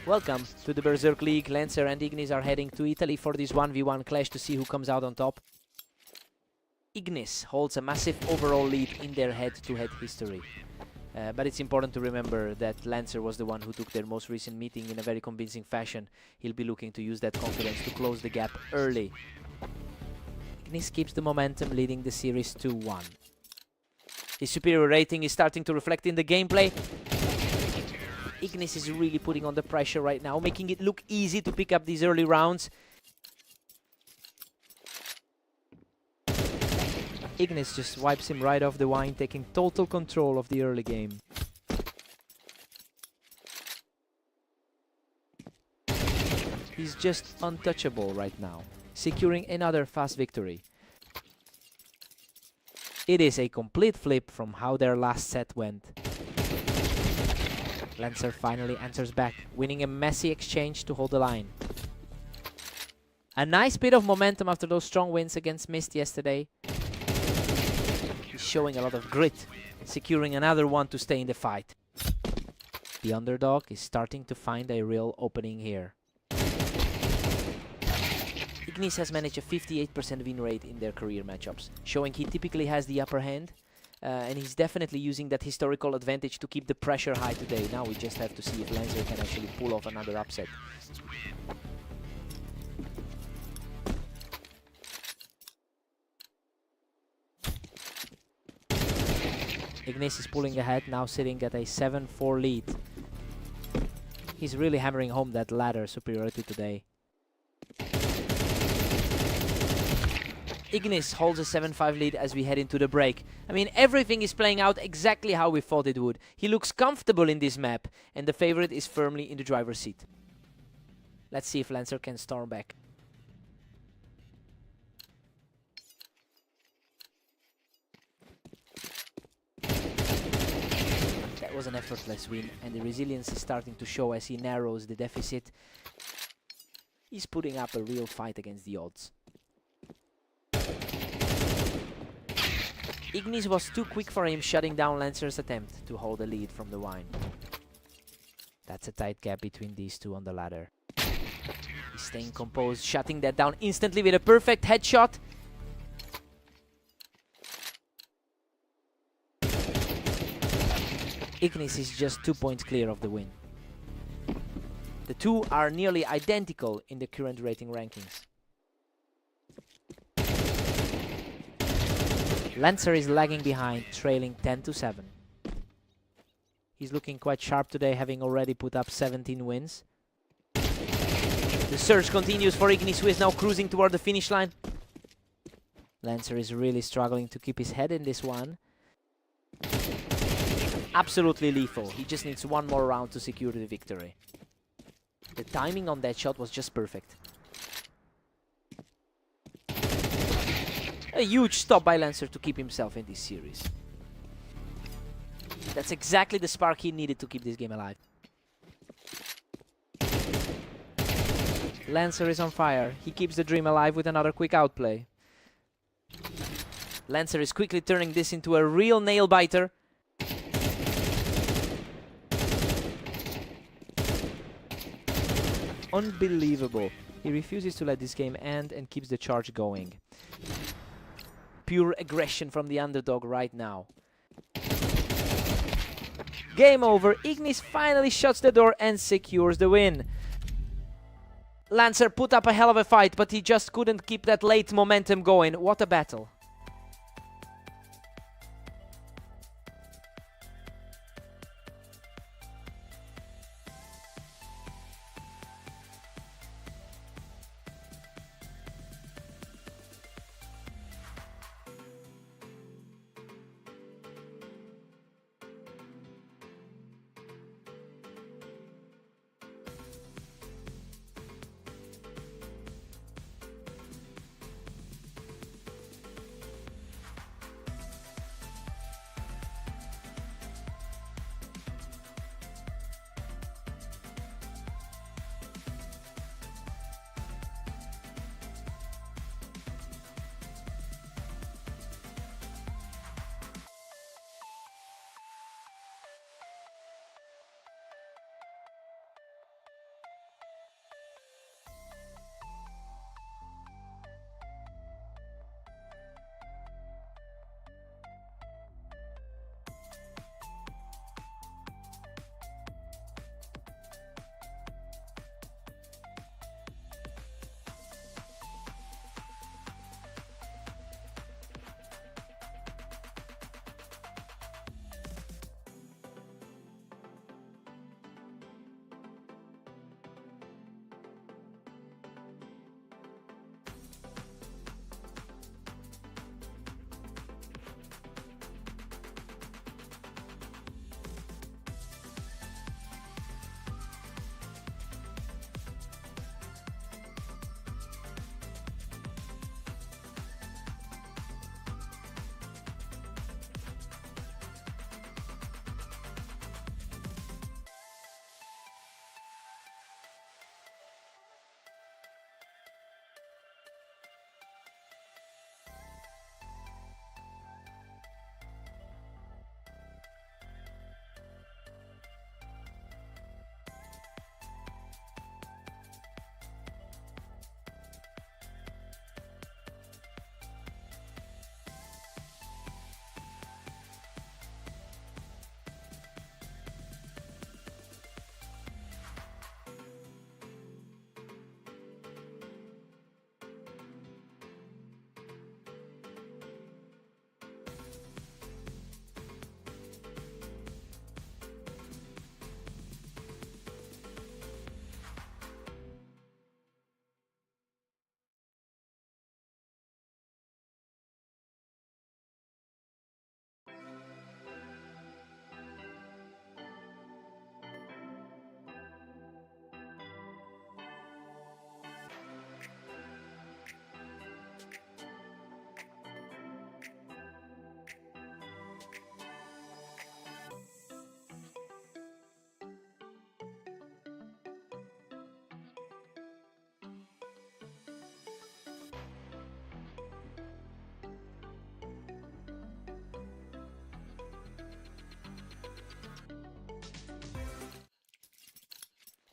Welcome to the Berserk League. Lancer and Ignis are heading to Italy for this 1v1 clash to see who comes out on top. Ignis holds a massive overall lead in their head-to-head history. But it's important to remember that Lancer was the one who took their most recent meeting in a very convincing fashion. He'll be looking to use that confidence to close the gap early. Ignis keeps the momentum, leading the series 2-1. His superior rating is starting to reflect in the gameplay. Ignis is really putting on the pressure right now, making it look easy to pick up these early rounds. Ignis just wipes him right off the wine, taking total control of the early game. He's just untouchable right now, securing another fast victory. It is a complete flip from how their last set went. Lancer finally answers back, winning a messy exchange to hold the line. A nice bit of momentum after those strong wins against Mist yesterday. He's showing a lot of grit, securing another one to stay in the fight. The underdog is starting to find a real opening here. Ignis has managed a 58% win rate in their career matchups, showing he typically has the upper hand. And he's definitely using that historical advantage to keep the pressure high today. Now we just have to see if Lancer can actually pull off another upset. Ignis is pulling ahead, now sitting at a 7-4 lead. He's really hammering home that ladder superiority today. Ignis holds a 7-5 lead as we head into the break. I mean, everything is playing out exactly how we thought it would. He looks comfortable in this map, and the favorite is firmly in the driver's seat. Let's see if Lancer can storm back. That was an effortless win, and the resilience is starting to show as he narrows the deficit. He's putting up a real fight against the odds. Ignis was too quick for him, shutting down Lancer's attempt to hold the lead from the wine. That's a tight gap between these two on the ladder. He's staying composed, shutting that down instantly with a perfect headshot. Ignis is just 2 points clear of the win. The two are nearly identical in the current rating rankings. Lancer is lagging behind, trailing 10-7. He's looking quite sharp today, having already put up 17 wins. The surge continues for Ignis, who is now cruising toward the finish line. Lancer is really struggling to keep his head in this one. Absolutely lethal. He just needs one more round to secure the victory. The timing on that shot was just perfect. A huge stop by Lancer to keep himself in this series. That's exactly the spark he needed to keep this game alive. Lancer is on fire. He keeps the dream alive with another quick outplay. Lancer is quickly turning this into a real nail-biter. Unbelievable. He refuses to let this game end and keeps the charge going. Pure aggression from the underdog right now. Game over. Ignis finally shuts the door and secures the win. Lancer put up a hell of a fight, but he just couldn't keep that late momentum going. What a battle.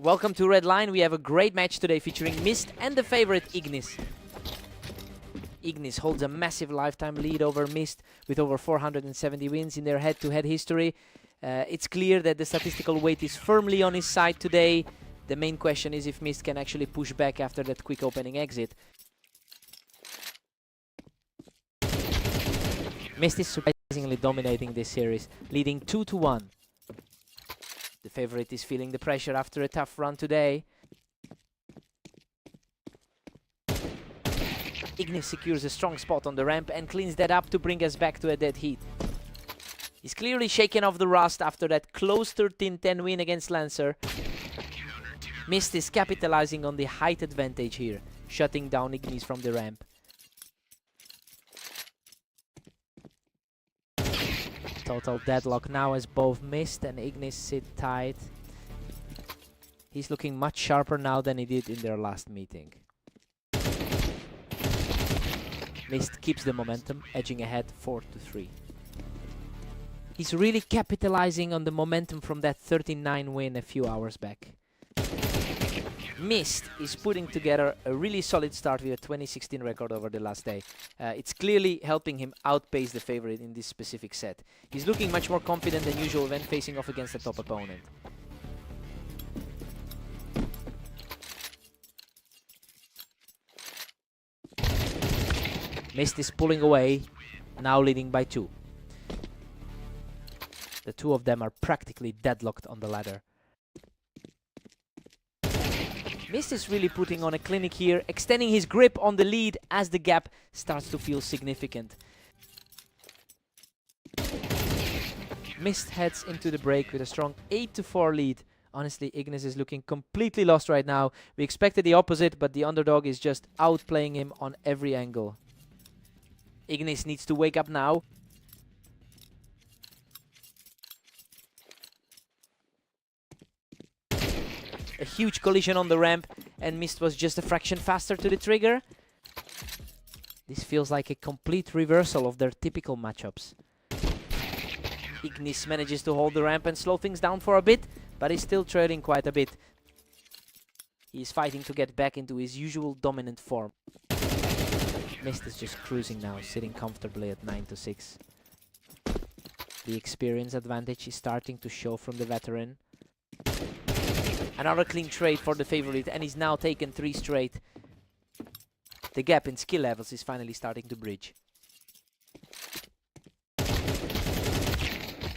Welcome to Red Line. We have a great match today featuring Mist and the favorite Ignis. Ignis holds a massive lifetime lead over Mist with over 470 wins in their head-to-head history. It's clear that the statistical weight is firmly on his side today. The main question is if Mist can actually push back after that quick opening exit. Mist is surprisingly dominating this series, leading 2-1. The favorite is feeling the pressure after a tough run today. Ignis secures a strong spot on the ramp and cleans that up to bring us back to a dead heat. He's clearly shaken off the rust after that close 13-10 win against Lancer. Mist is capitalizing on the height advantage here, shutting down Ignis from the ramp. Total deadlock now as both Mist and Ignis sit tight. He's looking much sharper now than he did in their last meeting. Mist keeps the momentum, edging ahead 4-3. He's really capitalizing on the momentum from that 13-9 win a few hours back. Mist is putting together a really solid start with a 2016 record over the last day. It's clearly helping him outpace the favorite in this specific set. He's looking much more confident than usual when facing off against a top opponent. Mist is pulling away, now leading by 2. The two of them are practically deadlocked on the ladder. Mist is really putting on a clinic here, extending his grip on the lead as the gap starts to feel significant. Mist heads into the break with a strong 8-4 lead. Honestly, Ignis is looking completely lost right now. We expected the opposite, but the underdog is just outplaying him on every angle. Ignis needs to wake up now. A huge collision on the ramp, and Mist was just a fraction faster to the trigger. This feels like a complete reversal of their typical matchups. Ignis manages to hold the ramp and slow things down for a bit, but is still trailing quite a bit. He's fighting to get back into his usual dominant form. Mist is just cruising now, sitting comfortably at 9-6. The experience advantage is starting to show from the veteran. Another clean trade for the favorite, and he's now taken 3 straight. The gap in skill levels is finally starting to bridge.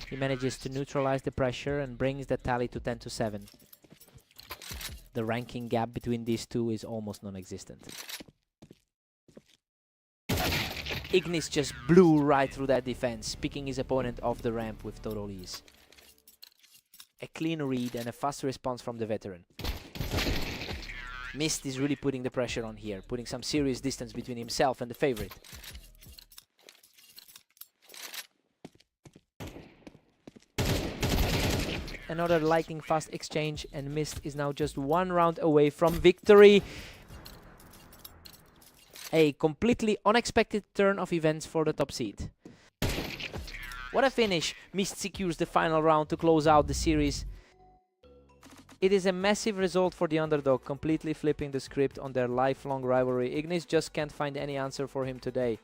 He manages to neutralize the pressure and brings the tally to 10-7. The ranking gap between these two is almost non-existent. Ignis just blew right through that defense, picking his opponent off the ramp with total ease. A clean read and a fast response from the veteran. Mist is really putting the pressure on here, putting some serious distance between himself and the favorite. Another lightning fast exchange, and Mist is now just 1 round away from victory. A completely unexpected turn of events for the top seed. What a finish! Mist secures the final round to close out the series. It is a massive result for the underdog, completely flipping the script on their lifelong rivalry. Ignis just can't find any answer for him today.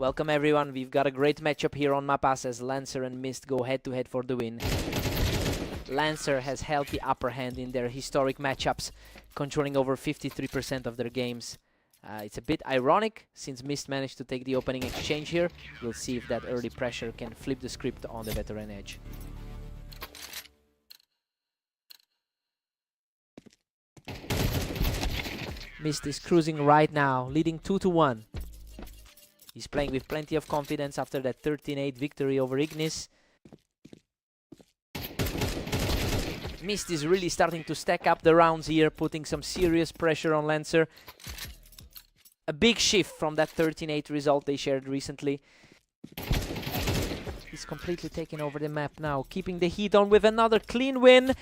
Welcome everyone, we've got a great matchup here on Mapas as Lancer and Mist go head to head for the win. Lancer has held the upper hand in their historic matchups, controlling over 53% of their games. It's a bit ironic since Mist managed to take the opening exchange here. We'll see if that early pressure can flip the script on the veteran edge. Mist is cruising right now, leading 2-1. He's playing with plenty of confidence after that 13-8 victory over Ignis. Mist is really starting to stack up the rounds here, putting some serious pressure on Lancer. A big shift from that 13-8 result they shared recently. He's completely taken over the map now, keeping the heat on with another clean win.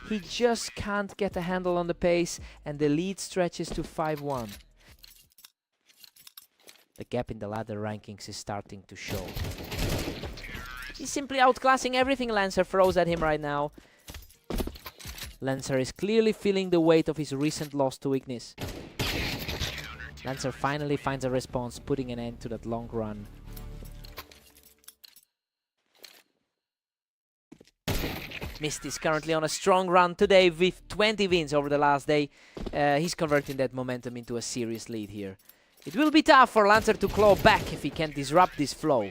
He just can't get a handle on the pace, and the lead stretches to 5-1. The gap in the ladder rankings is starting to show. He's simply outclassing everything Lancer throws at him right now. Lancer is clearly feeling the weight of his recent loss to Ignis. Lancer finally finds a response, putting an end to that long run. Mist is currently on a strong run today with 20 wins over the last day. He's converting that momentum into a serious lead here. It will be tough for Lancer to claw back if he can disrupt this flow.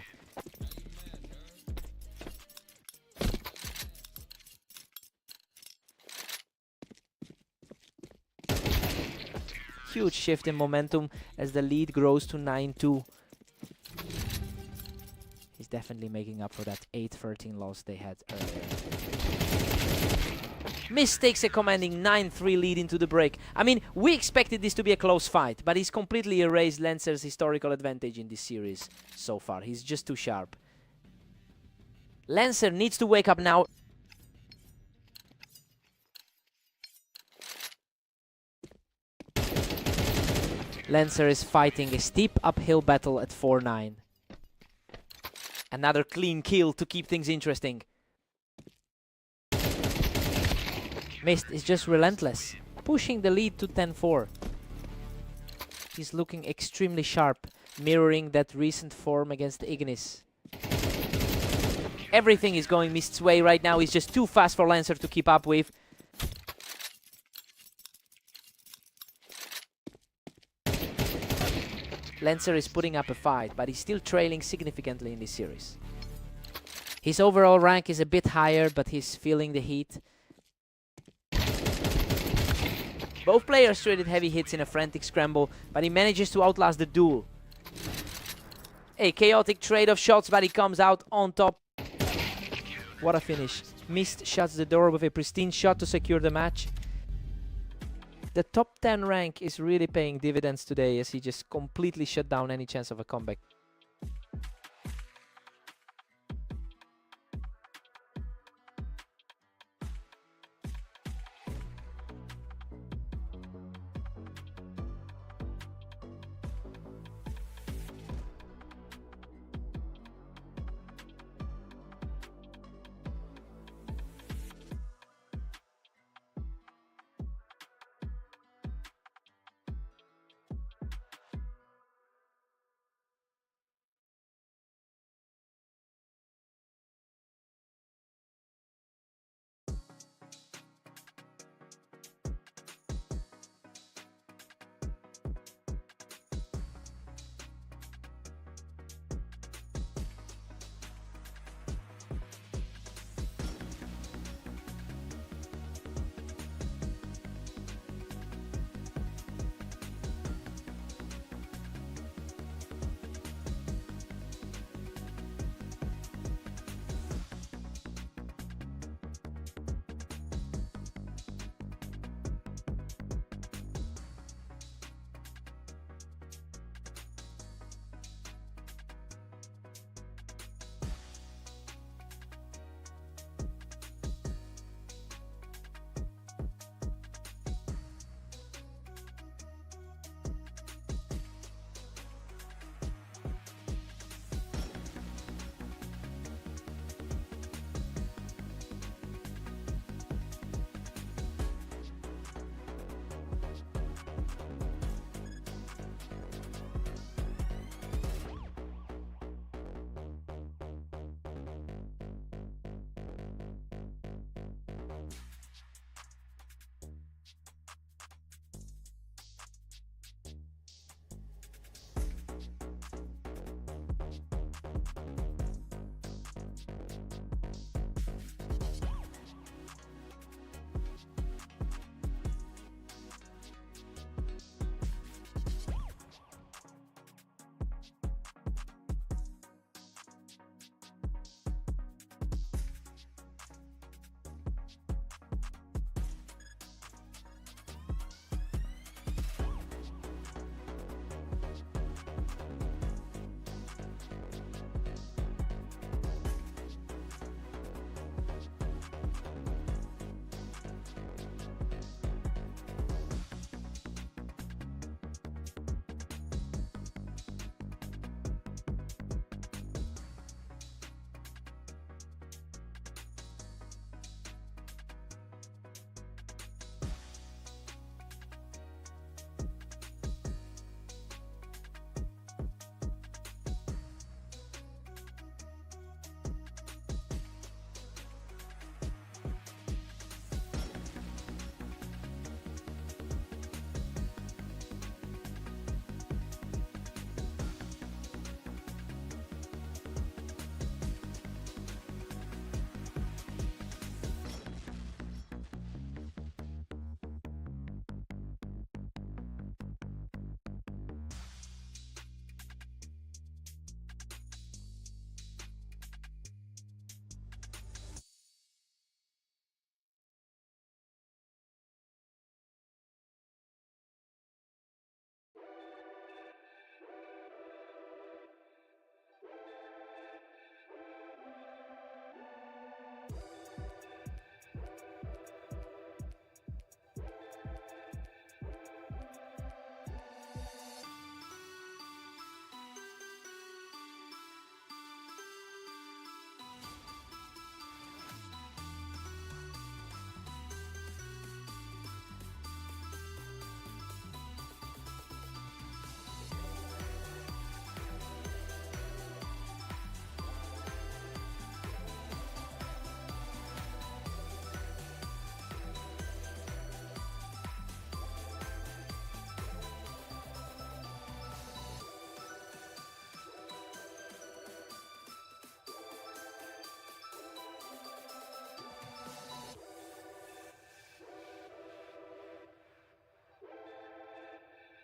Huge shift in momentum as the lead grows to 9-2. He's definitely making up for that 8-13 loss they had earlier. Mist takes a commanding 9-3 lead into the break. I mean, we expected this to be a close fight, but he's completely erased Lancer's historical advantage in this series so far. He's just too sharp. Lancer needs to wake up now. Lancer is fighting a steep uphill battle at 4-9. Another clean kill to keep things interesting. Mist is just relentless, pushing the lead to 10-4. He's looking extremely sharp, mirroring that recent form against Ignis. Everything is going Mist's way right now. He's just too fast for Lancer to keep up with. Lancer is putting up a fight, but he's still trailing significantly in this series. His overall rank is a bit higher, but he's feeling the heat. Both players traded heavy hits in a frantic scramble, but he manages to outlast the duel. A chaotic trade of shots, but he comes out on top. What a finish. Mist shuts the door with a pristine shot to secure the match. The top 10 rank is really paying dividends today as he just completely shut down any chance of a comeback.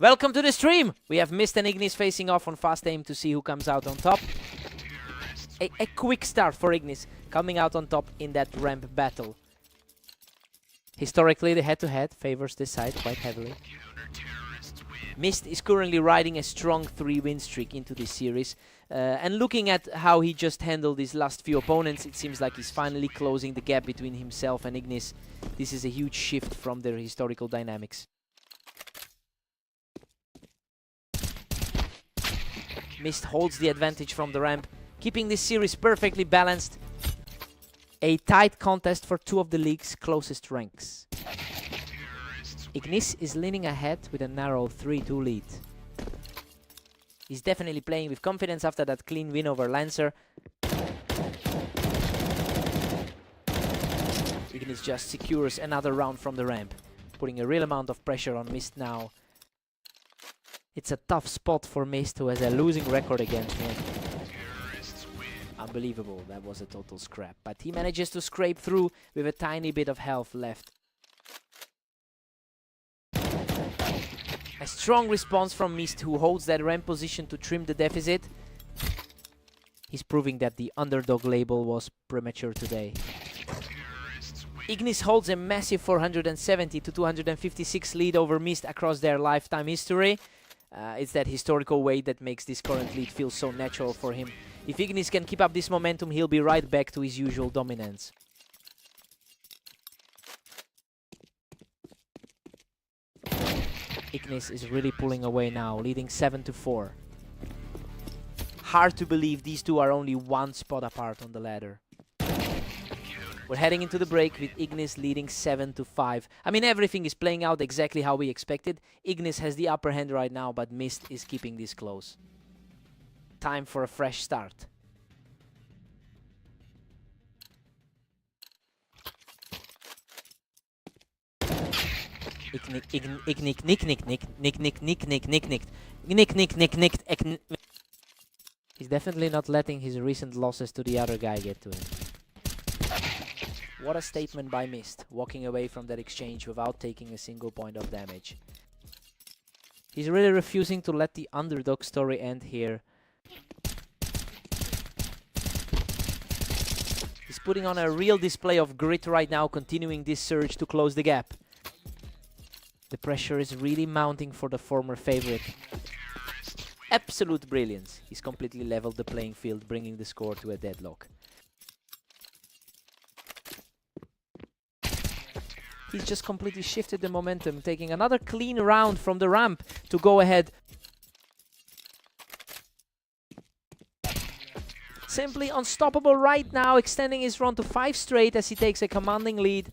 Welcome to the stream! We have Mist and Ignis facing off on fast aim to see who comes out on top. A quick start for Ignis, coming out on top in that ramp battle. Historically, the head-to-head favors this side quite heavily. Mist is currently riding a strong 3-win streak into this series. And looking at how he just handled his last few opponents, it seems like he's finally closing the gap between himself and Ignis. This is a huge shift from their historical dynamics. Mist holds the advantage from the ramp, keeping this series perfectly balanced. A tight contest for two of the league's closest ranks. Ignis is leaning ahead with a narrow 3-2 lead. He's definitely playing with confidence after that clean win over Lancer. Ignis just secures another round from the ramp, putting a real amount of pressure on Mist now. It's a tough spot for Mist, who has a losing record against him. Unbelievable, that was a total scrap. But he manages to scrape through with a tiny bit of health left. A strong response from Mist, who holds that ramp position to trim the deficit. He's proving that the underdog label was premature today. Ignis holds a massive 470 to 256 lead over Mist across their lifetime history. It's that historical weight that makes this current lead feel so natural for him. If Ignis can keep up this momentum, he'll be right back to his usual dominance. Ignis is really pulling away now, leading 7-4. Hard to believe these two are only one spot apart on the ladder. We're heading into the break with Ignis leading 7-5. I mean, everything is playing out exactly how we expected. Ignis has the upper hand right now, but Mist is keeping this close. Time for a fresh start. He's definitely not letting his recent losses to the other guy get to him. What a statement by Mist, walking away from that exchange without taking a single point of damage. He's really refusing to let the underdog story end here. He's putting on a real display of grit right now, continuing this surge to close the gap. The pressure is really mounting for the former favorite. Absolute brilliance. He's completely leveled the playing field, bringing the score to a deadlock. He's just completely shifted the momentum, taking another clean round from the ramp to go ahead. Simply unstoppable right now, extending his run to 5 straight as he takes a commanding lead.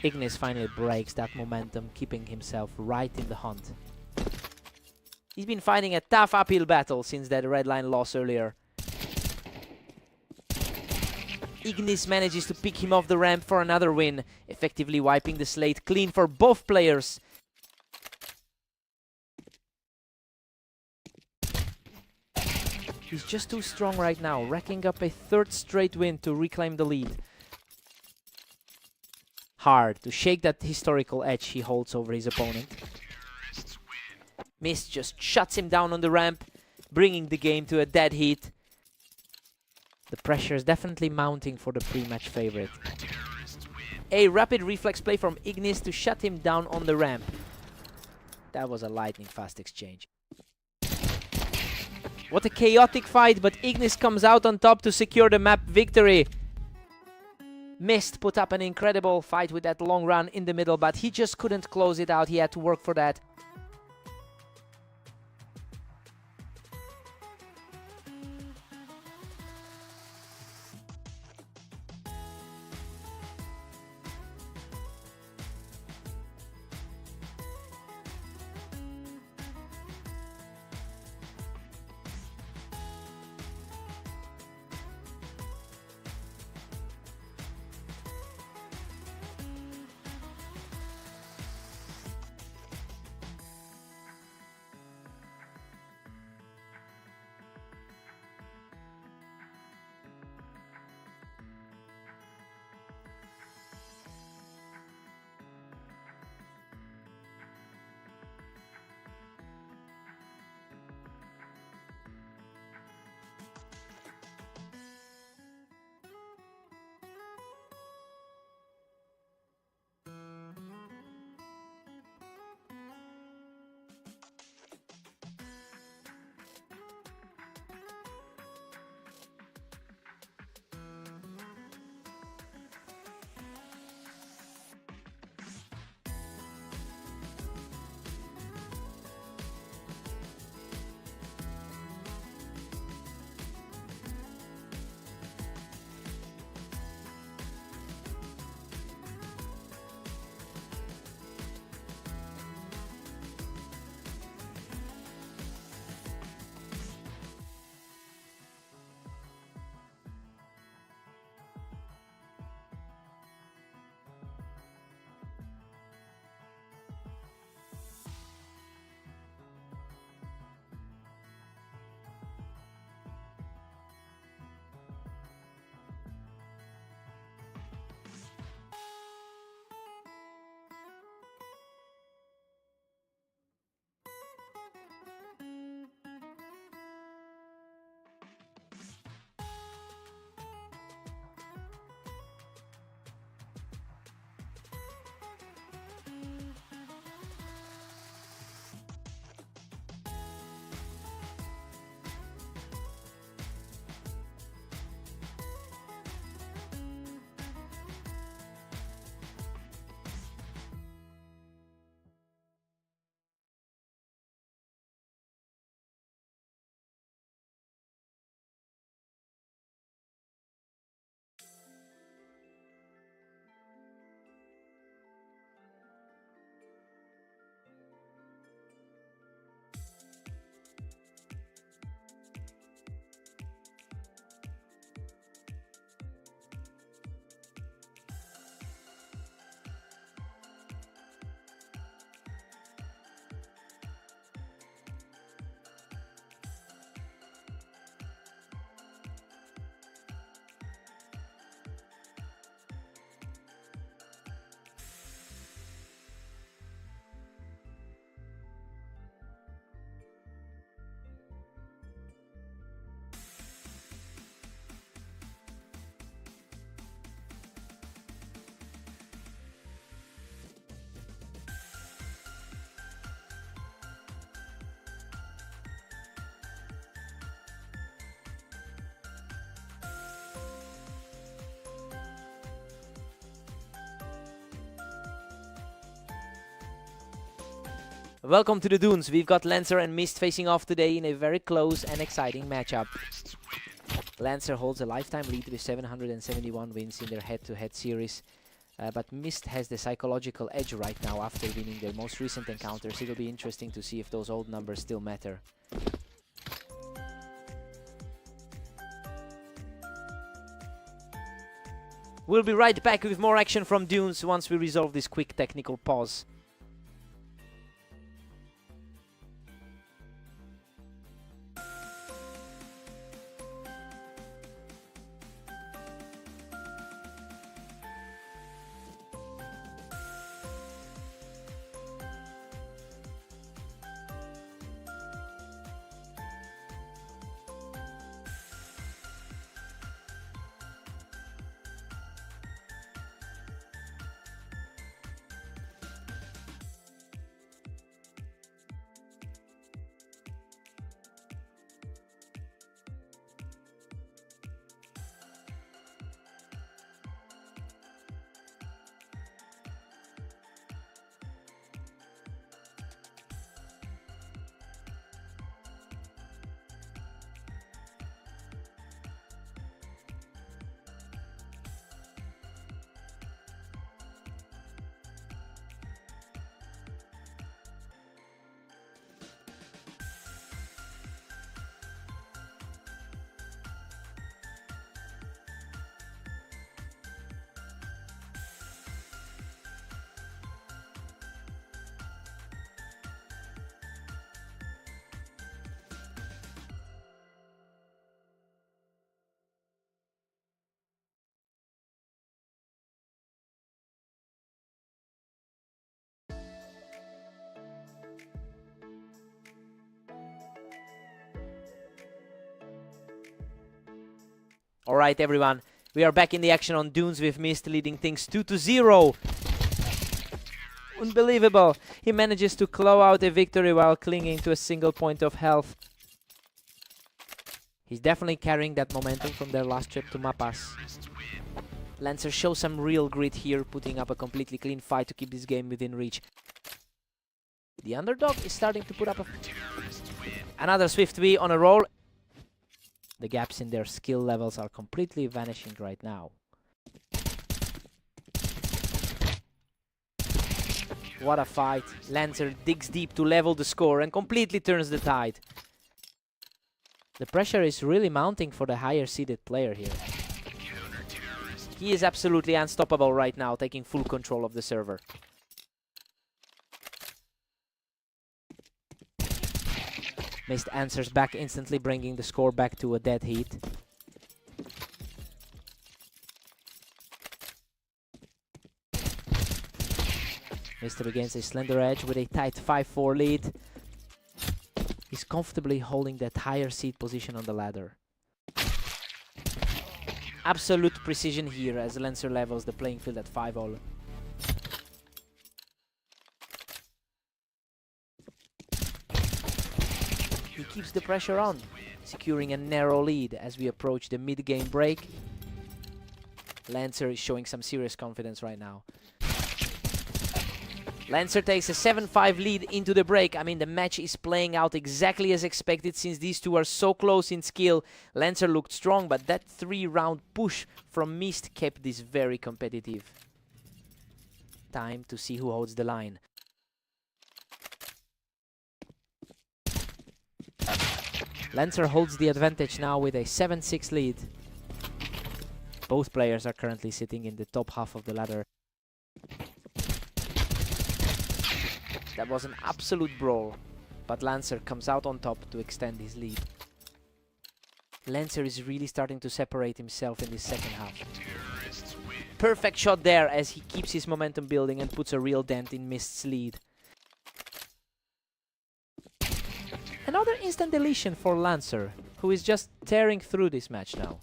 Ignis finally breaks that momentum, keeping himself right in the hunt. He's been fighting a tough uphill battle since that red line loss earlier. Ignis manages to pick him off the ramp for another win, effectively wiping the slate clean for both players. He's just too strong right now, racking up a 3rd straight win to reclaim the lead. Hard to shake that historical edge he holds over his opponent. Mist just shuts him down on the ramp, bringing the game to a dead heat. The pressure is definitely mounting for the pre-match favorite. A rapid reflex play from Ignis to shut him down on the ramp. That was a lightning fast exchange. What a chaotic fight, but Ignis comes out on top to secure the map victory. Mist put up an incredible fight with that long run in the middle, but he just couldn't close it out. He had to work for that. Welcome to the Dunes. We've got Lancer and Mist facing off today in a very close and exciting matchup. Lancer holds a lifetime lead with 771 wins in their head-to-head series. But Mist has the psychological edge right now after winning their most recent encounters. It'll be interesting to see if those old numbers still matter. We'll be right back with more action from Dunes once we resolve this quick technical pause. Alright everyone, we are back in the action on Dunes with Mist leading things 2-0. Unbelievable. He manages to claw out a victory while clinging to a single point of health. He's definitely carrying that momentum from their last trip to Mapas. Lancer shows some real grit here, putting up a completely clean fight to keep this game within reach. The underdog is starting to put up another swift V on a roll. The gaps in their skill levels are completely vanishing right now. What a fight. Lancer digs deep to level the score and completely turns the tide. The pressure is really mounting for the higher seeded player here. He is absolutely unstoppable right now, taking full control of the server. Mist answers back instantly, bringing the score back to a dead heat. Mist regains a slender edge with a tight 5-4 lead. He's comfortably holding that higher seed position on the ladder. Absolute precision here as Lancer levels the playing field at 5-all. He keeps the pressure on, securing a narrow lead as we approach the mid-game break. Lancer is showing some serious confidence right now. Lancer takes a 7-5 lead into the break. I mean, the match is playing out exactly as expected since these two are so close in skill. Lancer looked strong, but that 3-round push from Mist kept this very competitive. Time to see who holds the line. Lancer holds the advantage now with a 7-6 lead. Both players are currently sitting in the top half of the ladder. That was an absolute brawl, but Lancer comes out on top to extend his lead. Lancer is really starting to separate himself in this second half. Perfect shot there as he keeps his momentum building and puts a real dent in Mist's lead. Another instant deletion for Lancer, who is just tearing through this match now.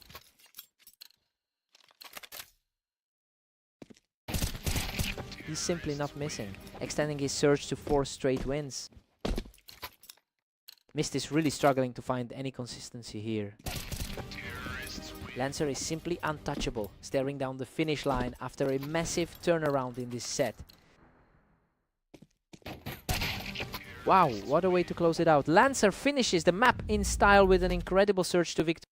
He's simply not missing, extending his surge to 4 straight wins. Mist is really struggling to find any consistency here. Lancer is simply untouchable, staring down the finish line after a massive turnaround in this set. Wow, what a way to close it out. Lancer finishes the map in style with an incredible surge to victory.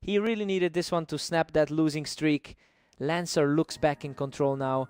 He really needed this one to snap that losing streak. Lancer looks back in control now.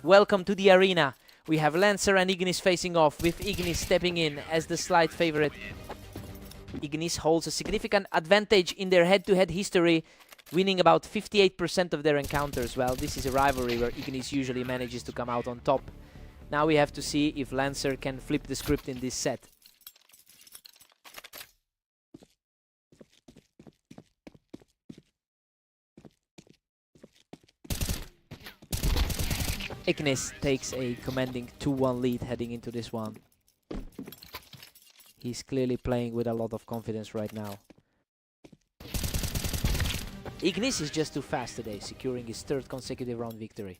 Welcome to the arena. We have Lancer and Ignis facing off, with Ignis stepping in as the slight favorite. Ignis holds a significant advantage in their head-to-head history, winning about 58% of their encounters. Well, this is a rivalry where Ignis usually manages to come out on top. Now we have to see if Lancer can flip the script in this set. Ignis takes a commanding 2-1 lead heading into this one. He's clearly playing with a lot of confidence right now. Ignis is just too fast today, securing his third consecutive round victory.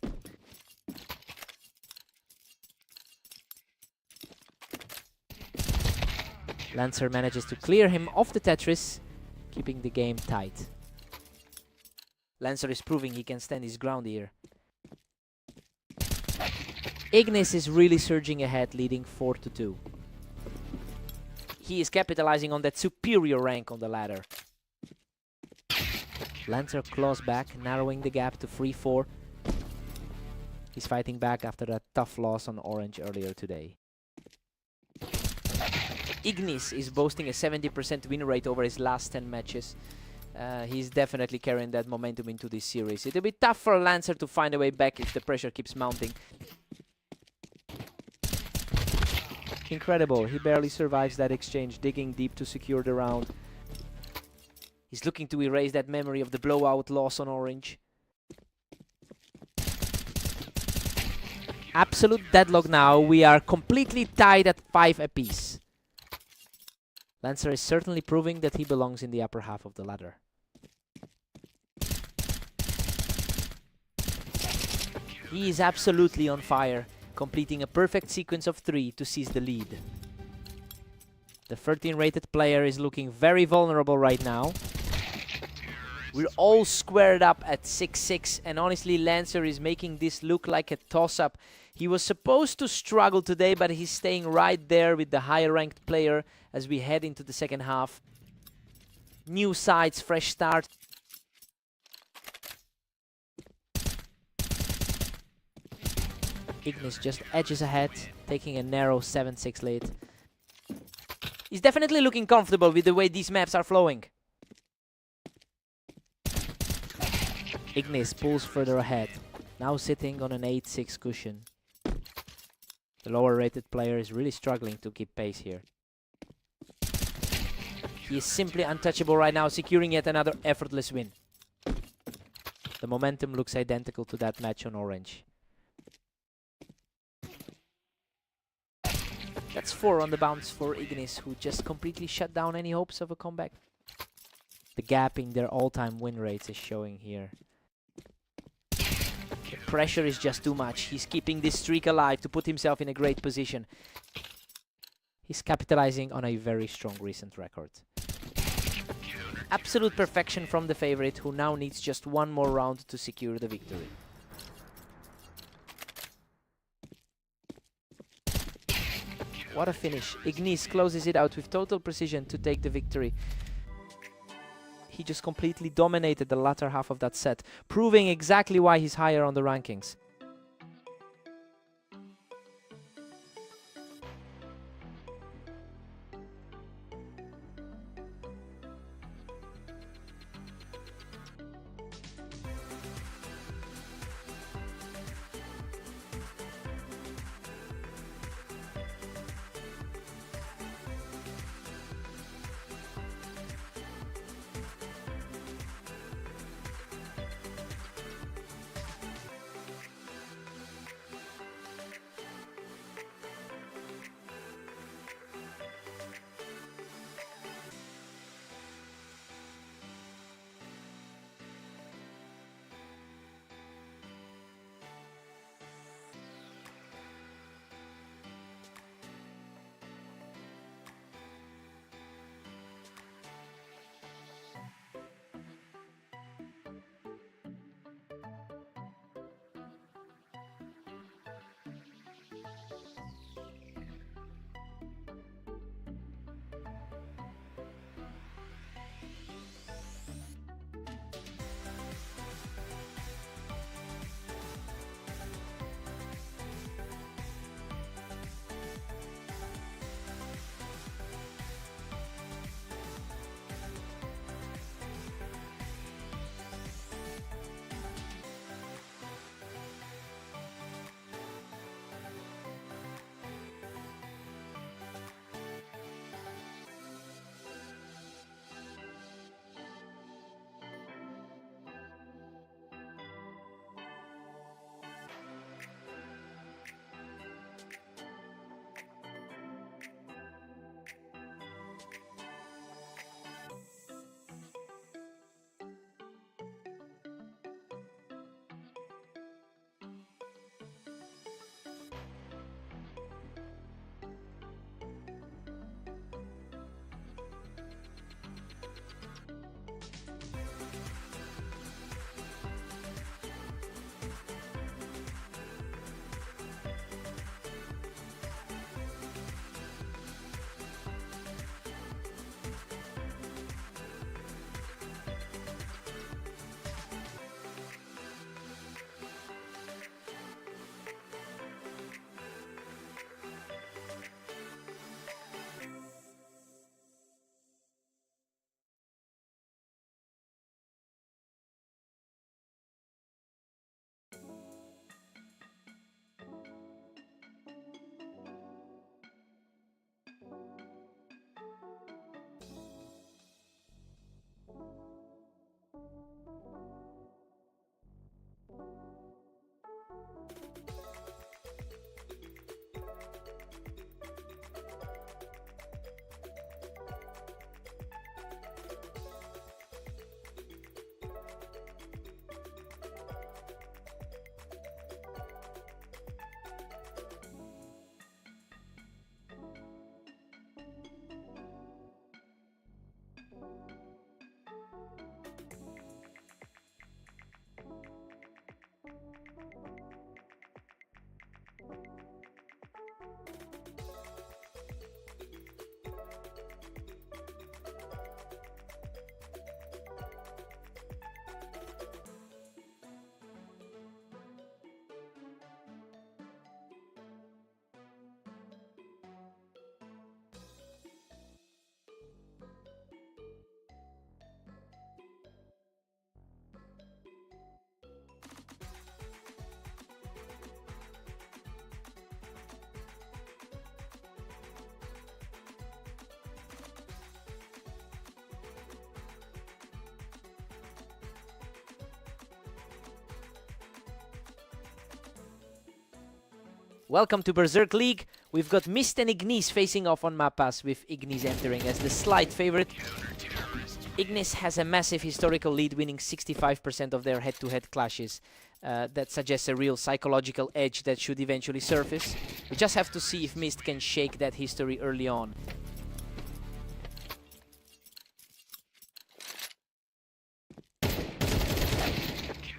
Lancer manages to clear him off the Tetris, keeping the game tight. Lancer is proving he can stand his ground here. Ignis is really surging ahead, leading 4-2. He is capitalizing on that superior rank on the ladder. Lancer claws back, narrowing the gap to 3-4. He's fighting back after that tough loss on Orange earlier today. Ignis is boasting a 70% win rate over his last 10 matches. He's definitely carrying that momentum into this series. It'll be tough for Lancer to find a way back if the pressure keeps mounting. Incredible, he barely survives that exchange, digging deep to secure the round. He's looking to erase that memory of the blowout loss on Orange. Absolute deadlock now. We are completely tied at 5 apiece. Lancer is certainly proving that he belongs in the upper half of the ladder. He is absolutely on fire, completing a perfect sequence of 3 to seize the lead. The 13-rated player is looking very vulnerable right now. We're all squared up at 6-6, and honestly, Lancer is making this look like a toss-up. He was supposed to struggle today, but he's staying right there with the higher-ranked player as we head into the second half. New sides, fresh start. Ignis just edges ahead, taking a narrow 7-6 lead. He's definitely looking comfortable with the way these maps are flowing. Ignis pulls further ahead, now sitting on an 8-6 cushion. The lower rated player is really struggling to keep pace here. He is simply untouchable right now, securing yet another effortless win. The momentum looks identical to that match on orange. That's 4 on the bounce for Ignis, who just completely shut down any hopes of a comeback. The gap in their all-time win rates is showing here. The pressure is just too much. He's keeping this streak alive to put himself in a great position. He's capitalizing on a very strong recent record. Absolute perfection from the favorite, who now needs just one more round to secure the victory. What a finish. Ignis closes it out with total precision to take the victory. He just completely dominated the latter half of that set, proving exactly why he's higher on the rankings. Welcome to Berserk League. We've got Mist and Ignis facing off on map pass, with Ignis entering as the slight favorite. Ignis has a massive historical lead, winning 65% of their head-to-head clashes. That suggests a real psychological edge that should eventually surface. We just have to see if Mist can shake that history early on.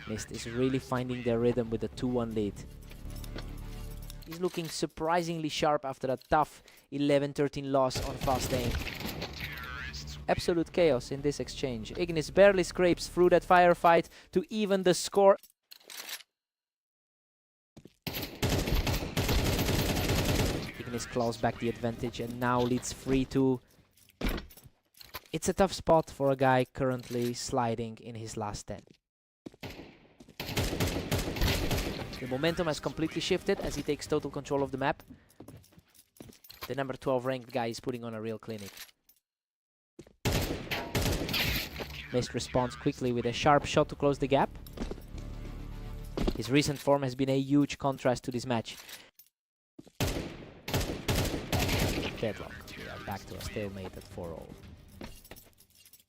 Mist is really finding their rhythm with a 2-1 lead. He's looking surprisingly sharp after a tough 11-13 loss on fast aim. Absolute chaos in this exchange. Ignis barely scrapes through that firefight to even the score. Ignis claws back the advantage and now leads 3-2. It's a tough spot for a guy currently sliding in his last 10. The momentum has completely shifted as he takes total control of the map. The number 12 ranked guy is putting on a real clinic. Mist responds quickly with a sharp shot to close the gap. His recent form has been a huge contrast to this match. Deadlock. We are back to a stalemate at 4-all.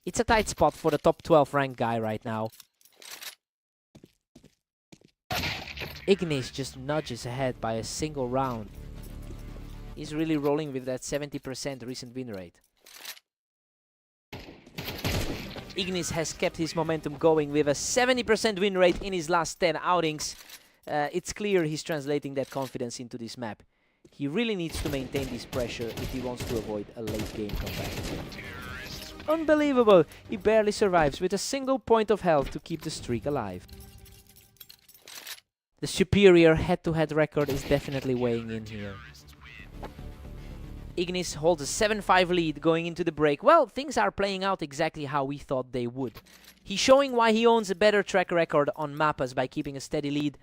It's a tight spot for the top 12 ranked guy right now. Ignis just nudges ahead by a single round. He's really rolling with that 70% recent win rate. Ignis has kept his momentum going with a 70% win rate in his last 10 outings. It's clear he's translating that confidence into this map. He really needs to maintain this pressure if he wants to avoid a late game comeback. Unbelievable! He barely survives with a single point of health to keep the streak alive. The superior head-to-head record is definitely weighing in here. Ignis holds a 7-5 lead going into the break. Well, things are playing out exactly how we thought they would. He's showing why he owns a better track record on Mappas by keeping a steady lead.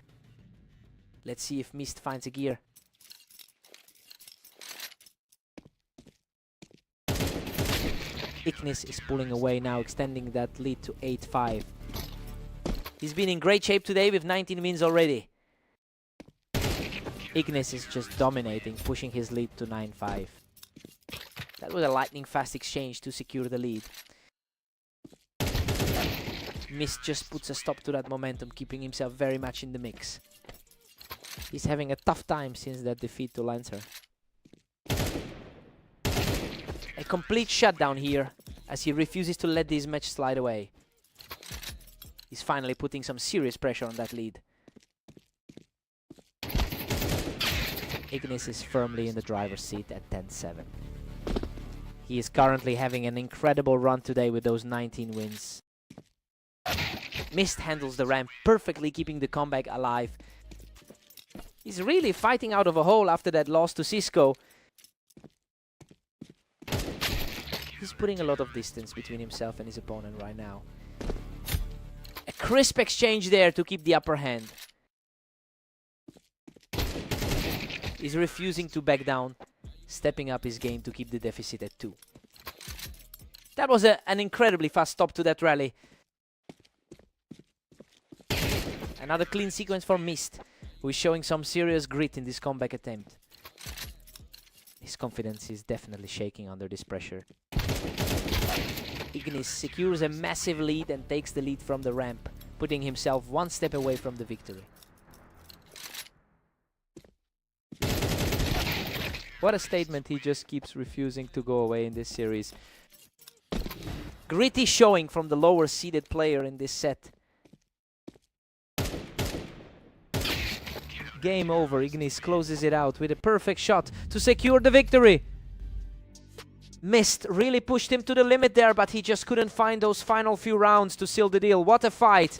Let's see if Mist finds a gear. Ignis is pulling away now, extending that lead to 8-5. He's been in great shape today with 19 wins already. Ignis is just dominating, pushing his lead to 9-5. That was a lightning fast exchange to secure the lead. Mist just puts a stop to that momentum, keeping himself very much in the mix. He's having a tough time since that defeat to Lancer. A complete shutdown here, as he refuses to let this match slide away. He's finally putting some serious pressure on that lead. Ignis is firmly in the driver's seat at 10-7. He is currently having an incredible run today with those 19 wins. Mist handles the ramp perfectly, keeping the comeback alive. He's really fighting out of a hole after that loss to Cisco. He's putting a lot of distance between himself and his opponent right now. A crisp exchange there to keep the upper hand. He's refusing to back down, stepping up his game to keep the deficit at 2. That was an incredibly fast stop to that rally. Another clean sequence for Mist, who is showing some serious grit in this comeback attempt. His confidence is definitely shaking under this pressure. Ignis secures a massive lead and takes the lead from the ramp, putting himself one step away from the victory. What a statement, he just keeps refusing to go away in this series. Gritty showing from the lower seeded player in this set. Game over. Ignis closes it out with a perfect shot to secure the victory. Mist really pushed him to the limit there, but he just couldn't find those final few rounds to seal the deal. What a fight!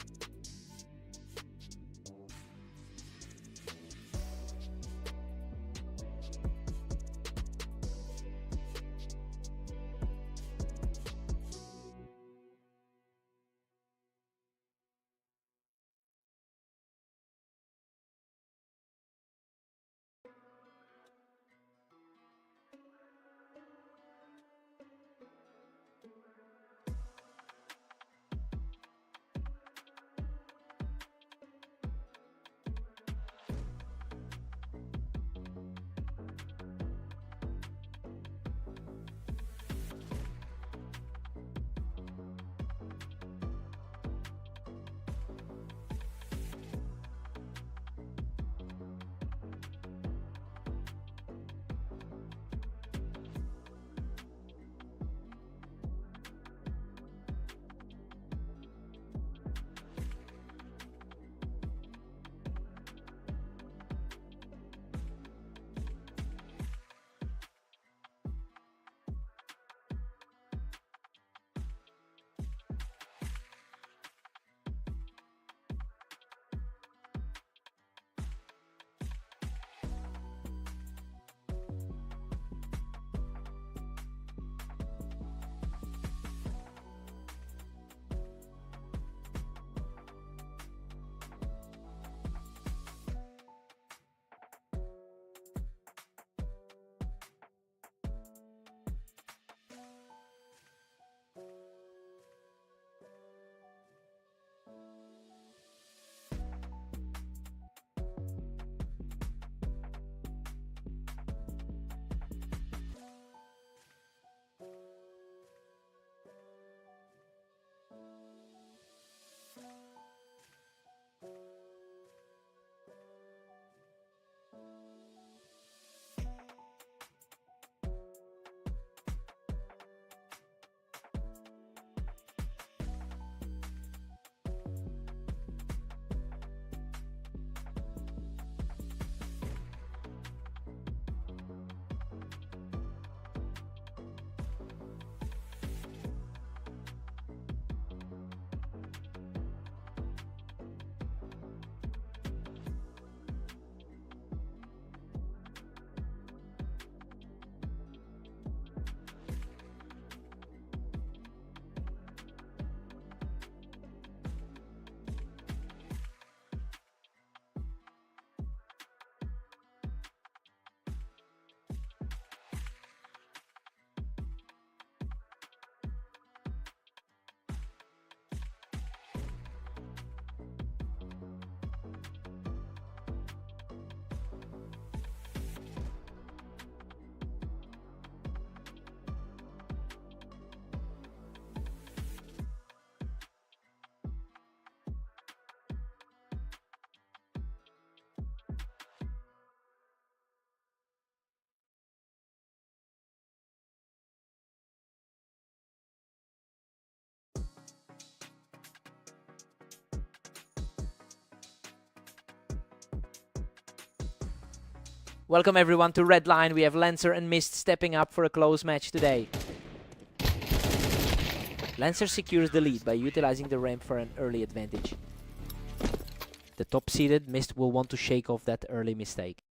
Welcome everyone to Red Line. We have Lancer and Mist stepping up for a close match today. Lancer secures the lead by utilizing the ramp for an early advantage. The top-seeded Mist will want to shake off that early mistake.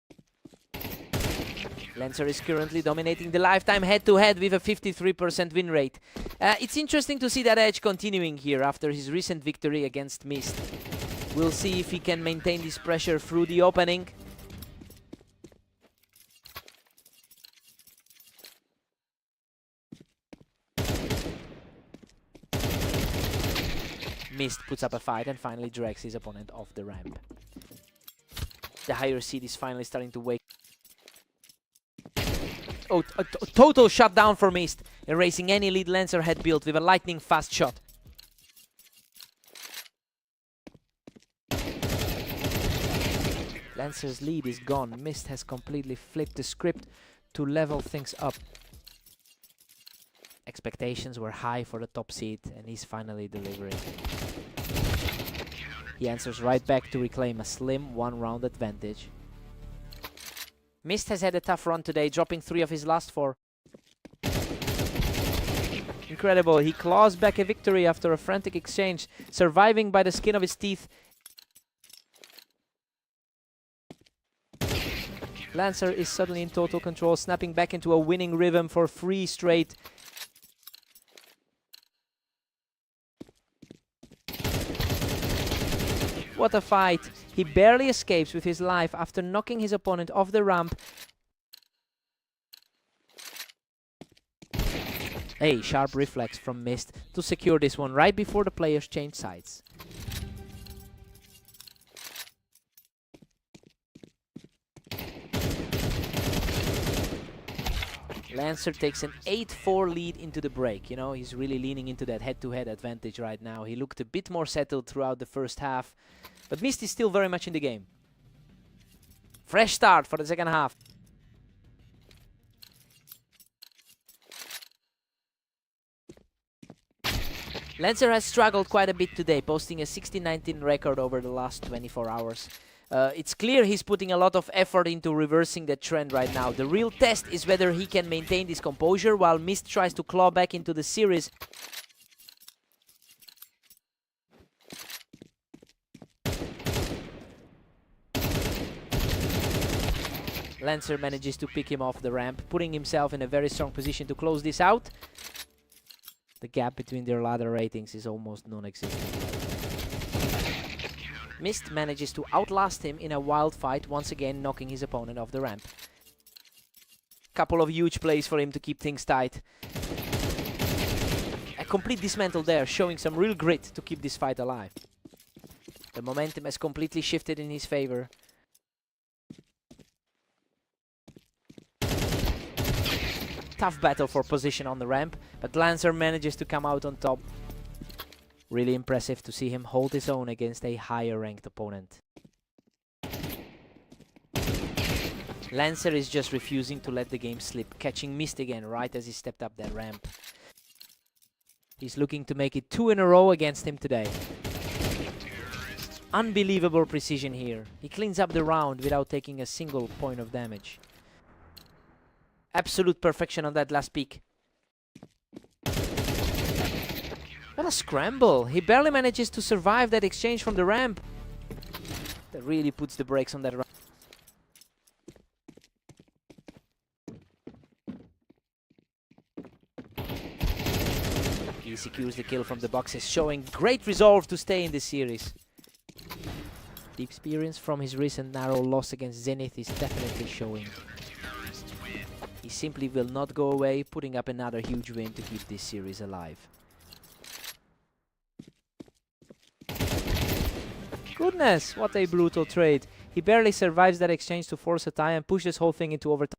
Lancer is currently dominating the lifetime head-to-head with a 53% win rate. It's interesting to see that edge continuing here after his recent victory against Mist. We'll see if he can maintain this pressure through the opening. Mist puts up a fight and finally drags his opponent off the ramp. The higher seed is finally starting to wake. Oh, a total shutdown for Mist, erasing any lead Lancer had built with a lightning fast shot. Lancer's lead is gone. Mist has completely flipped the script to level things up. Expectations were high for the top seed, and he's finally delivering. He answers right back to reclaim a slim one-round advantage. Mist has had a tough run today, dropping 3 of his last 4. Incredible, he claws back a victory after a frantic exchange, surviving by the skin of his teeth. Lancer is suddenly in total control, snapping back into a winning rhythm for 3 straight. What a fight! He barely escapes with his life after knocking his opponent off the ramp. A sharp reflex from Mist to secure this one right before the players change sides. Lancer takes an 8-4 lead into the break. You know, he's really leaning into that head-to-head advantage right now. He looked a bit more settled throughout the first half, but Mist is still very much in the game. Fresh start for the second half. Lancer has struggled quite a bit today, posting a 16-19 record over the last 24 hours. It's clear he's putting a lot of effort into reversing that trend right now. The real test is whether he can maintain this composure while Mist tries to claw back into the series. Lancer manages to pick him off the ramp, putting himself in a very strong position to close this out. The gap between their ladder ratings is almost non-existent. Mist manages to outlast him in a wild fight, once again knocking his opponent off the ramp. Couple of huge plays for him to keep things tight. A complete dismantle there, showing some real grit to keep this fight alive. The momentum has completely shifted in his favor. Tough battle for position on the ramp, but Lancer manages to come out on top. Really impressive to see him hold his own against a higher ranked opponent. Lancer is just refusing to let the game slip, catching Mist again right as he stepped up that ramp. He's looking to make it 2 in a row against him today. Unbelievable precision here. He cleans up the round without taking a single point of damage. Absolute perfection on that last peak. What a scramble! He barely manages to survive that exchange from the ramp. That really puts the brakes on that round. He secures the kill from the boxes, showing great resolve to stay in this series. The experience from his recent narrow loss against Zenith is definitely showing. He simply will not go away, putting up another huge win to keep this series alive. Goodness, what a brutal trade. He barely survives that exchange to force a tie and push this whole thing into overtime.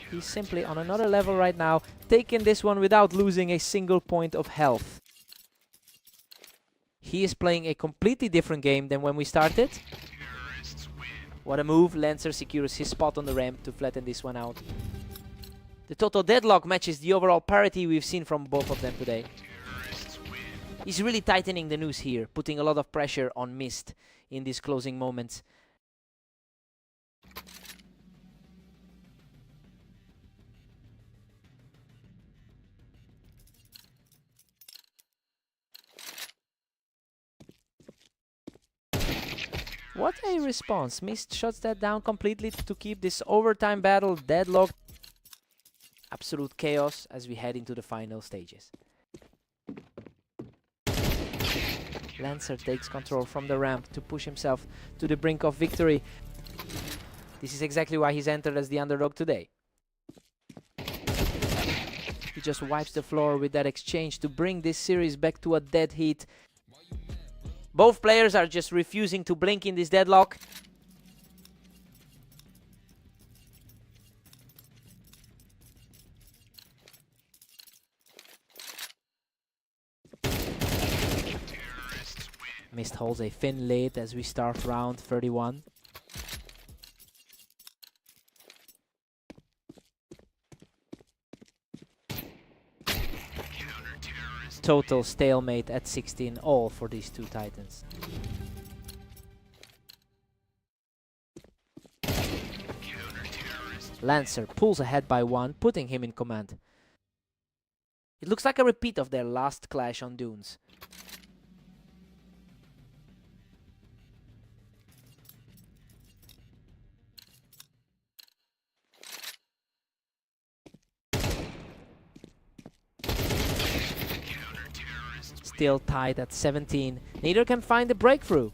He's simply on another level right now, taking this one without losing a single point of health. He is playing a completely different game than when we started. What a move. Lancer secures his spot on the ramp to flatten this one out. The total deadlock matches the overall parity we've seen from both of them today. He's really tightening the noose here, putting a lot of pressure on Mist in these closing moments. What a response. Mist shuts that down completely to keep this overtime battle deadlocked. Absolute chaos as we head into the final stages. Lancer takes control from the ramp to push himself to the brink of victory. This is exactly why he's entered as the underdog today. He just wipes the floor with that exchange to bring this series back to a dead heat. Both players are just refusing to blink in this deadlock. Mist holds a thin lead as we start round 31. Total stalemate at 16 all for these two titans. Lancer pulls ahead by 1, putting him in command. It looks like a repeat of their last clash on Dunes. Still tied at 17. Neither can find the breakthrough.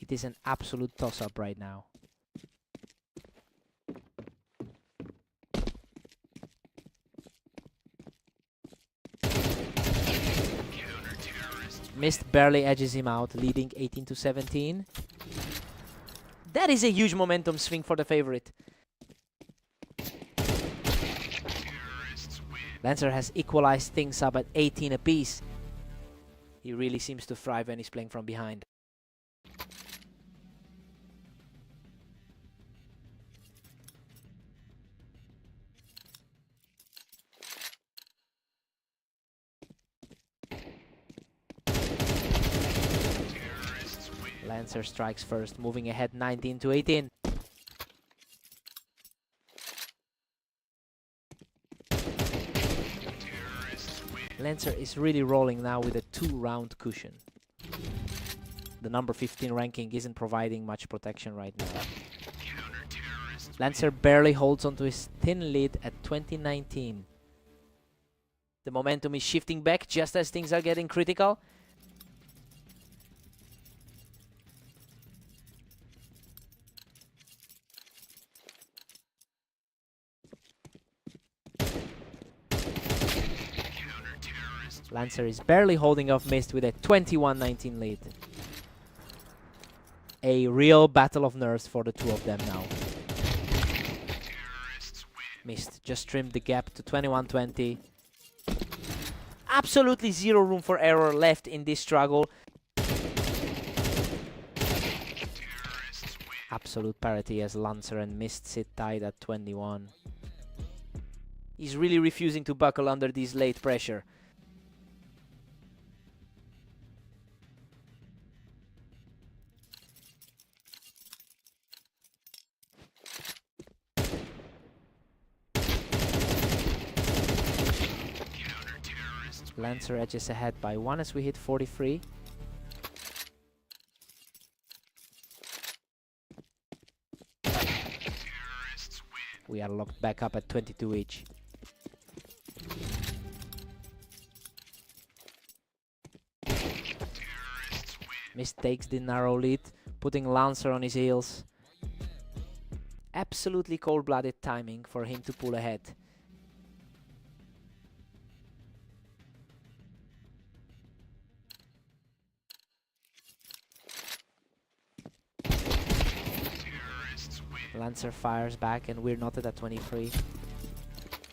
It is an absolute toss-up right now. Mist barely edges him out, leading 18 to 17. That is a huge momentum swing for the favorite. Lancer has equalized things up at 18 apiece. He really seems to thrive when he's playing from behind. Lancer strikes first, moving ahead 19 to 18. Lancer is really rolling now with a 2-round cushion. The number 15 ranking isn't providing much protection right now. Lancer barely holds onto his thin lead at 2019. The momentum is shifting back just as things are getting critical. Lancer is barely holding off Mist with a 21-19 lead. A real battle of nerves for the two of them now. Mist just trimmed the gap to 21-20. Absolutely zero room for error left in this struggle. Absolute parity as Lancer and Mist sit tied at 21. He's really refusing to buckle under this late pressure. Lancer edges ahead by 1 as we hit 43. We are locked back up at 22 each. Mist takes the narrow lead, putting Lancer on his heels. Absolutely cold-blooded timing for him to pull ahead. Lancer fires back and we're knotted at 23.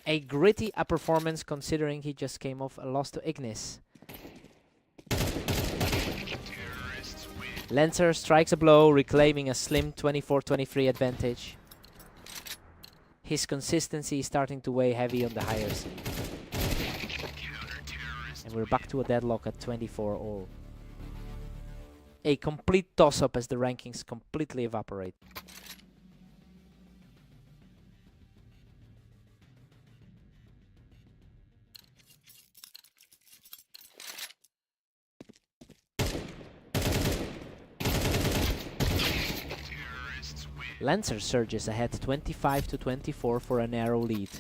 A gritty performance considering he just came off a loss to Ignis. Lancer strikes a blow, reclaiming a slim 24-23 advantage. His consistency is starting to weigh heavy on the higher seed. And we're back to a deadlock at 24 all. A complete toss-up as the rankings completely evaporate. Lancer surges ahead 25-24 for a narrow lead.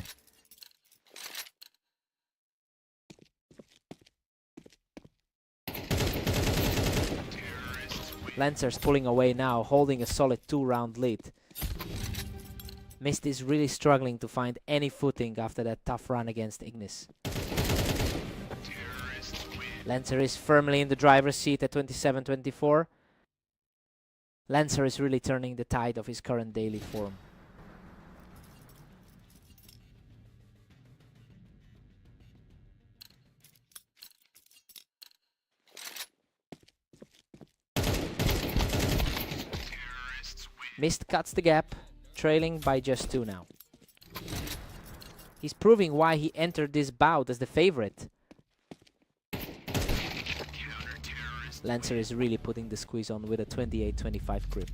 Lancer's pulling away now, holding a solid 2-round lead. Mist is really struggling to find any footing after that tough run against Ignis. Lancer is firmly in the driver's seat at 27-24. Lancer is really turning the tide of his current daily form. Mist cuts the gap, trailing by just 2 now. He's proving why he entered this bout as the favorite. Lancer is really putting the squeeze on with a 28-25 grip.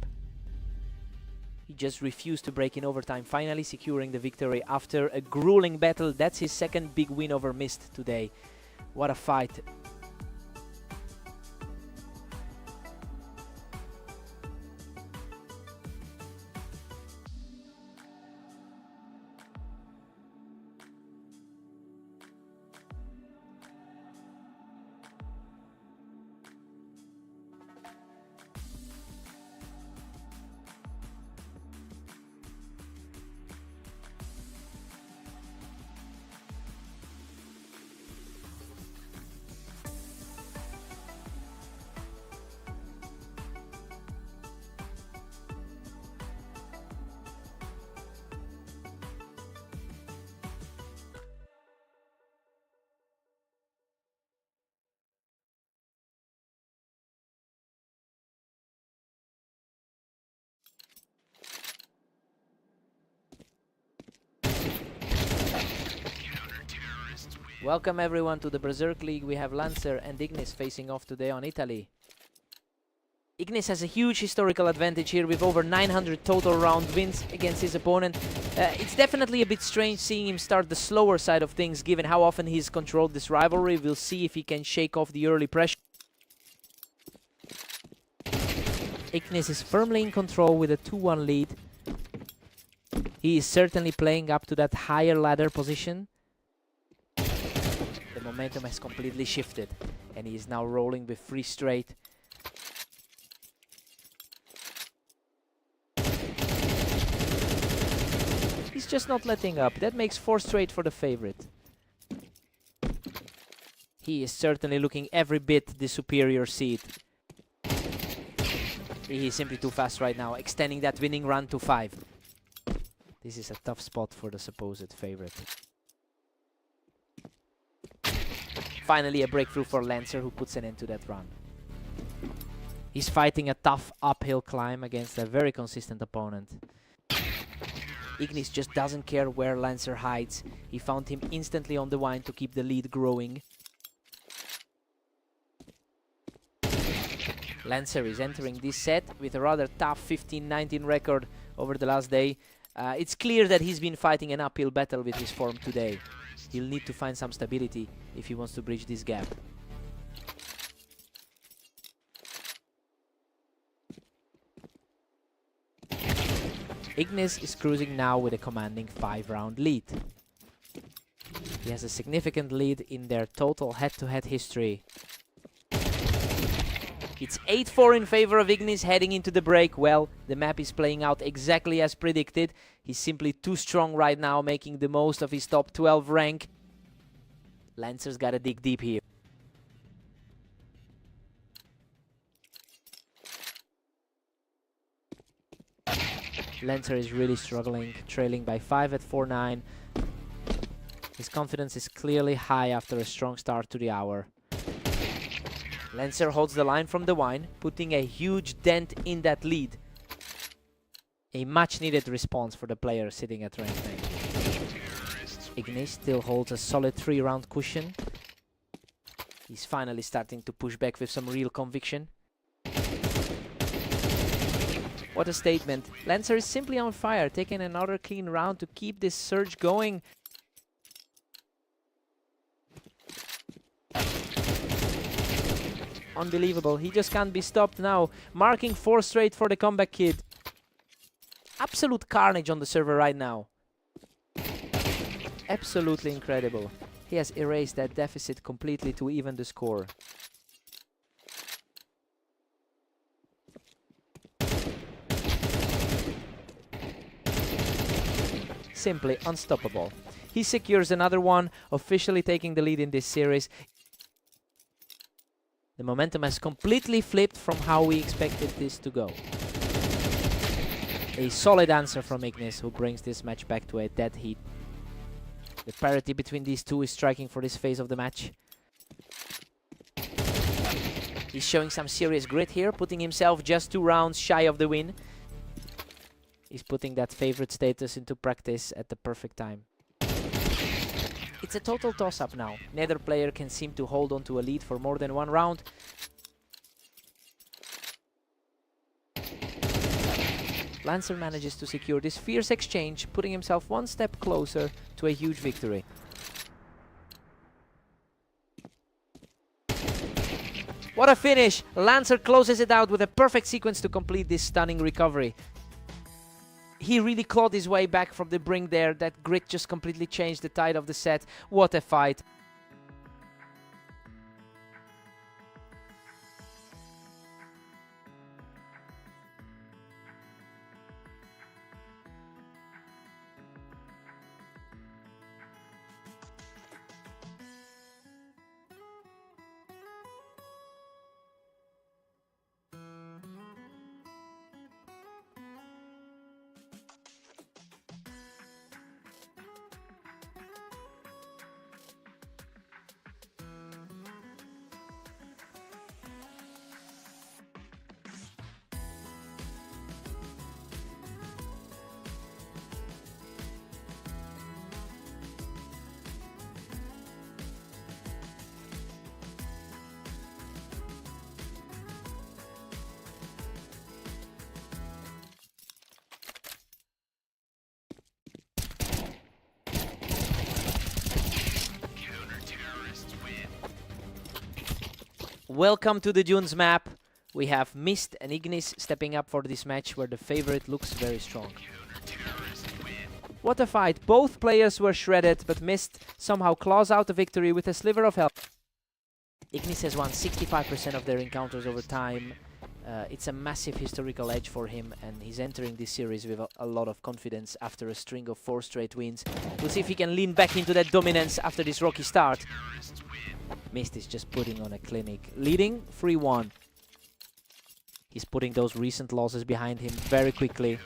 He just refused to break in overtime, finally securing the victory after a grueling battle. That's his second big win over Mist today. What a fight. Welcome everyone to the Berserk League. We have Lancer and Ignis facing off today on Italy. Ignis has a huge historical advantage here with over 900 total round wins against his opponent. It's definitely a bit strange seeing him start the slower side of things given how often he's controlled this rivalry. We'll see if he can shake off the early pressure. Ignis is firmly in control with a 2-1 lead. He is certainly playing up to that higher ladder position. The momentum has completely shifted and he is now rolling with 3 straight. He's just not letting up. That makes 4 straight for the favorite. He is certainly looking every bit the superior seed. He is simply too fast right now, extending that winning run to 5. This is a tough spot for the supposed favorite. Finally a breakthrough for Lancer, who puts an end to that run. He's fighting a tough uphill climb against a very consistent opponent. Ignis just doesn't care where Lancer hides. He found him instantly on the vine to keep the lead growing. Lancer is entering this set with a rather tough 15-19 record over the last day. It's clear that he's been fighting an uphill battle with his form today. He'll need to find some stability if he wants to bridge this gap. Ignis is cruising now with a commanding 5-round lead. He has a significant lead in their total head-to-head history. It's 8-4 in favor of Ignis heading into the break. Well, the map is playing out exactly as predicted. He's simply too strong right now, making the most of his top 12 rank. Lancer's gotta dig deep here. Lancer is really struggling, trailing by 5 at 4-9. His confidence is clearly high after a strong start to the hour. Lancer holds the line from the wine, putting a huge dent in that lead. A much needed response for the player sitting at rank 9. Ignis still holds a solid 3-round cushion. He's finally starting to push back with some real conviction. What a statement. Lancer is simply on fire, taking another clean round to keep this surge going. Unbelievable. He just can't be stopped now. Marking 4 straight for the comeback kid. Absolute carnage on the server right now. Absolutely incredible. He has erased that deficit completely to even the score. Simply unstoppable. He secures another one, officially taking the lead in this series. The momentum has completely flipped from how we expected this to go. A solid answer from Ignis, who brings this match back to a dead heat. The parity between these two is striking for this phase of the match. He's showing some serious grit here, putting himself just 2 rounds shy of the win. He's putting that favorite status into practice at the perfect time. It's a total toss-up now. Neither player can seem to hold on to a lead for more than 1 round. Lancer manages to secure this fierce exchange, putting himself 1 step closer to a huge victory. What a finish! Lancer closes it out with a perfect sequence to complete this stunning recovery. He really clawed his way back from the brink there. That grit just completely changed the tide of the set. What a fight. Welcome to the Dunes map. We have Mist and Ignis stepping up for this match where the favorite looks very strong. What a fight. Both players were shredded, but Mist somehow claws out the victory with a sliver of health. Ignis has won 65% of their encounters over time. It's a massive historical edge for him, and he's entering this series with a lot of confidence after a string of 4 straight wins. We'll see if he can lean back into that dominance after this rocky start. Mist is just putting on a clinic, leading 3-1. He's putting those recent losses behind him very quickly.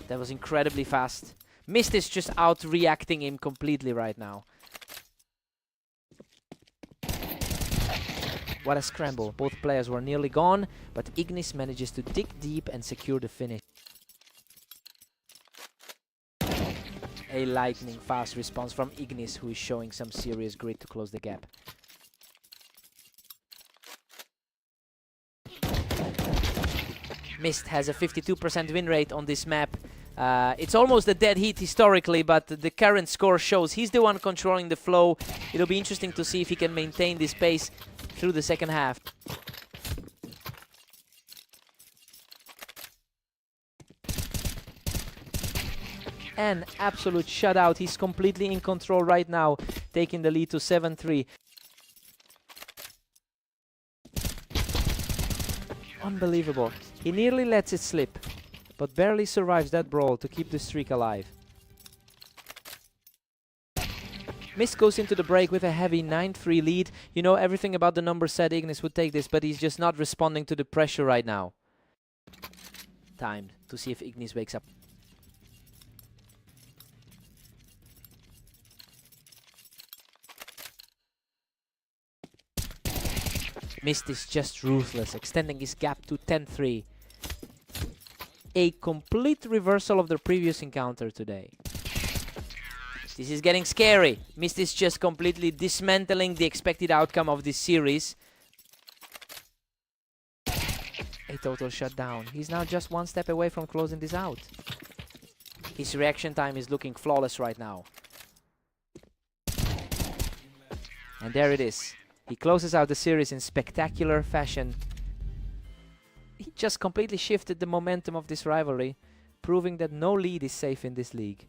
That was incredibly fast. Mist is just out reacting him completely right now. What a scramble. Both players were nearly gone, but Ignis manages to dig deep and secure the finish. A lightning fast response from Ignis, who is showing some serious grit to close the gap. Mist has a 52% win rate on this map. It's almost a dead heat historically, but the current score shows he's the one controlling the flow. It'll be interesting to see if he can maintain this pace through the second half. An absolute shutout. He's completely in control right now, taking the lead to 7-3. Unbelievable. He nearly lets it slip, but barely survives that brawl to keep the streak alive. Mist goes into the break with a heavy 9-3 lead. You know, everything about the number said Ignis would take this, but he's just not responding to the pressure right now. Time to see if Ignis wakes up. Mist is just ruthless, extending his gap to 10-3. A complete reversal of their previous encounter today. This is getting scary. Mist is just completely dismantling the expected outcome of this series. A total shutdown. He's now just one step away from closing this out. His reaction time is looking flawless right now. And there it is. He closes out the series in spectacular fashion. He just completely shifted the momentum of this rivalry, proving that no lead is safe in this league.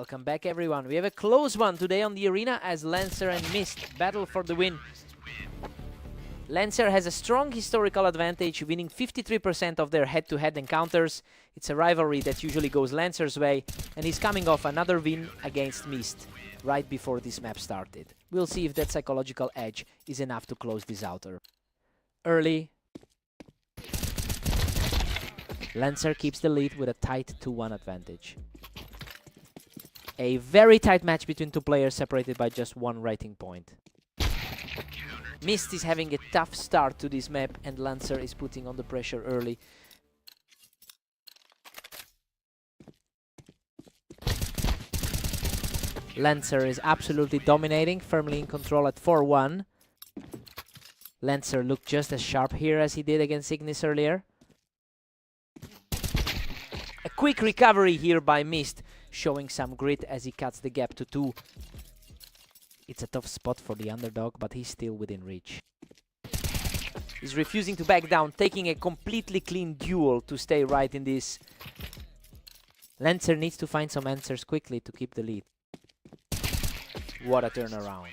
Welcome back, everyone. We have a close one today on the arena as Lancer and Mist battle for the win. Lancer has a strong historical advantage, winning 53% of their head-to-head encounters. It's a rivalry that usually goes Lancer's way, and he's coming off another win against Mist right before this map started. We'll see if that psychological edge is enough to close this outer. Early, Lancer keeps the lead with a tight 2-1 advantage. A very tight match between two players separated by just one rating point. Mist is having a tough start to this map and Lancer is putting on the pressure early. Lancer is absolutely dominating, firmly in control at 4-1. Lancer looked just as sharp here as he did against Ignis earlier. A quick recovery here by Mist, showing some grit as he cuts the gap to 2. It's a tough spot for the underdog, but he's still within reach. He's refusing to back down, taking a completely clean duel to stay right in this. Lancer needs to find some answers quickly to keep the lead. What a turnaround.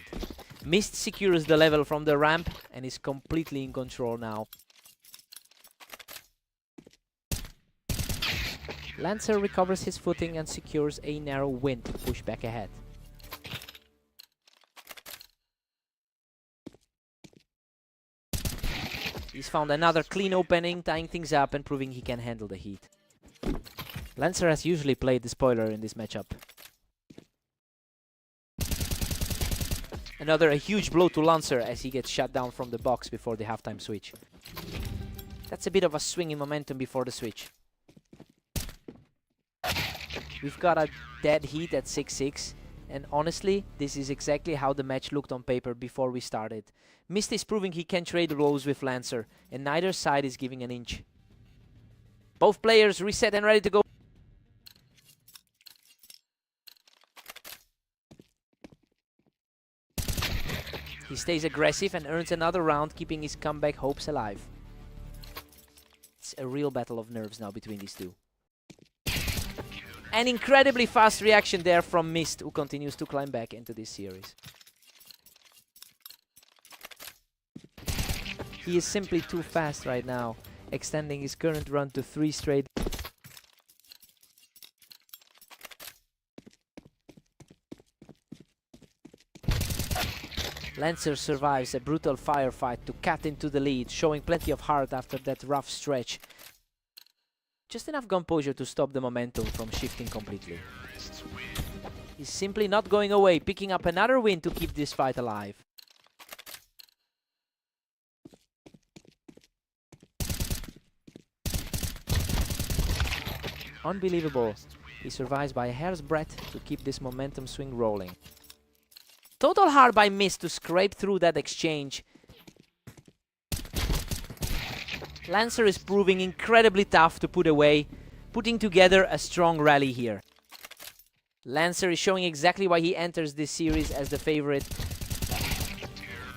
Mist secures the level from the ramp and is completely in control now. Lancer recovers his footing and secures a narrow win to push back ahead. He's found another clean opening, tying things up and proving he can handle the heat. Lancer has usually played the spoiler in this matchup. A huge blow to Lancer as he gets shut down from the box before the halftime switch. That's a bit of a swing in momentum before the switch. We've got a dead heat at 6-6, and honestly, this is exactly how the match looked on paper before we started. Mist is proving he can trade roles with Lancer, and neither side is giving an inch. Both players reset and ready to go. He stays aggressive and earns another round, keeping his comeback hopes alive. It's a real battle of nerves now between these two. An incredibly fast reaction there from Mist, who continues to climb back into this series. He is simply too fast right now, extending his current run to 3 straight. Lancer survives a brutal firefight to cut into the lead, showing plenty of heart after that rough stretch. Just enough composure to stop the momentum from shifting completely. He's simply not going away, picking up another win to keep this fight alive. Unbelievable. He survives by a hair's breadth to keep this momentum swing rolling. Total heart by Mist to scrape through that exchange. Lancer is proving incredibly tough to put away, putting together a strong rally here. Lancer is showing exactly why he enters this series as the favorite.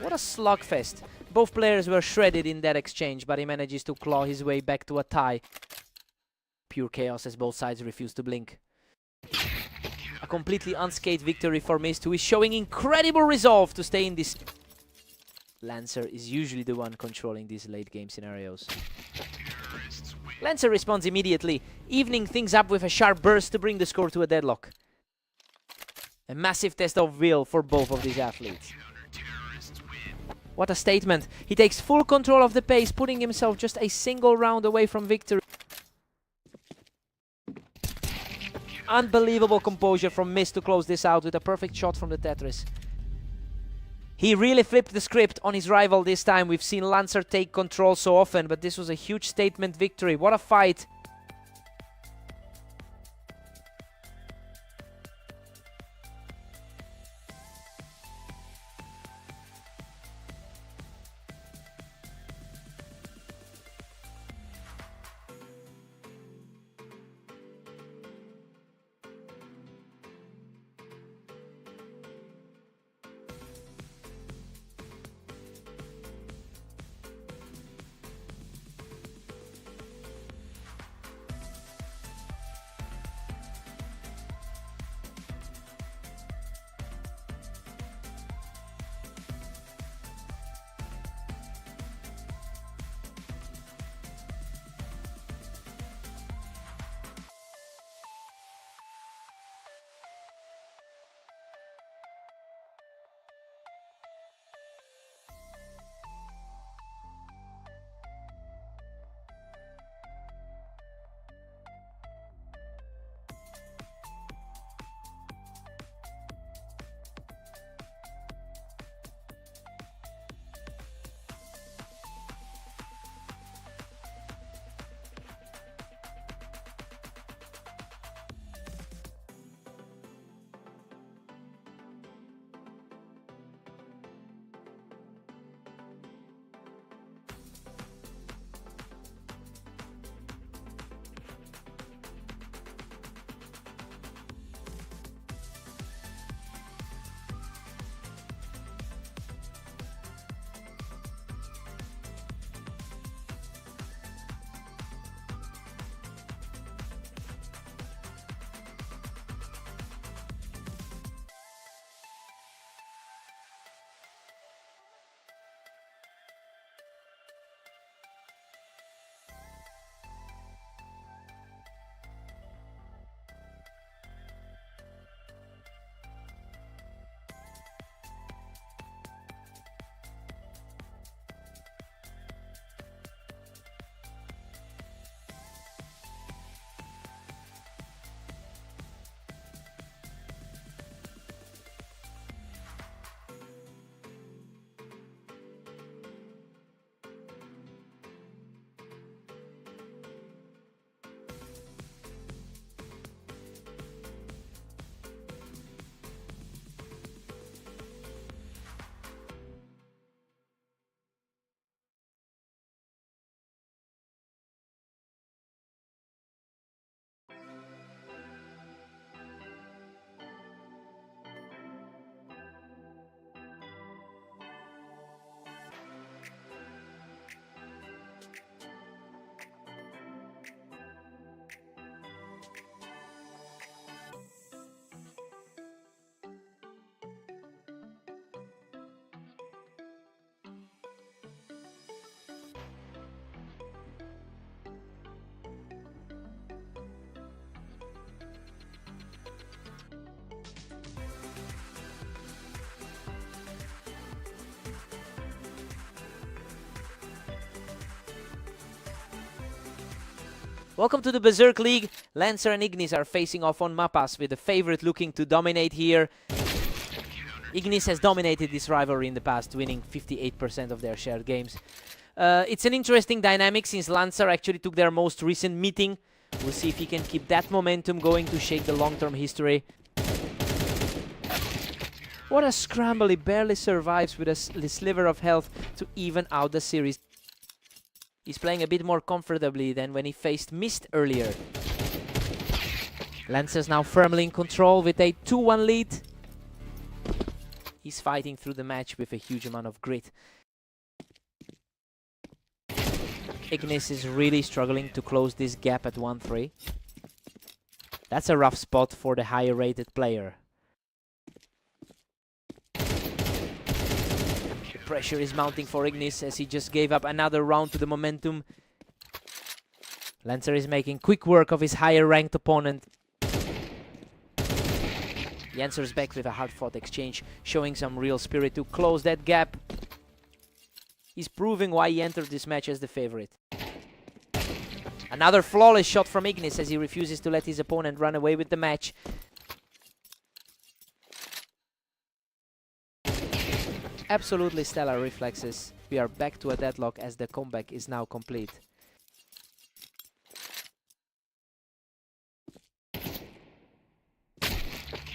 What a slugfest. Both players were shredded in that exchange, but he manages to claw his way back to a tie. Pure chaos as both sides refuse to blink. A completely unscathed victory for Mist, who is showing incredible resolve to stay in this. Lancer is usually the one controlling these late game scenarios. Lancer responds immediately, evening things up with a sharp burst to bring the score to a deadlock. A massive test of will for both of these athletes. What a statement. He takes full control of the pace, putting himself just a single round away from victory. Unbelievable composure from Mist to close this out with a perfect shot from the Tetris. He really flipped the script on his rival this time. We've seen Lancer take control so often, but this was a huge statement victory. What a fight. Welcome to the Berserk League. Lancer and Ignis are facing off on Mapas, with the favorite looking to dominate here. Ignis has dominated this rivalry in the past, winning 58% of their shared games. It's an interesting dynamic since Lancer actually took their most recent meeting. We'll see if he can keep that momentum going to shake the long-term history. What a scramble, he barely survives with a sliver of health to even out the series. He's playing a bit more comfortably than when he faced Mist earlier. Lancer's now firmly in control with a 2-1 lead. He's fighting through the match with a huge amount of grit. Ignis is really struggling to close this gap at 1-3. That's a rough spot for the higher rated player. Pressure is mounting for Ignis as he just gave up another round to the momentum. Lancer is making quick work of his higher ranked opponent. He answers back with a hard-fought exchange, showing some real spirit to close that gap. He's proving why he entered this match as the favorite. Another flawless shot from Ignis as he refuses to let his opponent run away with the match. Absolutely stellar reflexes. We are back to a deadlock as the comeback is now complete.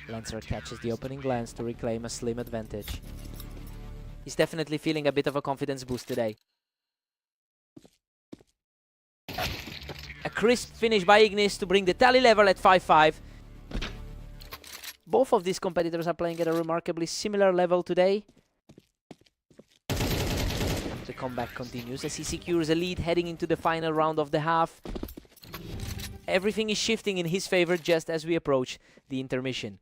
Lancer catches the opening glance to reclaim a slim advantage. He's definitely feeling a bit of a confidence boost today. A crisp finish by Ignis to bring the tally level at 5-5. Both of these competitors are playing at a remarkably similar level today. The comeback continues as he secures a lead heading into the final round of the half. Everything is shifting in his favor just as we approach the intermission.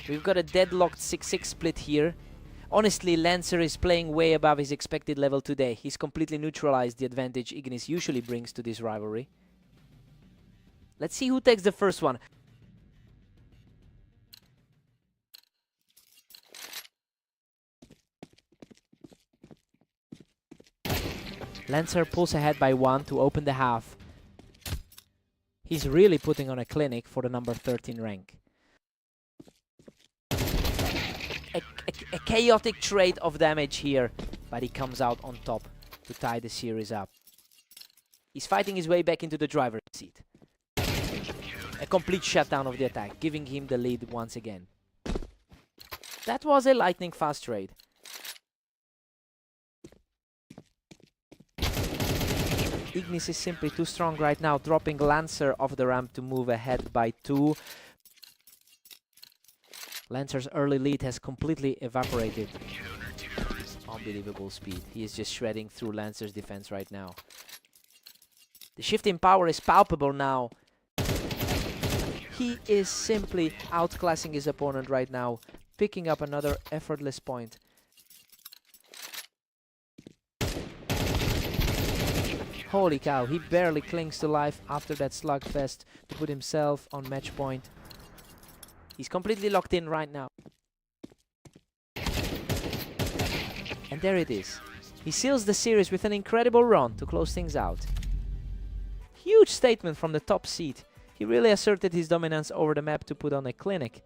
We've got a deadlocked 6-6 split here. Honestly, Lancer is playing way above his expected level today. He's completely neutralized the advantage Ignis usually brings to this rivalry. Let's see who takes the first one. Lancer pulls ahead by 1 to open the half. He's really putting on a clinic for the number 13 rank. A chaotic trade of damage here, but he comes out on top to tie the series up. He's fighting his way back into the driver's seat. A complete shutdown of the attack, giving him the lead once again. That was a lightning fast trade. Ignis is simply too strong right now, dropping Lancer off the ramp to move ahead by 2. Lancer's early lead has completely evaporated. Unbelievable speed. He is just shredding through Lancer's defense right now. The shift in power is palpable now. He is simply outclassing his opponent right now, picking up another effortless point. Holy cow, he barely clings to life after that slugfest to put himself on match point. He's completely locked in right now. And there it is. He seals the series with an incredible run to close things out. Huge statement from the top seed. He really asserted his dominance over the map to put on a clinic.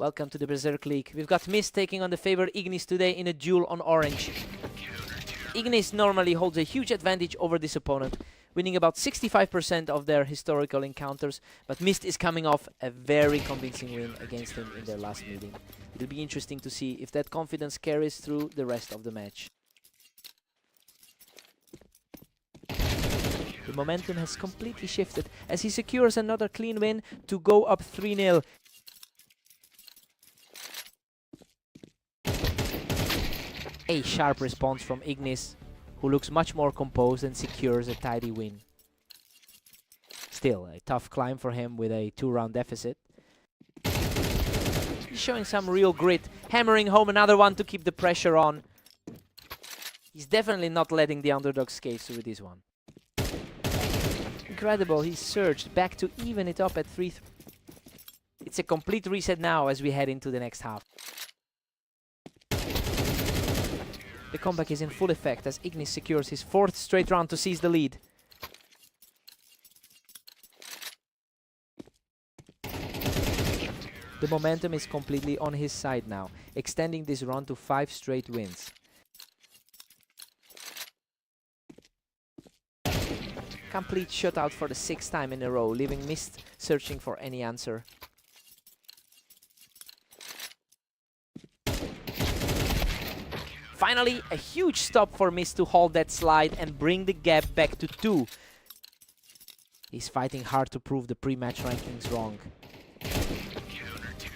Welcome to the Berserk League. We've got Mist taking on the favored Ignis today in a duel on orange. Ignis normally holds a huge advantage over this opponent, winning about 65% of their historical encounters, but Mist is coming off a very convincing win against him in their last meeting. It'll be interesting to see if that confidence carries through the rest of the match. The momentum has completely shifted as he secures another clean win to go up 3-0. A sharp response from Ignis, who looks much more composed and secures a tidy win. Still, a tough climb for him with a 2-round deficit. He's showing some real grit, hammering home another one to keep the pressure on. He's definitely not letting the underdog skate through this one. Incredible, he surged back to even it up at 3-3. It's a complete reset now as we head into the next half. The comeback is in full effect as Ignis secures his 4th straight round to seize the lead. The momentum is completely on his side now, extending this run to 5 straight wins. Complete shutout for the 6th time in a row, leaving Mist searching for any answer. Finally, a huge stop for Mist to hold that slide and bring the gap back to 2. He's fighting hard to prove the pre-match rankings wrong.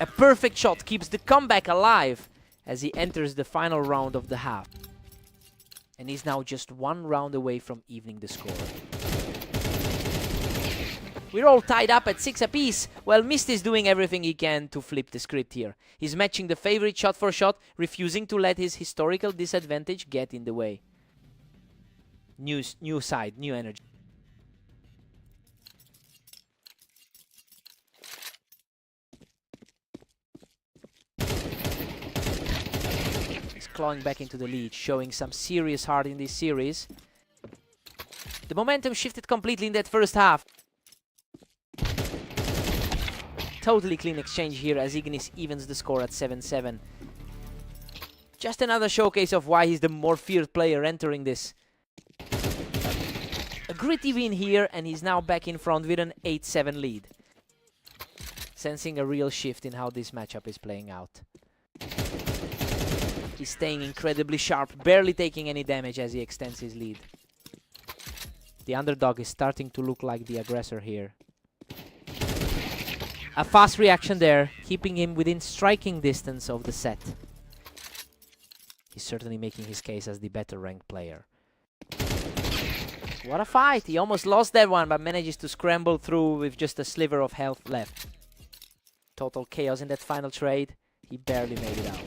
A perfect shot keeps the comeback alive as he enters the final round of the half. And he's now just 1 round away from evening the score. We're all tied up at 6 apiece, while Mist is doing everything he can to flip the script here. He's matching the favorite shot for shot, refusing to let his historical disadvantage get in the way. New side, new energy. He's clawing back into the lead, showing some serious heart in this series. The momentum shifted completely in that first half. Totally clean exchange here as Ignis evens the score at 7-7. Just another showcase of why he's the more feared player entering this. A gritty win here and he's now back in front with an 8-7 lead. Sensing a real shift in how this matchup is playing out. He's staying incredibly sharp, barely taking any damage as he extends his lead. The underdog is starting to look like the aggressor here. A fast reaction there, keeping him within striking distance of the set. He's certainly making his case as the better ranked player. What a fight! He almost lost that one, but manages to scramble through with just a sliver of health left. Total chaos in that final trade. He barely made it out.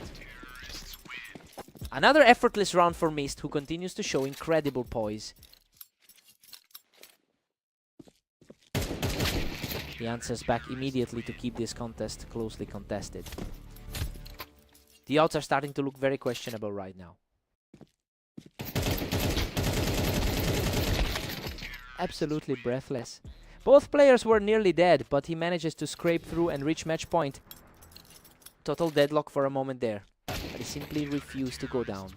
Another effortless round for Mist, who continues to show incredible poise. He answers back immediately to keep this contest closely contested. The odds are starting to look very questionable right now. Absolutely breathless. Both players were nearly dead, but he manages to scrape through and reach match point. Total deadlock for a moment there, but he simply refused to go down.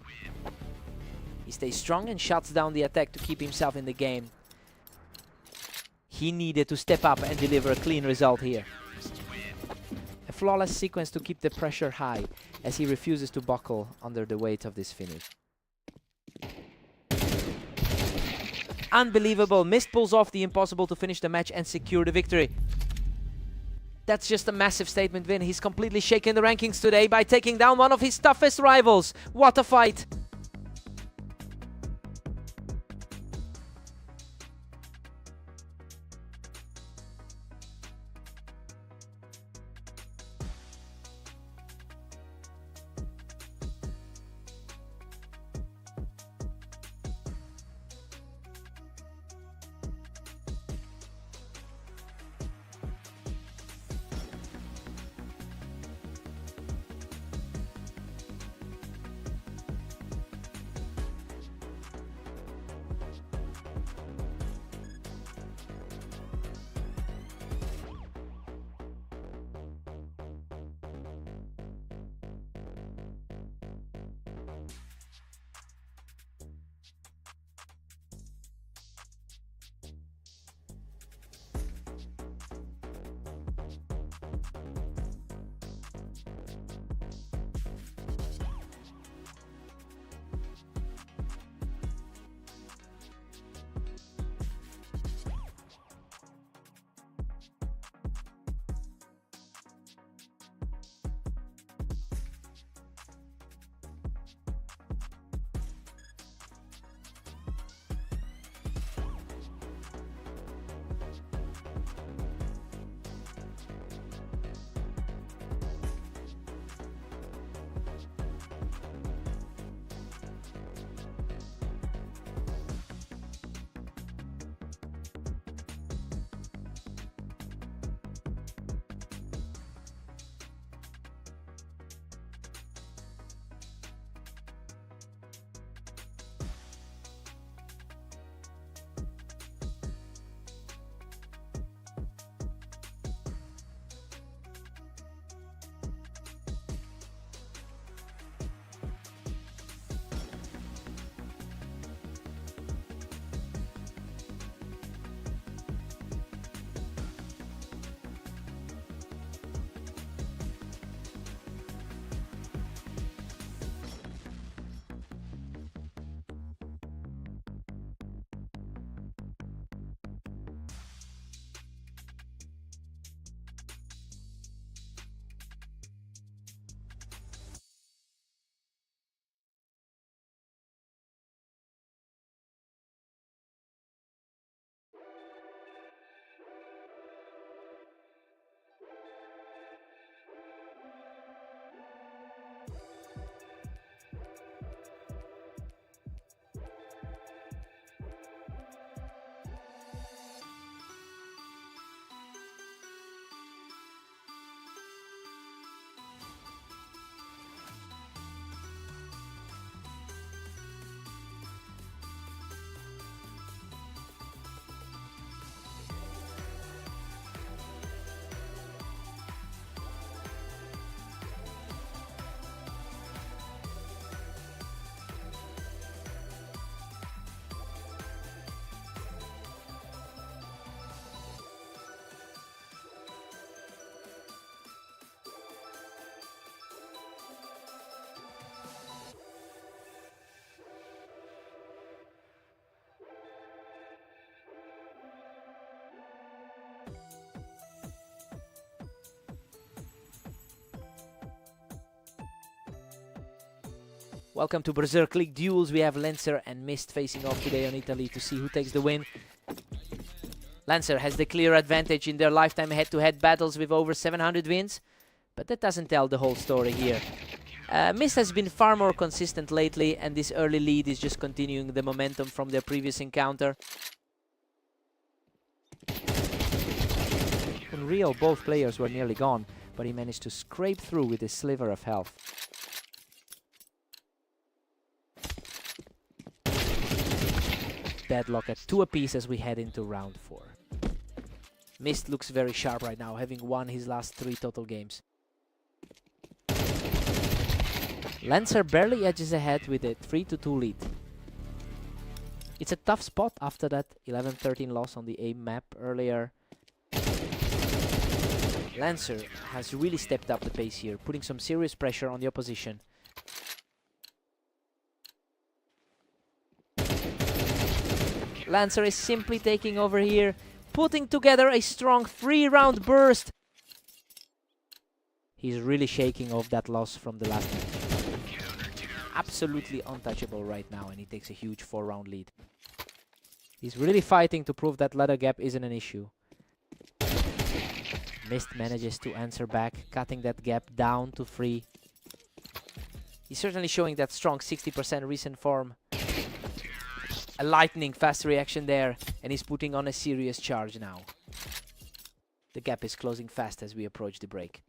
He stays strong and shuts down the attack to keep himself in the game. He needed to step up and deliver a clean result here. A flawless sequence to keep the pressure high as he refuses to buckle under the weight of this finish. Unbelievable. Mist pulls off the impossible to finish the match and secure the victory. That's just a massive statement win. He's completely shaken the rankings today by taking down one of his toughest rivals. What a fight! Welcome to Berserk League Duels. We have Lancer and Mist facing off today on Italy to see who takes the win. Lancer has the clear advantage in their lifetime head-to-head battles with over 700 wins, but that doesn't tell the whole story here. Mist has been far more consistent lately, and this early lead is just continuing the momentum from their previous encounter. In real, both players were nearly gone, but he managed to scrape through with a sliver of health. Deadlock at 2 apiece as we head into round 4. Mist looks very sharp right now, having won his last 3 total games. Lancer barely edges ahead with a 3-2 lead. It's a tough spot after that 11-13 loss on the AIM map earlier. Lancer has really stepped up the pace here, putting some serious pressure on the opposition. Lancer is simply taking over here, putting together a strong 3-round burst. He's really shaking off that loss from the last match. Absolutely untouchable right now, and he takes a huge 4-round lead. He's really fighting to prove that ladder gap isn't an issue. Mist manages to answer back, cutting that gap down to 3. He's certainly showing that strong 60% recent form. A lightning fast reaction there, and he's putting on a serious charge now. The gap is closing fast as we approach the break.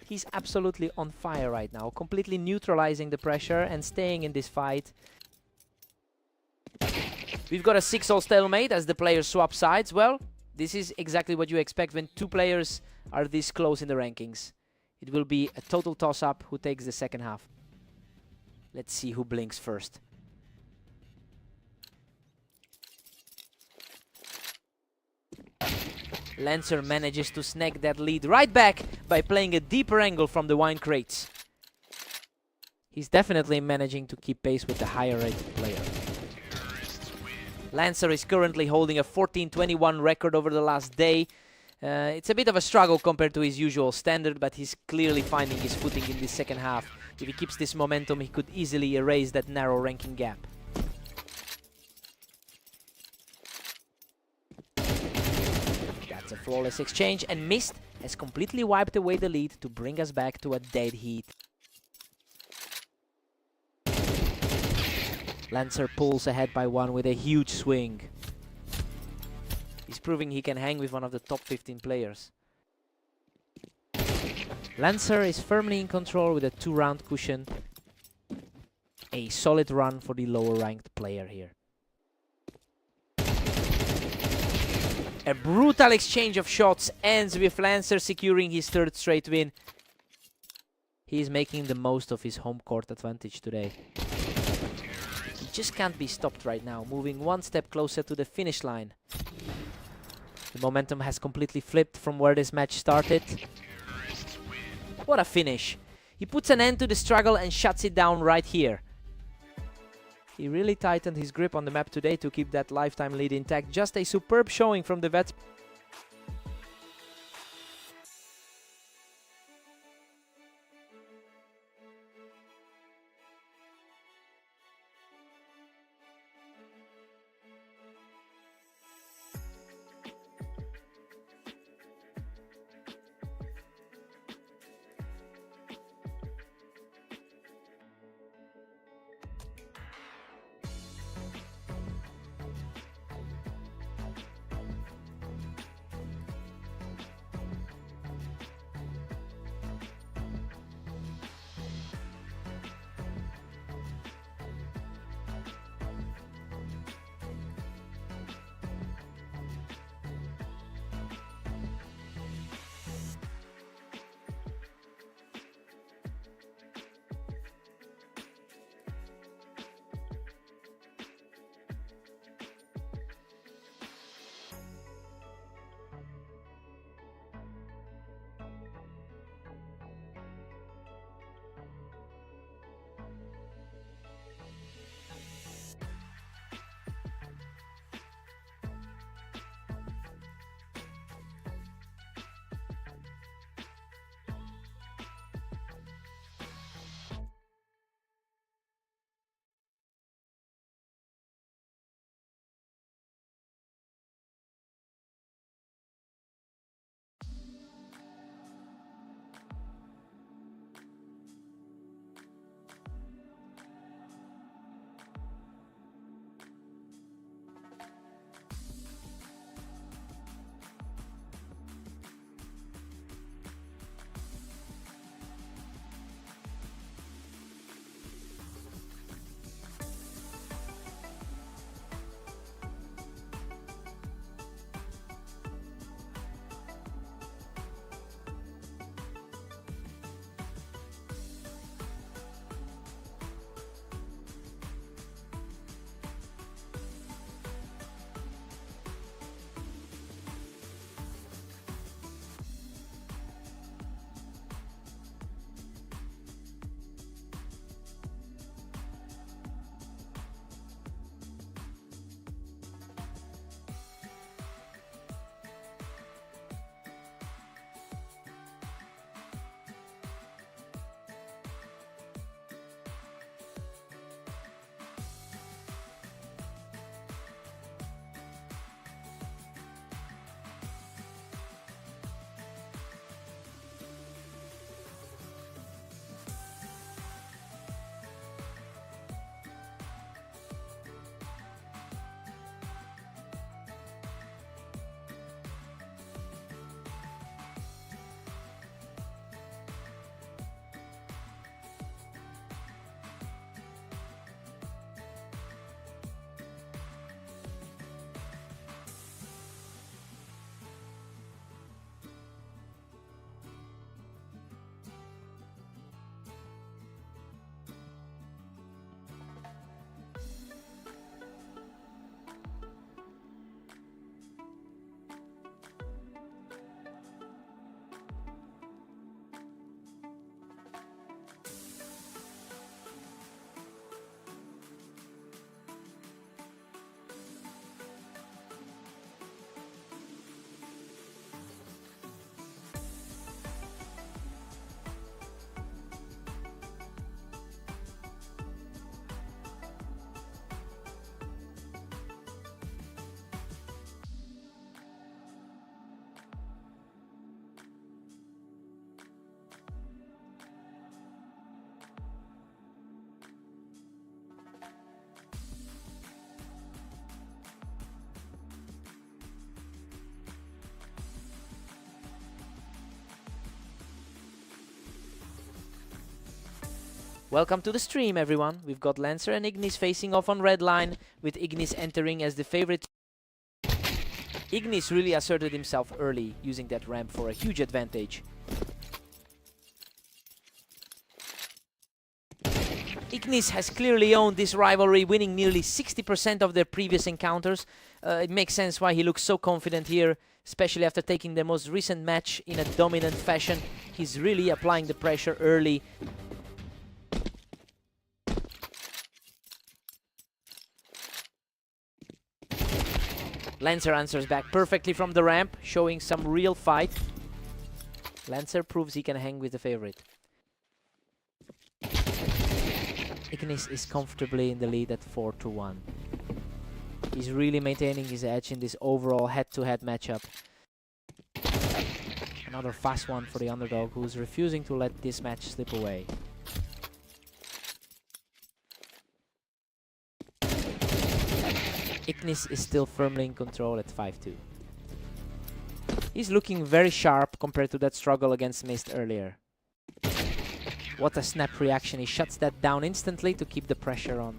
He's absolutely on fire right now, completely neutralizing the pressure and staying in this fight. We've got a 6-all stalemate as the players swap sides. Well, this is exactly what you expect when 2 players are this close in the rankings. It will be a total toss-up who takes the second half. Let's see who blinks first. Lancer manages to snag that lead right back by playing a deeper angle from the wine crates. He's definitely managing to keep pace with the higher rated player. Lancer is currently holding a 14-21 record over the last day. It's a bit of a struggle compared to his usual standard, but he's clearly finding his footing in this second half. If he keeps this momentum, he could easily erase that narrow ranking gap. A flawless exchange, and Mist has completely wiped away the lead to bring us back to a dead heat. Lancer pulls ahead by 1 with a huge swing. He's proving he can hang with one of the top 15 players. Lancer is firmly in control with a 2-round cushion. A solid run for the lower ranked player here. A brutal exchange of shots ends with Lancer securing his 3rd straight win. He is making the most of his home court advantage today. He just can't be stopped right now, moving 1 step closer to the finish line. The momentum has completely flipped from where this match started. What a finish! He puts an end to the struggle and shuts it down right here. He really tightened his grip on the map today to keep that lifetime lead intact. Just a superb showing from the vets. Welcome to the stream, everyone. We've got Lancer and Ignis facing off on red line, with Ignis entering as the favorite. Ignis really asserted himself early, using that ramp for a huge advantage. Ignis has clearly owned this rivalry, winning nearly 60% of their previous encounters. It makes sense why he looks so confident here, especially after taking the most recent match in a dominant fashion. He's really applying the pressure early. Lancer answers back perfectly from the ramp, showing some real fight. Lancer proves he can hang with the favorite. Ignis is comfortably in the lead at 4-1. He's really maintaining his edge in this overall head-to-head matchup. Another fast one for the underdog, who's refusing to let this match slip away. Ignis is still firmly in control at 5-2. He's looking very sharp compared to that struggle against Mist earlier. What a snap reaction. He shuts that down instantly to keep the pressure on.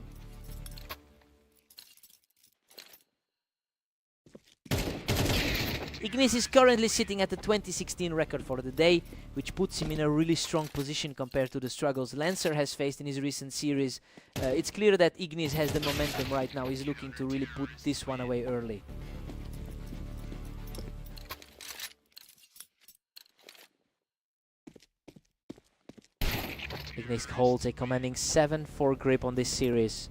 Ignis is currently sitting at the 2016 record for the day, which puts him in a really strong position compared to the struggles Lancer has faced in his recent series. It's clear that Ignis has the momentum right now. He's looking to really put this one away early. Ignis holds a commanding 7-4 grip on this series.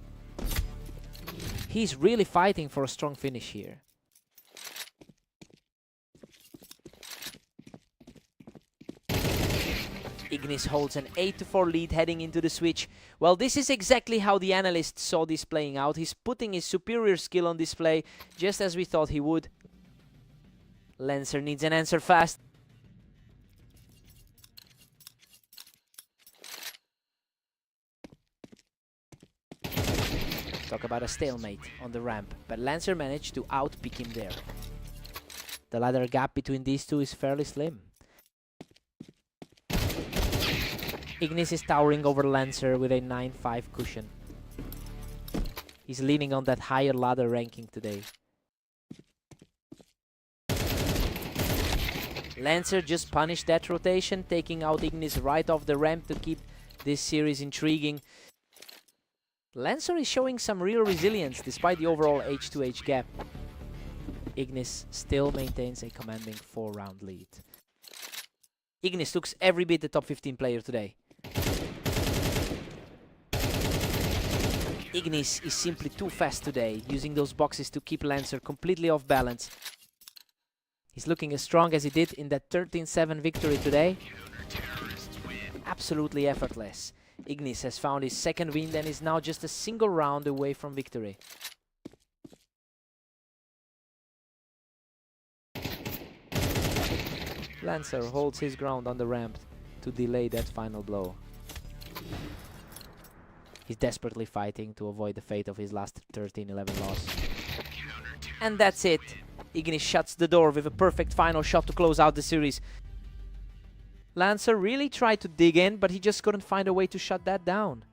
He's really fighting for a strong finish here. Ignis holds an 8-4 lead heading into the switch. Well, this is exactly how the analyst saw this playing out. He's putting his superior skill on display, just as we thought he would. Lancer needs an answer fast. Talk about a stalemate on the ramp, but Lancer managed to outpick him there. The ladder gap between these two is fairly slim. Ignis is towering over Lancer with a 9-5 cushion. He's leaning on that higher ladder ranking today. Lancer just punished that rotation, taking out Ignis right off the ramp to keep this series intriguing. Lancer is showing some real resilience despite the overall H2H gap. Ignis still maintains a commanding 4-round lead. Ignis looks every bit the top 15 player today. Ignis is simply too fast today, using those boxes to keep Lancer completely off balance. He's looking as strong as he did in that 13-7 victory today. Absolutely effortless. Ignis has found his second win and is now just a single round away from victory. Lancer holds his ground on the ramp to delay that final blow. He's desperately fighting to avoid the fate of his last 13-11 loss. And that's it. Ignis shuts the door with a perfect final shot to close out the series. Lancer really tried to dig in, but he just couldn't find a way to shut that down.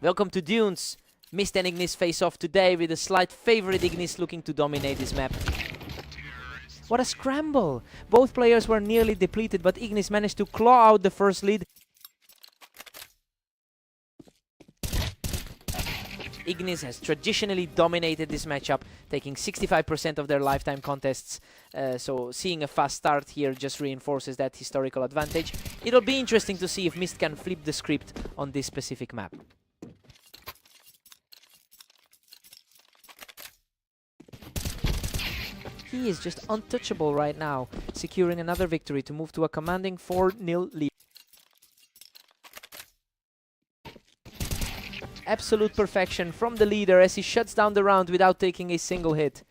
Welcome to Dunes. Mist and Ignis face off today with a slight favorite, Ignis looking to dominate this map. What a scramble! Both players were nearly depleted, but Ignis managed to claw out the first lead. Ignis has traditionally dominated this matchup, taking 65% of their lifetime contests. So seeing a fast start here just reinforces that historical advantage. It'll be interesting to see if Mist can flip the script on this specific map. He is just untouchable right now, securing another victory to move to a commanding 4-0 lead. Absolute perfection from the leader as he shuts down the round without taking a single hit.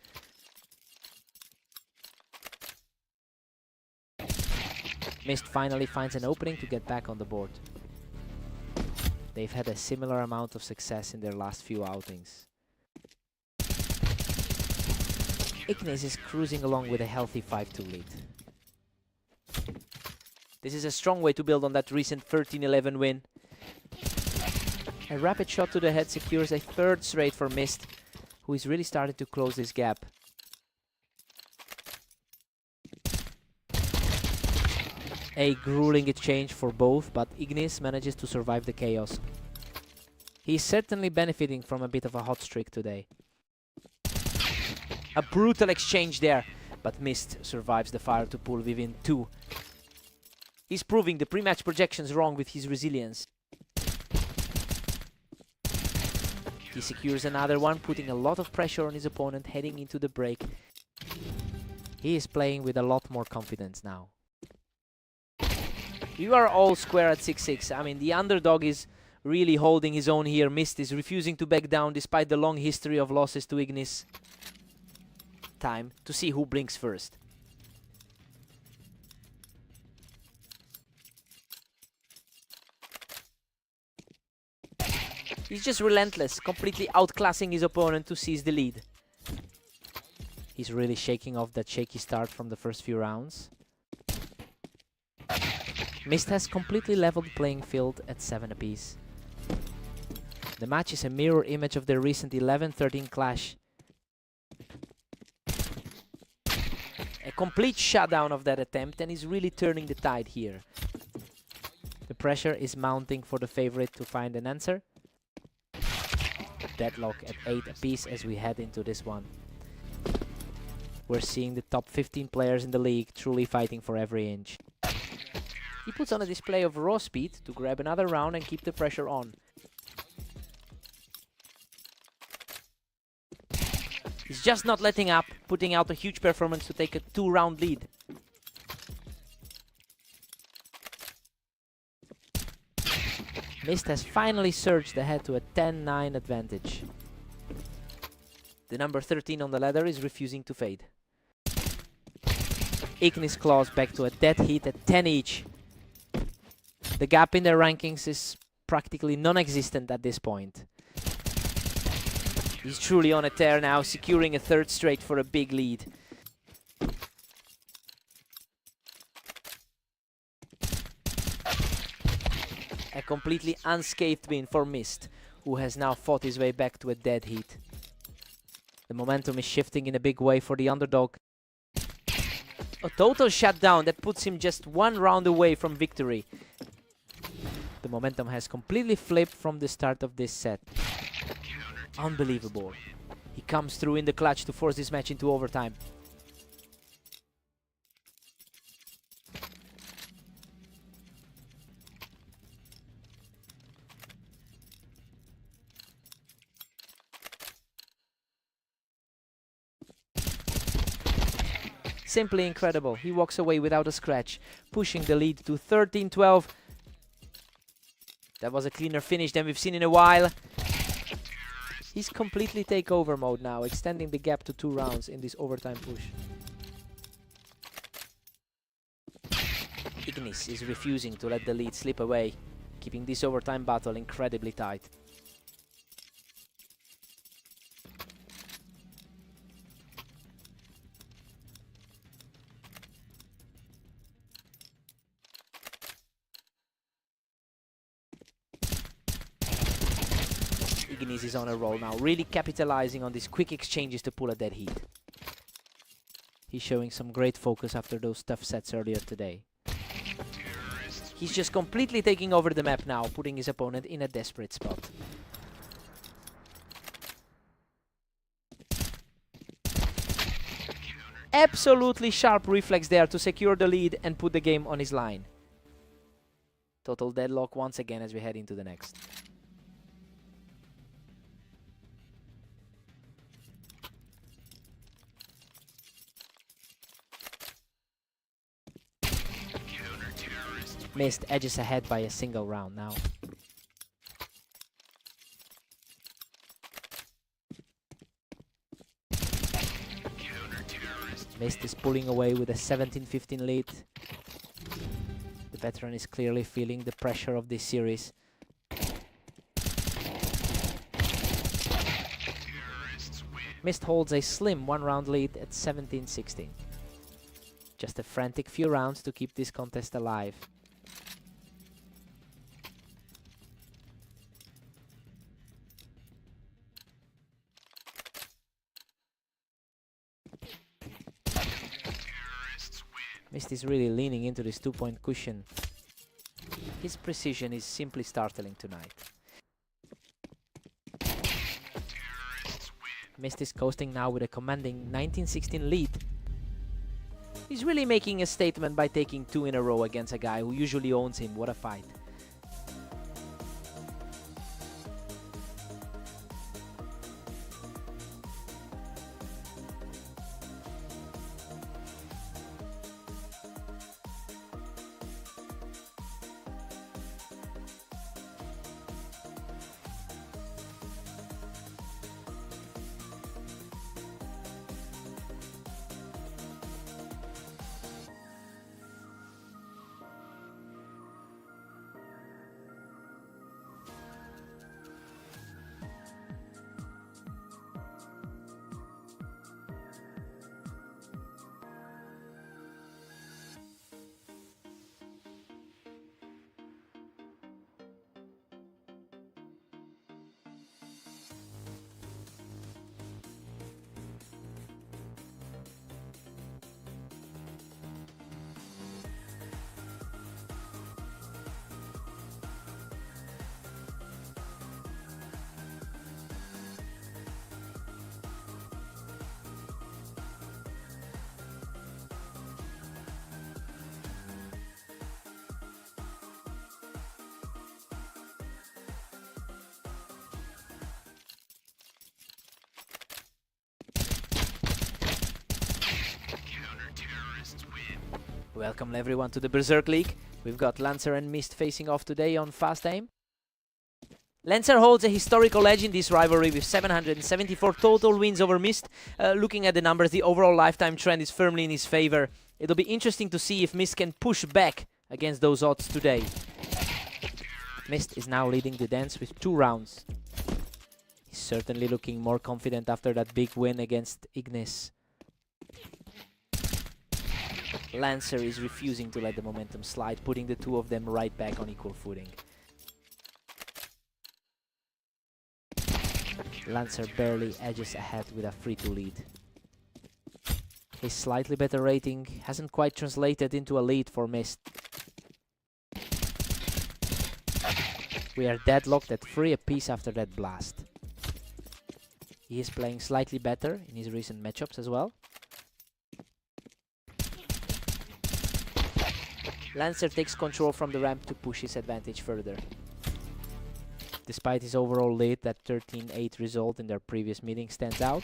Mist finally finds an opening to get back on the board. They've had a similar amount of success in their last few outings. Ignis is cruising along with a healthy 5-2 lead. This is a strong way to build on that recent 13-11 win. A rapid shot to the head secures a third straight for Mist, who is really starting to close this gap. A grueling exchange for both, but Ignis manages to survive the chaos. He's certainly benefiting from a bit of a hot streak today. A brutal exchange there, but Mist survives the fire to pull within 2. He's proving the pre-match projections wrong with his resilience. He secures another one, putting a lot of pressure on his opponent heading into the break. He is playing with a lot more confidence now. We are all square at 6-6. I mean, the underdog is really holding his own here. Mist is refusing to back down despite the long history of losses to Ignis. Time to see who blinks first. He's just relentless, completely outclassing his opponent to seize the lead. He's really shaking off that shaky start from the first few rounds. Mist has completely leveled the playing field at 7 apiece. The match is a mirror image of their recent 11-13 clash. A complete shutdown of that attempt, and he's really turning the tide here. The pressure is mounting for the favorite to find an answer. Deadlock at 8 apiece as we head into this one. We're seeing the top 15 players in the league truly fighting for every inch. He puts on a display of raw speed to grab another round and keep the pressure on. He's just not letting up, putting out a huge performance to take a 2-round lead. Mist has finally surged ahead to a 10-9 advantage. The number 13 on the ladder is refusing to fade. Ignis claws back to a dead heat at 10 each. The gap in their rankings is practically non-existent at this point. He's truly on a tear now, securing a third straight for a big lead. A completely unscathed win for Mist, who has now fought his way back to a dead heat. The momentum is shifting in a big way for the underdog. A total shutdown that puts him just 1 round away from victory. The momentum has completely flipped from the start of this set. Unbelievable. He comes through in the clutch to force this match into overtime. Simply incredible. He walks away without a scratch, pushing the lead to 13-12. That was a cleaner finish than we've seen in a while. He's completely takeover mode now, extending the gap to 2 rounds in this overtime push. Ignis is refusing to let the lead slip away, keeping this overtime battle incredibly tight. Ignis is on a roll now, really capitalizing on these quick exchanges to pull a dead heat. He's showing some great focus after those tough sets earlier today. He's just completely taking over the map now, putting his opponent in a desperate spot. Absolutely sharp reflex there to secure the lead and put the game on his line. Total deadlock once again as we head into the next. Mist edges ahead by a single round now. Mist is pulling away with a 17-15 lead. The veteran is clearly feeling the pressure of this series. Mist holds a slim one-round lead at 17-16. Just a frantic few rounds to keep this contest alive. Mist is really leaning into this 2-point cushion. His precision is simply startling tonight. Mist is coasting now with a commanding 19-16 lead. He's really making a statement by taking 2 in a row against a guy who usually owns him. What a fight. Welcome everyone to the Berserk League. We've got Lancer and Mist facing off today on Fast Aim. Lancer holds a historical edge in this rivalry with 774 total wins over Mist. Looking at the numbers, the overall lifetime trend is firmly in his favor. It'll be interesting to see if Mist can push back against those odds today. Mist is now leading the dance with 2 rounds. He's certainly looking more confident after that big win against Ignis. Lancer is refusing to let the momentum slide, putting the 2 of them right back on equal footing. Lancer barely edges ahead with a 3-2 lead. His slightly better rating hasn't quite translated into a lead for Mist. We are deadlocked at 3 apiece after that blast. He is playing slightly better in his recent matchups as well. Lancer takes control from the ramp to push his advantage further. Despite his overall lead, that 13-8 result in their previous meeting stands out.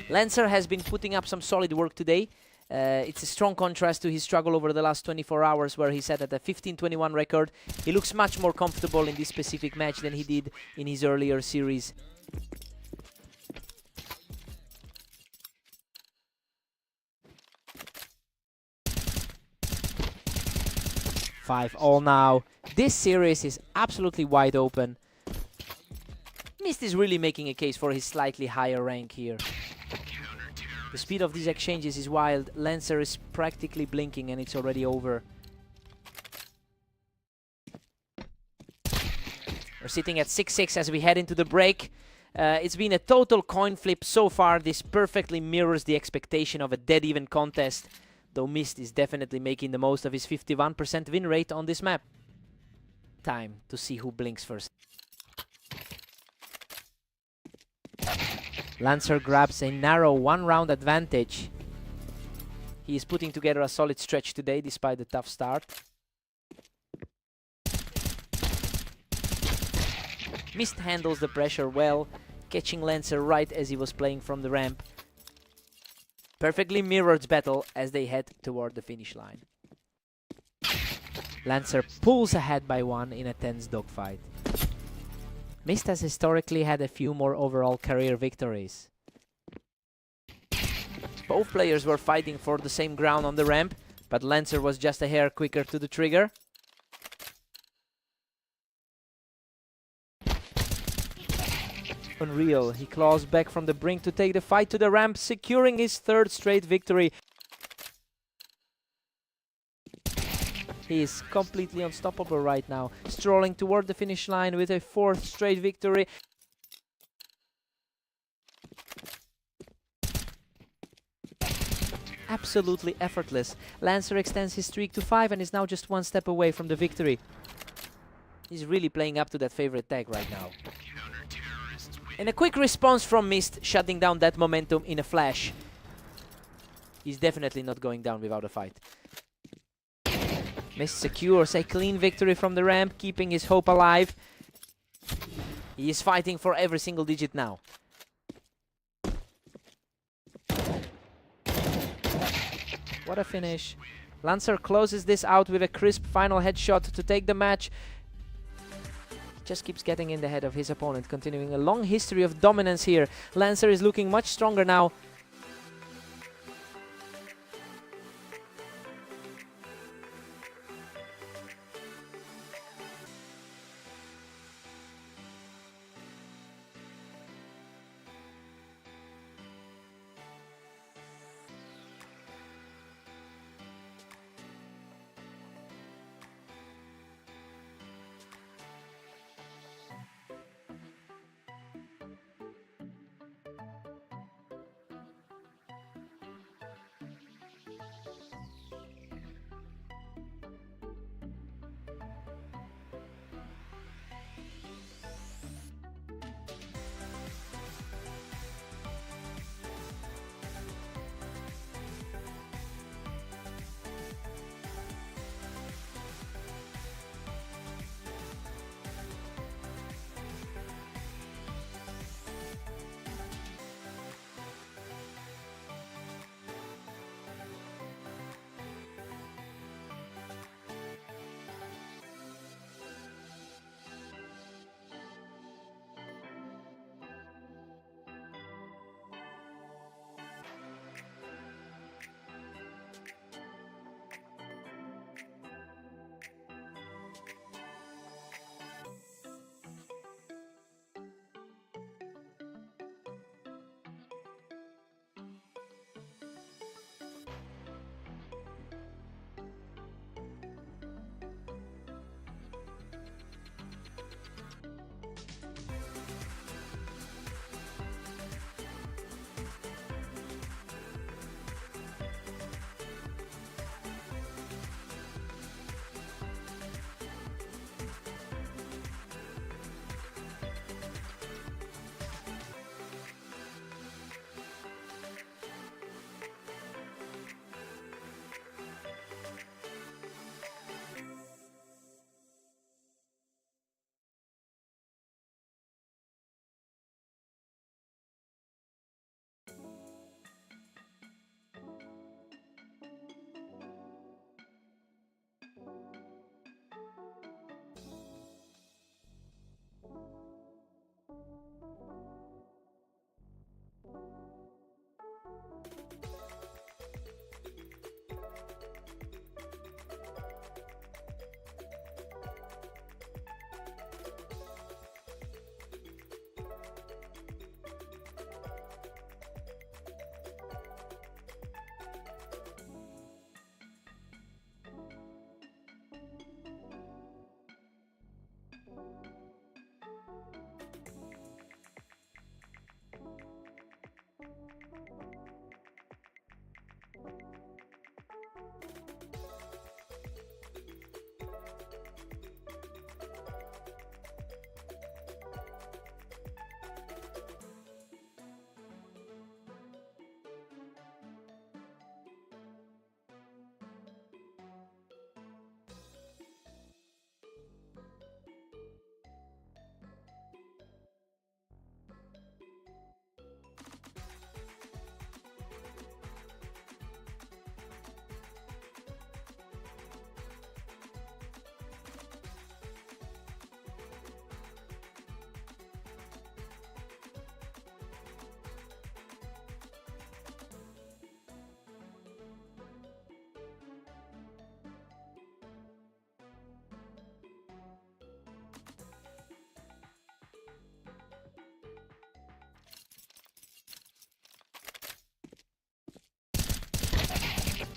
Lancer has been putting up some solid work today. It's a strong contrast to his struggle over the last 24 hours where he sat at a 15-21 record. He looks much more comfortable in this specific match than he did in his earlier series. 5-all now. This series is absolutely wide open. Mist is really making a case for his slightly higher rank here. The speed of these exchanges is wild. Lancer is practically blinking and it's already over. We're sitting at 6-6 as we head into the break. It's been a total coin flip so far. This perfectly mirrors the expectation of a dead-even contest, though Mist is definitely making the most of his 51% win rate on this map. Time to see who blinks first. Lancer grabs a narrow one-round advantage. He is putting together a solid stretch today despite the tough start. Mist handles the pressure well, catching Lancer right as he was playing from the ramp. Perfectly mirrored battle as they head toward the finish line. Lancer pulls ahead by 1 in a tense dogfight. Mist has historically had a few more overall career victories. Both players were fighting for the same ground on the ramp, but Lancer was just a hair quicker to the trigger. Unreal, he claws back from the brink to take the fight to the ramp, securing his 3rd straight victory. He is completely unstoppable right now, strolling toward the finish line with a 4th straight victory. Absolutely effortless. Lancer extends his streak to 5 and is now just 1 step away from the victory. He's really playing up to that favorite tag right now. And a quick response from Mist, shutting down that momentum in a flash. He's definitely not going down without a fight. Mist secures a clean victory from the ramp, keeping his hope alive. He is fighting for every single digit now. What a finish. Lancer closes this out with a crisp final headshot to take the match. Just keeps getting in the head of his opponent, continuing a long history of dominance here. Lancer is looking much stronger now.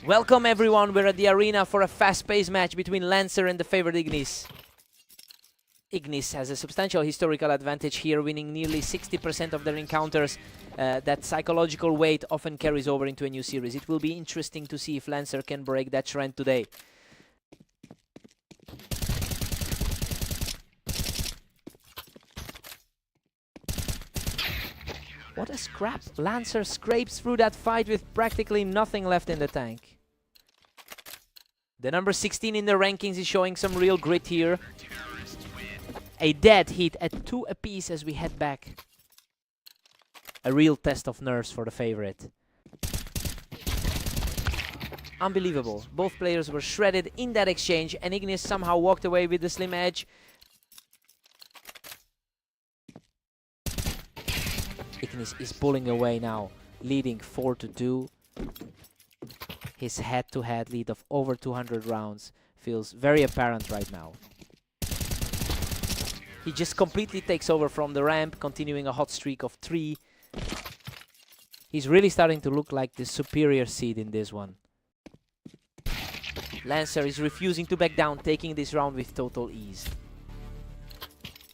Welcome everyone, we're at the arena for a fast-paced match between Lancer and the favored Ignis. Ignis has a substantial historical advantage here, winning nearly 60% of their encounters. That psychological weight often carries over into a new series. It will be interesting to see if Lancer can break that trend today. What a scrap! Lancer scrapes through that fight with practically nothing left in the tank. The number 16 in the rankings is showing some real grit here. A dead hit at 2 apiece as we head back. A real test of nerves for the favorite. Unbelievable. Both players were shredded in that exchange, and Ignis somehow walked away with the slim edge. Ignis is pulling away now, leading 4-2. His head-to-head lead of over 200 rounds feels very apparent right now. He just completely takes over from the ramp, continuing a hot streak of 3. He's really starting to look like the superior seed in this one. Lancer is refusing to back down, taking this round with total ease.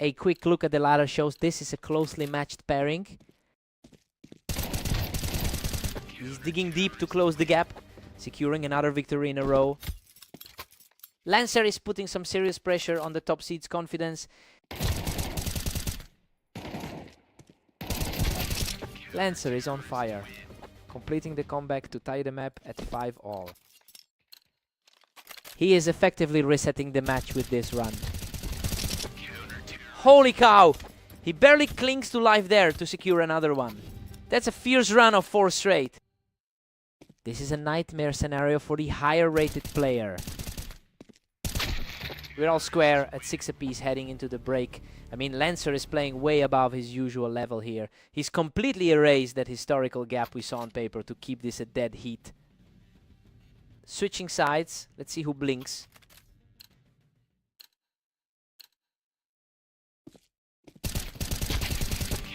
A quick look at the ladder shows this is a closely matched pairing. He's digging deep to close the gap, securing another victory in a row. Lancer is putting some serious pressure on the top seed's confidence. Lancer is on fire, completing the comeback to tie the map at 5-all. He is effectively resetting the match with this run. Holy cow! He barely clings to life there to secure another one. That's a fierce run of 4 straight. This is a nightmare scenario for the higher rated player. We're all square at 6 apiece heading into the break. I mean, Lancer is playing way above his usual level here. He's completely erased that historical gap we saw on paper to keep this a dead heat. Switching sides, let's see who blinks.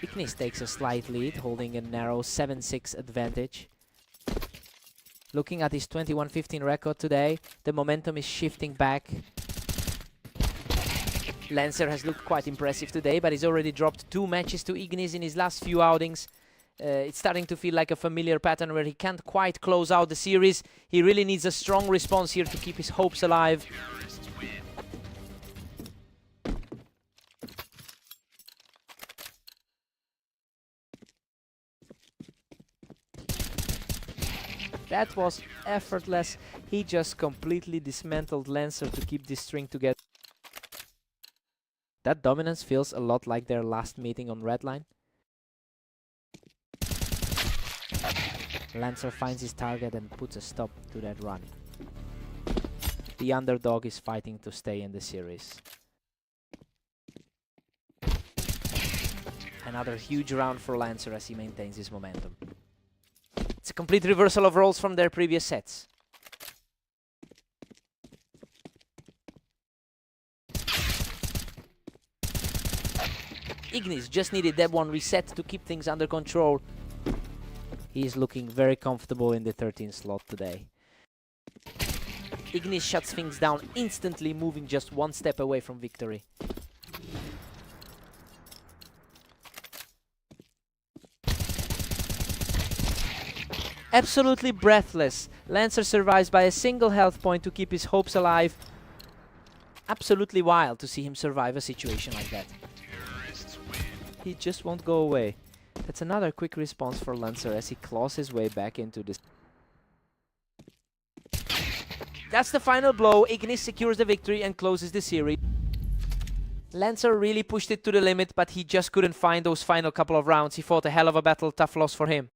Ignis takes a slight lead, holding a narrow 7-6 advantage. Looking at his 21-15 record today, the momentum is shifting back. Lancer has looked quite impressive today, but he's already dropped 2 matches to Ignis in his last few outings. It's starting to feel like a familiar pattern where he can't quite close out the series. He really needs a strong response here to keep his hopes alive. That was effortless. He just completely dismantled Lancer to keep this string together. That dominance feels a lot like their last meeting on Redline. Lancer finds his target and puts a stop to that run. The underdog is fighting to stay in the series. Another huge round for Lancer as he maintains his momentum. It's a complete reversal of roles from their previous sets. Ignis just needed that one reset to keep things under control. He is looking very comfortable in the 13th slot today. Ignis shuts things down instantly, moving just 1 step away from victory. Absolutely breathless. Lancer survives by a single health point to keep his hopes alive. Absolutely wild to see him survive a situation like that. He just won't go away. That's another quick response for Lancer as he claws his way back into this. That's the final blow. Ignis secures the victory and closes the series. Lancer really pushed it to the limit, but he just couldn't find those final couple of rounds. He fought a hell of a battle. Tough loss for him.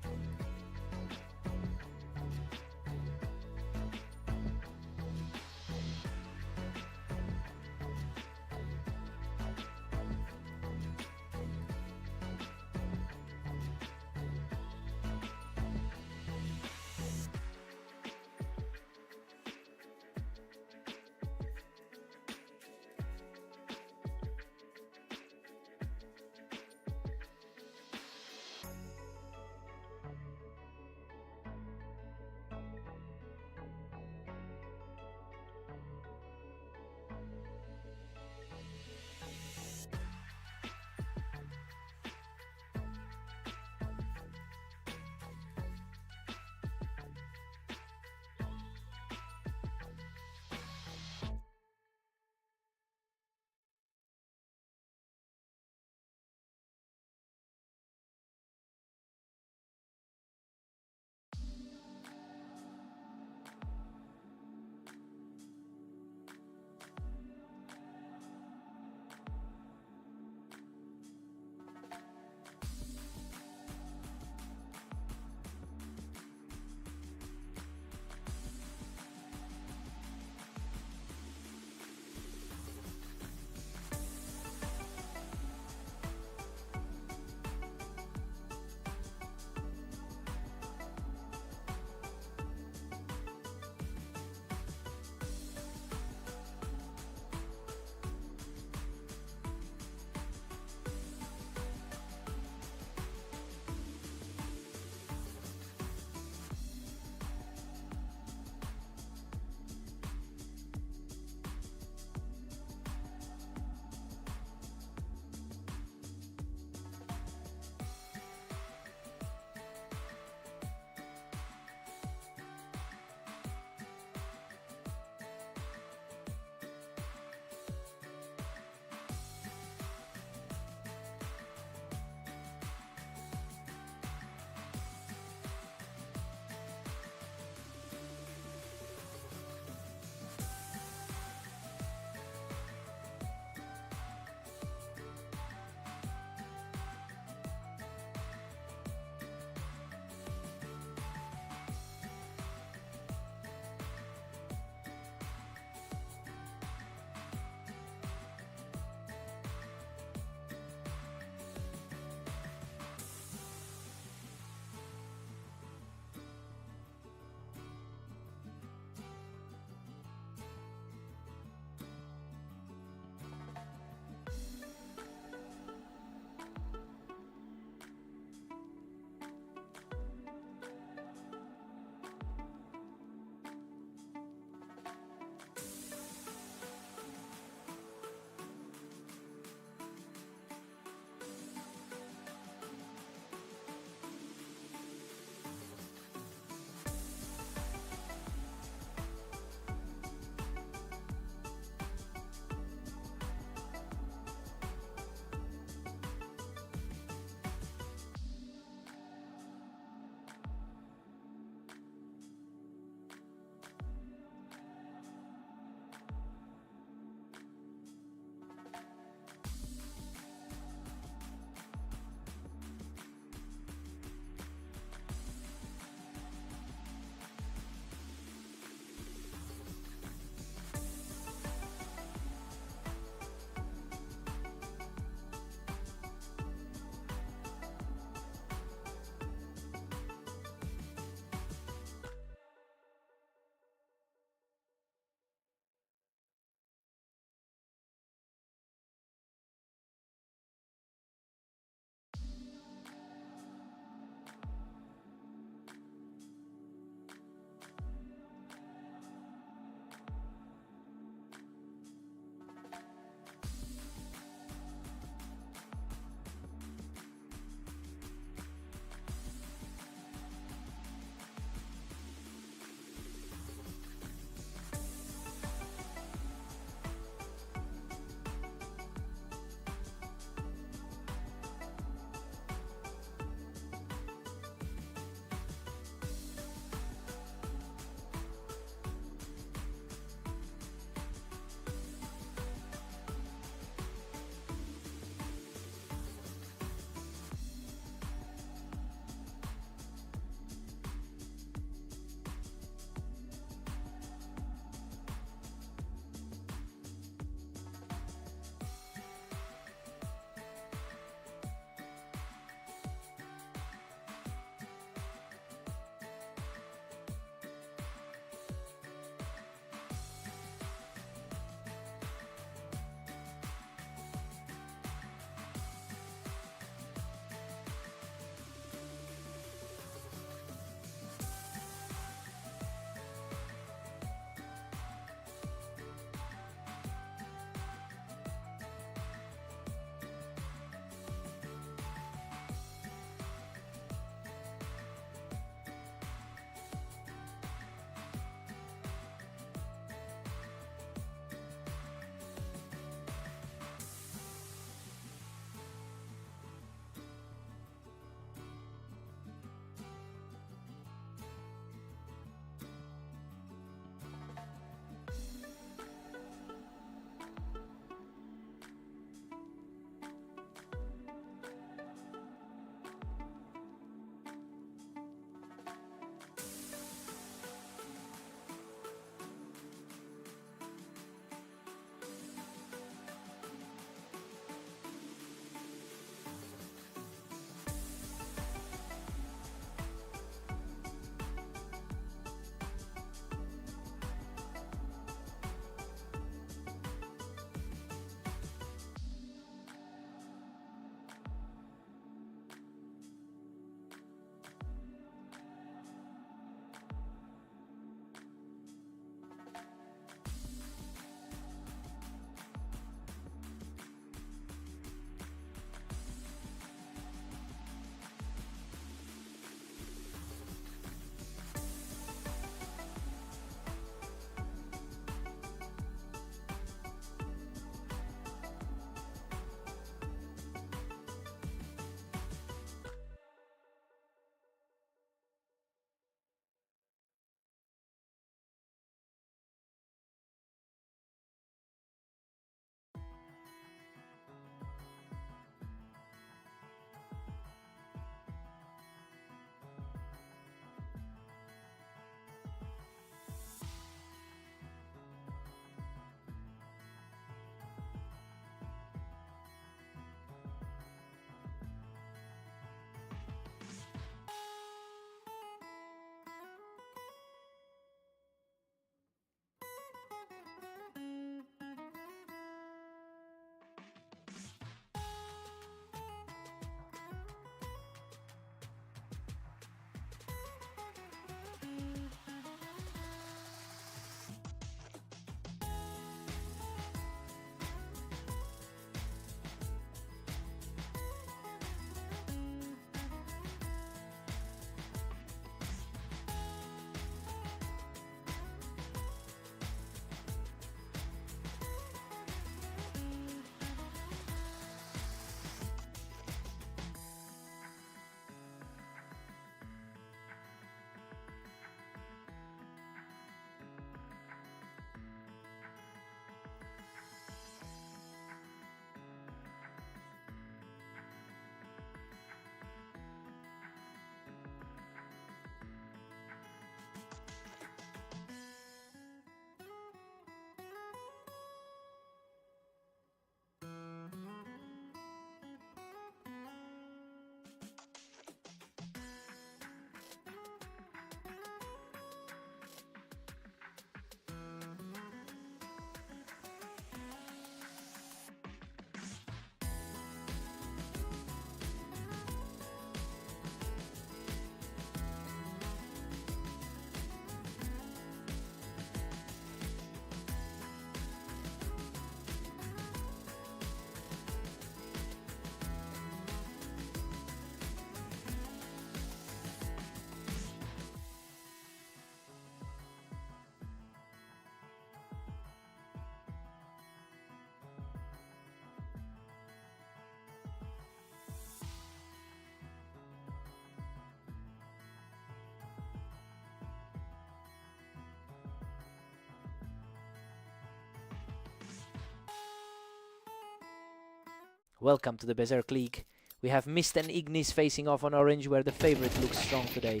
Welcome to the Berserk League. We have Mist and Ignis facing off on orange, where the favorite looks strong today.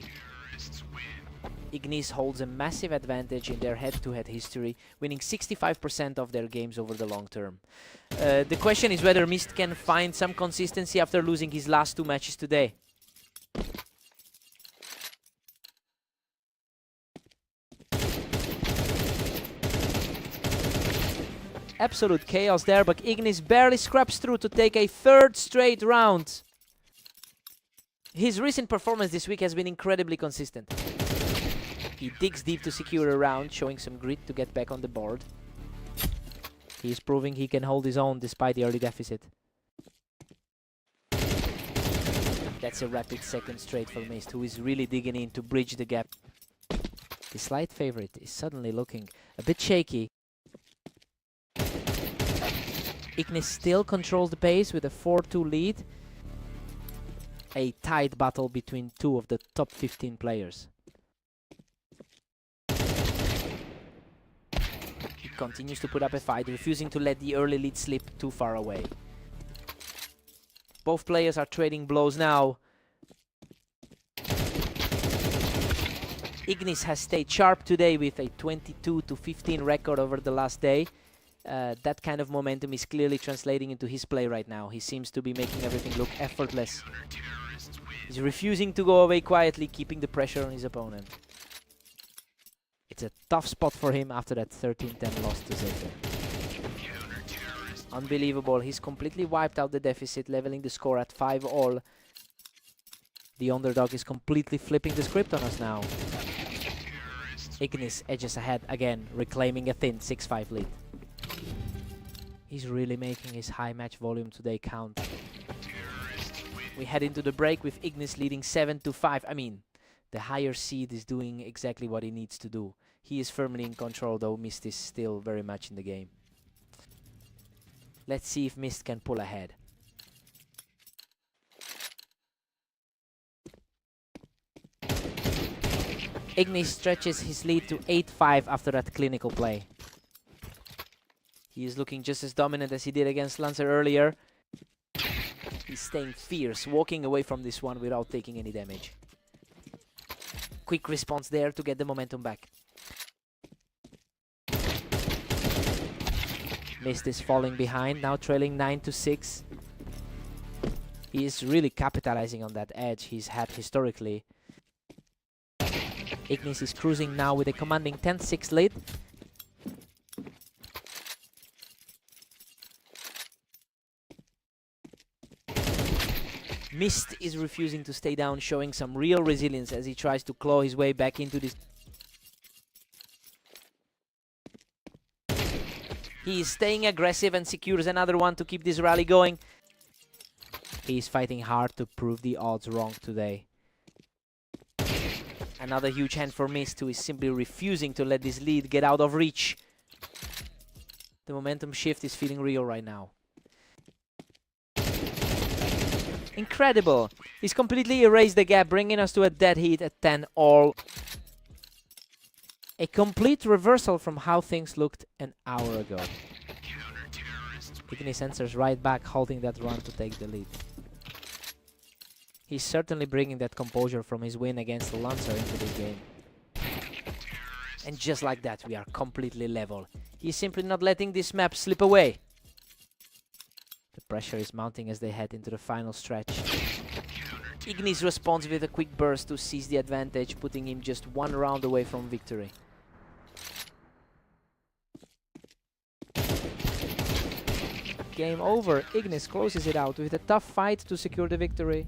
Ignis holds a massive advantage in their head-to-head history, winning 65% of their games over the long term. The question is whether Mist can find some consistency after losing his last 2 matches today. Absolute chaos there, but Ignis barely scraps through to take a 3rd straight round. His recent performance this week has been incredibly consistent. He digs deep to secure a round, showing some grit to get back on the board. He is proving he can hold his own despite the early deficit. That's a rapid 2nd straight for Mist, who is really digging in to bridge the gap. The slight favorite is suddenly looking a bit shaky. Ignis still controls the pace with a 4-2 lead. A tight battle between 2 of the top 15 players. He continues to put up a fight, refusing to let the early lead slip too far away. Both players are trading blows now. Ignis has stayed sharp today with a 22-15 record over the last day. That kind of momentum is clearly translating into his play right now. He seems to be making everything look effortless. He's refusing to go away quietly, keeping the pressure on his opponent. It's a tough spot for him after that 13-10 loss to Zeta. Unbelievable. He's completely wiped out the deficit, leveling the score at 5-all. The underdog is completely flipping the script on us now. Ignis edges ahead again, reclaiming a thin 6-5 lead. He's really making his high match volume today count. We head into the break with Ignis leading 7-5. I mean, the higher seed is doing exactly what he needs to do. He is firmly in control, though Mist is still very much in the game. Let's see if Mist can pull ahead. Ignis stretches his lead to 8-5 after that clinical play. He is looking just as dominant as he did against Lancer earlier. He's staying fierce, walking away from this one without taking any damage. Quick response there to get the momentum back. Mist is falling behind, now trailing 9-6. He is really capitalizing on that edge he's had historically. Ignis is cruising now with a commanding 10-6 lead. Mist is refusing to stay down, showing some real resilience as he tries to claw his way back into this. He is staying aggressive and secures another one to keep this rally going. He is fighting hard to prove the odds wrong today. Another huge hand for Mist, who is simply refusing to let this lead get out of reach. The momentum shift is feeling real right now. Incredible! He's completely erased the gap, bringing us to a dead heat at 10-all. A complete reversal from how things looked an hour ago. Ignis answers right back, halting that run to take the lead. He's certainly bringing that composure from his win against the Lancer into this game. And just like that, we are completely level. He's simply not letting this map slip away. The pressure is mounting as they head into the final stretch. Ignis responds with a quick burst to seize the advantage, putting him just 1 round away from victory. Game over. Ignis closes it out with a tough fight to secure the victory.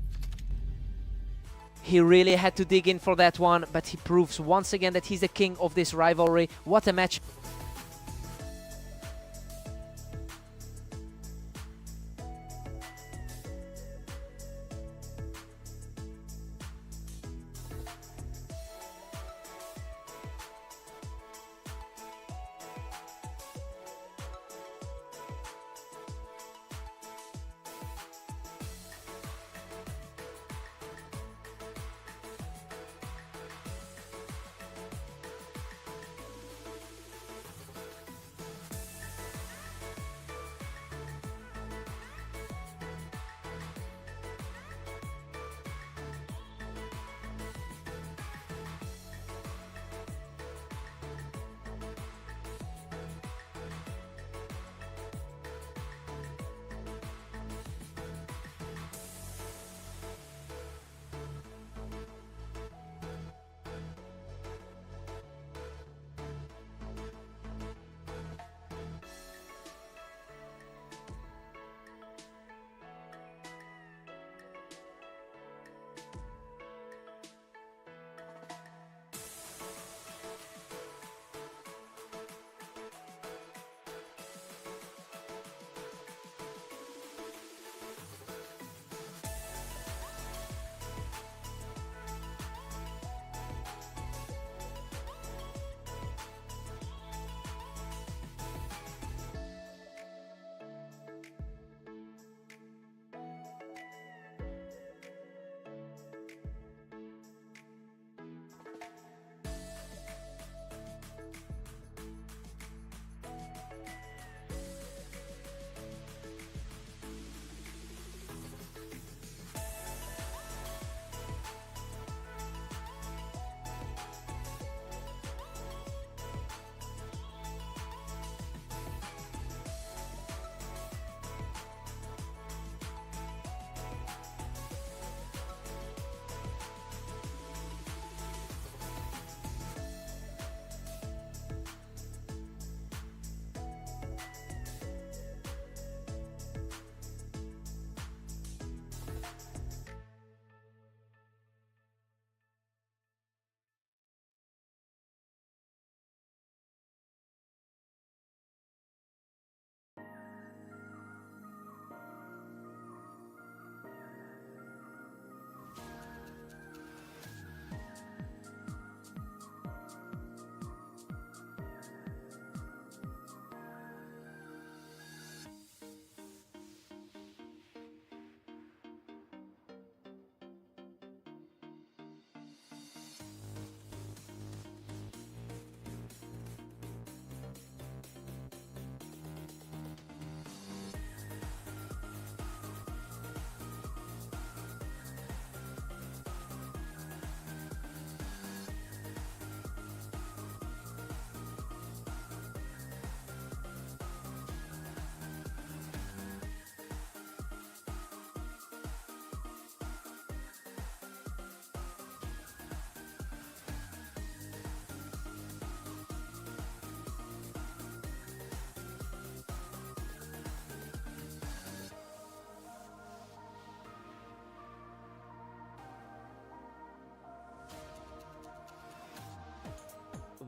He really had to dig in for that one, but he proves once again that he's the king of this rivalry. What a match.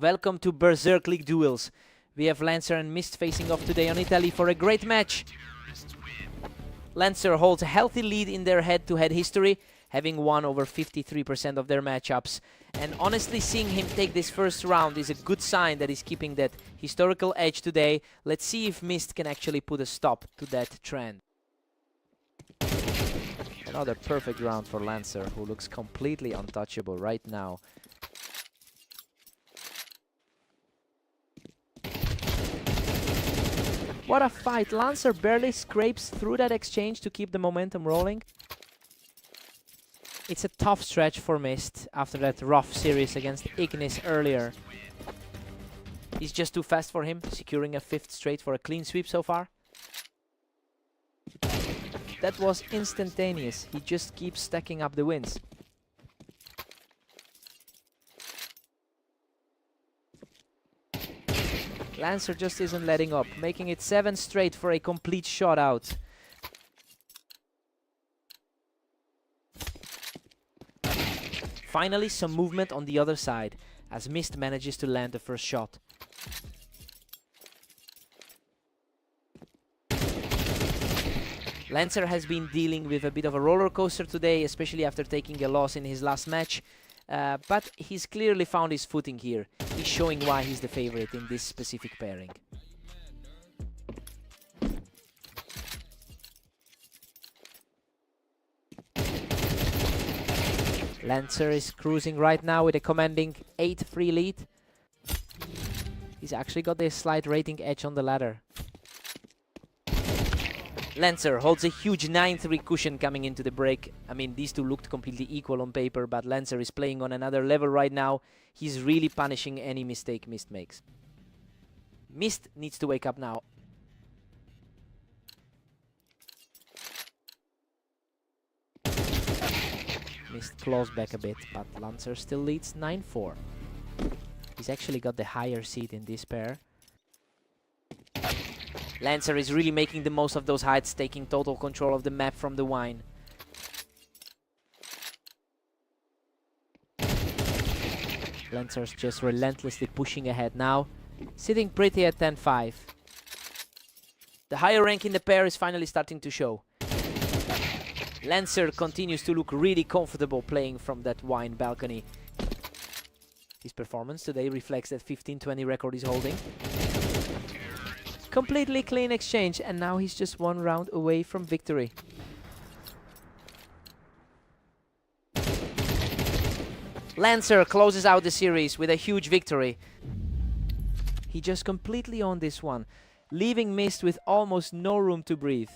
welcome to Berserk League Duels. We have Lancer and Mist facing off today on Italy for a great match. Lancer holds a healthy lead in their head-to-head history, having won over 53% of their matchups. And honestly, seeing him take this first round is a good sign that he's keeping that historical edge today. Let's see if Mist can actually put a stop to that trend. Another perfect round for Lancer, who looks completely untouchable right now. What a fight! Lancer barely scrapes through that exchange to keep the momentum rolling. It's a tough stretch for Mist after that rough series against Ignis earlier. He's just too fast for him, securing a 5th straight for a clean sweep so far. That was instantaneous. He just keeps stacking up the wins. Lancer just isn't letting up, making it 7 straight for a complete shutout. Finally, some movement on the other side, as Mist manages to land the first shot. Lancer has been dealing with a bit of a roller coaster today, especially after taking a loss in his last match. But he's clearly found his footing here. He's showing why he's the favorite in this specific pairing. Lancer is cruising right now with a commanding 8-3 lead. He's actually got a slight rating edge on the ladder. Lancer holds a huge 9-3 cushion coming into the break. I mean, these two looked completely equal on paper, but Lancer is playing on another level right now. He's really punishing any mistake Mist makes. Mist needs to wake up now. Mist claws back a bit, but Lancer still leads 9-4. He's actually got the higher seed in this pair. Lancer is really making the most of those heights, taking total control of the map from the Wine. Lancer's just relentlessly pushing ahead now, sitting pretty at 10-5. The higher rank in the pair is finally starting to show. Lancer continues to look really comfortable playing from that Wine balcony. His performance today reflects that 15-20 record he's holding. Completely clean exchange, and now he's just 1 round away from victory. Lancer closes out the series with a huge victory. He just completely owned this one, leaving Mist with almost no room to breathe.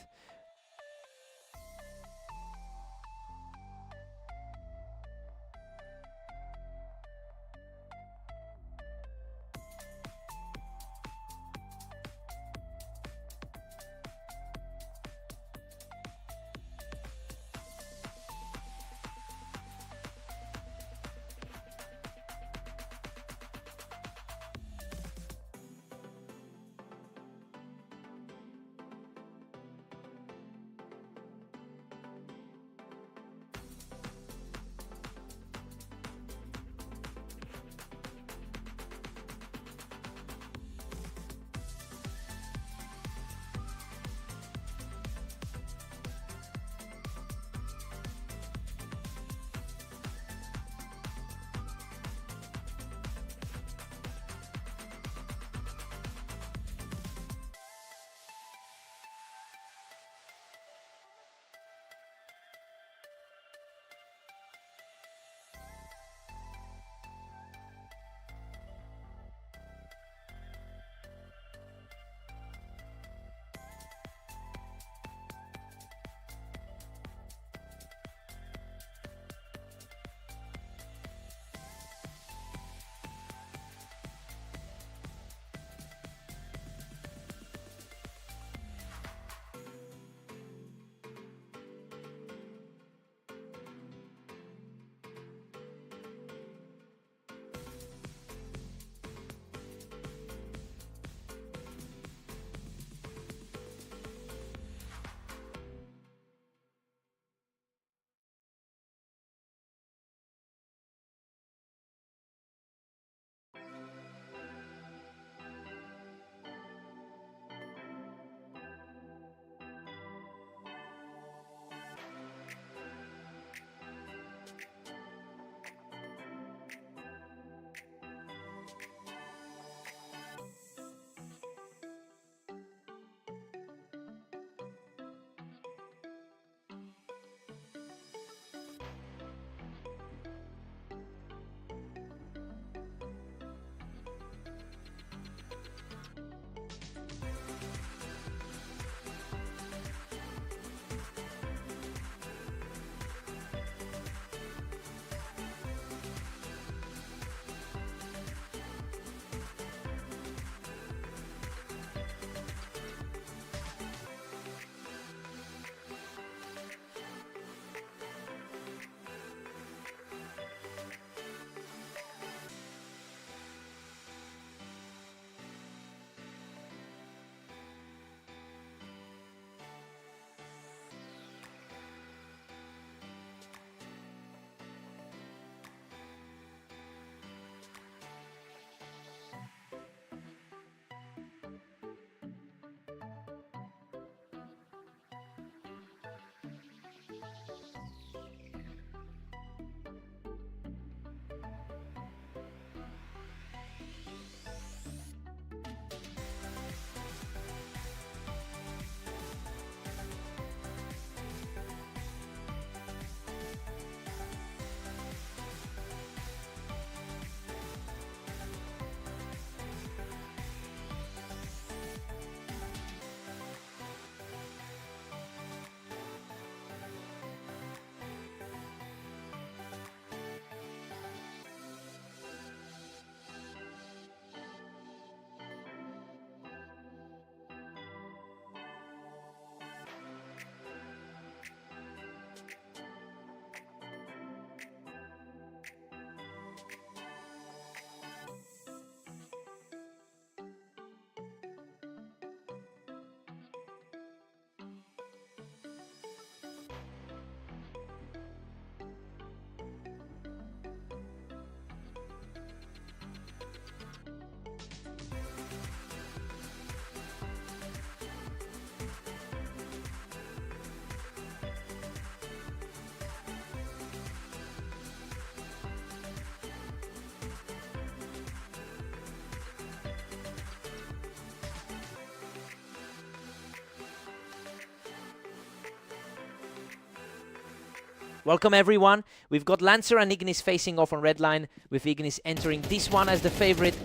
Welcome everyone. We've got Lancer and Ignis facing off on red line, with Ignis entering this one as the favorite.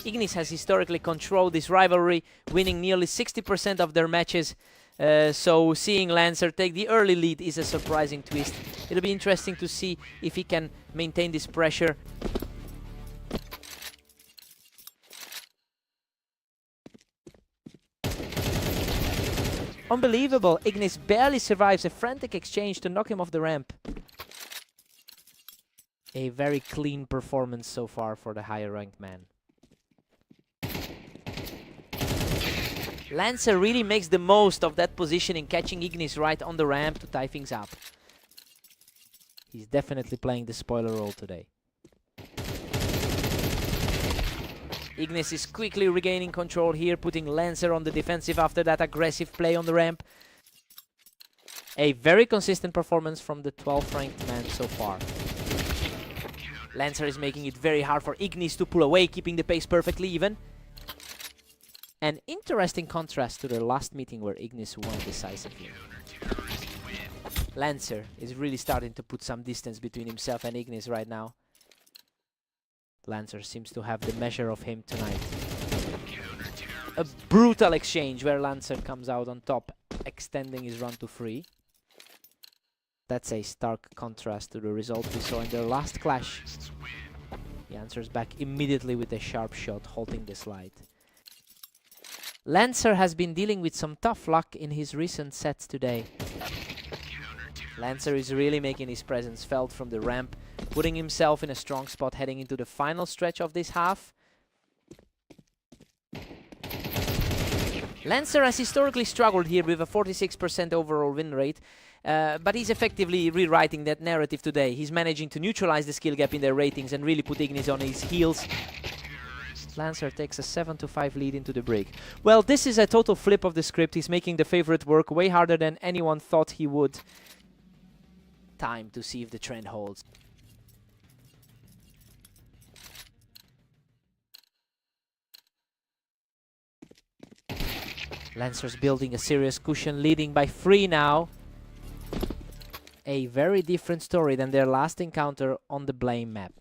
Ignis has historically controlled this rivalry, winning nearly 60% of their matches. So seeing Lancer take the early lead is a surprising twist. It'll be interesting to see if he can maintain this pressure. Unbelievable, Ignis barely survives a frantic exchange to knock him off the ramp. A very clean performance so far for the higher ranked man. Lancer really makes the most of that positioning, catching Ignis right on the ramp to tie things up. He's definitely playing the spoiler role today. Ignis is quickly regaining control here, putting Lancer on the defensive after that aggressive play on the ramp. A very consistent performance from the 12th ranked man so far. Lancer is making it very hard for Ignis to pull away, keeping the pace perfectly even. An interesting contrast to the last meeting where Ignis won decisively. Lancer is really starting to put some distance between himself and Ignis right now. Lancer seems to have the measure of him tonight. A brutal exchange where Lancer comes out on top, extending his run to 3. That's a stark contrast to the result we saw in their last clash. He answers back immediately with a sharp shot, halting the slide. Lancer has been dealing with some tough luck in his recent sets today. Lancer is really making his presence felt from the ramp, putting himself in a strong spot heading into the final stretch of this half. Lancer has historically struggled here with a 46% overall win rate, but he's effectively rewriting that narrative today. He's managing to neutralize the skill gap in their ratings and really put Ignis on his heels. Lancer takes a 7-5 lead into the break. Well, this is a total flip of the script. He's making the favorite work way harder than anyone thought he would. Time to see if the trend holds. Lancer's building a serious cushion, leading by 3 now. A very different story than their last encounter on the Blame map.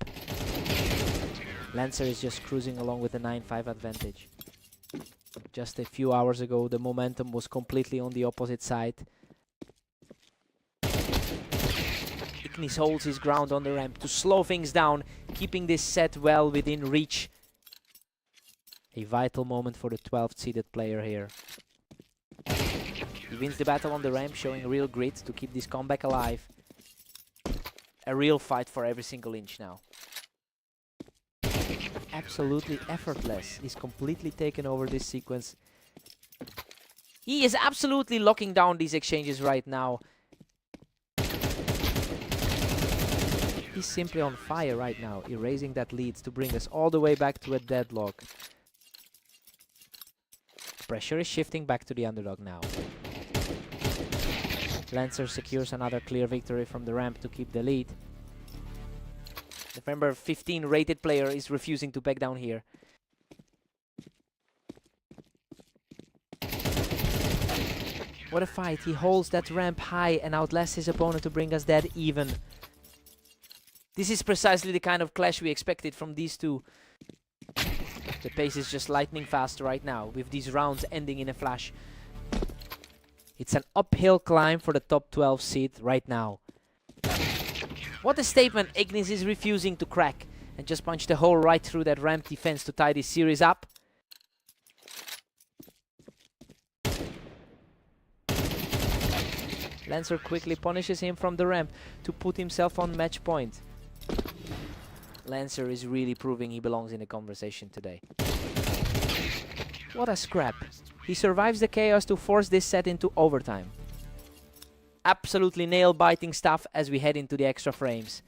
Lancer is just cruising along with a 9-5 advantage. Just a few hours ago, the momentum was completely on the opposite side. Ignis holds his ground on the ramp to slow things down, keeping this set well within reach. A vital moment for the 12th seeded player here. He wins the battle on the ramp, showing real grit to keep this comeback alive. A real fight for every single inch now. Absolutely effortless. He's completely taken over this sequence. He is absolutely locking down these exchanges right now. He's simply on fire right now, erasing that lead to bring us all the way back to a deadlock. Pressure is shifting back to the underdog now. Lancer secures another clear victory from the ramp to keep the lead. The number 15 rated player is refusing to back down here. What a fight. He holds that ramp high and outlasts his opponent to bring us dead even. This is precisely the kind of clash we expected from these two. The pace is just lightning fast right now, with these rounds ending in a flash. It's an uphill climb for the top 12 seed right now. What a statement. Ignis is refusing to crack and just punched a hole right through that ramp defense to tie this series up. Lancer quickly punishes him from the ramp to put himself on match point. Lancer is really proving he belongs in the conversation today. What a scrap. He survives the chaos to force this set into overtime. Absolutely nail-biting stuff as we head into the extra frames.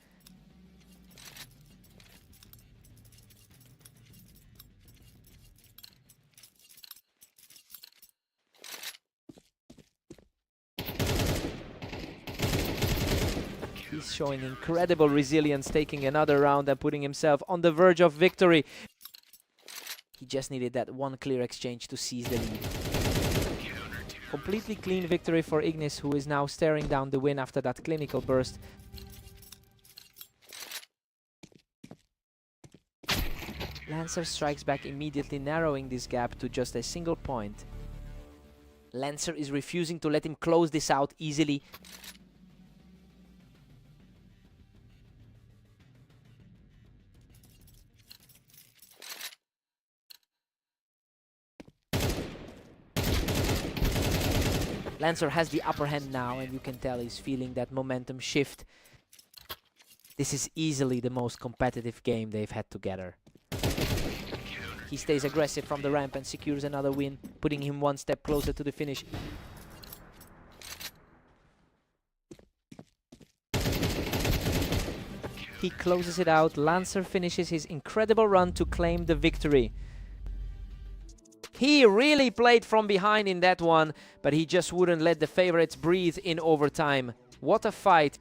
He's showing incredible resilience, taking another round and putting himself on the verge of victory. He just needed that one clear exchange to seize the lead. Completely clean victory for Ignis, who is now staring down the win after that clinical burst. Lancer strikes back immediately, narrowing this gap to just a single point. Lancer is refusing to let him close this out easily. Lancer has the upper hand now, and you can tell he's feeling that momentum shift. This is easily the most competitive game they've had together. He stays aggressive from the ramp and secures another win, putting him one step closer to the finish. He closes it out. Lancer finishes his incredible run to claim the victory. He really played from behind in that one, but he just wouldn't let the favorites breathe in overtime. What a fight.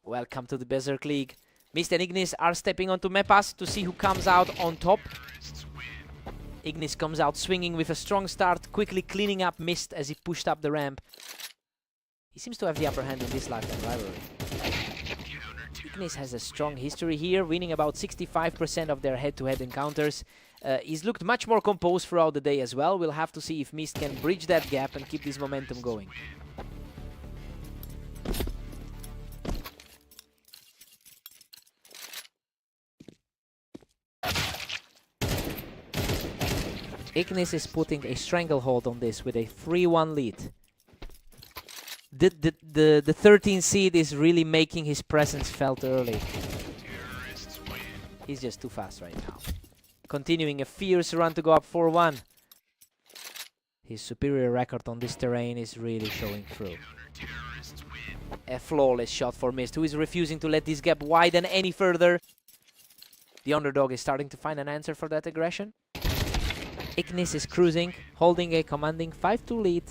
Welcome to the Berserk League. Mist and Ignis are stepping onto Mepas to see who comes out on top. Ignis comes out swinging with a strong start, quickly cleaning up Mist as he pushed up the ramp. He seems to have the upper hand in this lifetime rivalry. Ignis has a strong history here, winning about 65% of their head-to-head encounters. He's looked much more composed throughout the day as well. We'll have to see if Mist can bridge that gap and keep this momentum going. Ignis is putting a stranglehold on this with a 3-1 lead. The 13 seed is really making his presence felt early. He's just too fast right now. Continuing a fierce run to go up 4-1. His superior record on this terrain is really showing through. A flawless shot for Mist, who is refusing to let this gap widen any further. The underdog is starting to find an answer for that aggression. Ignis is cruising, holding a commanding 5-2 lead.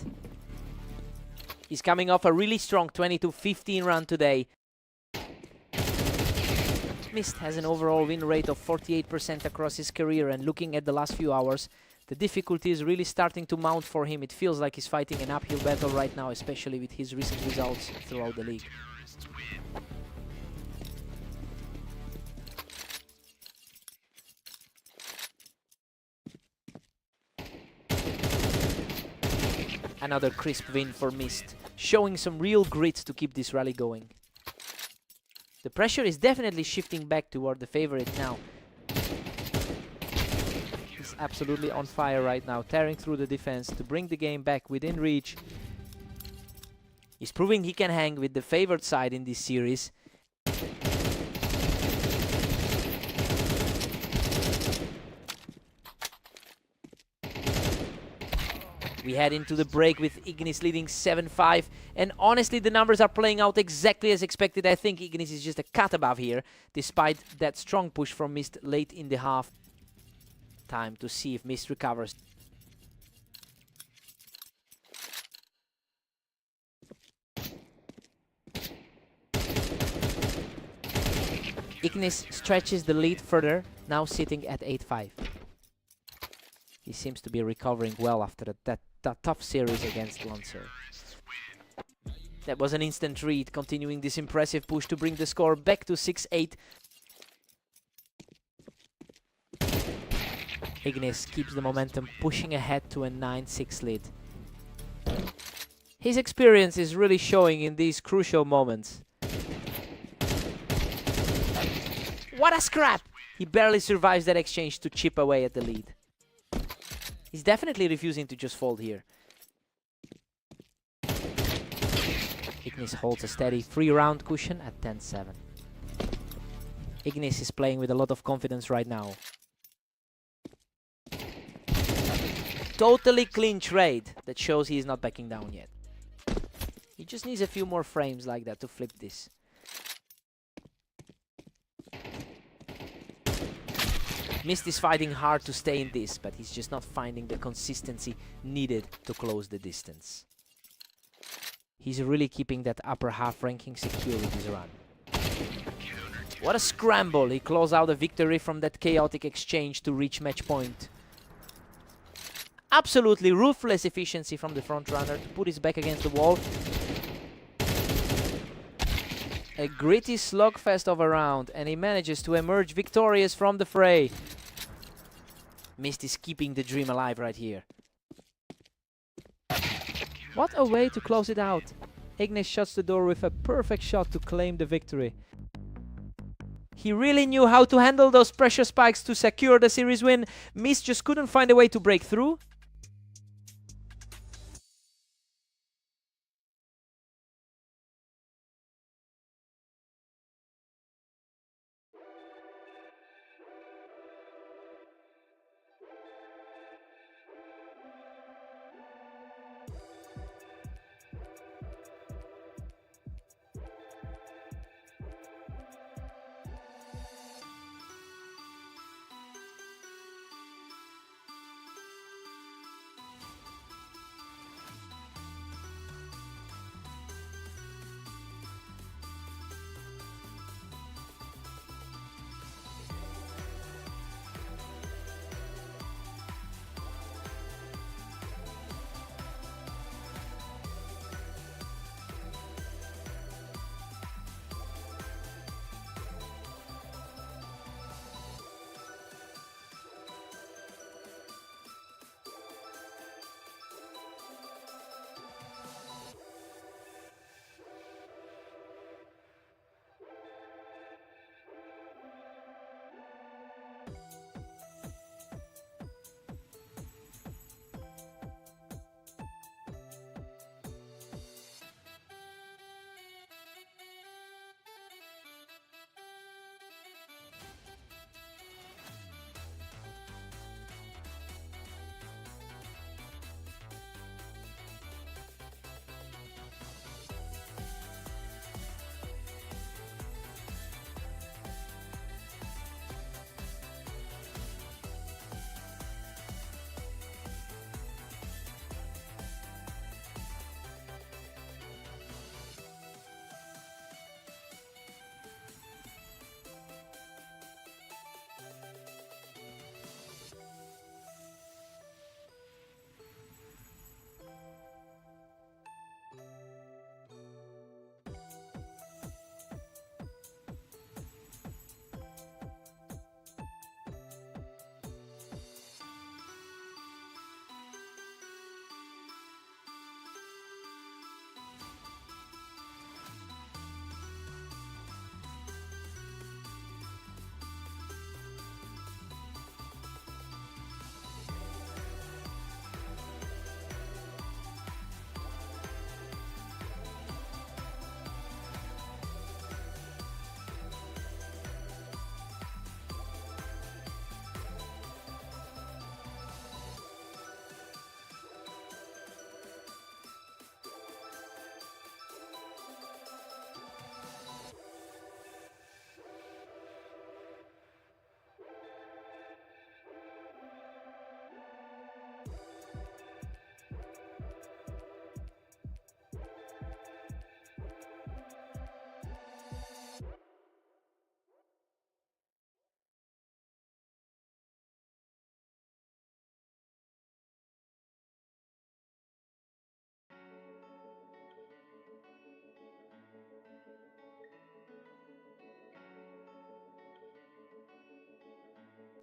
He's coming off a really strong 22-15 run today. Mist has an overall win rate of 48% across his career, and looking at the last few hours, the difficulty is really starting to mount for him. It feels like he's fighting an uphill battle right now, especially with his recent results throughout the league. Another crisp win for Mist, showing some real grit to keep this rally going. The pressure is definitely shifting back toward the favorite now. He's absolutely on fire right now, tearing through the defense to bring the game back within reach. He's proving he can hang with the favored side in this series. We head into the break with Ignis leading 7-5, and honestly the numbers are playing out exactly as expected. I think Ignis is just a cut above here, despite that strong push from Mist late in the half. Time to see if Mist recovers. Ignis stretches the lead further, now sitting at 8-5. He seems to be recovering well after that tough series against Lancer. That was an instant read, continuing this impressive push to bring the score back to 6-8. Ignis keeps the momentum, pushing ahead to a 9-6 lead. His experience is really showing in these crucial moments. What a scrap! He barely survives that exchange to chip away at the lead. He's definitely refusing to just fold here. Ignis holds a steady 3-round cushion at 10-7. Ignis is playing with a lot of confidence right now. Totally clean trade that shows he is not backing down yet. He just needs a few more frames like that to flip this. Mist is fighting hard to stay in this, but he's just not finding the consistency needed to close the distance. He's really keeping that upper half ranking secure with his run. What a scramble! He closed out a victory from that chaotic exchange to reach match point. Absolutely ruthless efficiency from the front runner to put his back against the wall. A gritty slugfest of a round, and he manages to emerge victorious from the fray. Mist is keeping the dream alive right here. What a way to close it out. Ignis shuts the door with a perfect shot to claim the victory. He really knew how to handle those pressure spikes to secure the series win. Mist just couldn't find a way to break through.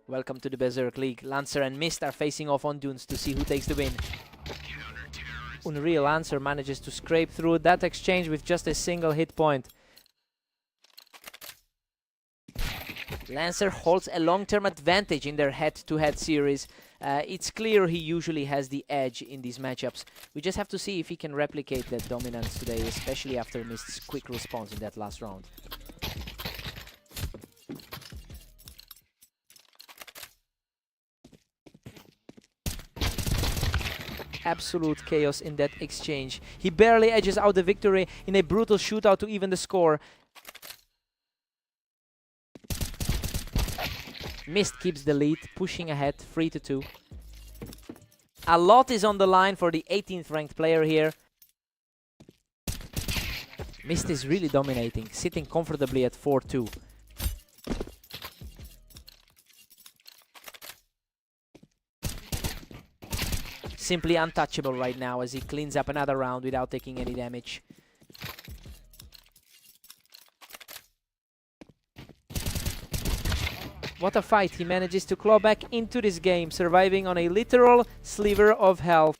Welcome to the Berserk League. Lancer and Mist are facing off on Dunes to see who takes the win. Unreal Lancer manages to scrape through that exchange with just a single hit point. Lancer holds a long-term advantage in their head-to-head series. It's clear he usually has the edge in these matchups. We just have to see if he can replicate that dominance today, especially after Mist's quick response in that last round. Absolute chaos in that exchange. He barely edges out the victory in a brutal shootout to even the score. Mist keeps the lead, pushing ahead 3-2. A lot is on the line for the 18th ranked player here. Mist is really dominating, sitting comfortably at 4-2. Simply untouchable right now as he cleans up another round without taking any damage. What a fight. He manages to claw back into this game, surviving on a literal sliver of health.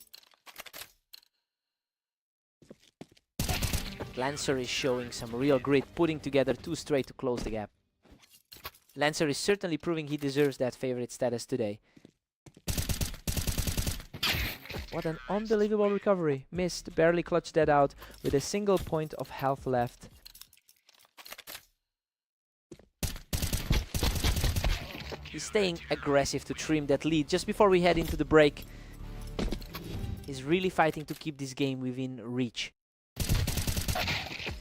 Lancer is showing some real grit, putting together 2 straight to close the gap. Lancer is certainly proving he deserves that favorite status today. What an unbelievable recovery. Mist barely clutched that out with a single point of health left. He's staying aggressive to trim that lead just before we head into the break. He's really fighting to keep this game within reach.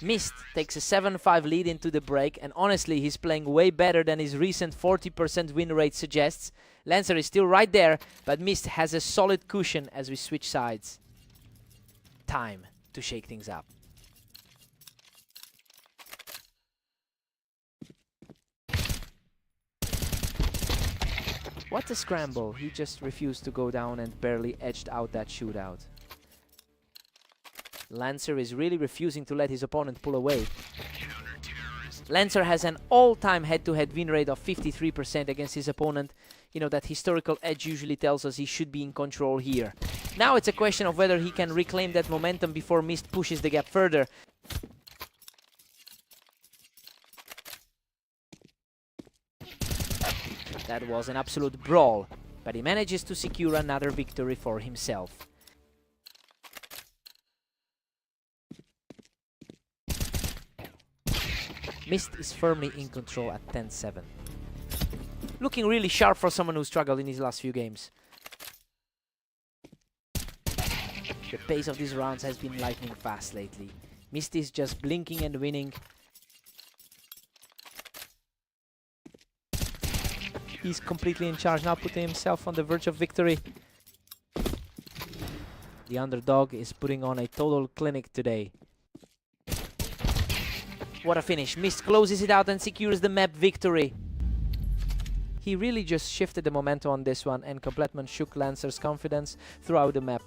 Mist takes a 7-5 lead into the break, and honestly, he's playing way better than his recent 40% win rate suggests. Lancer is still right there, but Mist has a solid cushion as we switch sides. Time to shake things up. What a scramble. He just refused to go down and barely edged out that shootout. Lancer is really refusing to let his opponent pull away. Lancer has an all-time head-to-head win rate of 53% against his opponent. You know, that historical edge usually tells us he should be in control here. Now it's a question of whether he can reclaim that momentum before Mist pushes the gap further. That was an absolute brawl, but he manages to secure another victory for himself. Mist is firmly in control at 10-7. Looking really sharp for someone who struggled in his last few games. The pace of these rounds has been lightning fast lately. Mist is just blinking and winning. He's completely in charge now, putting himself on the verge of victory. The underdog is putting on a total clinic today. What a finish. Mist closes it out and secures the map victory. He really just shifted the momentum on this one, and Completman shook Lancer's confidence throughout the map.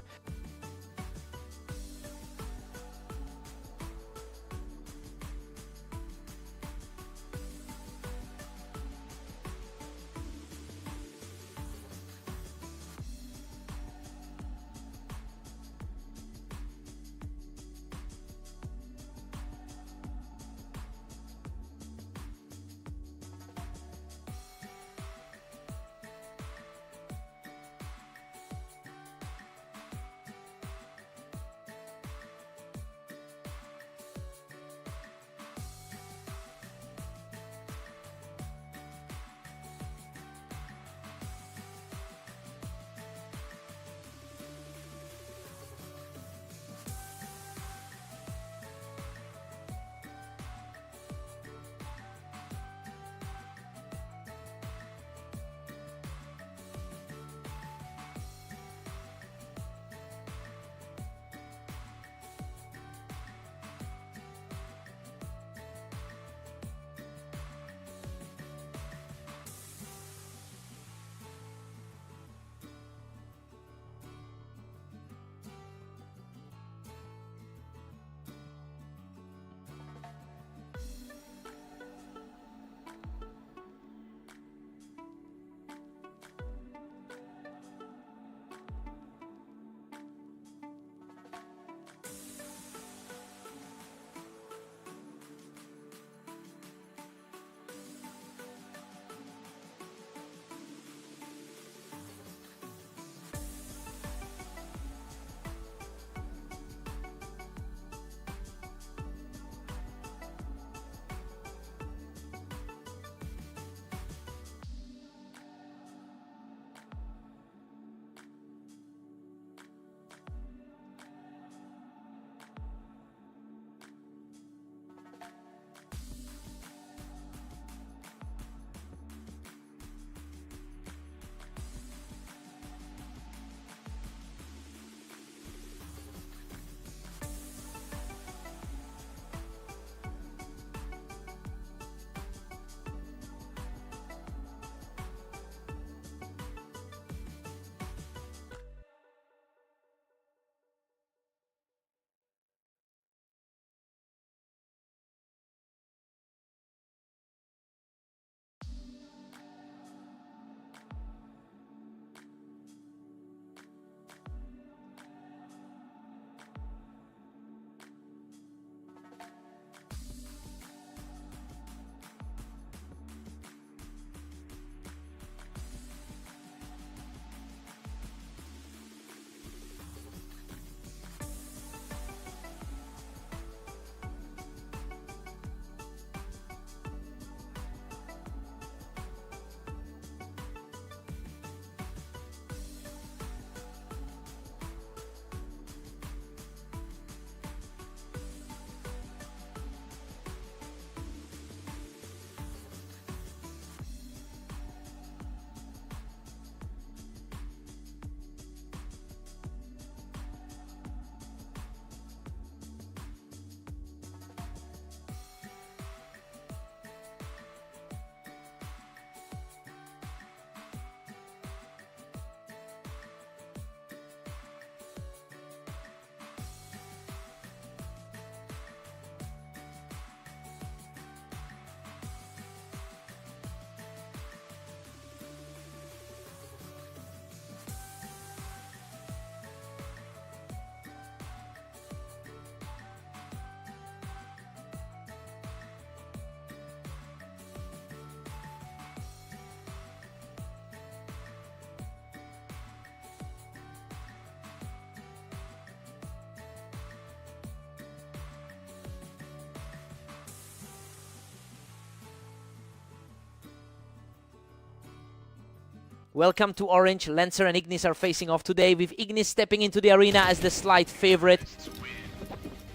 Welcome to Orange. Lancer and Ignis are facing off today, with Ignis stepping into the arena as the slight favorite.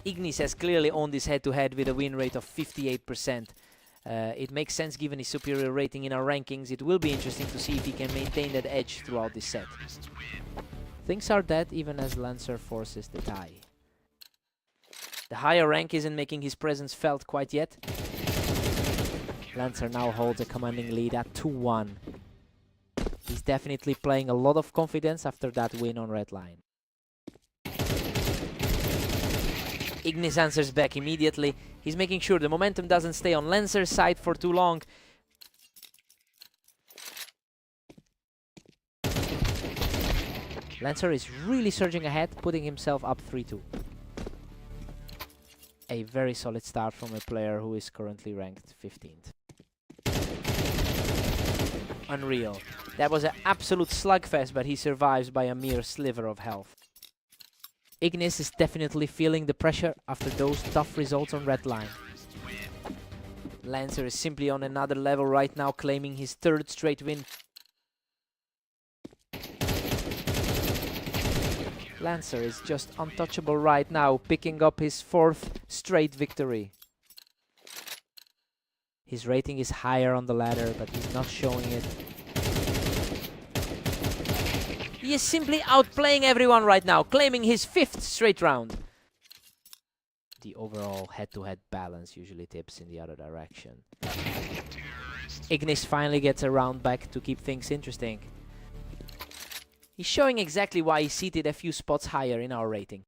Ignis has clearly owned this head-to-head with a win rate of 58%. It makes sense given his superior rating in our rankings. It will be interesting to see if he can maintain that edge throughout this set. Things are dead even as Lancer forces the tie. The higher rank isn't making his presence felt quite yet. Lancer now holds a commanding lead at 2-1. He's definitely playing a lot of confidence after that win on red line. Ignis answers back immediately. He's making sure the momentum doesn't stay on Lancer's side for too long. Lancer is really surging ahead, putting himself up 3-2. A very solid start from a player who is currently ranked 15th. Unreal. That was an absolute slugfest, but he survives by a mere sliver of health. Ignis is definitely feeling the pressure after those tough results on red line. Lancer is simply on another level right now, claiming his 3rd straight win. Lancer is just untouchable right now, picking up his 4th straight victory. His rating is higher on the ladder, but he's not showing it. He is simply outplaying everyone right now, claiming his 5th straight round. The overall head-to-head balance usually tips in the other direction. Ignis finally gets a round back to keep things interesting. He's showing exactly why he's seated a few spots higher in our rating.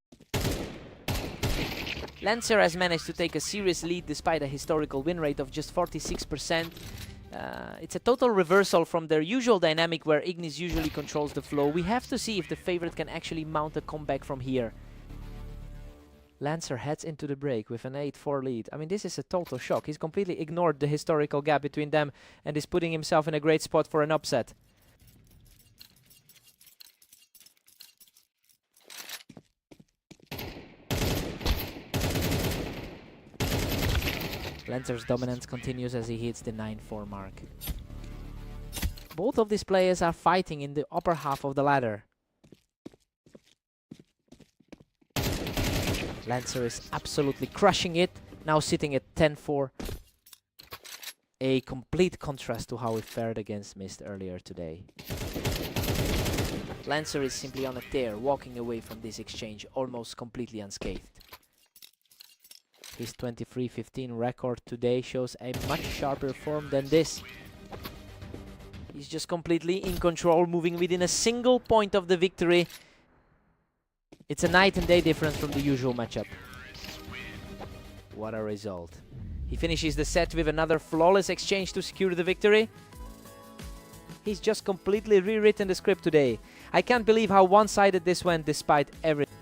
Lancer has managed to take a serious lead despite a historical win rate of just 46%. It's a total reversal from their usual dynamic where Ignis usually controls the flow. We have to see if the favorite can actually mount a comeback from here. Lancer heads into the break with an 8-4 lead. I mean, this is a total shock. He's completely ignored the historical gap between them and is putting himself in a great spot for an upset. Lancer's dominance continues as he hits the 9-4 mark. Both of these players are fighting in the upper half of the ladder. Lancer is absolutely crushing it, now sitting at 10-4. A complete contrast to how he fared against Mist earlier today. Lancer is simply on a tear, walking away from this exchange almost completely unscathed. His 23-15 record today shows a much sharper form than this. He's just completely in control, moving within a single point of the victory. It's a night and day difference from the usual matchup. What a result. He finishes the set with another flawless exchange to secure the victory. He's just completely rewritten the script today. I can't believe how one-sided this went despite everything.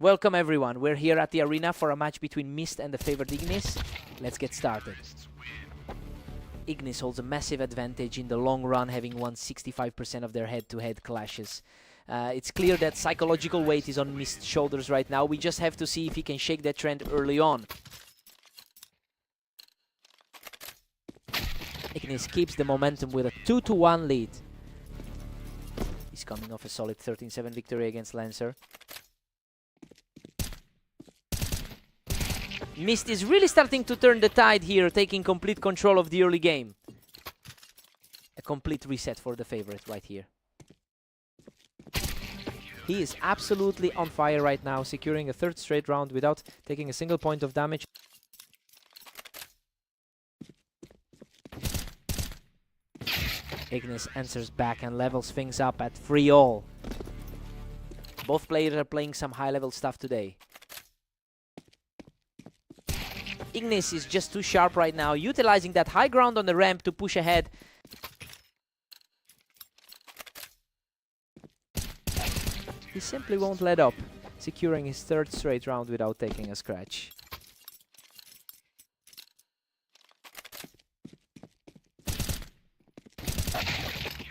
Welcome everyone, we're here at the arena for a match between Mist and the favored Ignis. Let's get started. Ignis holds a massive advantage in the long run, having won 65% of their head-to-head clashes. It's clear that psychological weight is on Mist's shoulders right now. We just have to see if he can shake that trend early on. Ignis keeps the momentum with a 2-1 lead. He's coming off a solid 13-7 victory against Lancer. Mist is really starting to turn the tide here, taking complete control of the early game. A complete reset for the favorite right here. He is absolutely on fire right now, securing a third straight round without taking a single point of damage. Ignis answers back and levels things up at 3-all. Both players are playing some high-level stuff today. Ignis is just too sharp right now, utilizing that high ground on the ramp to push ahead. He simply won't let up, securing his third straight round without taking a scratch.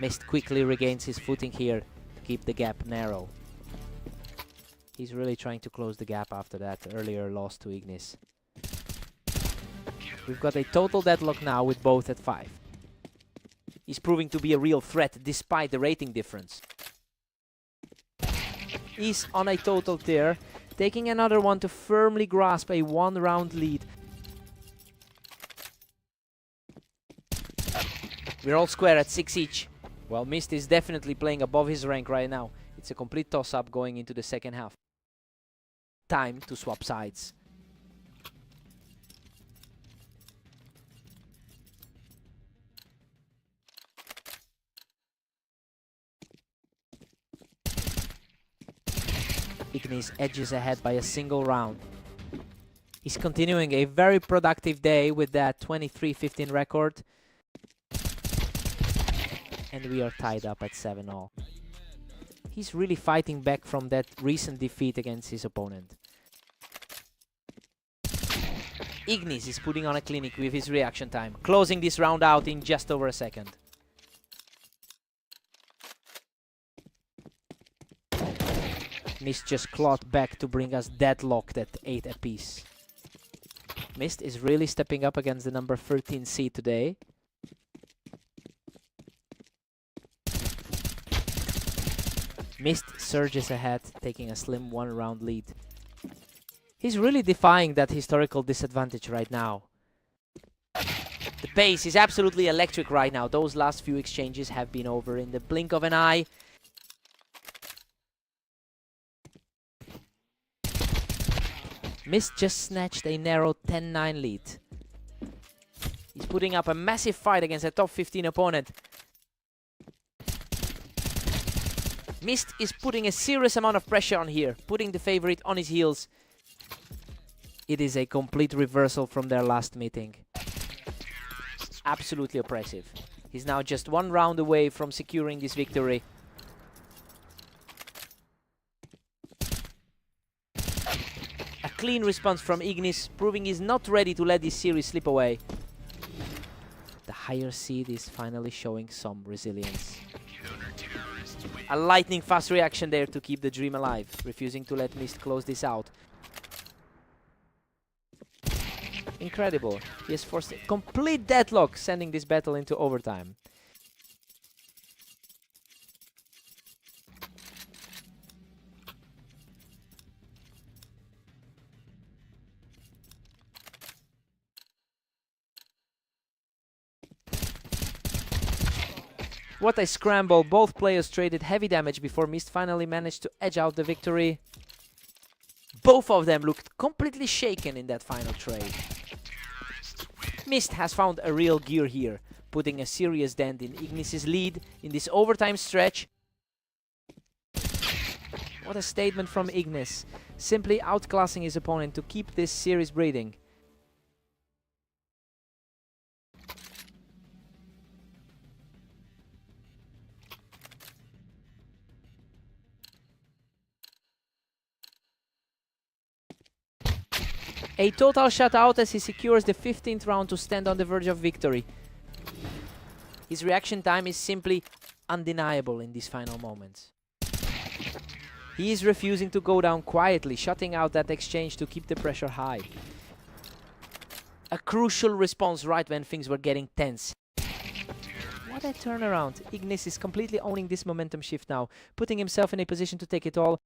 Mist quickly regains his footing here to keep the gap narrow. He's really trying to close the gap after that earlier loss to Ignis. We've got a total deadlock now with both at 5. He's proving to be a real threat despite the rating difference. He's on a total tear, taking another one to firmly grasp a 1-round lead. We're all square at 6 each. Well, Mist is definitely playing above his rank right now. It's a complete toss-up going into the second half. Time to swap sides. Ignis edges ahead by a single round. He's continuing a very productive day with that 23-15 record. And we are tied up at 7-all. He's really fighting back from that recent defeat against his opponent. Ignis is putting on a clinic with his reaction time, closing this round out in just over a second. Mist just clawed back to bring us deadlocked at 8 apiece. Mist is really stepping up against the number 13 seed today. Mist surges ahead, taking a slim 1-round lead. He's really defying that historical disadvantage right now. The pace is absolutely electric right now. Those last few exchanges have been over in the blink of an eye. Mist just snatched a narrow 10-9 lead. He's putting up a massive fight against a top 15 opponent. Mist is putting a serious amount of pressure on here, putting the favorite on his heels. It is a complete reversal from their last meeting. Absolutely oppressive. He's now just 1 round away from securing this victory. A clean response from Ignis, proving he's not ready to let this series slip away. The higher seed is finally showing some resilience. A lightning fast reaction there to keep the dream alive, refusing to let Mist close this out. Incredible. He has forced a complete deadlock, sending this battle into overtime. What a scramble. Both players traded heavy damage before Mist finally managed to edge out the victory. Both of them looked completely shaken in that final trade. Mist has found a real gear here, putting a serious dent in Ignis' lead in this overtime stretch. What a statement from Ignis, simply outclassing his opponent to keep this series breathing. A total shutout as he secures the 15th round to stand on the verge of victory. His reaction time is simply undeniable in these final moments. He is refusing to go down quietly, shutting out that exchange to keep the pressure high. A crucial response right when things were getting tense. What a turnaround. Ignis is completely owning this momentum shift now, putting himself in a position to take it all.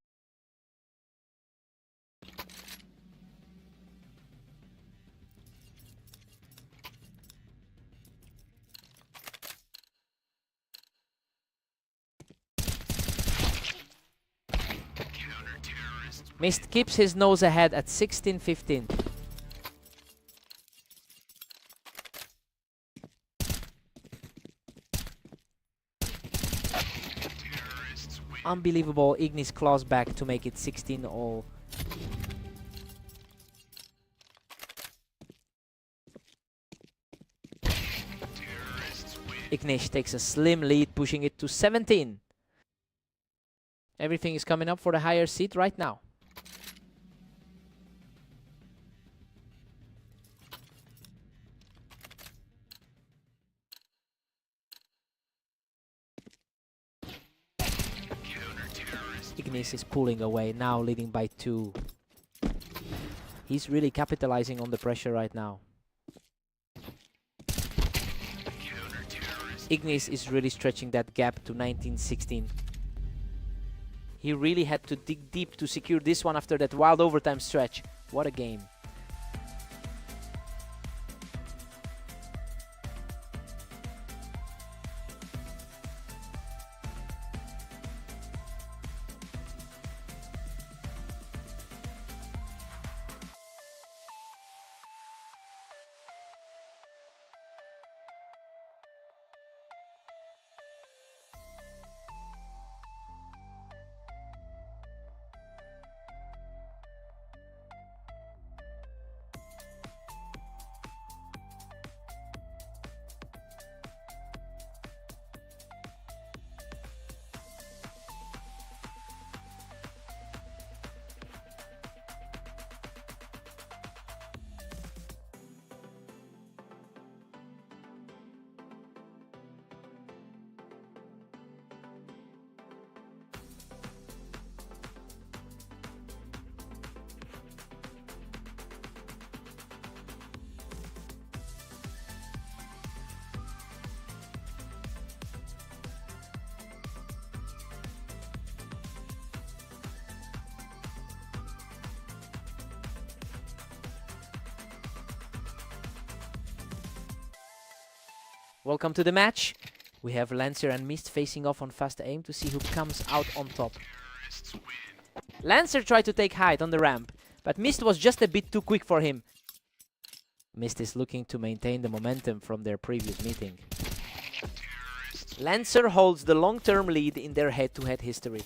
Mist keeps his nose ahead at 16-15. Unbelievable, Ignis claws back to make it 16-all. Ignis takes a slim lead, pushing it to 17. Everything is coming up for the higher seed right now. Ignis is pulling away, now leading by 2. He's really capitalizing on the pressure right now. Ignis is really stretching that gap to 19-16. He really had to dig deep to secure this one after that wild overtime stretch. What a game. Welcome to the match. We have Lancer and Mist facing off on fast aim to see who comes out on top. Lancer tried to take height on the ramp, but Mist was just a bit too quick for him. Mist is looking to maintain the momentum from their previous meeting. Lancer holds the long-term lead in their head-to-head history.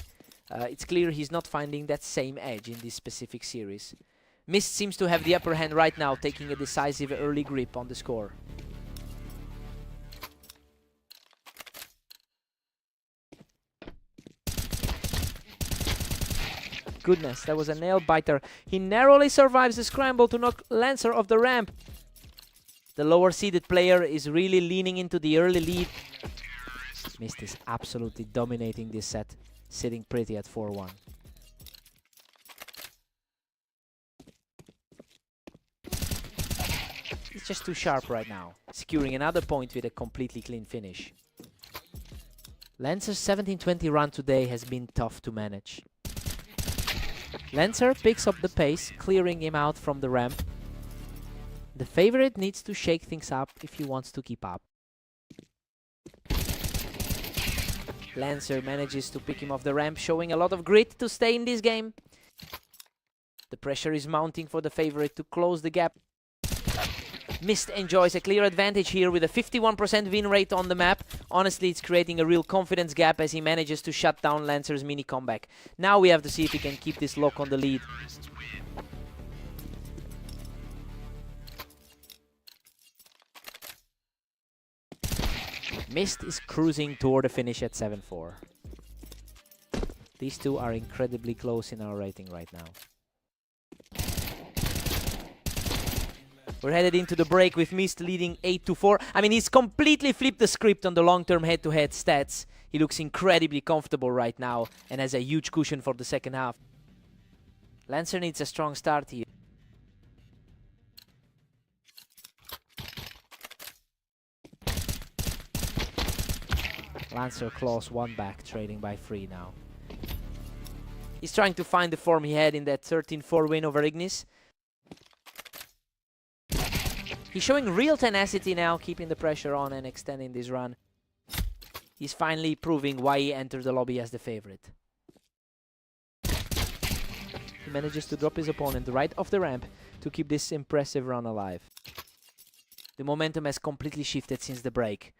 It's clear he's not finding that same edge in this specific series. Mist seems to have the upper hand right now, taking a decisive early grip on the score. Goodness, that was a nail-biter. He narrowly survives the scramble to knock Lancer off the ramp. The lower-seeded player is really leaning into the early lead. Mist is absolutely dominating this set, sitting pretty at 4-1. He's just too sharp right now, securing another point with a completely clean finish. Lancer's 17-20 run today has been tough to manage. Lancer picks up the pace, clearing him out from the ramp. The favorite needs to shake things up if he wants to keep up. Lancer manages to pick him off the ramp, showing a lot of grit to stay in this game. The pressure is mounting for the favorite to close the gap. Mist enjoys a clear advantage here with a 51% win rate on the map. Honestly, it's creating a real confidence gap as he manages to shut down Lancer's mini comeback. Now we have to see if he can keep this lock on the lead. Mist is cruising toward the finish at 7-4. These two are incredibly close in our rating right now. We're headed into the break with Mist leading 8-4. I mean, he's completely flipped the script on the long-term head-to-head stats. He looks incredibly comfortable right now and has a huge cushion for the second half. Lancer needs a strong start here. Lancer claws one back, trailing by 3 now. He's trying to find the form he had in that 13-4 win over Ignis. He's showing real tenacity now, keeping the pressure on and extending this run. He's finally proving why he entered the lobby as the favorite. He manages to drop his opponent right off the ramp to keep this impressive run alive. The momentum has completely shifted since the break.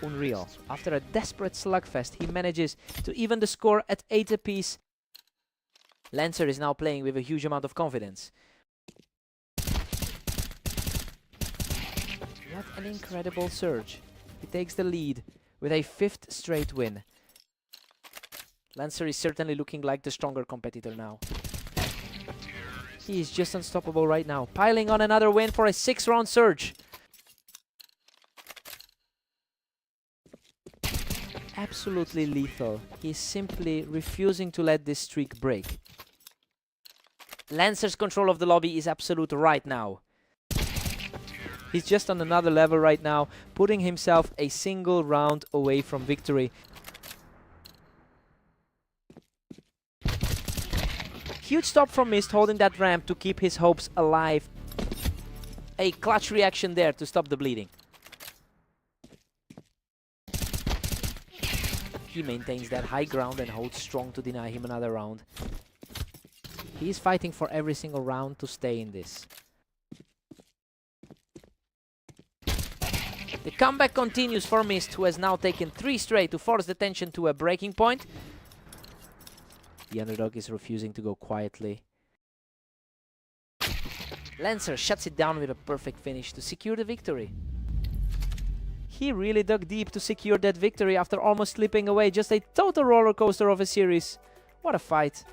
Unreal. After a desperate slugfest, he manages to even the score at 8 apiece. Lancer is now playing with a huge amount of confidence. What an incredible surge. He takes the lead with a 5th straight win. Lancer is certainly looking like the stronger competitor now. He is just unstoppable right now, piling on another win for a 6-round surge. Absolutely lethal. He's simply refusing to let this streak break. Lancer's control of the lobby is absolute right now. He's just on another level right now, putting himself a single round away from victory. Huge stop from Mist, holding that ramp to keep his hopes alive. A clutch reaction there to stop the bleeding. He maintains that high ground and holds strong to deny him another round. He's fighting for every single round to stay in this. The comeback continues for Mist, who has now taken 3 straight to force the tension to a breaking point. The underdog is refusing to go quietly. Lancer shuts it down with a perfect finish to secure the victory. He really dug deep to secure that victory after almost slipping away. Just a total roller coaster of a series. What a fight.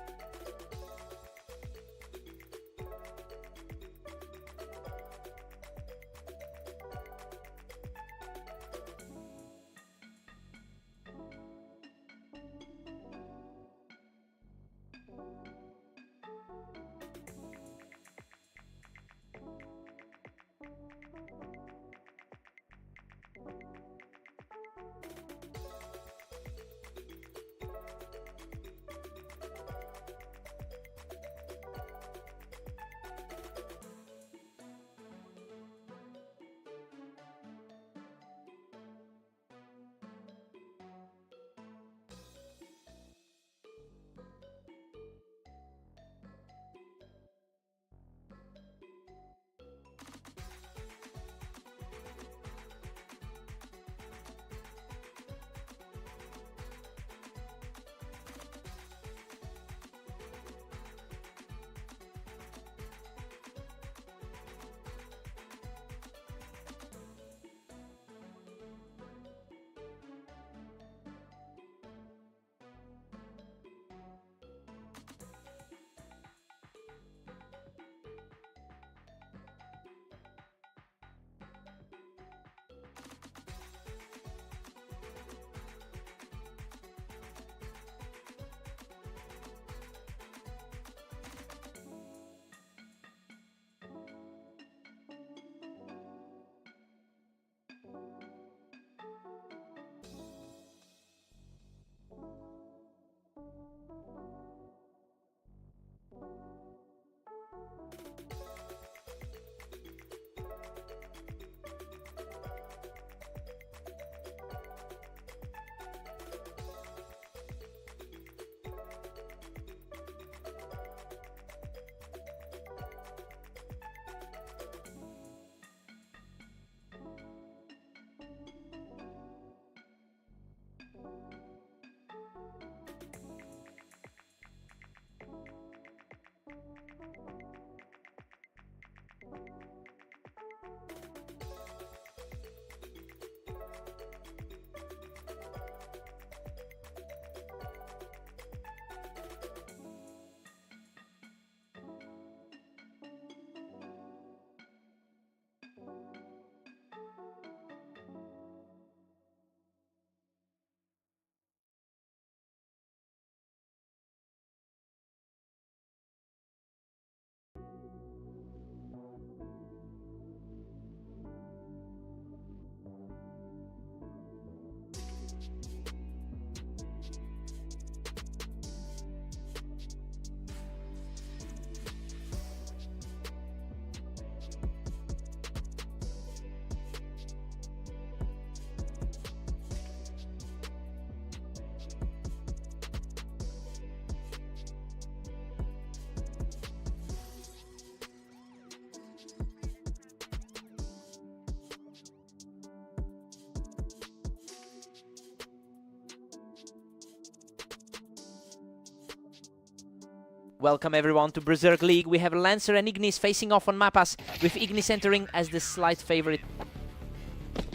Welcome everyone to Berserk League. We have Lancer and Ignis facing off on Mapas, with Ignis entering as the slight favorite.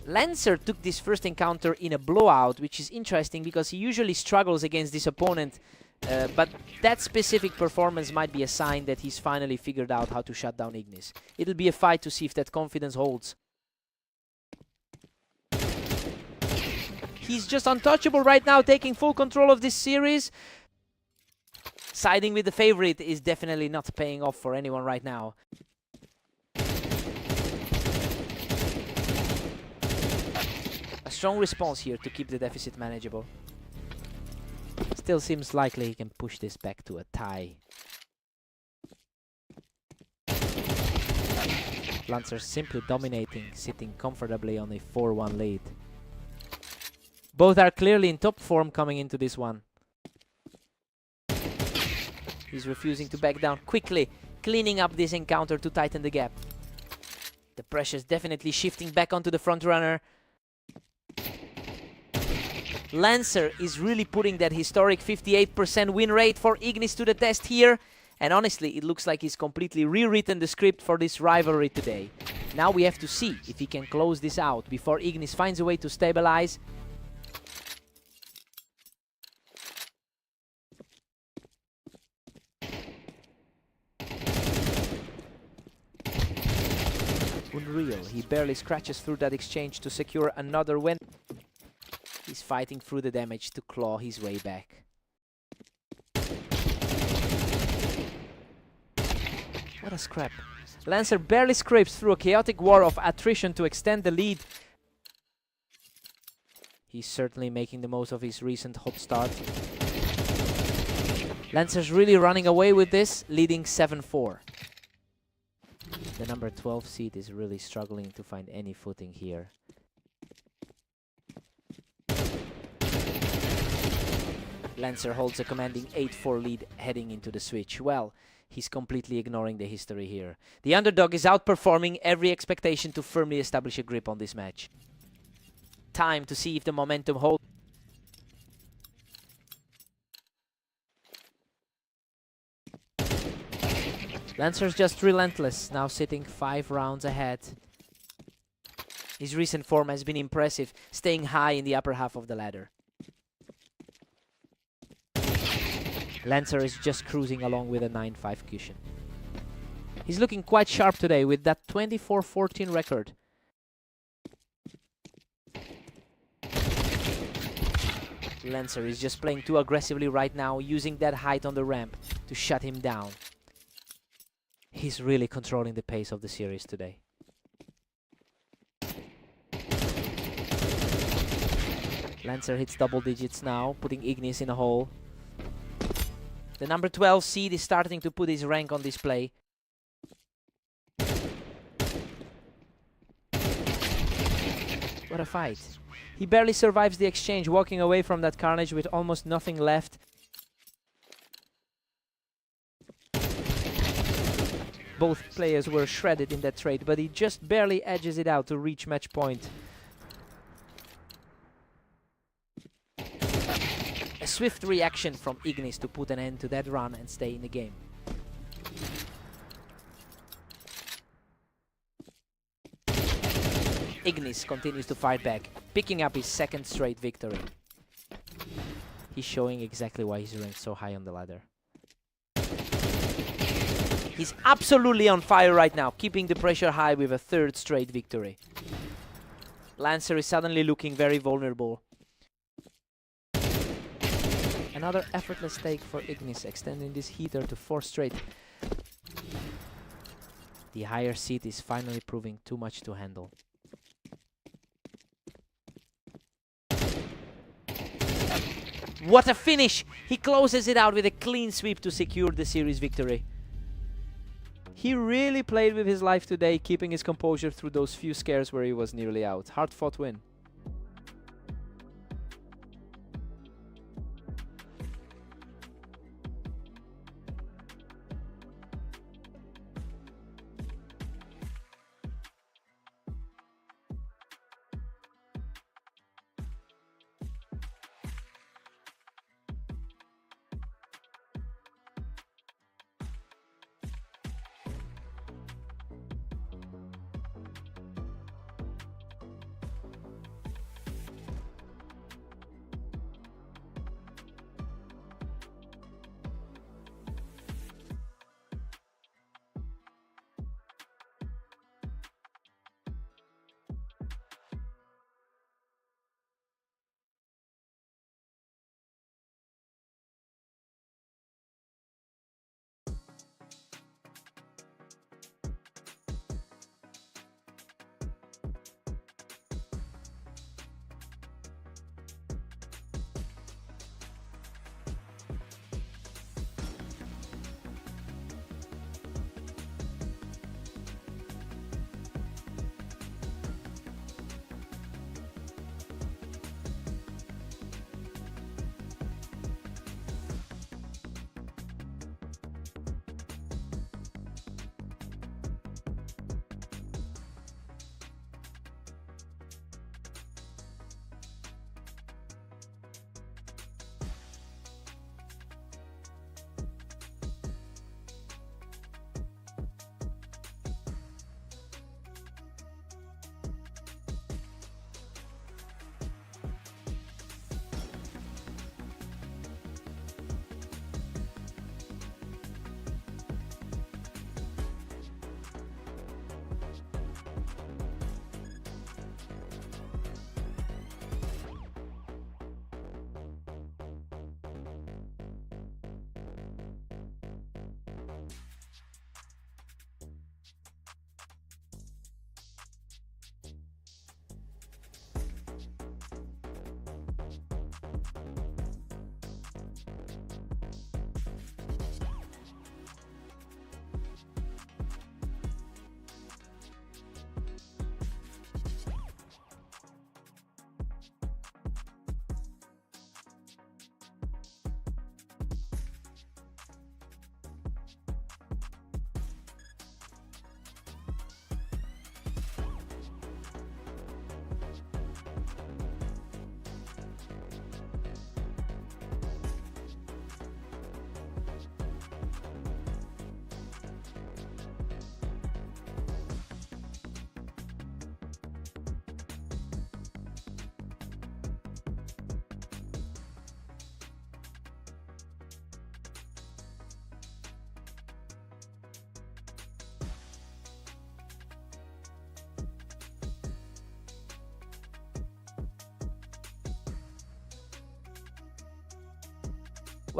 Lancer took this first encounter in a blowout, which is interesting because he usually struggles against this opponent, but that specific performance might be a sign that he's finally figured out how to shut down Ignis. It'll be a fight to see if that confidence holds. He's just untouchable right now, taking full control of this series. Siding with the favorite is definitely not paying off for anyone right now. A strong response here to keep the deficit manageable. Still seems likely he can push this back to a tie. Lancer simply dominating, sitting comfortably on a 4-1 lead. Both are clearly in top form coming into this one. He's refusing to back down quickly, cleaning up this encounter to tighten the gap. The pressure's definitely shifting back onto the front runner. Lancer is really putting that historic 58% win rate for Ignis to the test here. And honestly, it looks like he's completely rewritten the script for this rivalry today. Now we have to see if he can close this out before Ignis finds a way to stabilize. Unreal, he barely scratches through that exchange to secure another win. He's fighting through the damage to claw his way back. What a scrap. Lancer barely scrapes through a chaotic war of attrition to extend the lead. He's certainly making the most of his recent hot start. Lancer's really running away with this, leading 7-4. The number 12 seed is really struggling to find any footing here. Lancer holds a commanding 8-4 lead heading into the switch. Well, he's completely ignoring the history here. The underdog is outperforming every expectation to firmly establish a grip on this match. Time to see if the momentum holds. Lancer's just relentless, now sitting 5 rounds ahead. His recent form has been impressive, staying high in the upper half of the ladder. Lancer is just cruising along with a 9-5 cushion. He's looking quite sharp today with that 24-14 record. Lancer is just playing too aggressively right now, using that height on the ramp to shut him down. He's really controlling the pace of the series today. Lancer hits double digits now, putting Ignis in a hole. The number 12 seed is starting to put his rank on display. What a fight. He barely survives the exchange, walking away from that carnage with almost nothing left. Both players were shredded in that trade, but he just barely edges it out to reach match point. A swift reaction from Ignis to put an end to that run and stay in the game. Ignis continues to fight back, picking up his 2nd straight victory. He's showing exactly why he's ranked so high on the ladder. He's absolutely on fire right now, keeping the pressure high with a 3rd straight victory. Lancer is suddenly looking very vulnerable. Another effortless take for Ignis, extending this heater to 4 straight. The higher seed is finally proving too much to handle. What a finish! He closes it out with a clean sweep to secure the series victory. He really played with his life today, keeping his composure through those few scares where he was nearly out. Hard-fought win.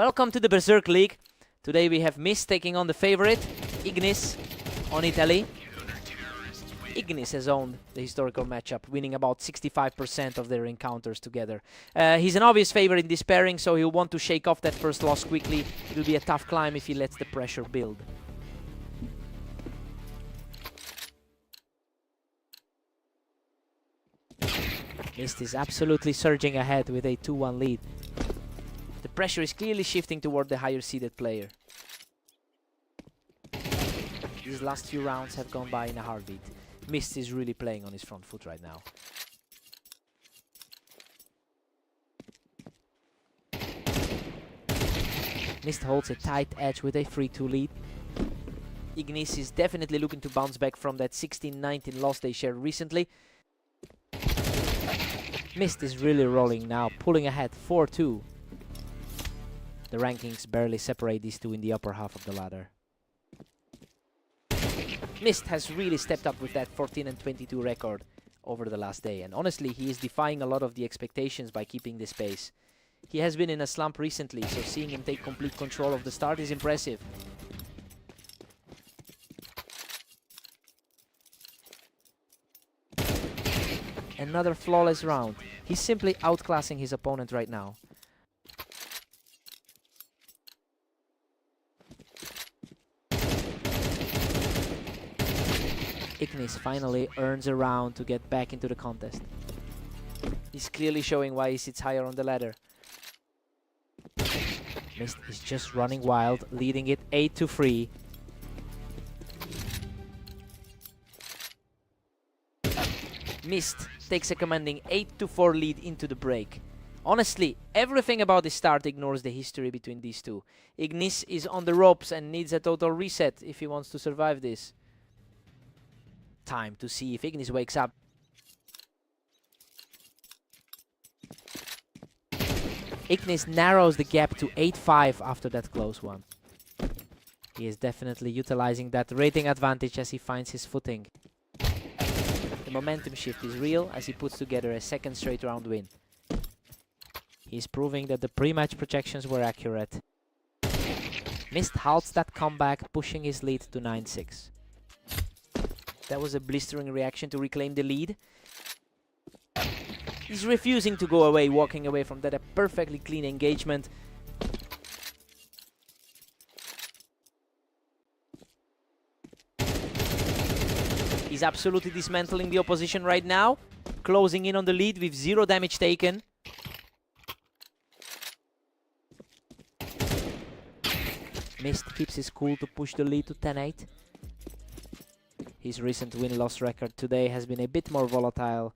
Welcome to the Berserk League. Today we have Mist taking on the favorite, Ignis, on Italy. Ignis has owned the historical matchup, winning about 65% of their encounters together. He's an obvious favorite in this pairing, so he'll want to shake off that first loss quickly. It'll be a tough climb if he lets the pressure build. Mist is absolutely surging ahead with a 2-1 lead. The pressure is clearly shifting toward the higher seeded player. These last few rounds have gone by in a heartbeat. Mist is really playing on his front foot right now. Mist holds a tight edge with a 3-2 lead. Ignis is definitely looking to bounce back from that 16-19 loss they shared recently. Mist is really rolling now, pulling ahead 4-2. The rankings barely separate these two in the upper half of the ladder. Mist has really stepped up with that 14-22 record over the last day, and honestly he is defying a lot of the expectations by keeping this pace. He has been in a slump recently, so seeing him take complete control of the start is impressive. Another flawless round. He's simply outclassing his opponent right now. Ignis finally earns a round to get back into the contest. He's clearly showing why he sits higher on the ladder. Mist is just running wild, leading it 8-3. Mist takes a commanding 8-4 lead into the break. Honestly, everything about this start ignores the history between these two. Ignis is on the ropes and needs a total reset if he wants to survive this. Time to see if Ignis wakes up. Ignis narrows the gap to 8-5 after that close one. He is definitely utilizing that rating advantage as he finds his footing. The momentum shift is real as he puts together a second straight round win. He's proving that the pre-match projections were accurate. Mist halts that comeback, pushing his lead to 9-6. That was a blistering reaction to reclaim the lead. He's refusing to go away, walking away from that a perfectly clean engagement. He's absolutely dismantling the opposition right now, closing in on the lead with 0 damage taken. Mist keeps his cool to push the lead to 10-8. His recent win-loss record today has been a bit more volatile.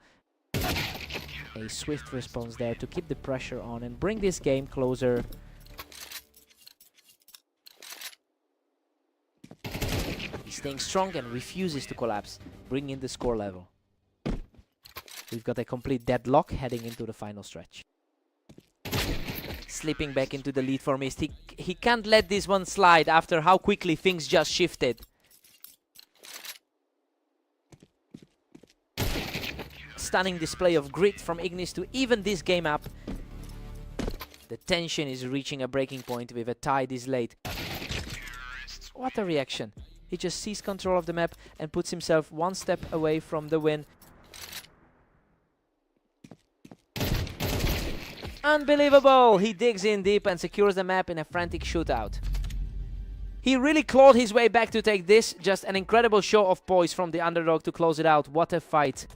A swift response there to keep the pressure on and bring this game closer. He's staying strong and refuses to collapse, bringing the score level. We've got a complete deadlock heading into the final stretch. Slipping back into the lead for Mist. He can't let this one slide after how quickly things just shifted. Stunning display of grit from Ignis to even this game up. The tension is reaching a breaking point with a tie this late. What a reaction. He just seized control of the map and puts himself one step away from the win. Unbelievable! He digs in deep and secures the map in a frantic shootout. He really clawed his way back to take this. Just an incredible show of poise from the underdog to close it out. What a fight.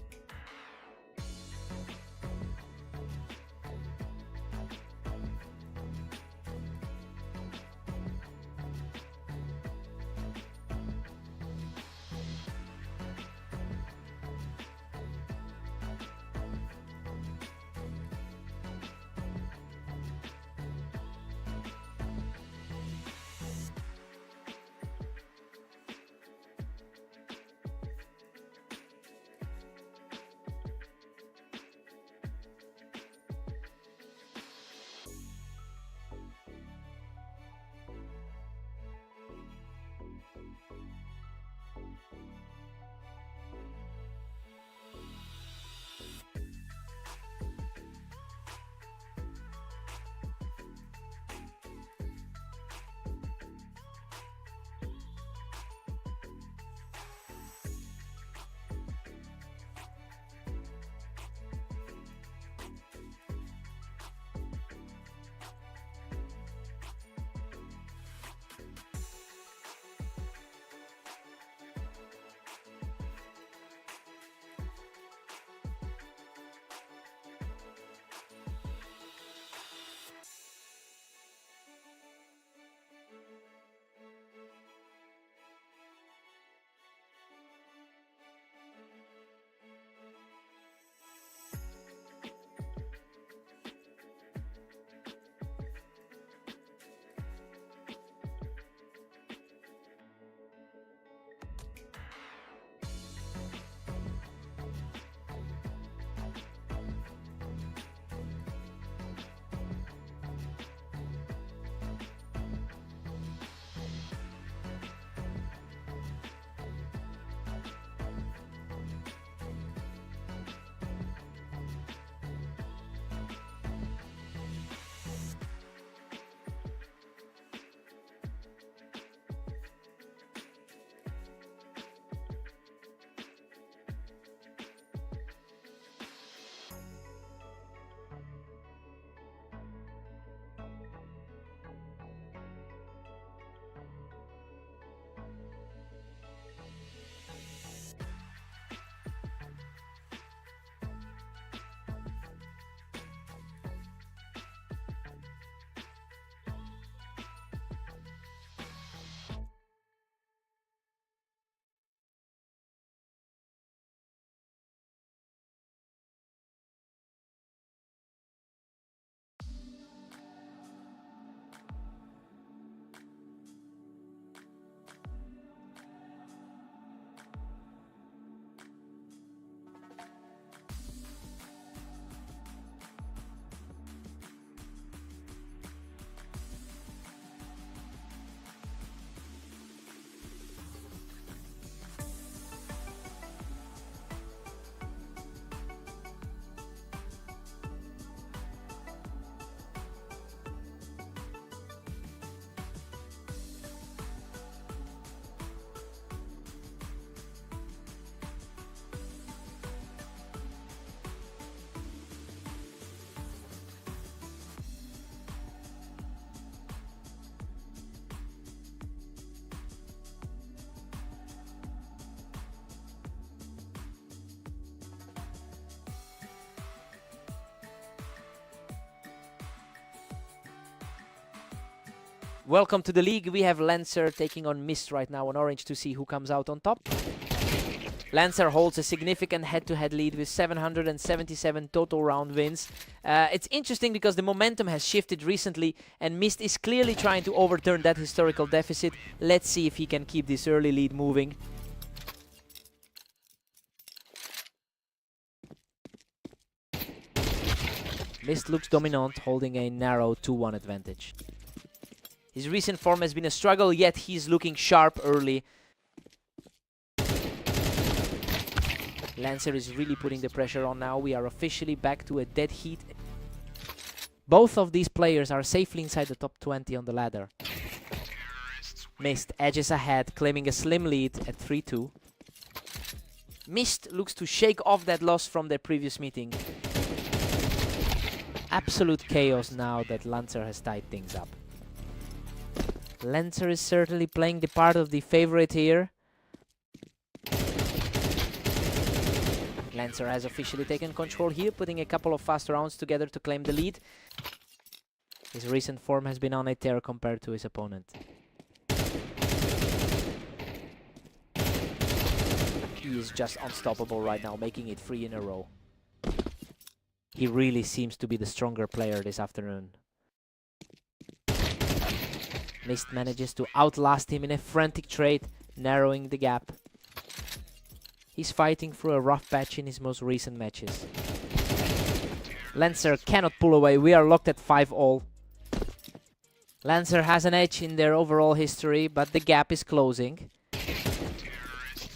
Welcome to the league. We have Lancer taking on Mist right now on orange to see who comes out on top. Lancer holds a significant head-to-head lead with 777 total round wins. It's interesting because the momentum has shifted recently and Mist is clearly trying to overturn that historical deficit. Let's see if he can keep this early lead moving. Mist looks dominant, holding a narrow 2-1 advantage. His recent form has been a struggle, yet he's looking sharp early. Lancer is really putting the pressure on now. We are officially back to a dead heat. Both of these players are safely inside the top 20 on the ladder. Mist edges ahead, claiming a slim lead at 3-2. Mist looks to shake off that loss from their previous meeting. Absolute chaos now that Lancer has tied things up. Lancer is certainly playing the part of the favorite here. Lancer has officially taken control here, putting a couple of fast rounds together to claim the lead. His recent form has been on a tear compared to his opponent. He is just unstoppable right now, making it 3 in a row. He really seems to be the stronger player this afternoon. Mist manages to outlast him in a frantic trade, narrowing the gap. He's fighting through a rough patch in his most recent matches. Lancer cannot pull away. We are locked at 5-all. Lancer has an edge in their overall history, but the gap is closing.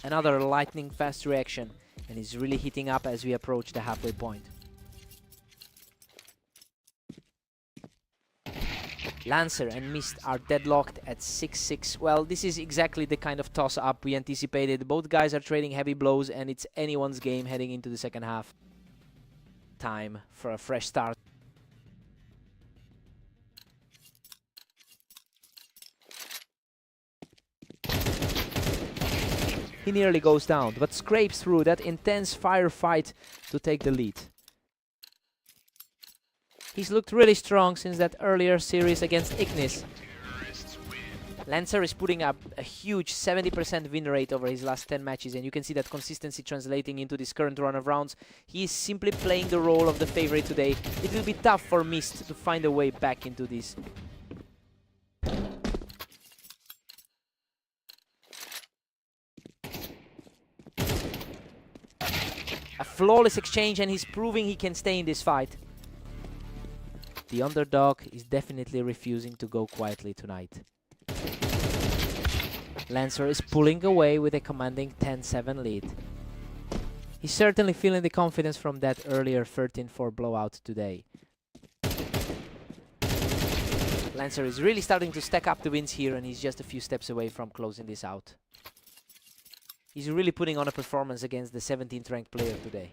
Another lightning fast reaction, and he's really heating up as we approach the halfway point. Lancer and Mist are deadlocked at 6-6. Well, this is exactly the kind of toss-up we anticipated. Both guys are trading heavy blows and it's anyone's game heading into the second half. Time for a fresh start. He nearly goes down, but scrapes through that intense firefight to take the lead. He's looked really strong since that earlier series against Ignis. Lancer is putting up a huge 70% win rate over his last 10 matches, and you can see that consistency translating into this current run of rounds. He is simply playing the role of the favorite today. It will be tough for Mist to find a way back into this. A flawless exchange, and he's proving he can stay in this fight. The underdog is definitely refusing to go quietly tonight. Lancer is pulling away with a commanding 10-7 lead. He's certainly feeling the confidence from that earlier 13-4 blowout today. Lancer is really starting to stack up the wins here, and he's just a few steps away from closing this out. He's really putting on a performance against the 17th ranked player today.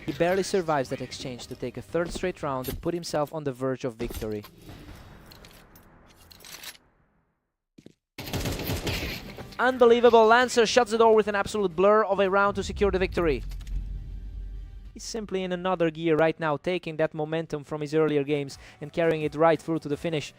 He barely survives that exchange to take a third straight round and put himself on the verge of victory. Unbelievable. Lancer shuts the door with an absolute blur of a round to secure the victory. He's simply in another gear right now, taking that momentum from his earlier games and carrying it right through to the finish.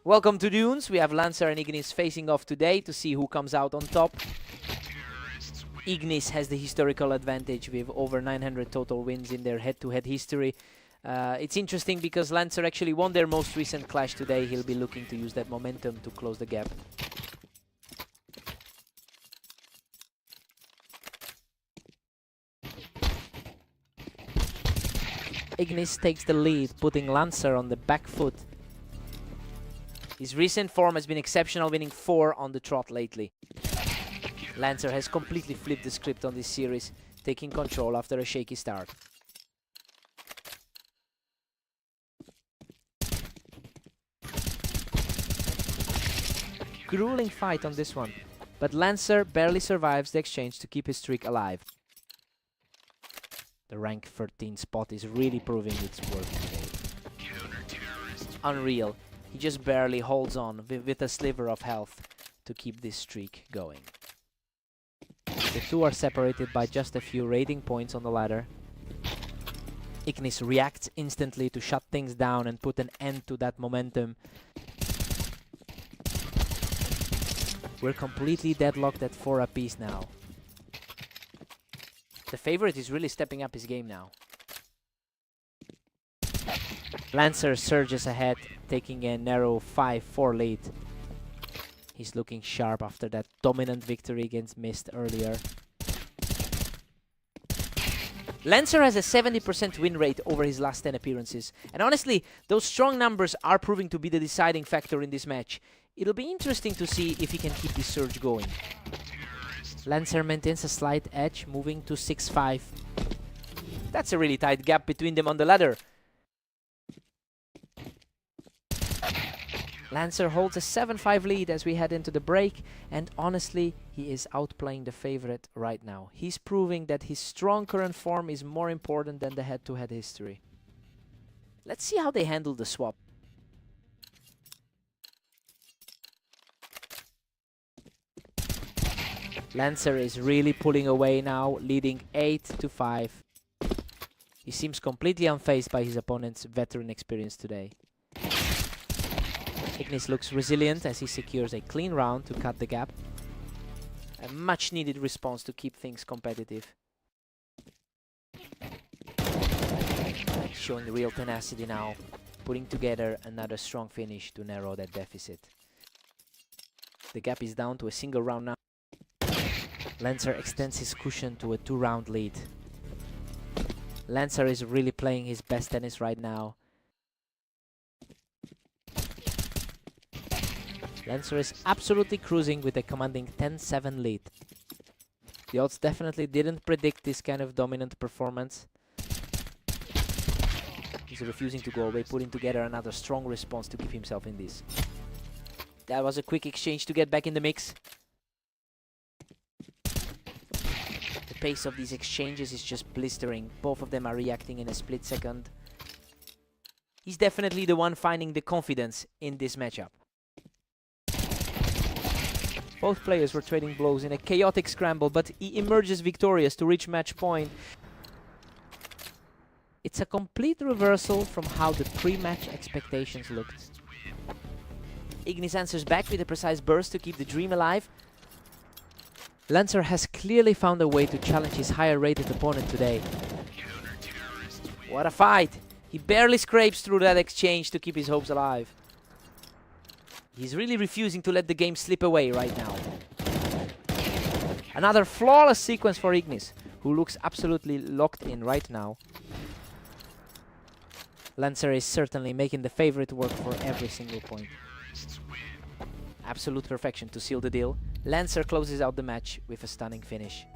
Welcome to Dunes. We have Lancer and Ignis facing off today to see who comes out on top. Ignis has the historical advantage with over 900 total wins in their head-to-head history. It's interesting because Lancer actually won their most recent clash today. He'll be looking to use that momentum to close the gap. Ignis takes the lead, putting Lancer on the back foot. His recent form has been exceptional, winning 4 on the trot lately. Lancer has completely flipped the script on this series, taking control after a shaky start. Grueling fight on this one, but Lancer barely survives the exchange to keep his streak alive. The rank 13 spot is really proving its worth today. Unreal. He just barely holds on with a sliver of health to keep this streak going. The two are separated by just a few rating points on the ladder. Ignis reacts instantly to shut things down and put an end to that momentum. We're completely deadlocked at 4 apiece now. The favorite is really stepping up his game now. Lancer surges ahead, taking a narrow 5-4 lead. He's looking sharp after that dominant victory against Mist earlier. Lancer has a 70% win rate over his last 10 appearances. And honestly, those strong numbers are proving to be the deciding factor in this match. It'll be interesting to see if he can keep this surge going. Lancer maintains a slight edge, moving to 6-5. That's a really tight gap between them on the ladder. Lancer holds a 7-5 lead as we head into the break, and honestly, he is outplaying the favorite right now. He's proving that his strong current form is more important than the head-to-head history. Let's see how they handle the swap. Lancer is really pulling away now, leading 8-5. He seems completely unfazed by his opponent's veteran experience today. Ignis looks resilient as he secures a clean round to cut the gap. A much needed response to keep things competitive. Showing real tenacity now, putting together another strong finish to narrow that deficit. The gap is down to a single round now. Lancer extends his cushion to a 2-round lead. Lancer is really playing his best tennis right now. Lancer is absolutely cruising with a commanding 10-7 lead. The odds definitely didn't predict this kind of dominant performance. He's refusing to go away, putting together another strong response to keep himself in this. That was a quick exchange to get back in the mix. The pace of these exchanges is just blistering. Both of them are reacting in a split second. He's definitely the one finding the confidence in this matchup. Both players were trading blows in a chaotic scramble, but he emerges victorious to reach match point. It's a complete reversal from how the pre-match expectations looked. Ignis answers back with a precise burst to keep the dream alive. Lancer has clearly found a way to challenge his higher-rated opponent today. What a fight! He barely scrapes through that exchange to keep his hopes alive. He's really refusing to let the game slip away right now. Another flawless sequence for Ignis, who looks absolutely locked in right now. Lancer is certainly making the favorite work for every single point. Absolute perfection to seal the deal. Lancer closes out the match with a stunning finish.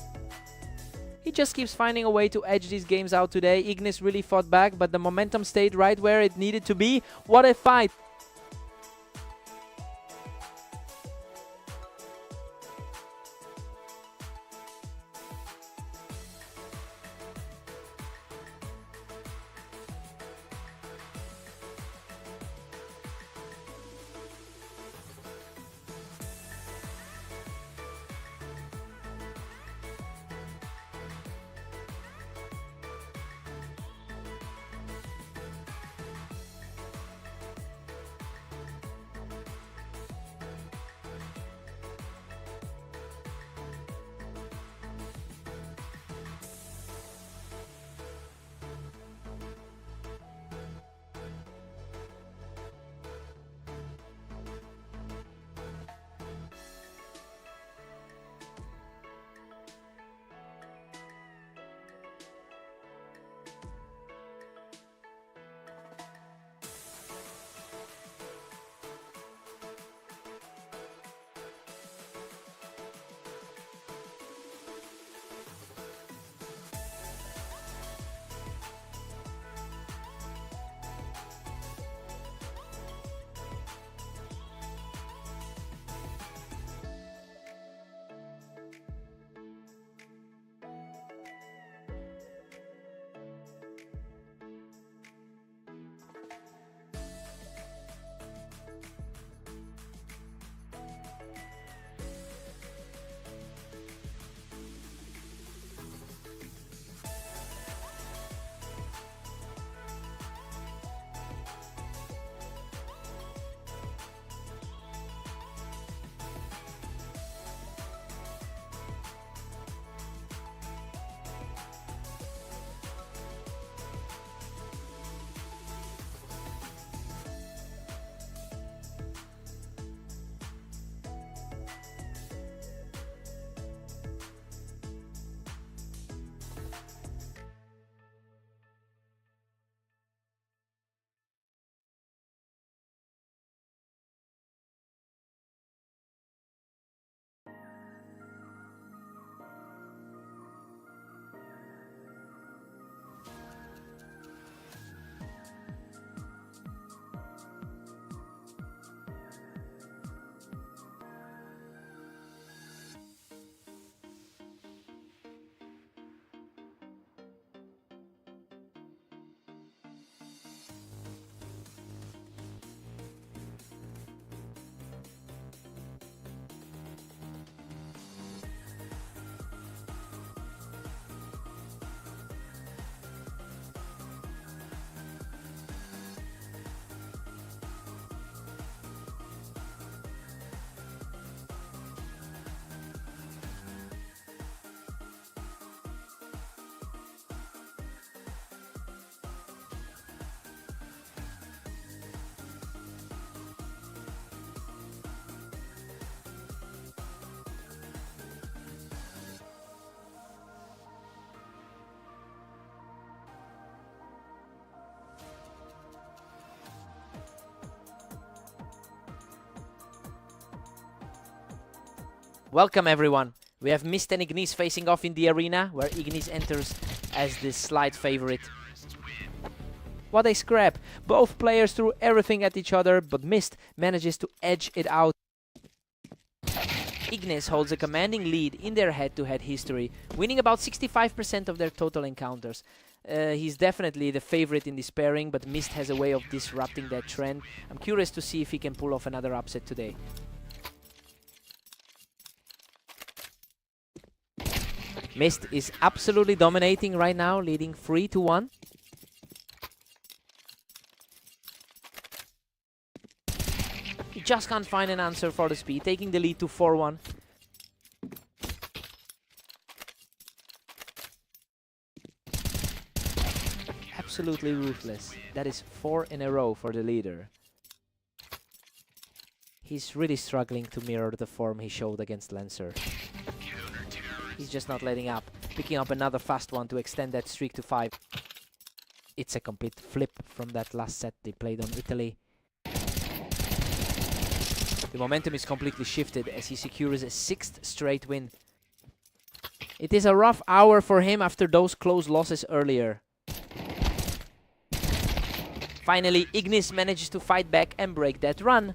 He just keeps finding a way to edge these games out today. Ignis really fought back, but the momentum stayed right where it needed to be. What a fight! Welcome everyone. We have Mist and Ignis facing off in the arena, where Ignis enters as the slight favorite. What a scrap! Both players threw everything at each other, but Mist manages to edge it out. Ignis holds a commanding lead in their head-to-head history, winning about 65% of their total encounters. He's definitely the favorite in this pairing, but Mist has a way of disrupting that trend. I'm curious to see if he can pull off another upset today. Mist is absolutely dominating right now, leading 3-1. He just can't find an answer for the speed, taking the lead to 4-1. Absolutely ruthless. That is 4 in a row for the leader. He's really struggling to mirror the form he showed against Lancer. He's just not letting up, picking up another fast one to extend that streak to 5. It's a complete flip from that last set they played on Italy. The momentum is completely shifted as he secures a 6th straight win. It is a rough hour for him after those close losses earlier. Finally, Ignis manages to fight back and break that run.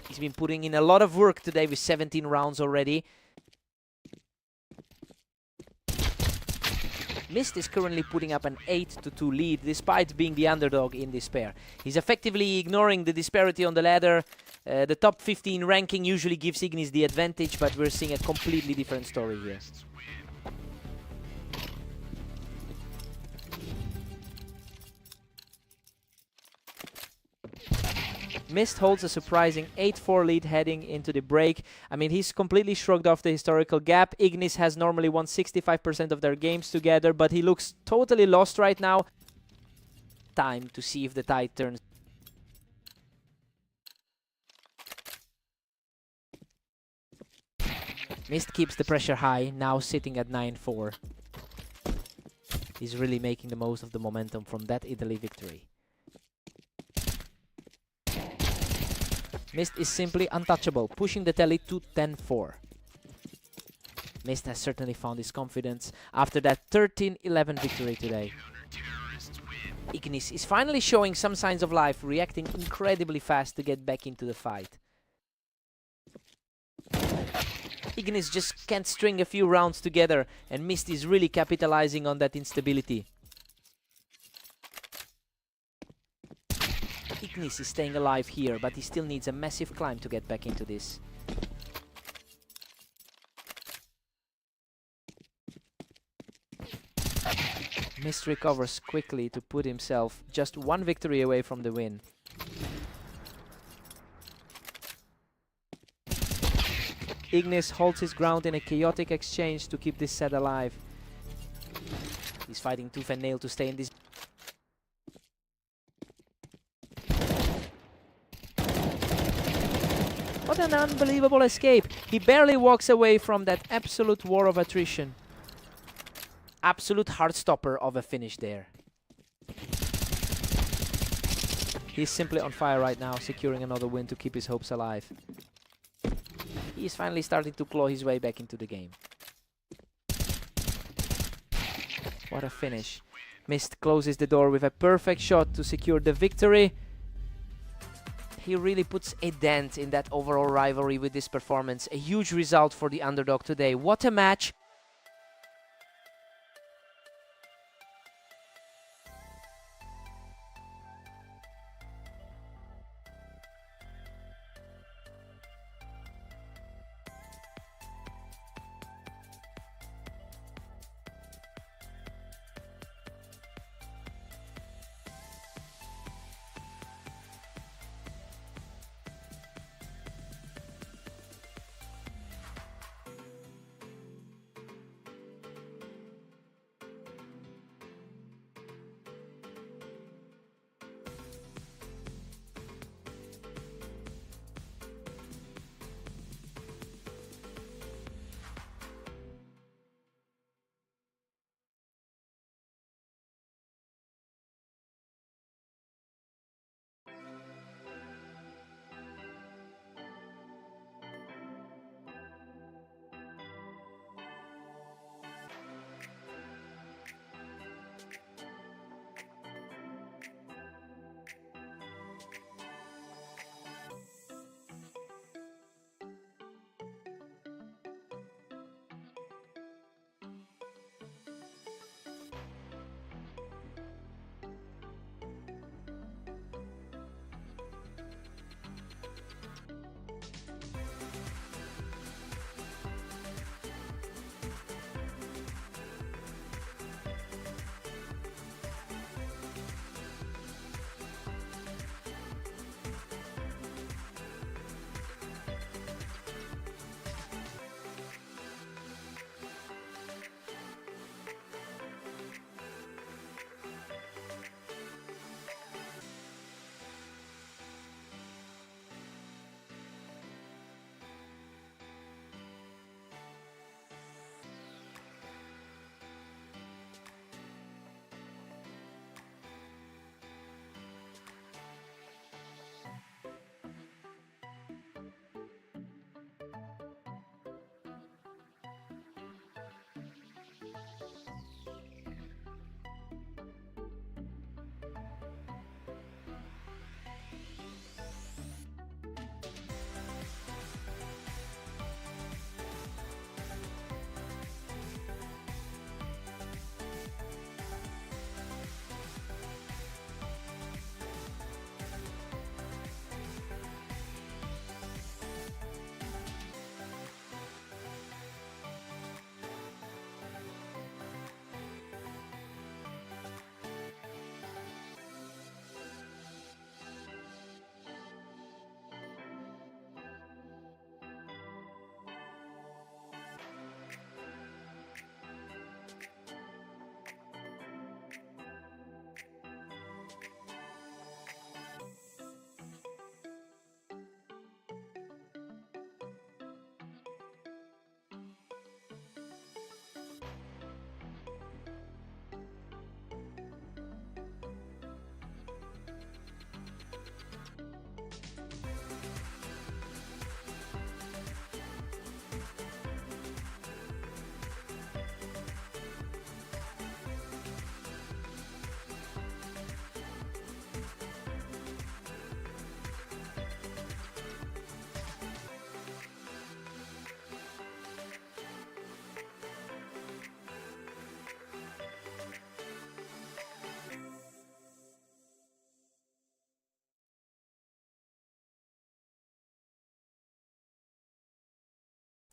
He's been putting in a lot of work today with 17 rounds already. Mist is currently putting up an 8-2 lead despite being the underdog in this pair. He's effectively ignoring the disparity on the ladder. The top 15 ranking usually gives Ignis the advantage, but we're seeing a completely different story here. Mist holds a surprising 8-4 lead heading into the break. I mean, he's completely shrugged off the historical gap. Ignis has normally won 65% of their games together, but he looks totally lost right now. Time to see if the tide turns. Mist keeps the pressure high, now sitting at 9-4. He's really making the most of the momentum from that Italy victory. Mist is simply untouchable, pushing the tally to 10-4. Mist has certainly found his confidence after that 13-11 victory today. Ignis is finally showing some signs of life, reacting incredibly fast to get back into the fight. Ignis just can't string a few rounds together, and Mist is really capitalizing on that instability. Ignis is staying alive here, but he still needs a massive climb to get back into this. Mist recovers quickly to put himself just one victory away from the win. Ignis holds his ground in a chaotic exchange to keep this set alive. He's fighting tooth and nail to stay in this. What an unbelievable escape. He barely walks away from that absolute war of attrition. Absolute heartstopper of a finish there. He's simply on fire right now, securing another win to keep his hopes alive. He's finally starting to claw his way back into the game. What a finish. Mist closes the door with a perfect shot to secure the victory. He really puts a dent in that overall rivalry with this performance. A huge result for the underdog today. What a match!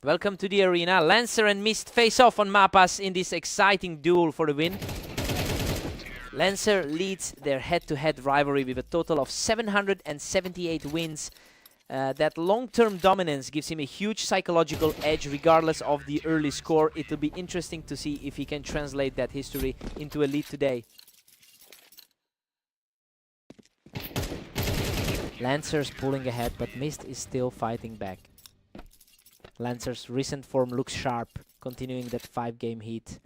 Welcome to the arena. Lancer and Mist face off on Mapas in this exciting duel for the win. Lancer leads their head-to-head rivalry with a total of 778 wins. That long-term dominance gives him a huge psychological edge regardless of the early score. It will be interesting to see if he can translate that history into a lead today. Lancer's pulling ahead, but Mist is still fighting back. Lancer's recent form looks sharp, continuing that 5-game heat.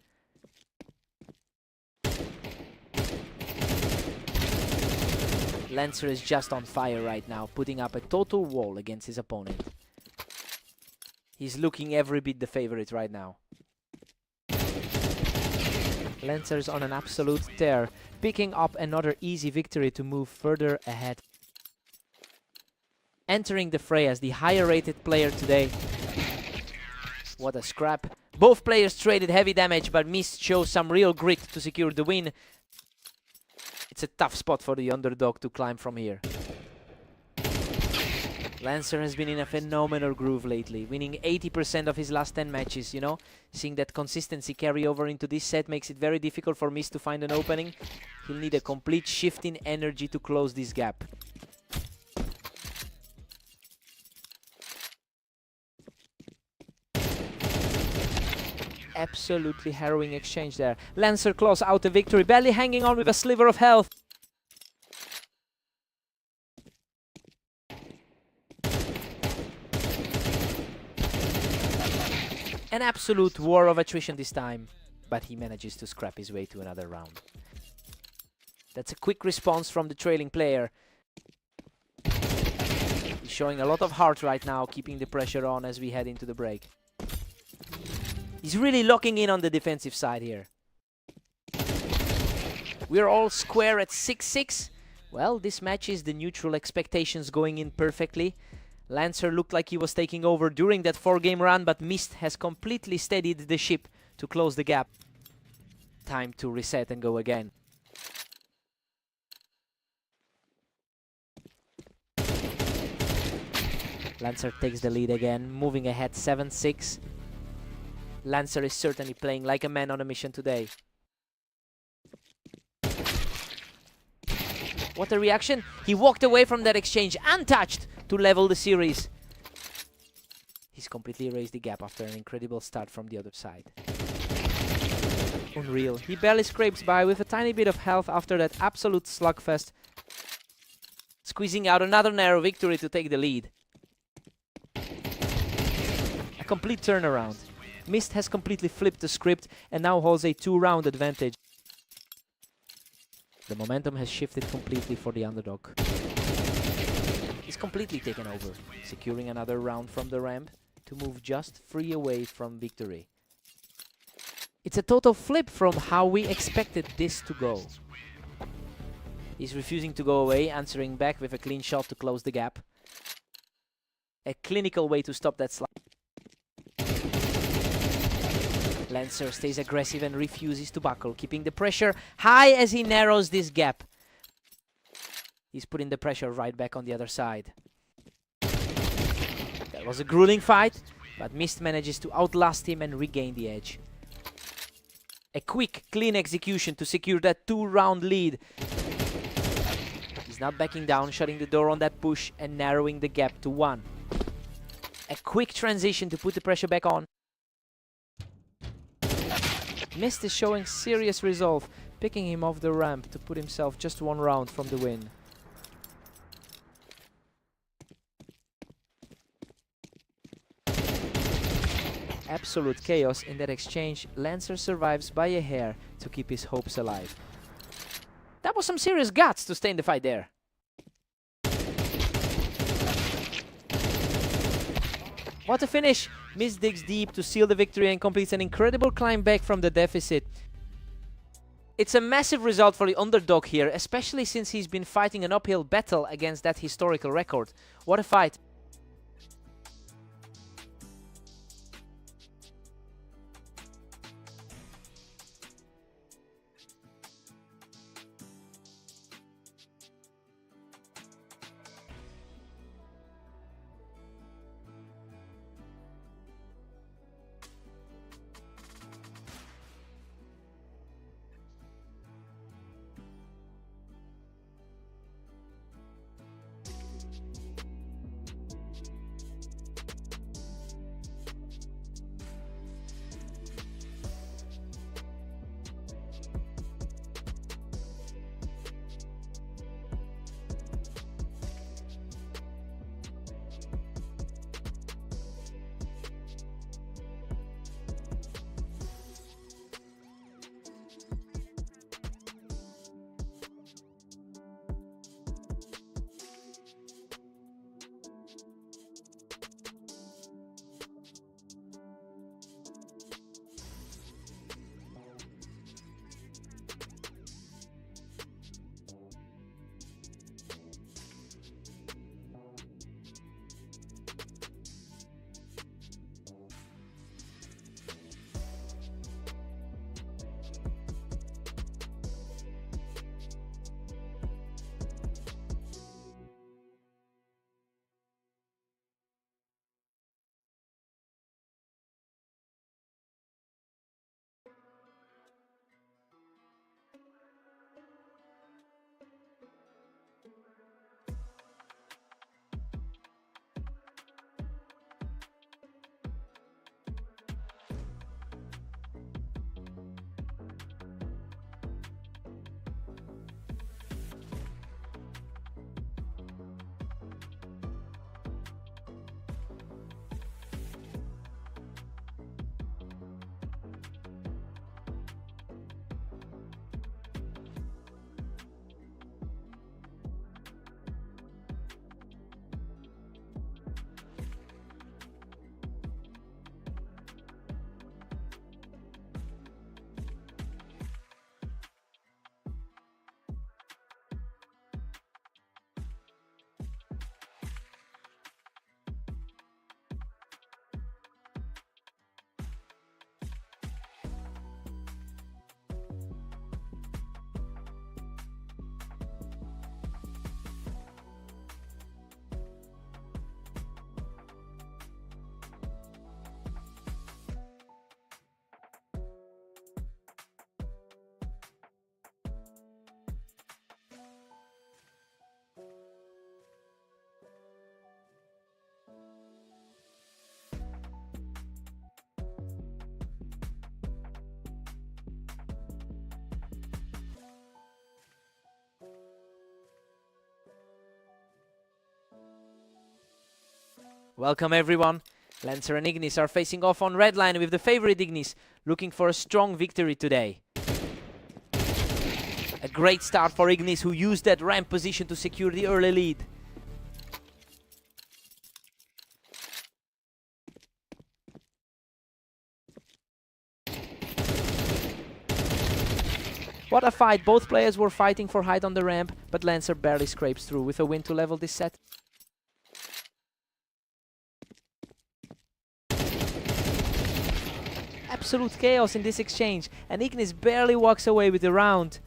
Lancer is just on fire right now, putting up a total wall against his opponent. He's looking every bit the favorite right now. Lancer's on an absolute tear, picking up another easy victory to move further ahead. Entering the fray as the higher rated player today. What a scrap. Both players traded heavy damage, but Mist shows some real grit to secure the win. It's a tough spot for the underdog to climb from here. Lancer has been in a phenomenal groove lately, winning 80% of his last 10 matches, you know. Seeing that consistency carry over into this set makes it very difficult for Mist to find an opening. He'll need a complete shift in energy to close this gap. Absolutely harrowing exchange there. Lancer claws out the victory, barely hanging on with a sliver of health. An absolute war of attrition this time, but he manages to scrap his way to another round. That's a quick response from the trailing player. He's showing a lot of heart right now, keeping the pressure on as we head into the break. He's really locking in on the defensive side here. We're all square at 6-6. Well, this matches the neutral expectations going in perfectly. Lancer looked like he was taking over during that 4-game run, but Mist has completely steadied the ship to close the gap. Time to reset and go again. Lancer takes the lead again, moving ahead 7-6. Lancer is certainly playing like a man on a mission today. What a reaction! He walked away from that exchange untouched to level the series. He's completely raised the gap after an incredible start from the other side. Unreal. He barely scrapes by with a tiny bit of health after that absolute slugfest. Squeezing out another narrow victory to take the lead. A complete turnaround. Mist has completely flipped the script and now holds a 2-round advantage. The momentum has shifted completely for the underdog. He's completely taken over, securing another round from the ramp to move just 3 away from victory. It's a total flip from how we expected this to go. He's refusing to go away, answering back with a clean shot to close the gap. A clinical way to stop that slide. Lancer stays aggressive and refuses to buckle, keeping the pressure high as he narrows this gap. He's putting the pressure right back on the other side. That was a grueling fight, but Mist manages to outlast him and regain the edge. A quick, clean execution to secure that 2-round lead. He's not backing down, shutting the door on that push and narrowing the gap to 1. A quick transition to put the pressure back on. Mist is showing serious resolve, picking him off the ramp to put himself just 1 round from the win. Absolute chaos in that exchange. Lancer survives by a hair to keep his hopes alive. That was some serious guts to stay in the fight there. What a finish! Mist digs deep to seal the victory and completes an incredible climb back from the deficit. It's a massive result for the underdog here, especially since he's been fighting an uphill battle against that historical record. What a fight! Welcome everyone. Lancer and Ignis are facing off on red line with the favorite Ignis looking for a strong victory today. A great start for Ignis, who used that ramp position to secure the early lead. What a fight. Both players were fighting for height on the ramp, but Lancer barely scrapes through with a win to level this set. Absolute chaos in this exchange, and Ignis barely walks away with the round.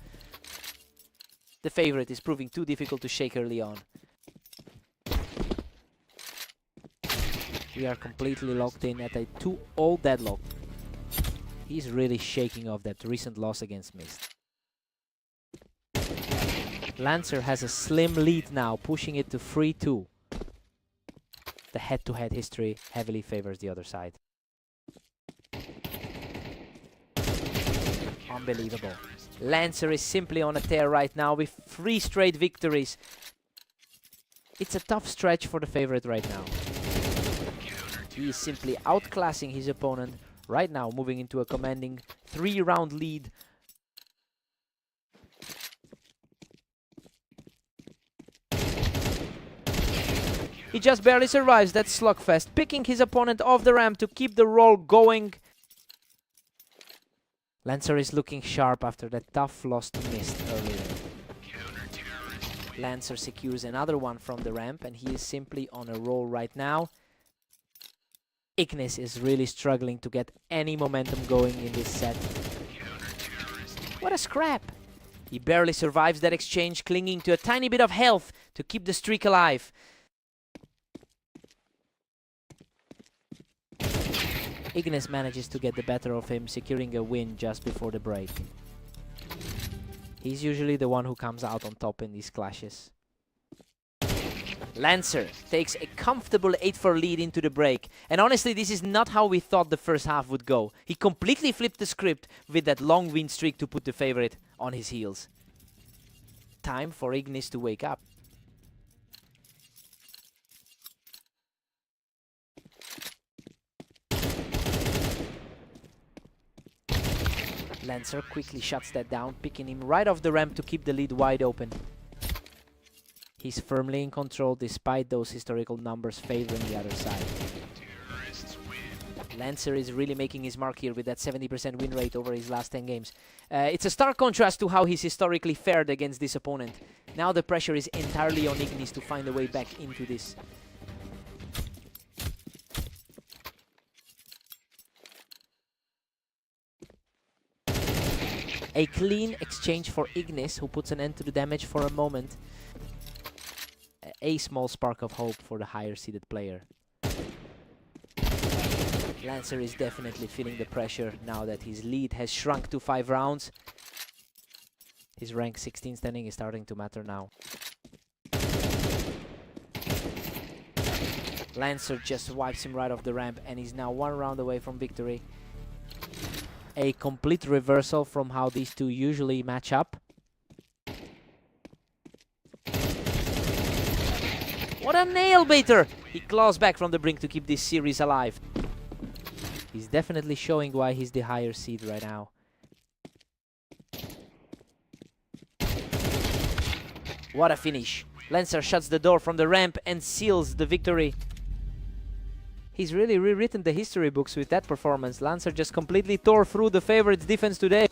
The favorite is proving too difficult to shake early on. We are completely locked in at a 2-all deadlock. He's really shaking off that recent loss against Mist. Lancer has a slim lead now, pushing it to 3-2. The head-to-head history heavily favors the other side. Unbelievable. Lancer is simply on a tear right now with 3 straight victories. It's a tough stretch for the favorite right now. He is simply outclassing his opponent right now, moving into a commanding 3-round lead. He just barely survives that slugfest, picking his opponent off the ramp to keep the roll going. Lancer is looking sharp after that tough loss to Mist earlier. Lancer secures another one from the ramp, and he is simply on a roll right now. Ignis is really struggling to get any momentum going in this set. What a scrap! He barely survives that exchange, clinging to a tiny bit of health to keep the streak alive. Ignis manages to get the better of him, securing a win just before the break. He's usually the one who comes out on top in these clashes. Lancer takes a comfortable 8-4 lead into the break. And honestly, this is not how we thought the first half would go. He completely flipped the script with that long win streak to put the favorite on his heels. Time for Ignis to wake up. Lancer quickly shuts that down, picking him right off the ramp to keep the lead wide open. He's firmly in control despite those historical numbers favoring the other side. Lancer is really making his mark here with that 70% win rate over his last 10 games. It's a stark contrast to how he's historically fared against this opponent. Now the pressure is entirely on Ignis to find a way back into this. A clean exchange for Ignis, who puts an end to the damage for a moment. A small spark of hope for the higher seeded player. Lancer is definitely feeling the pressure now that his lead has shrunk to 5 rounds. His rank 16 standing is starting to matter now. Lancer just wipes him right off the ramp, and he's now 1 round away from victory. A complete reversal from how these two usually match up. What a nail baiter! He claws back from the brink to keep this series alive. He's definitely showing why he's the higher seed right now. What a finish! Lancer shuts the door from the ramp and seals the victory. He's really rewritten the history books with that performance. Lancer just completely tore through the favorite's defense today.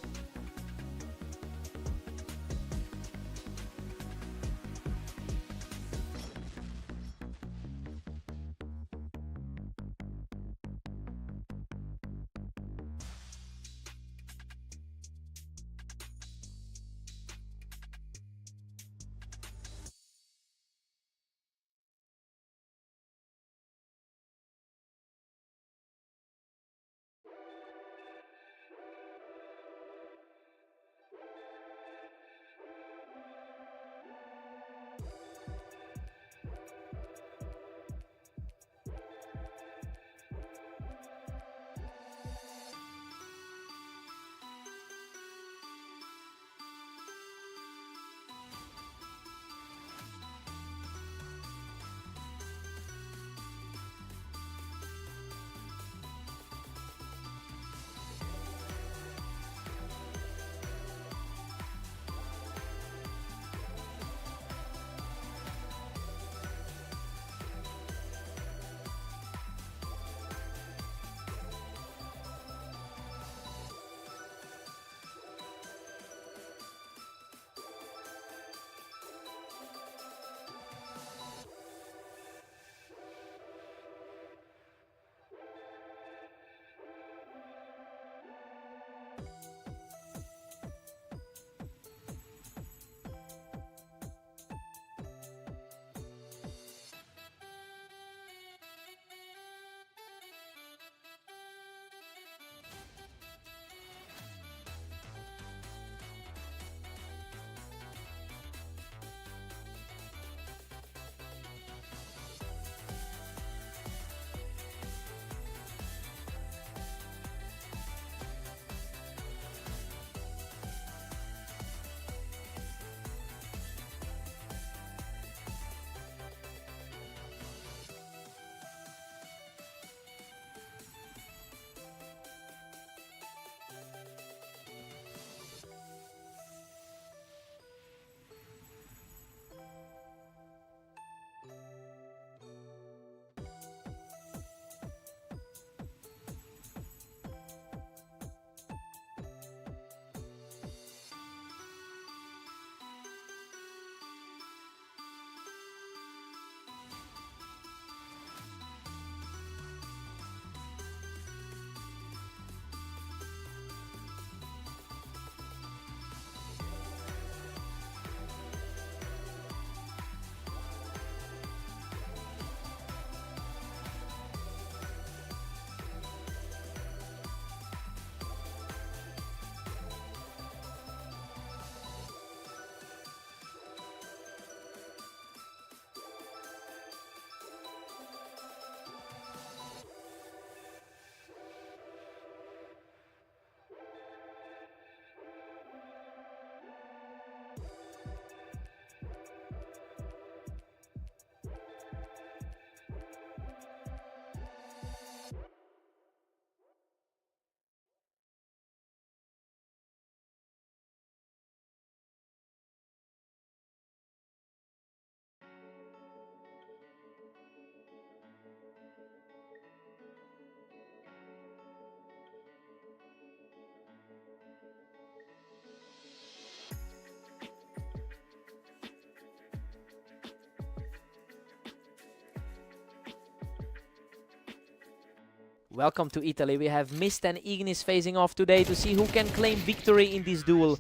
Welcome to Italy. We have Mist and Ignis facing off today to see who can claim victory in this duel.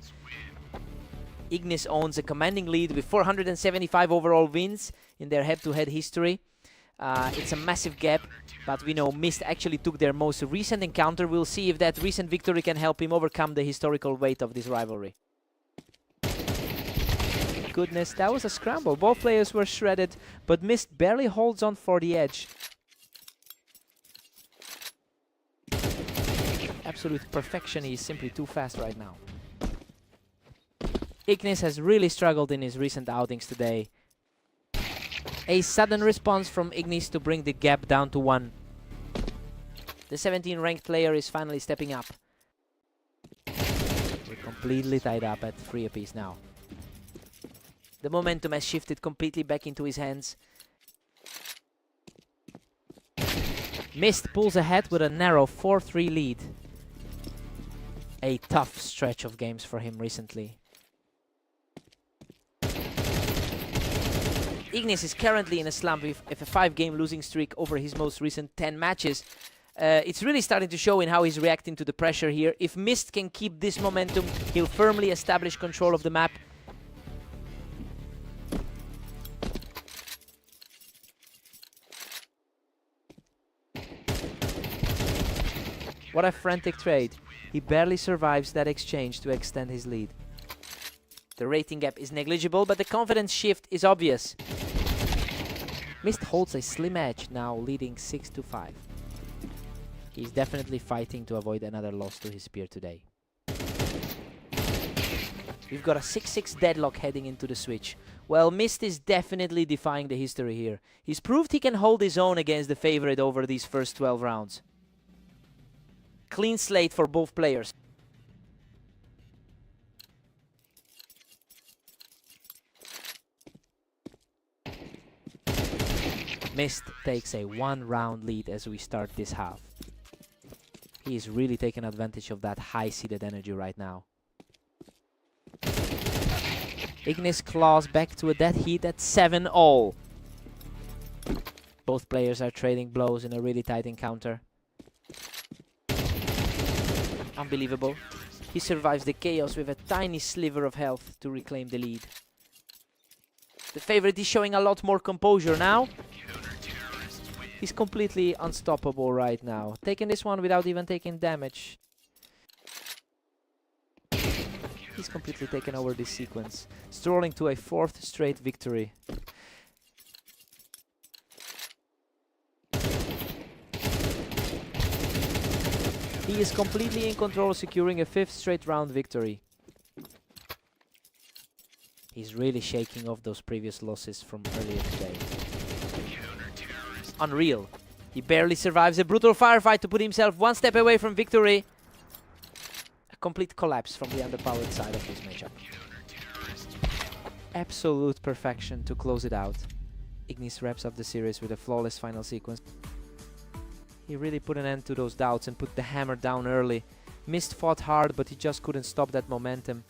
Ignis owns a commanding lead with 475 overall wins in their head-to-head history. It's a massive gap, but we know Mist actually took their most recent encounter. We'll see if that recent victory can help him overcome the historical weight of this rivalry. Goodness, that was a scramble. Both players were shredded, but Mist barely holds on for the edge. Absolute perfection. He is simply too fast right now. Ignis has really struggled in his recent outings today. A sudden response from Ignis to bring the gap down to 1. The 17 ranked player is finally stepping up. We're completely tied up at 3 apiece now. The momentum has shifted completely back into his hands. Mist pulls ahead with a narrow 4-3 lead. A tough stretch of games for him recently. Ignis is currently in a slump with a 5-game losing streak over his most recent 10 matches. It's really starting to show in how he's reacting to the pressure here. If Mist can keep this momentum, he'll firmly establish control of the map. What a frantic trade. He barely survives that exchange to extend his lead. The rating gap is negligible, but the confidence shift is obvious. Mist holds a slim edge now, leading 6-5. He's definitely fighting to avoid another loss to his peer today. We've got a 6-6 deadlock heading into the switch. Well, Mist is definitely defying the history here. He's proved he can hold his own against the favorite over these first 12 rounds. Clean slate for both players. Mist takes a 1-round lead as we start this half. He's really taking advantage of that high-seeded energy right now. Ignis claws back to a dead heat at 7-all. Both players are trading blows in a really tight encounter. Unbelievable. He survives the chaos with a tiny sliver of health to reclaim the lead. The favorite is showing a lot more composure now. He's completely unstoppable right now. Taking this one without even taking damage. He's completely taken over this sequence. Strolling to a 4th straight victory. He is completely in control, securing a 5th straight round victory. He's really shaking off those previous losses from earlier today. Unreal. He barely survives a brutal firefight to put himself 1 step away from victory. A complete collapse from the underpowered side of this matchup. Absolute perfection to close it out. Ignis wraps up the series with a flawless final sequence. He really put an end to those doubts and put the hammer down early. Mist fought hard, but he just couldn't stop that momentum.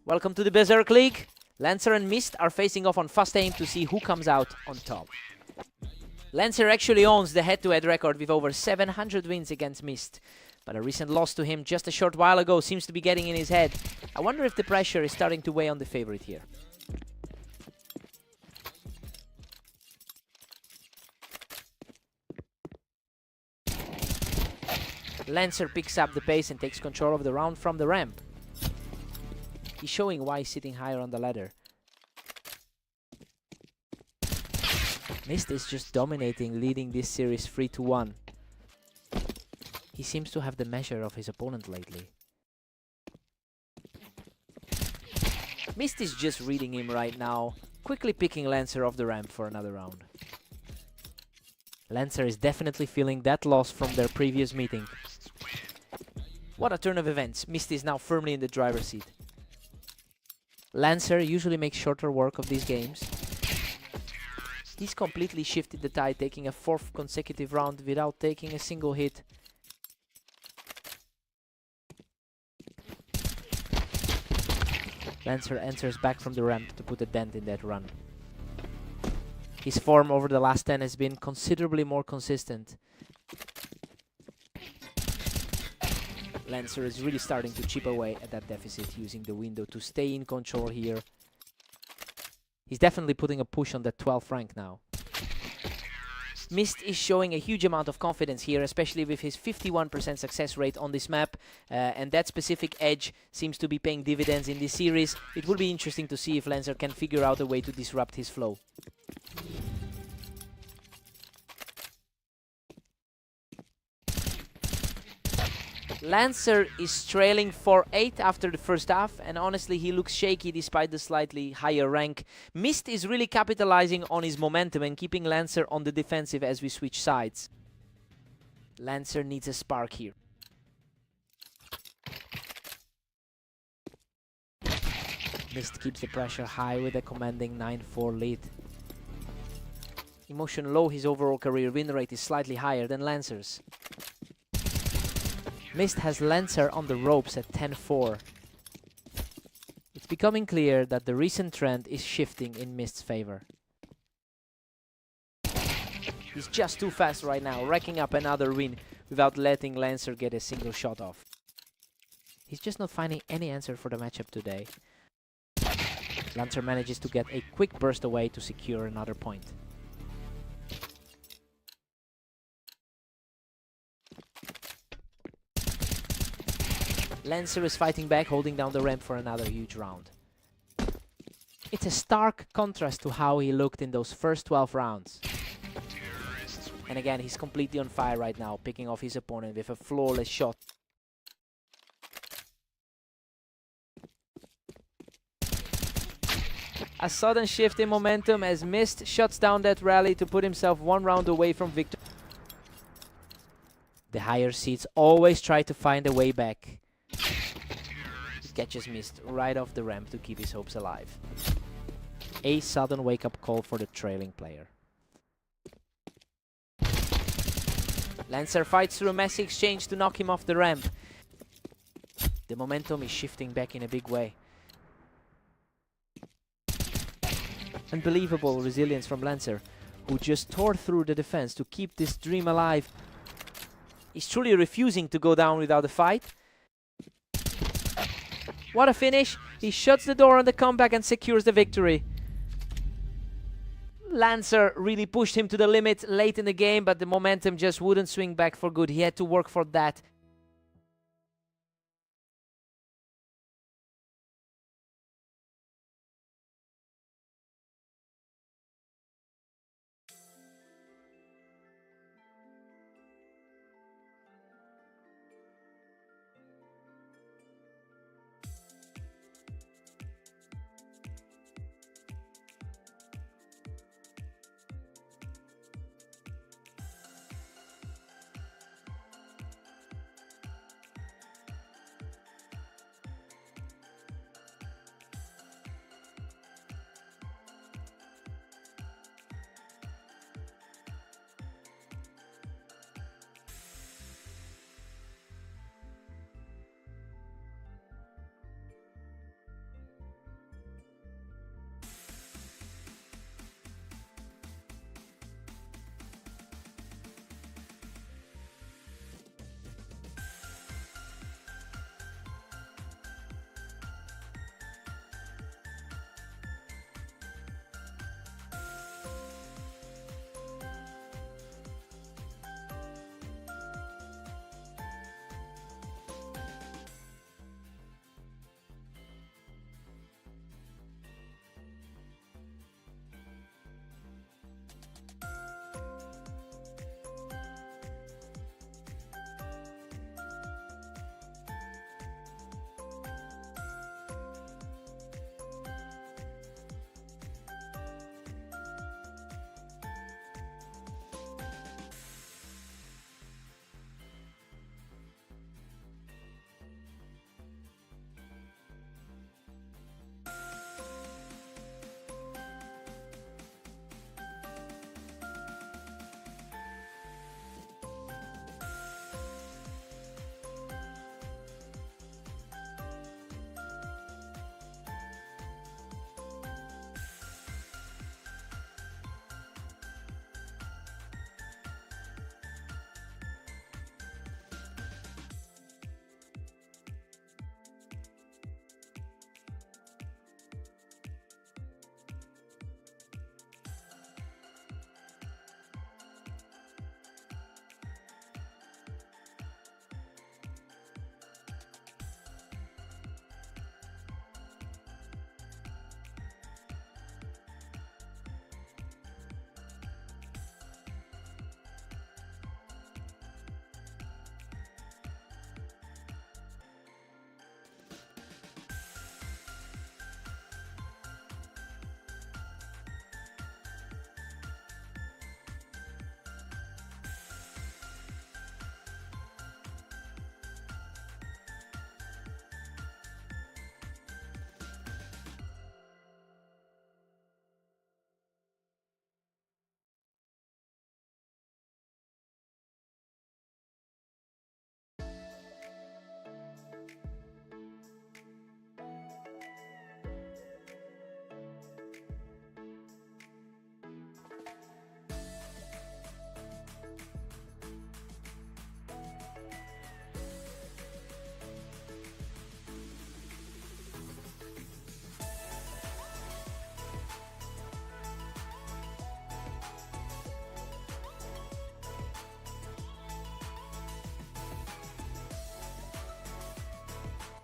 Welcome to the Berserk League. Lancer and Mist are facing off on fast aim to see who comes out on top. Lancer actually owns the head-to-head record with over 700 wins against Mist. But a recent loss to him just a short while ago seems to be getting in his head. I wonder if the pressure is starting to weigh on the favorite here. Lancer picks up the pace and takes control of the round from the ramp. He's showing why he's sitting higher on the ladder. Mist is just dominating, leading this series 3-1. He seems to have the measure of his opponent lately. Mist is just reading him right now, quickly picking Lancer off the ramp for another round. Lancer is definitely feeling that loss from their previous meeting. What a turn of events. Mist is now firmly in the driver's seat. Lancer usually makes shorter work of these games. He's completely shifted the tide, taking a 4th consecutive round without taking a single hit. Lancer enters back from the ramp to put a dent in that run. His form over the last 10 has been considerably more consistent. Lancer is really starting to chip away at that deficit, using the window to stay in control here. He's definitely putting a push on that 12th rank now. Mist is showing a huge amount of confidence here, especially with his 51% success rate on this map, and that specific edge seems to be paying dividends in this series. It will be interesting to see if Lancer can figure out a way to disrupt his flow. Lancer is trailing 4-8 after the first half, and honestly he looks shaky despite the slightly higher rank. Mist is really capitalizing on his momentum and keeping Lancer on the defensive as we switch sides. Lancer needs a spark here. Mist keeps the pressure high with a commanding 9-4 lead. Emotion low, his overall career win rate is slightly higher than Lancer's. Mist has Lancer on the ropes at 10-4. It's becoming clear that the recent trend is shifting in Mist's favor. He's just too fast right now, racking up another win without letting Lancer get a single shot off. He's just not finding any answer for the matchup today. Lancer manages to get a quick burst away to secure another point. Lancer is fighting back, holding down the ramp for another huge round. It's a stark contrast to how he looked in those first 12 rounds. And again, he's completely on fire right now, picking off his opponent with a flawless shot. A sudden shift in momentum as Mist shuts down that rally to put himself one round away from victory. The higher seeds always try to find a way back. Catches Mist right off the ramp to keep his hopes alive. A sudden wake-up call for the trailing player. Lancer fights through a messy exchange to knock him off the ramp. The momentum is shifting back in a big way. Unbelievable resilience from Lancer, who just tore through the defense to keep this dream alive. He's truly refusing to go down without a fight. What a finish! He shuts the door on the comeback and secures the victory. Lancer really pushed him to the limit late in the game, but the momentum just wouldn't swing back for good. He had to work for that.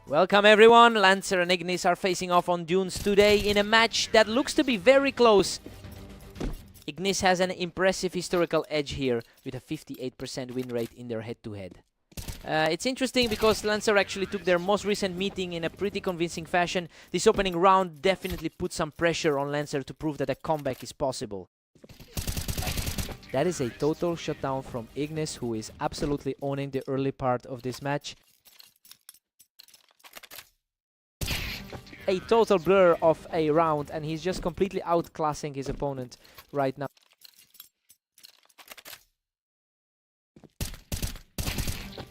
Welcome everyone, Lancer and Ignis are facing off on Dunes today in a match that looks to be very close. Ignis has an impressive historical edge here with a 58% win rate in their head-to-head. It's interesting because Lancer actually took their most recent meeting in a pretty convincing fashion. This opening round definitely put some pressure on Lancer to prove that a comeback is possible. That is a total shutdown from Ignis, who is absolutely owning the early part of this match. A total blur of a round, and he's just completely outclassing his opponent right now.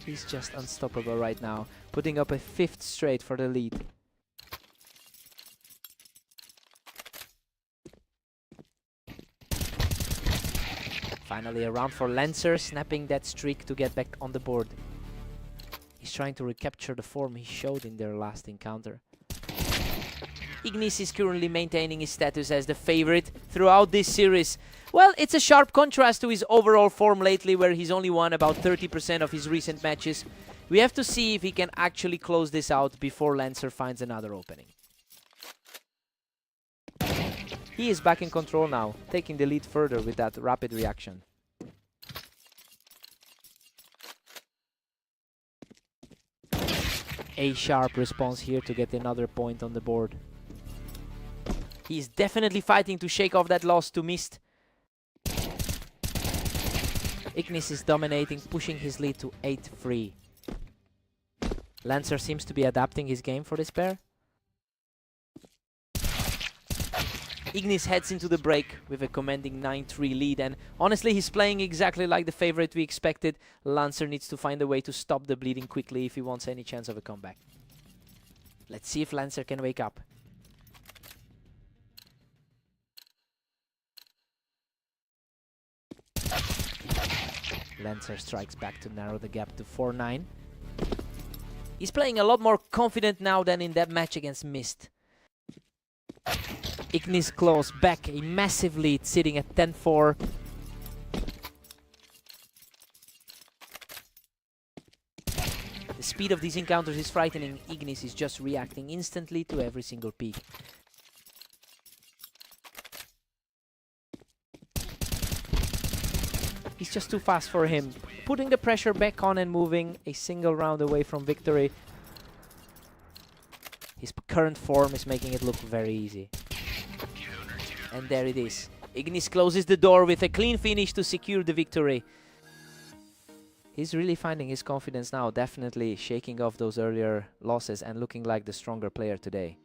He's just unstoppable right now, putting up a 5th straight for the lead. Finally a round for Lancer, snapping that streak to get back on the board. He's trying to recapture the form he showed in their last encounter. Ignis is currently maintaining his status as the favorite throughout this series. Well, it's a sharp contrast to his overall form lately, where he's only won about 30% of his recent matches. We have to see if he can actually close this out before Lancer finds another opening. He is back in control now, taking the lead further with that rapid reaction. A sharp response here to get another point on the board. He's definitely fighting to shake off that loss to Mist. Ignis is dominating, pushing his lead to 8-3. Lancer seems to be adapting his game for this pair. Ignis heads into the break with a commanding 9-3 lead, and honestly he's playing exactly like the favorite we expected. Lancer needs to find a way to stop the bleeding quickly if he wants any chance of a comeback. Let's see if Lancer can wake up. Lancer strikes back to narrow the gap to 4-9. He's playing a lot more confident now than in that match against Mist. Ignis claws back a massive lead, sitting at 10-4. The speed of these encounters is frightening. Ignis is just reacting instantly to every single peak. He's just too fast for him, putting the pressure back on and moving a single round away from victory. His current form is making it look very easy. And there it is. Ignis closes the door with a clean finish to secure the victory. He's really finding his confidence now, definitely shaking off those earlier losses and looking like the stronger player today.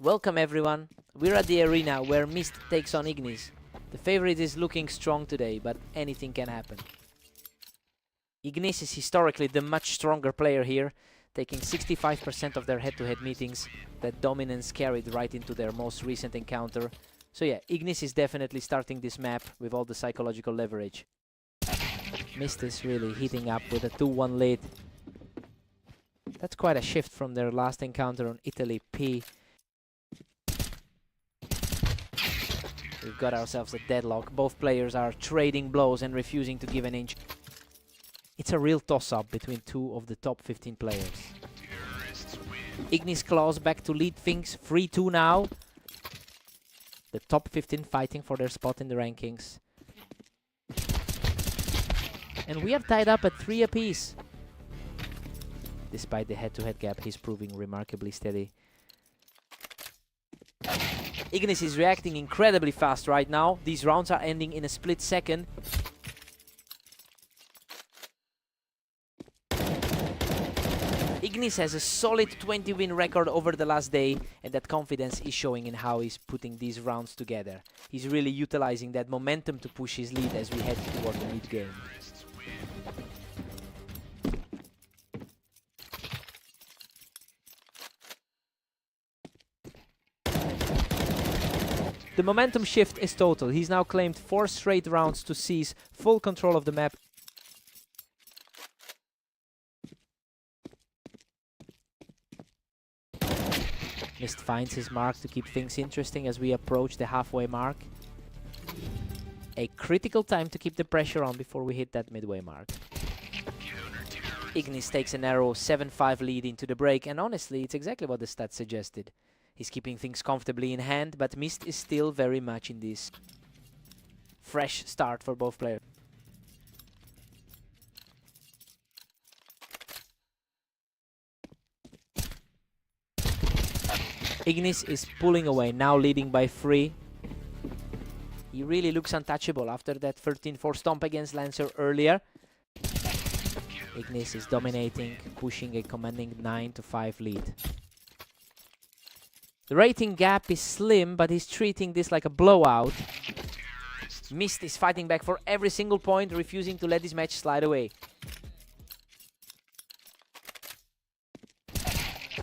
Welcome everyone. We're at the arena where Mist takes on Ignis. The favorite is looking strong today, but anything can happen. Ignis is historically the much stronger player here, taking 65% of their head-to-head meetings. That dominance carried right into their most recent encounter. So yeah, Ignis is definitely starting this map with all the psychological leverage. Mist is really heating up with a 2-1 lead. That's quite a shift from their last encounter on Italy P. We've got ourselves a deadlock. Both players are trading blows and refusing to give an inch. It's a real toss-up between two of the top 15 players. Ignis claws back to lead things 3-2 now. The top 15 fighting for their spot in the rankings. And we are tied up at 3 apiece. Despite the head-to-head gap, he's proving remarkably steady. Ignis is reacting incredibly fast right now. These rounds are ending in a split second. Ignis has a solid 20-win record over the last day, and that confidence is showing in how he's putting these rounds together. He's really utilizing that momentum to push his lead as we head toward the mid-game. The momentum shift is total. He's now claimed 4 straight rounds to seize full control of the map. Mist finds his mark to keep things interesting as we approach the halfway mark. A critical time to keep the pressure on before we hit that midway mark. Ignis takes a narrow 7-5 lead into the break, and honestly, it's exactly what the stats suggested. He's keeping things comfortably in hand, but Mist is still very much in this fresh start for both players. Ignis is pulling away, now leading by 3. He really looks untouchable after that 13-4 stomp against Lancer earlier. Ignis is dominating, pushing a commanding 9-5 lead. The rating gap is slim, but he's treating this like a blowout. Mist is fighting back for every single point, refusing to let this match slide away.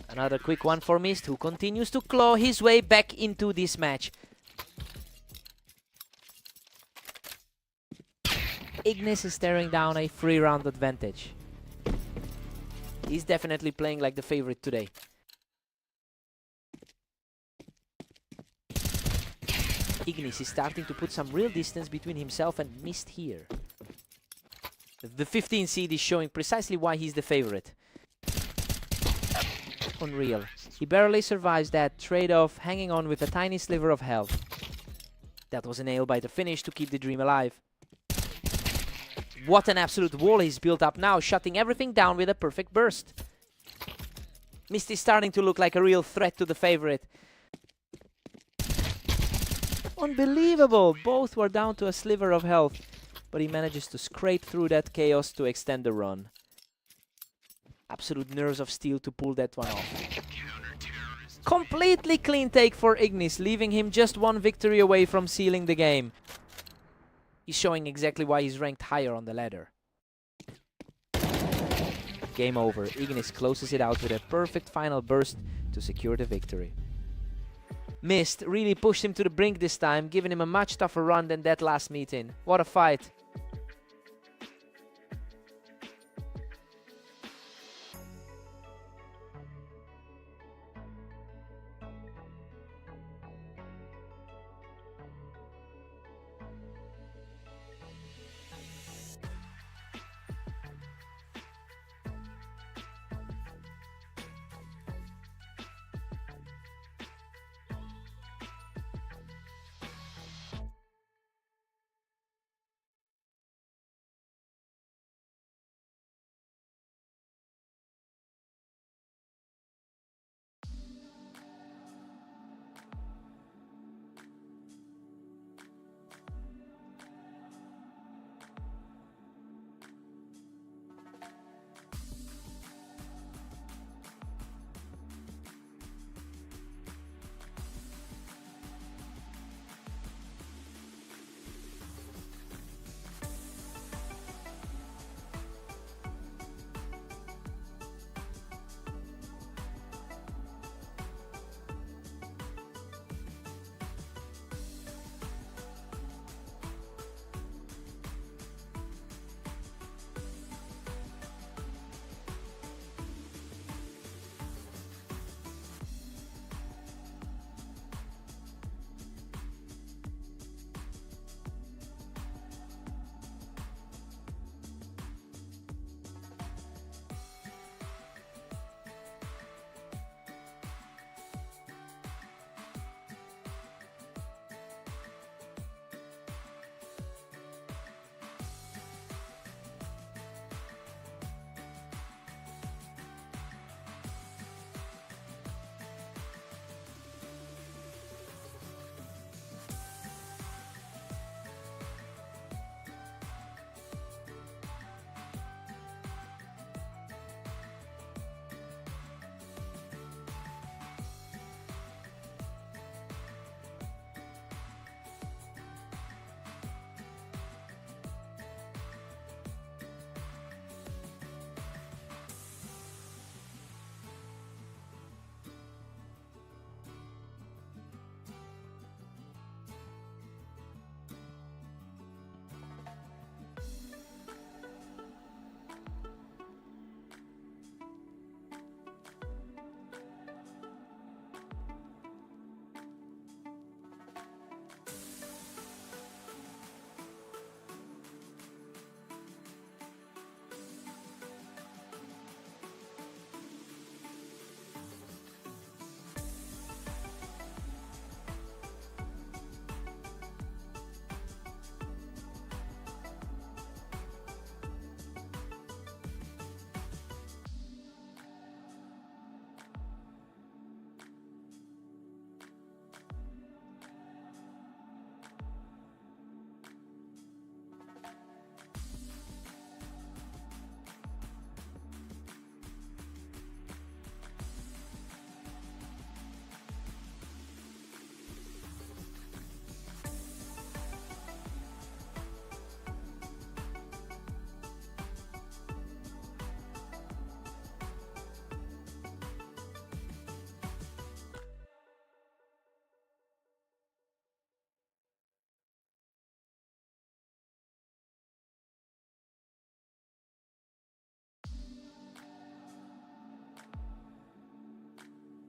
Another quick one for Mist, who continues to claw his way back into this match. Ignis is staring down a 3-round advantage. He's definitely playing like the favorite today. Ignis is starting to put some real distance between himself and Mist here. The 15 seed is showing precisely why he's the favorite. Unreal. He barely survives that trade-off, hanging on with a tiny sliver of health. That was a nail-biter finish to keep the dream alive. What an absolute wall he's built up now, shutting everything down with a perfect burst. Mist is starting to look like a real threat to the favorite. Unbelievable! Both were down to a sliver of health, but he manages to scrape through that chaos to extend the run. Absolute nerves of steel to pull that one off. Completely clean take for Ignis, leaving him just 1 victory away from sealing the game. He's showing exactly why he's ranked higher on the ladder. Game over. Ignis closes it out with a perfect final burst to secure the victory. Mist really pushed him to the brink this time, giving him a much tougher run than that last meeting. What a fight.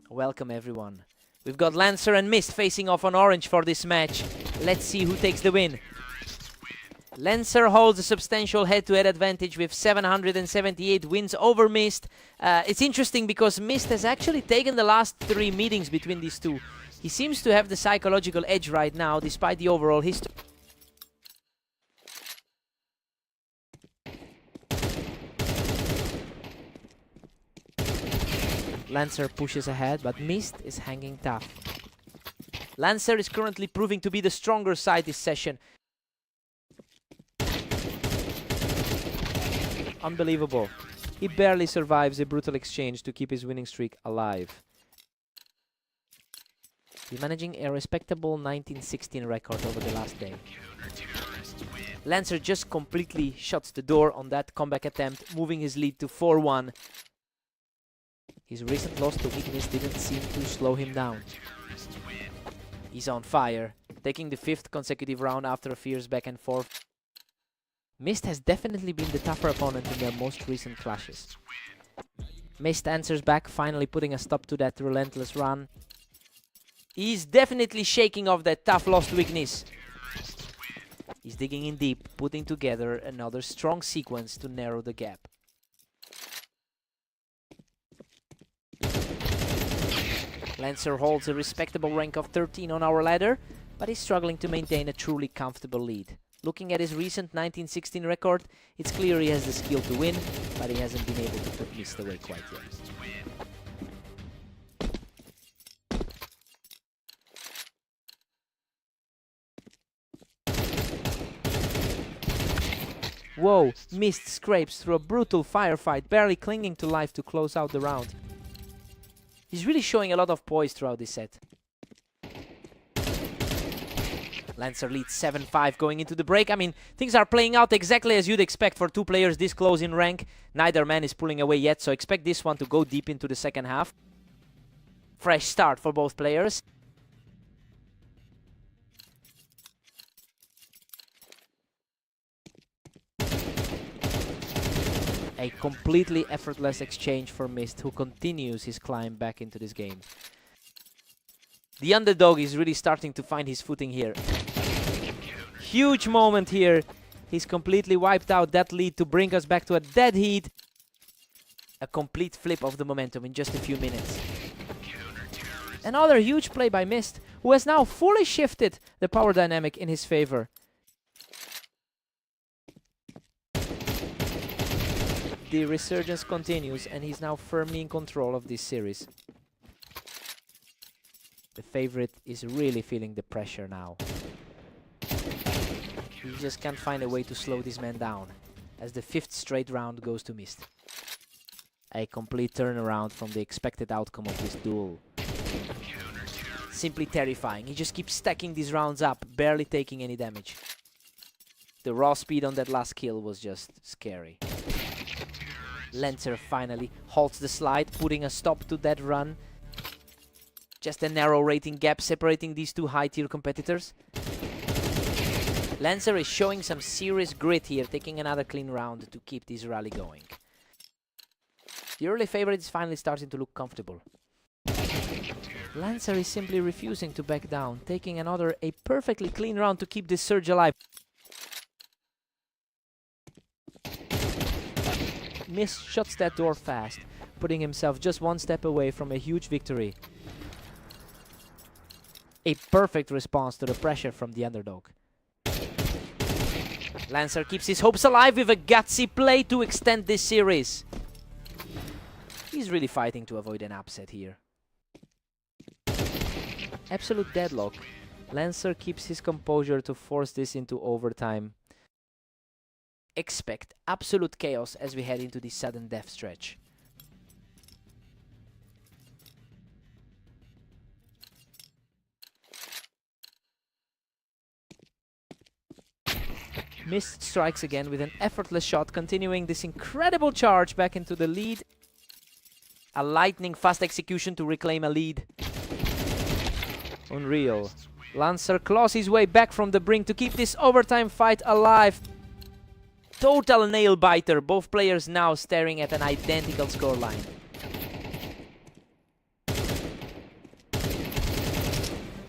Welcome everyone. We've got Lancer and Mist facing off on orange for this match. Let's see who takes the win. Lancer holds a substantial head-to-head advantage with 778 wins over Mist. It's interesting because Mist has actually taken the last 3 meetings between these two. He seems to have the psychological edge right now, despite the overall history. Lancer pushes ahead, but Mist is hanging tough. Lancer is currently proving to be the stronger side this session. Unbelievable. He barely survives a brutal exchange to keep his winning streak alive. He's managing a respectable 19-16 record over the last day. Lancer just completely shuts the door on that comeback attempt, moving his lead to 4-1. His recent loss to Ignis didn't seem to slow him down. He's on fire, taking the 5th consecutive round after a fierce back and forth. Mist has definitely been the tougher opponent in their most recent clashes. Mist answers back, finally putting a stop to that relentless run. He's definitely shaking off that tough loss to Ignis. He's digging in deep, putting together another strong sequence to narrow the gap. Lancer holds a respectable rank of 13 on our ladder, but is struggling to maintain a truly comfortable lead. Looking at his recent 19-16 record, it's clear he has the skill to win, but he hasn't been able to put Mist away quite yet. Whoa, Mist scrapes through a brutal firefight, barely clinging to life to close out the round. He's really showing a lot of poise throughout this set. Lancer leads 7-5 going into the break. I mean, things are playing out exactly as you'd expect for 2 players this close in rank. Neither man is pulling away yet, so expect this one to go deep into the second half. Fresh start for both players. A completely effortless exchange for Mist, who continues his climb back into this game. The underdog is really starting to find his footing here. Huge moment here. He's completely wiped out that lead to bring us back to a dead heat. A complete flip of the momentum in just a few minutes. Another huge play by Mist, who has now fully shifted the power dynamic in his favor. The resurgence continues, and he's now firmly in control of this series. The favorite is really feeling the pressure now. He just can't find a way to slow this man down, as the 5th straight round goes to Mist. A complete turnaround from the expected outcome of this duel. Simply terrifying. He just keeps stacking these rounds up, barely taking any damage. The raw speed on that last kill was just scary. Lancer finally halts the slide, putting a stop to that run. Just a narrow rating gap separating these 2 high-tier competitors. Lancer is showing some serious grit here, taking another clean round to keep this rally going. The early favorite is finally starting to look comfortable. Lancer is simply refusing to back down, taking a perfectly clean round to keep this surge alive. Mist shuts that door fast, putting himself just 1 step away from a huge victory. A perfect response to the pressure from the underdog. Lancer keeps his hopes alive with a gutsy play to extend this series. He's really fighting to avoid an upset here. Absolute deadlock. Lancer keeps his composure to force this into overtime. Expect absolute chaos as we head into the sudden death stretch. Mist strikes again with an effortless shot, continuing this incredible charge back into the lead. A lightning fast execution to reclaim a lead. Unreal. Lancer claws his way back from the brink to keep this overtime fight alive. Total nail biter, both players now staring at an identical scoreline.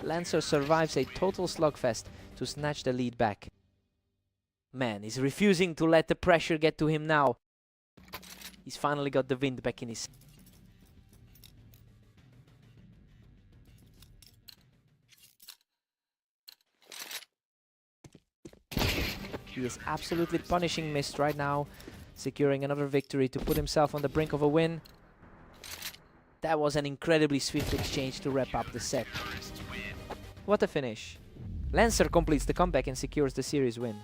Lancer survives a total slugfest to snatch the lead back. Man, he's refusing to let the pressure get to him now. He's finally got the wind back in his... He is absolutely punishing Mist right now, securing another victory to put himself on the brink of a win. That was an incredibly swift exchange to wrap up the set. What a finish. Lancer completes the comeback and secures the series win.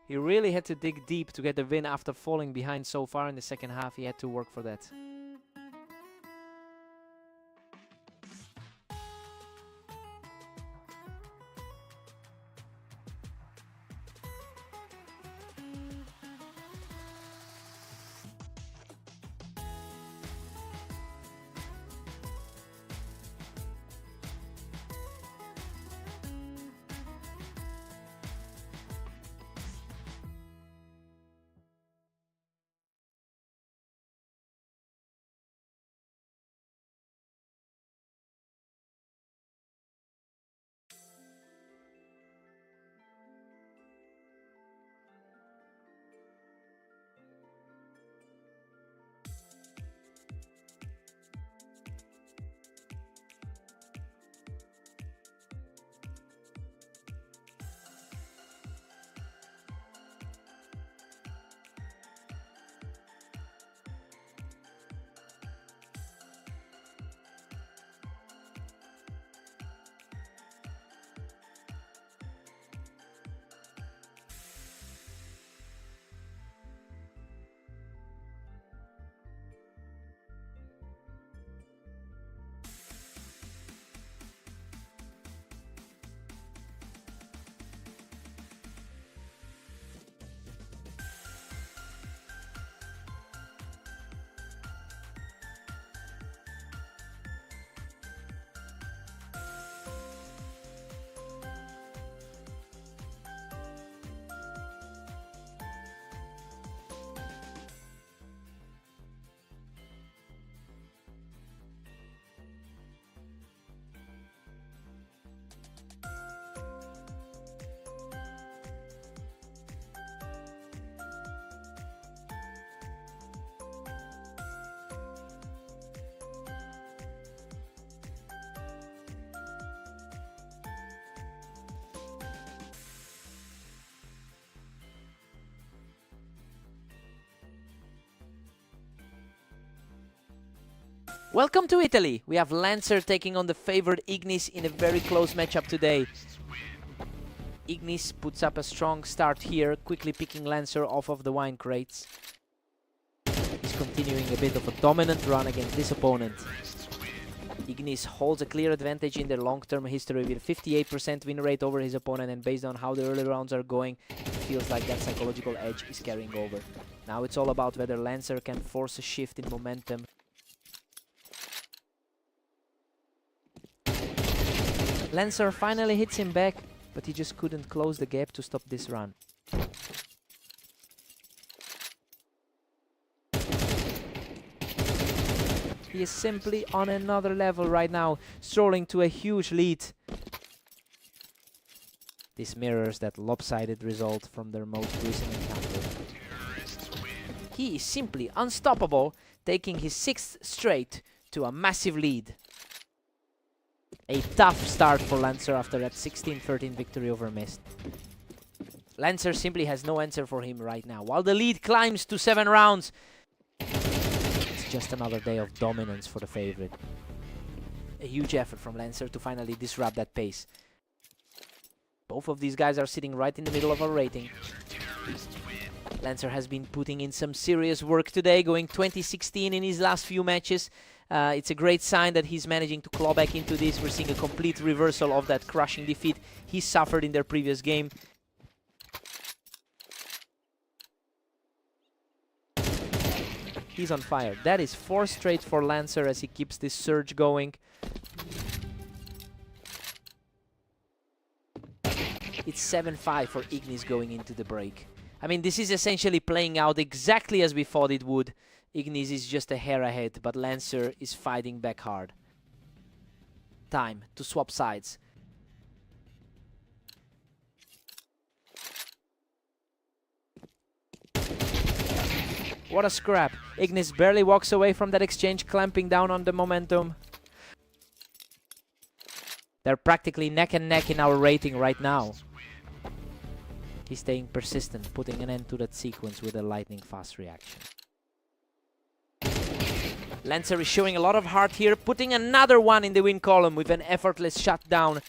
He really had to dig deep to get the win after falling behind so far in the second half. He had to work for that. Welcome to Italy. We have Lancer taking on the favored Ignis in a very close matchup today. Ignis puts up a strong start here, quickly picking Lancer off of the wine crates. He's continuing a bit of a dominant run against this opponent. Ignis holds a clear advantage in their long-term history with a 58% win rate over his opponent, and based on how the early rounds are going, it feels like that psychological edge is carrying over. Now it's all about whether Lancer can force a shift in momentum. Lancer finally hits him back, but he just couldn't close the gap to stop this run. He is simply on another level right now, strolling to a huge lead. This mirrors that lopsided result from their most recent encounter. He is simply unstoppable, taking his 6th straight to a massive lead. A tough start for Lancer after that 16-13 victory over Mist. Lancer simply has no answer for him right now. While the lead climbs to 7 rounds, it's just another day of dominance for the favorite. A huge effort from Lancer to finally disrupt that pace. Both of these guys are sitting right in the middle of our rating. Lancer has been putting in some serious work today, going 20-16 in his last few matches. It's a great sign that he's managing to claw back into this. We're seeing a complete reversal of that crushing defeat he suffered in their previous game. He's on fire. That is 4 straight for Lancer as he keeps this surge going. It's 7-5 for Ignis going into the break. I mean, this is essentially playing out exactly as we thought it would. Ignis is just a hair ahead, but Lancer is fighting back hard. time to swap sides. What a scrap. Ignis barely walks away from that exchange, clamping down on the momentum. They're practically neck and neck in our rating right now. He's staying persistent, putting an end to that sequence with a lightning fast reaction. Lancer is showing a lot of heart here, putting another one in the win column with an effortless shutdown.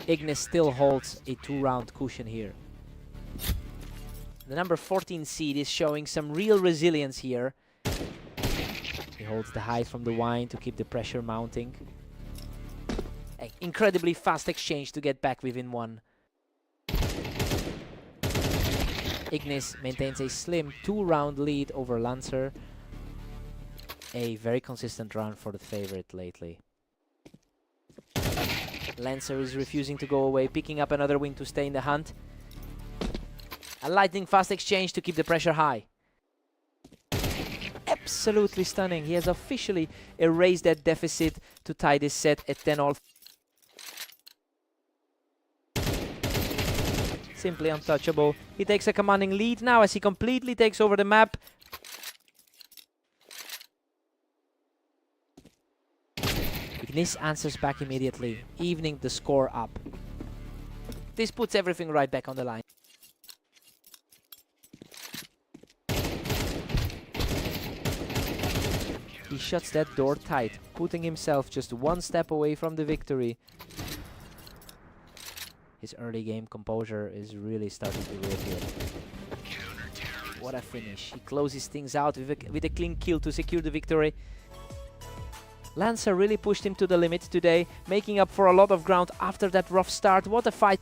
Ignis still holds a 2-round cushion here. The number 14 seed is showing some real resilience here. He holds the height from the wine to keep the pressure mounting. An incredibly fast exchange to get back within one. Ignis maintains a slim 2-round lead over Lancer. A very consistent run for the favorite lately. Lancer is refusing to go away, picking up another win to stay in the hunt. A lightning fast exchange to keep the pressure high. Absolutely stunning. He has officially erased that deficit to tie this set at 10-all. Simply untouchable. He takes a commanding lead now as he completely takes over the map. Ignis answers back immediately, evening the score up. This puts everything right back on the line. He shuts that door tight, putting himself just one step away from the victory. His early game composure is really starting to rip here. What a finish. He closes things out with a clean kill to secure the victory. Lancer really pushed him to the limit today, making up for a lot of ground after that rough start. What a fight.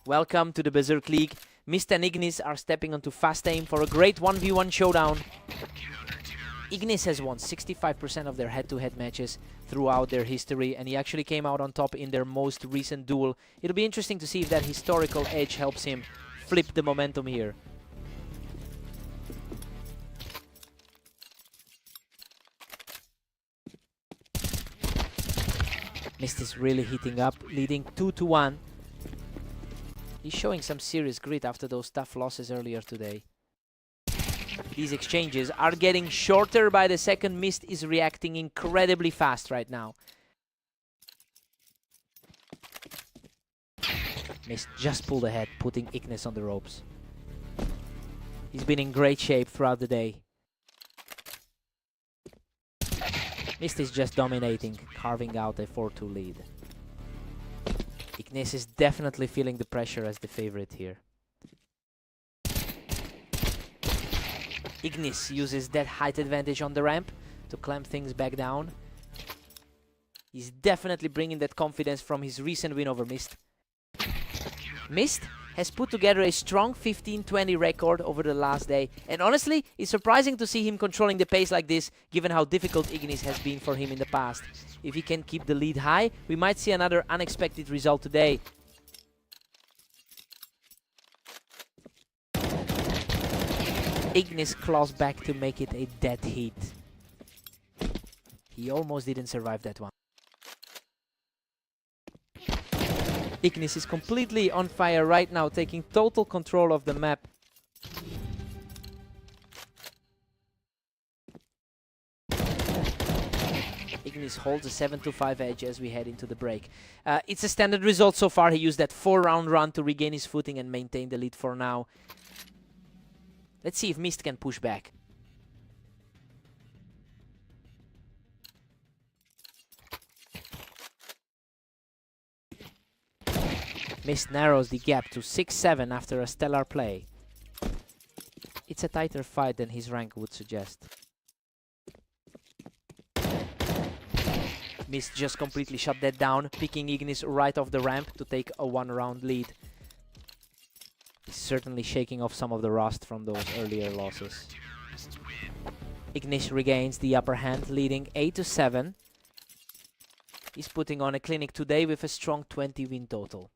Welcome to the Berserk League. Mist and Ignis are stepping onto fast aim for a great 1v1 showdown. Ignis has won 65% of their head-to-head matches throughout their history, and he actually came out on top in their most recent duel. It'll be interesting to see if that historical edge helps him flip the momentum here. Mist is really heating up, leading 2-1. He's showing some serious grit after those tough losses earlier today. These exchanges are getting shorter by the second. Mist is reacting incredibly fast right now. Mist just pulled ahead, putting Ignis on the ropes. He's been in great shape throughout the day. Mist is just dominating, carving out a 4-2 lead. Ignis is definitely feeling the pressure as the favorite here. Ignis uses that height advantage on the ramp to clamp things back down. He's definitely bringing that confidence from his recent win over Mist. Mist has put together a strong 15-20 record over the last day, and honestly, it's surprising to see him controlling the pace like this, given how difficult Ignis has been for him in the past. If he can keep the lead high, we might see another unexpected result today. Ignis claws back to make it a dead heat. He almost didn't survive that one. Ignis is completely on fire right now, taking total control of the map. Ignis holds a 7-5 edge as we head into the break. It's a standard result so far. He used that 4-round run to regain his footing and maintain the lead for now. Let's see if Mist can push back. Mist narrows the gap to 6-7 after a stellar play. It's a tighter fight than his rank would suggest. Mist just completely shut that down, picking Ignis right off the ramp to take a 1-round lead. He's certainly shaking off some of the rust from those earlier losses. Ignis regains the upper hand, leading 8-7. He's putting on a clinic today with a strong 20 win total.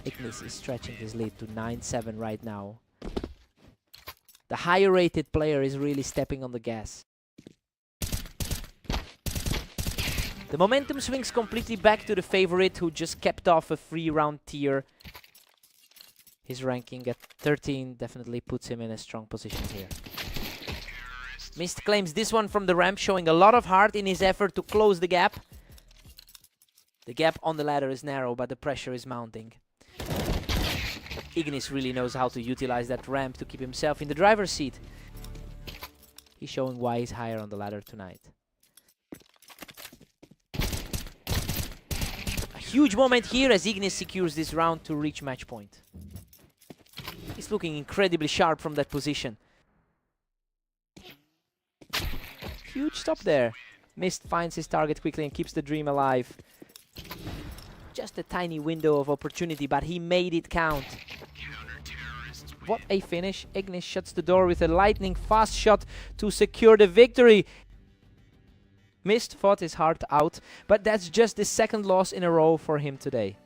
Ignis is stretching his lead to 9-7 right now. The higher rated player is really stepping on the gas. The momentum swings completely back to the favorite, who just kept off a 3-round tier. His ranking at 13 definitely puts him in a strong position here. Mist claims this one from the ramp, showing a lot of heart in his effort to close the gap. The gap on the ladder is narrow, but the pressure is mounting. Ignis really knows how to utilize that ramp to keep himself in the driver's seat. He's showing why he's higher on the ladder tonight. A huge moment here as Ignis secures this round to reach match point. He's looking incredibly sharp from that position. Huge stop there. Mist finds his target quickly and keeps the dream alive. Just a tiny window of opportunity, but he made it count. What a finish. Ignis shuts the door with a lightning fast shot to secure the victory. Mist fought his heart out, but that's just the second loss in a row for him today.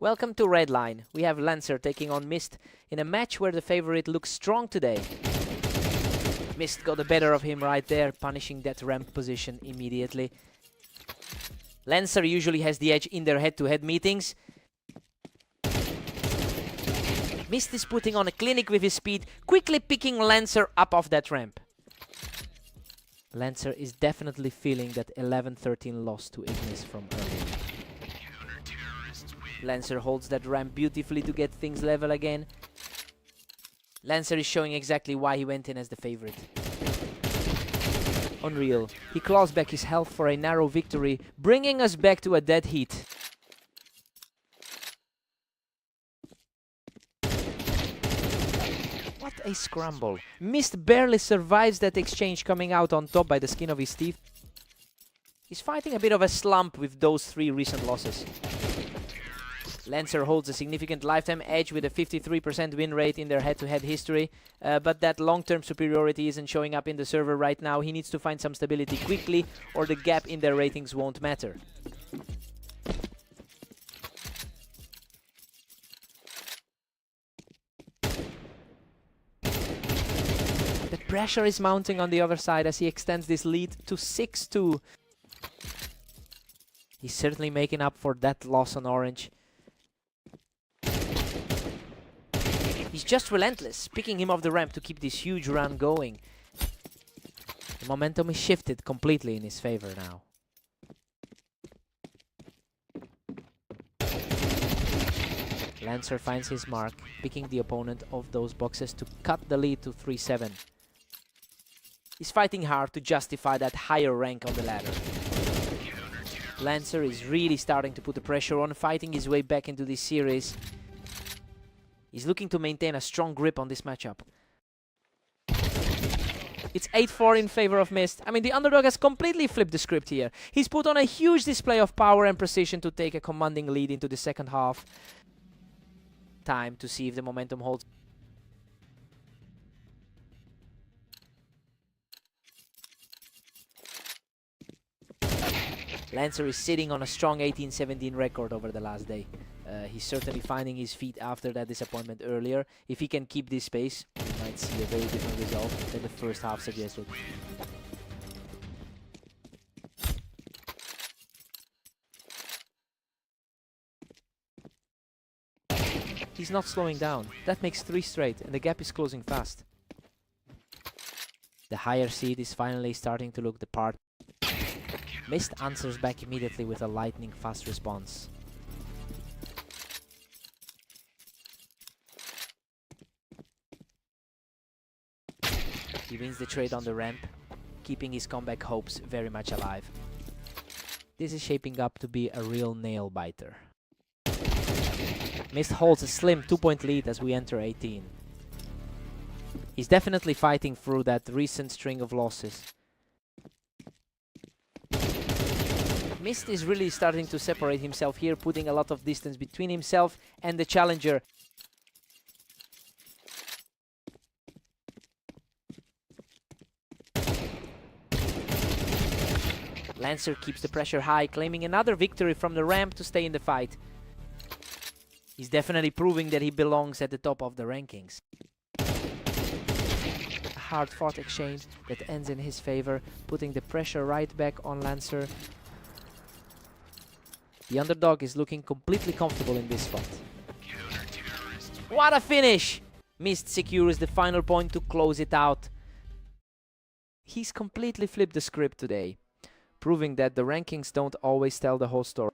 Welcome to Red Line. We have Lancer taking on Mist in a match where the favorite looks strong today. Mist got the better of him right there, punishing that ramp position immediately. Lancer usually has the edge in their head-to-head meetings. Mist is putting on a clinic with his speed, quickly picking Lancer up off that ramp. Lancer is definitely feeling that 11-13 loss to Ignis from earlier. Lancer holds that ramp beautifully to get things level again. Lancer is showing exactly why he went in as the favorite. Unreal. He claws back his health for a narrow victory, bringing us back to a dead heat. What a scramble. Mist barely survives that exchange, coming out on top by the skin of his teeth. He's fighting a bit of a slump with those 3 recent losses. Lancer holds a significant lifetime edge with a 53% win rate in their head-to-head history, but that long-term superiority isn't showing up in the server right now. He needs to find some stability quickly, or the gap in their ratings won't matter. The pressure is mounting on the other side as he extends this lead to 6-2. He's certainly making up for that loss on Orange. He's just relentless, picking him off the ramp to keep this huge run going. The momentum is shifted completely in his favor now. Lancer finds his mark, picking the opponent off those boxes to cut the lead to 3-7. He's fighting hard to justify that higher rank on the ladder. Lancer is really starting to put the pressure on, fighting his way back into this series. He's looking to maintain a strong grip on this matchup. It's 8-4 in favor of Mist. I mean, the underdog has completely flipped the script here. He's put on a huge display of power and precision to take a commanding lead into the second half. Time to see if the momentum holds. Lancer is sitting on a strong 18-17 record over the last day. He's certainly finding his feet after that disappointment earlier. If he can keep this pace, we might see a very different result than the first half suggested. He's not slowing down. That makes 3 straight, and the gap is closing fast. The higher seed is finally starting to look the part. Mist answers back immediately with a lightning fast response. He wins the trade on the ramp, keeping his comeback hopes very much alive. This is shaping up to be a real nail-biter. Mist holds a slim 2-point lead as we enter 18. He's definitely fighting through that recent string of losses. Mist is really starting to separate himself here, putting a lot of distance between himself and the challenger. Lancer keeps the pressure high, claiming another victory from the ramp to stay in the fight. He's definitely proving that he belongs at the top of the rankings. A hard-fought exchange that ends in his favor, putting the pressure right back on Lancer. The underdog is looking completely comfortable in this spot. What a finish! Mist secures the final point to close it out. He's completely flipped the script today, proving that the rankings don't always tell the whole story.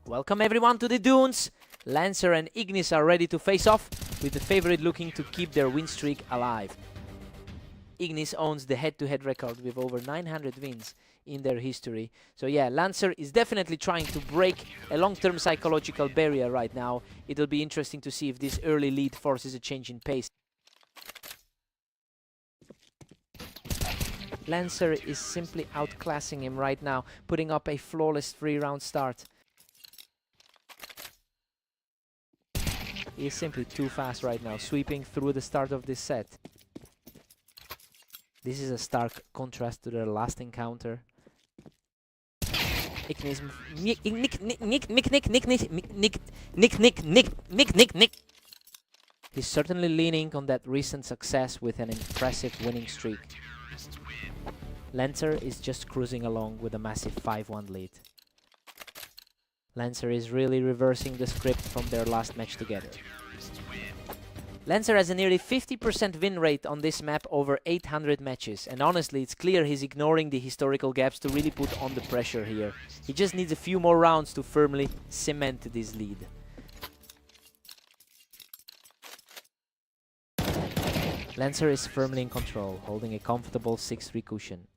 Welcome everyone to the Dunes. Lancer and Ignis are ready to face off, with the favorite looking to keep their win streak alive. Ignis owns the head-to-head record with over 900 wins in their history. So yeah, Lancer is definitely trying to break a long-term psychological barrier right now. It'll be interesting to see if this early lead forces a change in pace. Lancer is simply outclassing him right now, putting up a flawless 3-round start. He is simply too fast right now, sweeping through the start of this set. This is a stark contrast to their last encounter. Ignis, Nick. He's certainly leaning on that recent success with an impressive winning streak. Lancer is just cruising along with a massive 5-1 lead. Lancer is really reversing the script from their last match together. Lancer has a nearly 50% win rate on this map over 800 matches, and honestly it's clear he's ignoring the historical gaps to really put on the pressure here. He just needs a few more rounds to firmly cement this lead. Lancer is firmly in control, holding a comfortable 6-3 cushion.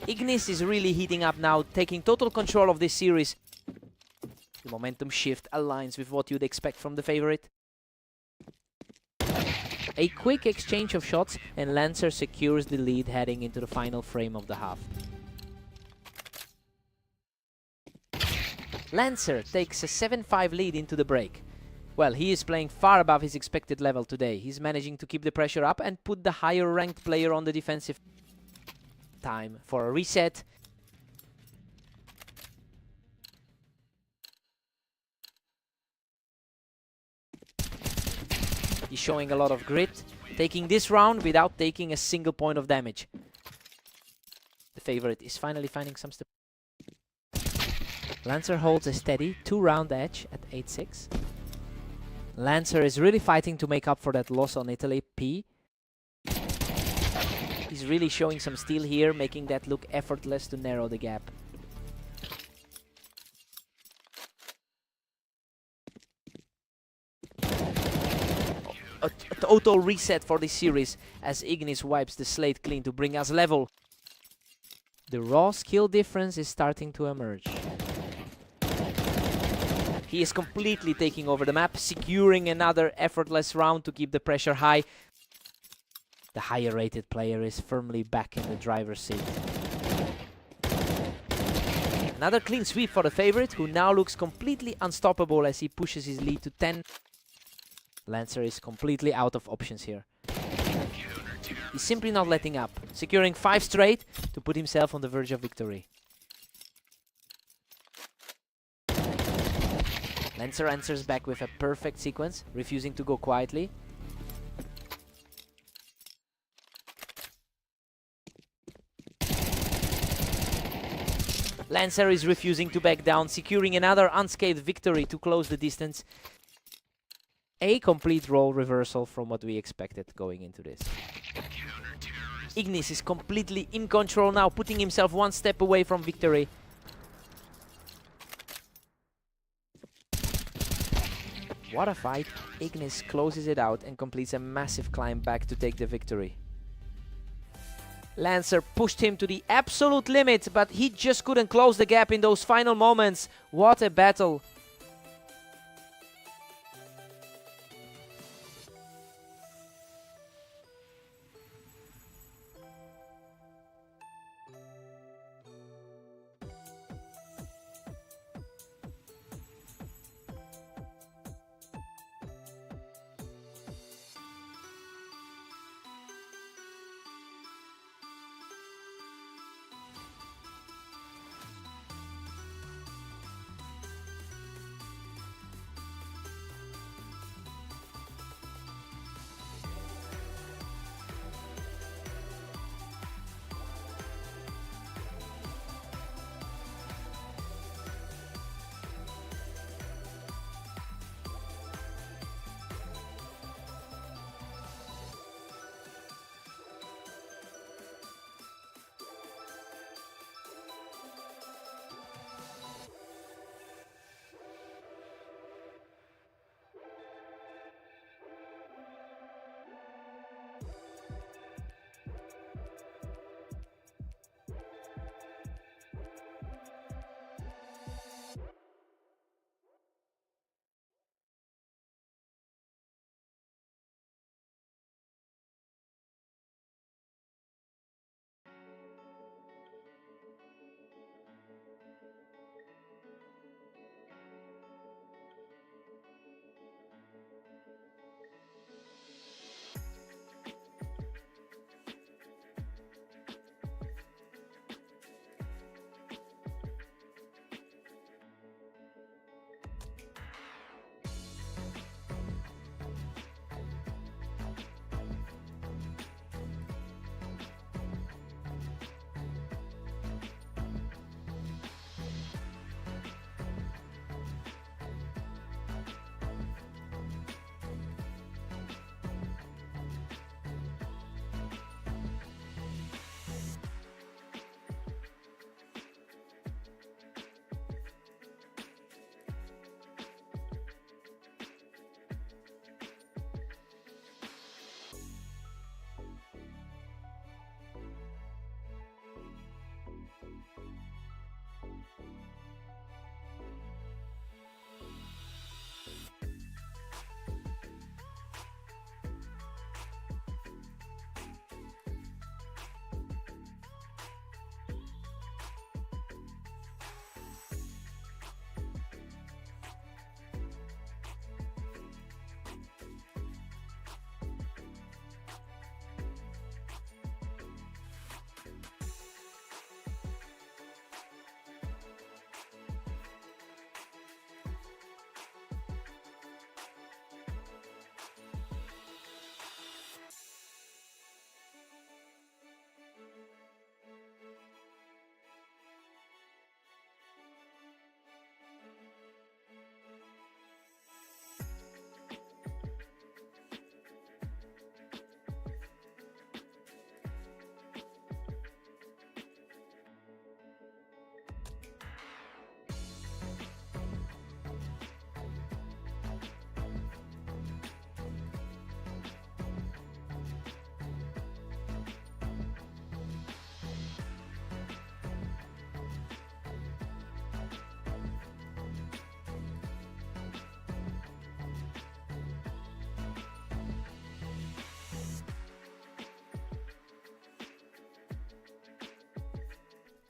Ignis is really heating up now, taking total control of this series. The momentum shift aligns with what you'd expect from the favorite. A quick exchange of shots and Lancer secures the lead heading into the final frame of the half. Lancer takes a 7-5 lead into the break. Well, he is playing far above his expected level today. He's managing to keep the pressure up and put the higher ranked player on the defensive. Time for a reset. He's showing a lot of grit, taking this round without taking a single point of damage. The favorite is finally finding some step. Lancer holds a steady 2-round edge at 8-6. Lancer is really fighting to make up for that loss on Italy P. He's really showing some steel here, making that look effortless to narrow the gap. A total reset for this series as Ignis wipes the slate clean to bring us level. The raw skill difference is starting to emerge. He is completely taking over the map, securing another effortless round to keep the pressure high. The higher rated player is firmly back in the driver's seat. Another clean sweep for the favorite, who now looks completely unstoppable as he pushes his lead to 10. Lancer is completely out of options here. He's simply not letting up, securing 5 straight to put himself on the verge of victory. Lancer answers back with a perfect sequence, refusing to go quietly. Lancer is refusing to back down, securing another unscathed victory to close the distance. A complete role reversal from what we expected going into this. Ignis is completely in control now, putting himself one step away from victory. What a fight. Ignis closes it out and completes a massive climb back to take the victory. Lancer pushed him to the absolute limit, but he just couldn't close the gap in those final moments. What a battle.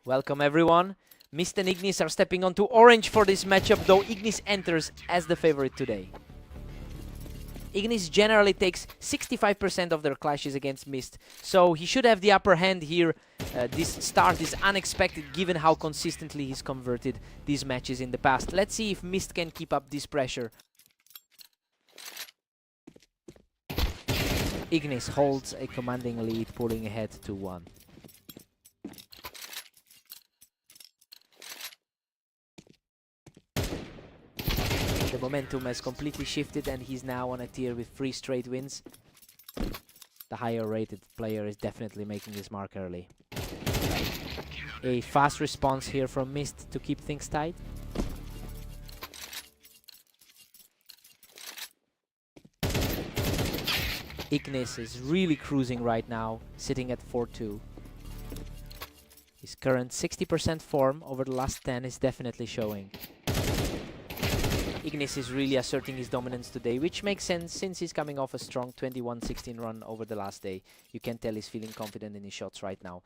Welcome everyone. Mist and Ignis are stepping onto orange for this matchup, though Ignis enters as the favorite today. Ignis generally takes 65% of their clashes against Mist, so he should have the upper hand here. This start is unexpected given how consistently he's converted these matches in the past. Let's see if Mist can keep up this pressure. Ignis holds a commanding lead, pulling ahead 2-1. The momentum has completely shifted and he's now on a tier with 3 straight wins. The higher rated player is definitely making his mark early. A fast response here from Mist to keep things tight. Ignis is really cruising right now, sitting at 4-2. His current 60% form over the last 10 is definitely showing. Ignis is really asserting his dominance today, which makes sense since he's coming off a strong 21-16 run over the last day. You can tell he's feeling confident in his shots right now.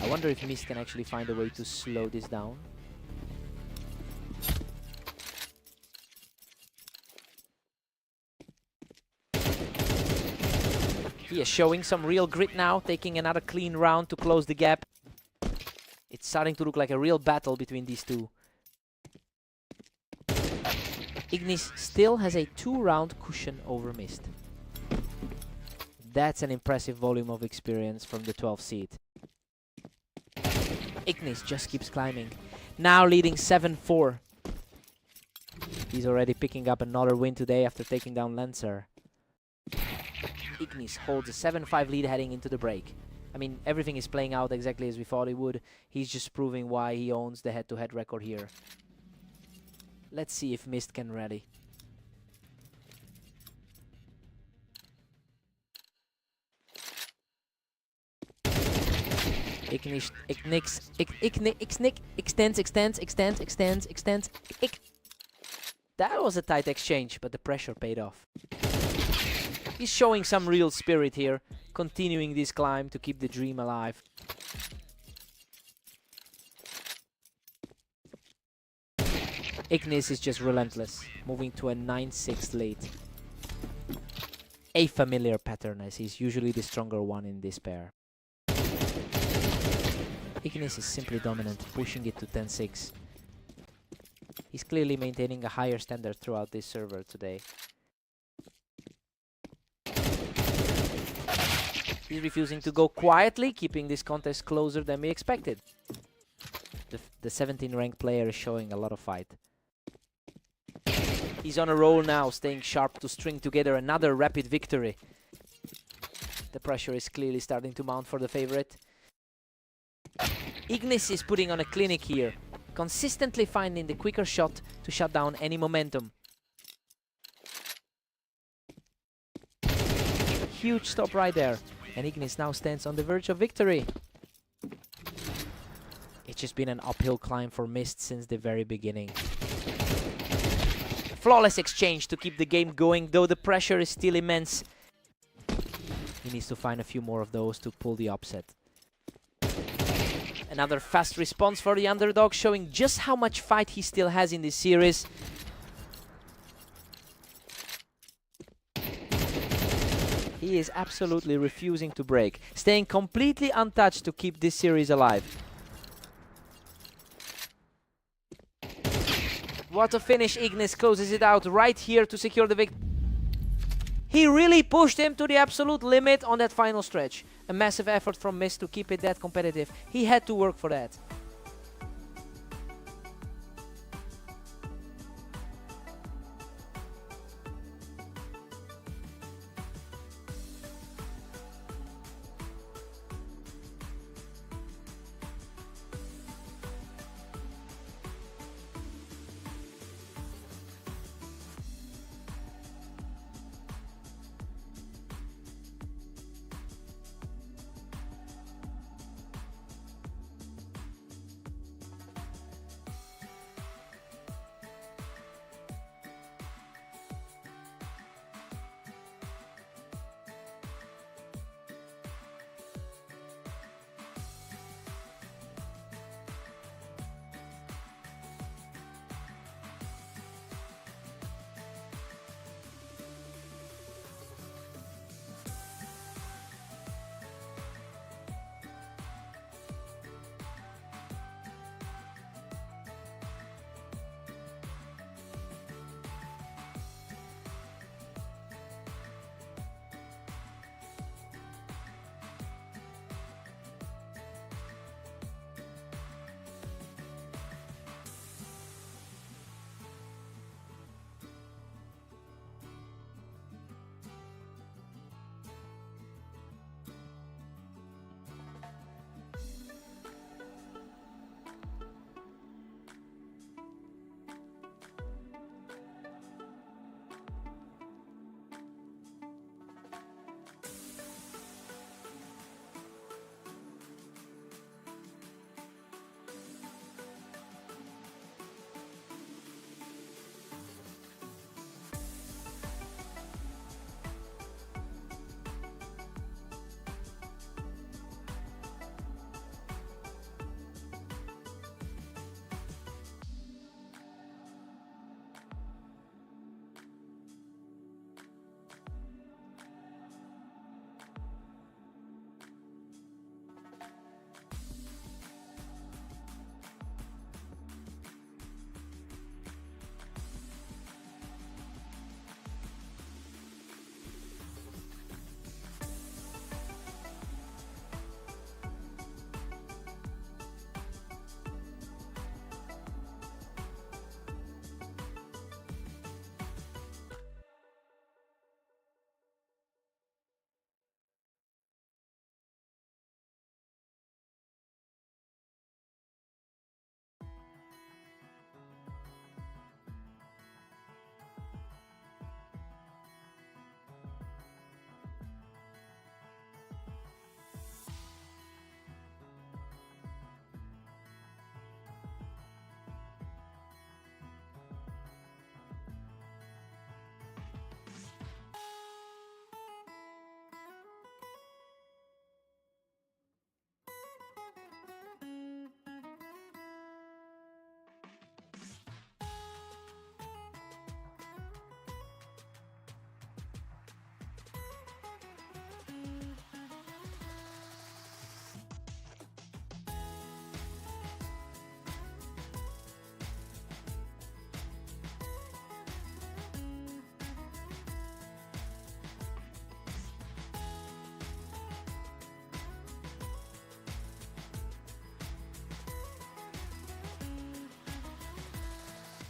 I wonder if Mist can actually find a way to slow this down. He is showing some real grit now, taking another clean round to close the gap. It's starting to look like a real battle between these two. Ignis still has a 2-round cushion over Mist. That's an impressive volume of experience from the 12th seed. Ignis just keeps climbing, now leading 7-4. He's already picking up another win today after taking down Lancer. Ignis holds a 7-5 lead heading into the break. I mean, everything is playing out exactly as we thought it would. He's just proving why he owns the head-to-head record here. Let's see if Mist can rally. Ignis extends. That was a tight exchange, but the pressure paid off. He's showing some real spirit here, continuing this climb to keep the dream alive. Ignis is just relentless, moving to a 9-6 lead. A familiar pattern, as he's usually the stronger one in this pair. Ignis is simply dominant, pushing it to 10-6. He's clearly maintaining a higher standard throughout this server today. He's refusing to go quietly, keeping this contest closer than we expected. The 17 ranked player is showing a lot of fight. He's on a roll now, staying sharp to string together another rapid victory. The pressure is clearly starting to mount for the favorite. Ignis is putting on a clinic here, consistently finding the quicker shot to shut down any momentum. Huge stop right there, and Ignis now stands on the verge of victory. It's just been an uphill climb for Mist since the very beginning. Flawless exchange to keep the game going, though the pressure is still immense. He needs to find a few more of those to pull the upset. Another fast response for the underdog, showing just how much fight he still has in this series. He is absolutely refusing to break, staying completely untouched to keep this series alive. What a finish. Ignis closes it out right here to secure the victory. He really pushed him to the absolute limit on that final stretch. A massive effort from Mist to keep it that competitive. He had to work for that.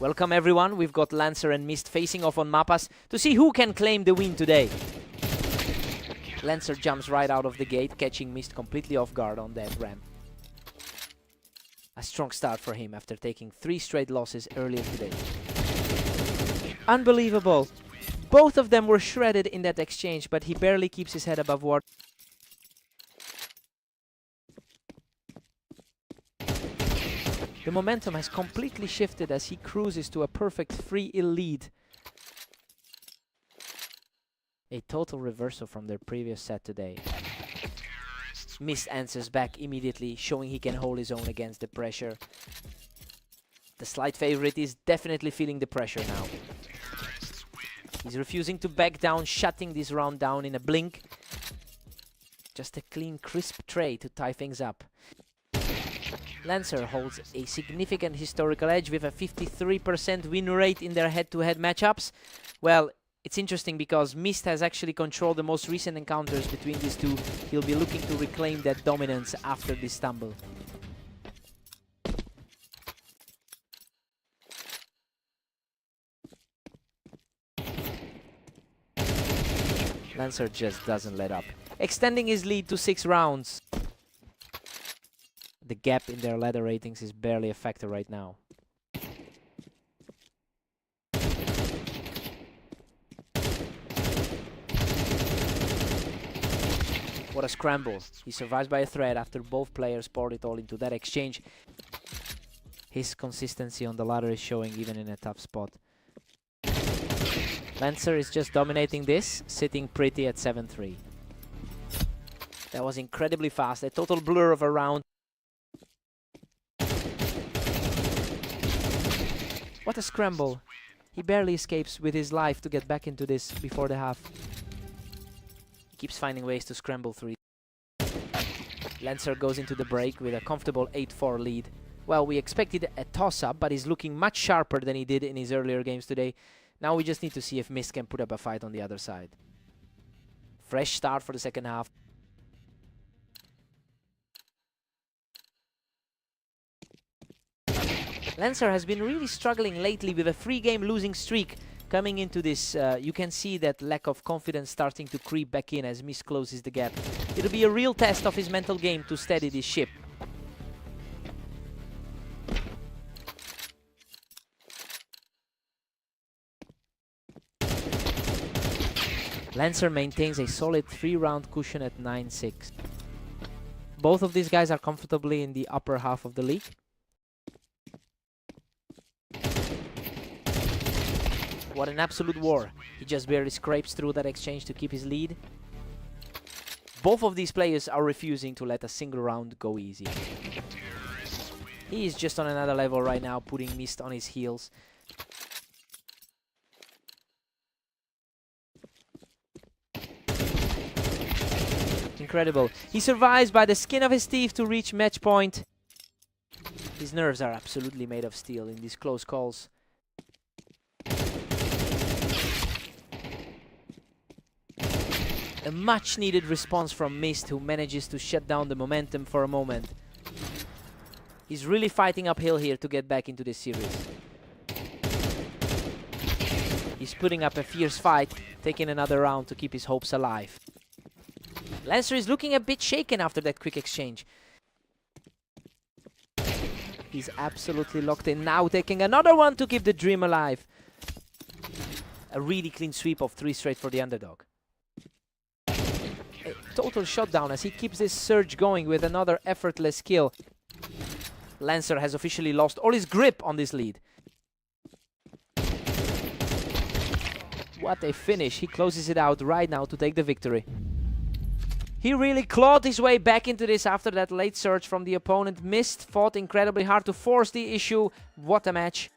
Welcome everyone, we've got Lancer and Mist facing off on Mapas to see who can claim the win today. Lancer jumps right out of the gate, catching Mist completely off guard on that ramp. A strong start for him after taking 3 straight losses earlier today. Unbelievable! Both of them were shredded in that exchange, but he barely keeps his head above water. The momentum has completely shifted as he cruises to a perfect 3-ill lead. A total reversal from their previous set today. Mist answers back immediately, showing he can hold his own against the pressure. The slight favorite is definitely feeling the pressure now. He's refusing to back down, shutting this round down in a blink. Just a clean, crisp trade to tie things up. Lancer holds a significant historical edge with a 53% win rate in their head-to-head matchups. Well, it's interesting because Mist has actually controlled the most recent encounters between these two. He'll be looking to reclaim that dominance after this stumble. Lancer just doesn't let up, extending his lead to 6 rounds. The gap in their ladder ratings is barely a factor right now. What a scramble. He survives by a thread after both players poured it all into that exchange. His consistency on the ladder is showing even in a tough spot. Lancer is just dominating this, sitting pretty at 7-3. That was incredibly fast, a total blur of a round. What a scramble. He barely escapes with his life to get back into this before the half. He keeps finding ways to scramble through. Lancer goes into the break with a comfortable 8-4 lead. Well, we expected a toss-up, but he's looking much sharper than he did in his earlier games today. Now we just need to see if Mist can put up a fight on the other side. Fresh start for the second half. Lancer has been really struggling lately with a 3-game losing streak. Coming into this, you can see that lack of confidence starting to creep back in as Mist closes the gap. It'll be a real test of his mental game to steady this ship. Lancer maintains a solid 3-round cushion at 9-6. Both of these guys are comfortably in the upper half of the league. What an absolute war. He just barely scrapes through that exchange to keep his lead. Both of these players are refusing to let a single round go easy. He is just on another level right now, putting Mist on his heels. Incredible. He survives by the skin of his teeth to reach match point. His nerves are absolutely made of steel in these close calls. A much needed response from Mist, who manages to shut down the momentum for a moment. He's really fighting uphill here to get back into this series. He's putting up a fierce fight, taking another round to keep his hopes alive. Lancer is looking a bit shaken after that quick exchange. He's absolutely locked in now, taking another one to keep the dream alive. A really clean sweep of 3 straight for the underdog. A total shutdown as he keeps this surge going with another effortless kill. Lancer has officially lost all his grip on this lead. What a finish. He closes it out right now to take the victory. He really clawed his way back into this after that late surge from the opponent. Mist, fought incredibly hard to force the issue. What a match.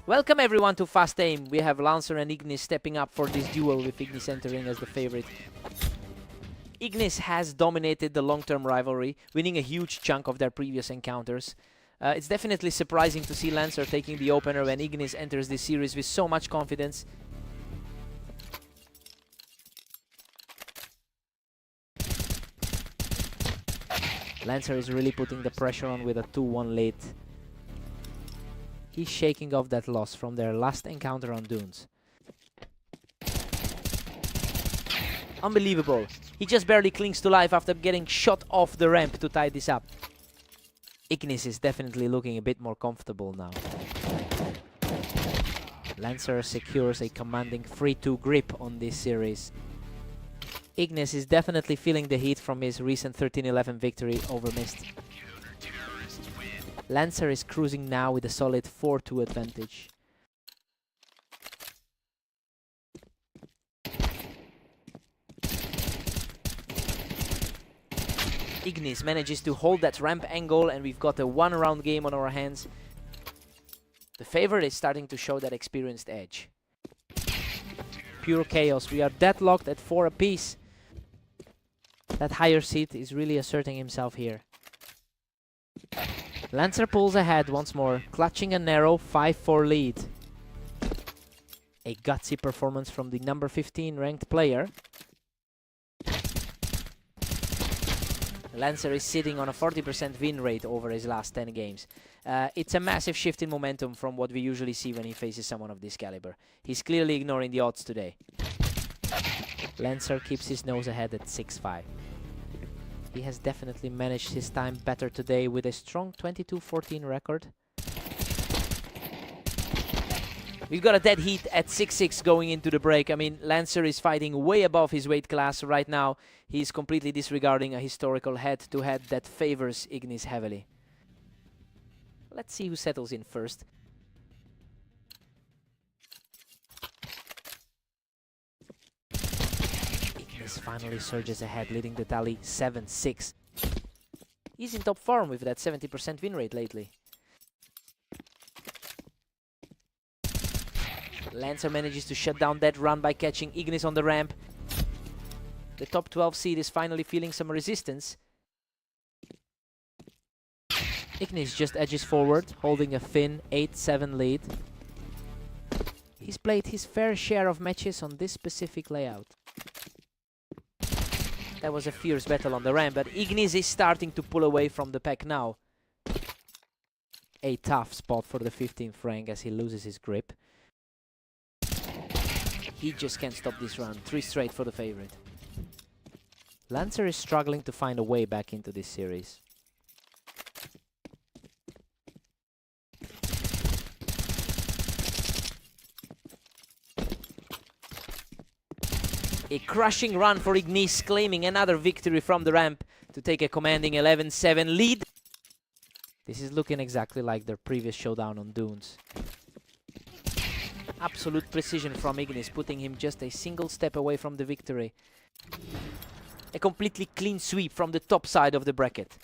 Welcome everyone to Fast Aim. We have Lancer and Ignis stepping up for this duel, with Ignis entering as the favorite. Ignis has dominated the long-term rivalry, winning a huge chunk of their previous encounters. It's definitely surprising to see Lancer taking the opener when Ignis enters this series with so much confidence. Lancer is really putting the pressure on with a 2-1 lead. He's shaking off that loss from their last encounter on Dunes. Unbelievable. He just barely clings to life after getting shot off the ramp to tie this up. Ignis is definitely looking a bit more comfortable now. Lancer secures a commanding 3-2 grip on this series. Ignis is definitely feeling the heat from his recent 13-11 victory over Mist. Lancer is cruising now with a solid 4-2 advantage. Ignis manages to hold that ramp angle, and we've got a one-round game on our hands. The favorite is starting to show that experienced edge. Pure chaos. We are deadlocked at 4 apiece. That higher seed is really asserting himself here. Lancer pulls ahead once more, clutching a narrow 5-4 lead. A gutsy performance from the number 15 ranked player. Lancer is sitting on a 40% win rate over his last 10 games. It's a massive shift in momentum from what we usually see when he faces someone of this caliber. He's clearly ignoring the odds today. Lancer keeps his nose ahead at 6-5. He has definitely managed his time better today with a strong 22-14 record. We've got a dead heat at 6-6 going into the break. I mean, Lancer is fighting way above his weight class right now. He's completely disregarding a historical head-to-head that favors Ignis heavily. Let's see who settles in first. Ignis finally surges ahead, leading the tally 7-6. He's in top form with that 70% win rate lately. Lancer manages to shut down that run by catching Ignis on the ramp. The top 12 seed is finally feeling some resistance. Ignis just edges forward, holding a thin 8-7 lead. He's played his fair share of matches on this specific layout. That was a fierce battle on the ramp, but Ignis is starting to pull away from the pack now. A tough spot for the 15th rank as he loses his grip. He just can't stop this run. 3 straight for the favorite. Lancer is struggling to find a way back into this series. A crushing run for Ignis, claiming another victory from the ramp to take a commanding 11-7 lead. This is looking exactly like their previous showdown on Dunes. Absolute precision from Ignis, putting him just a single step away from the victory. A completely clean sweep from the top side of the bracket.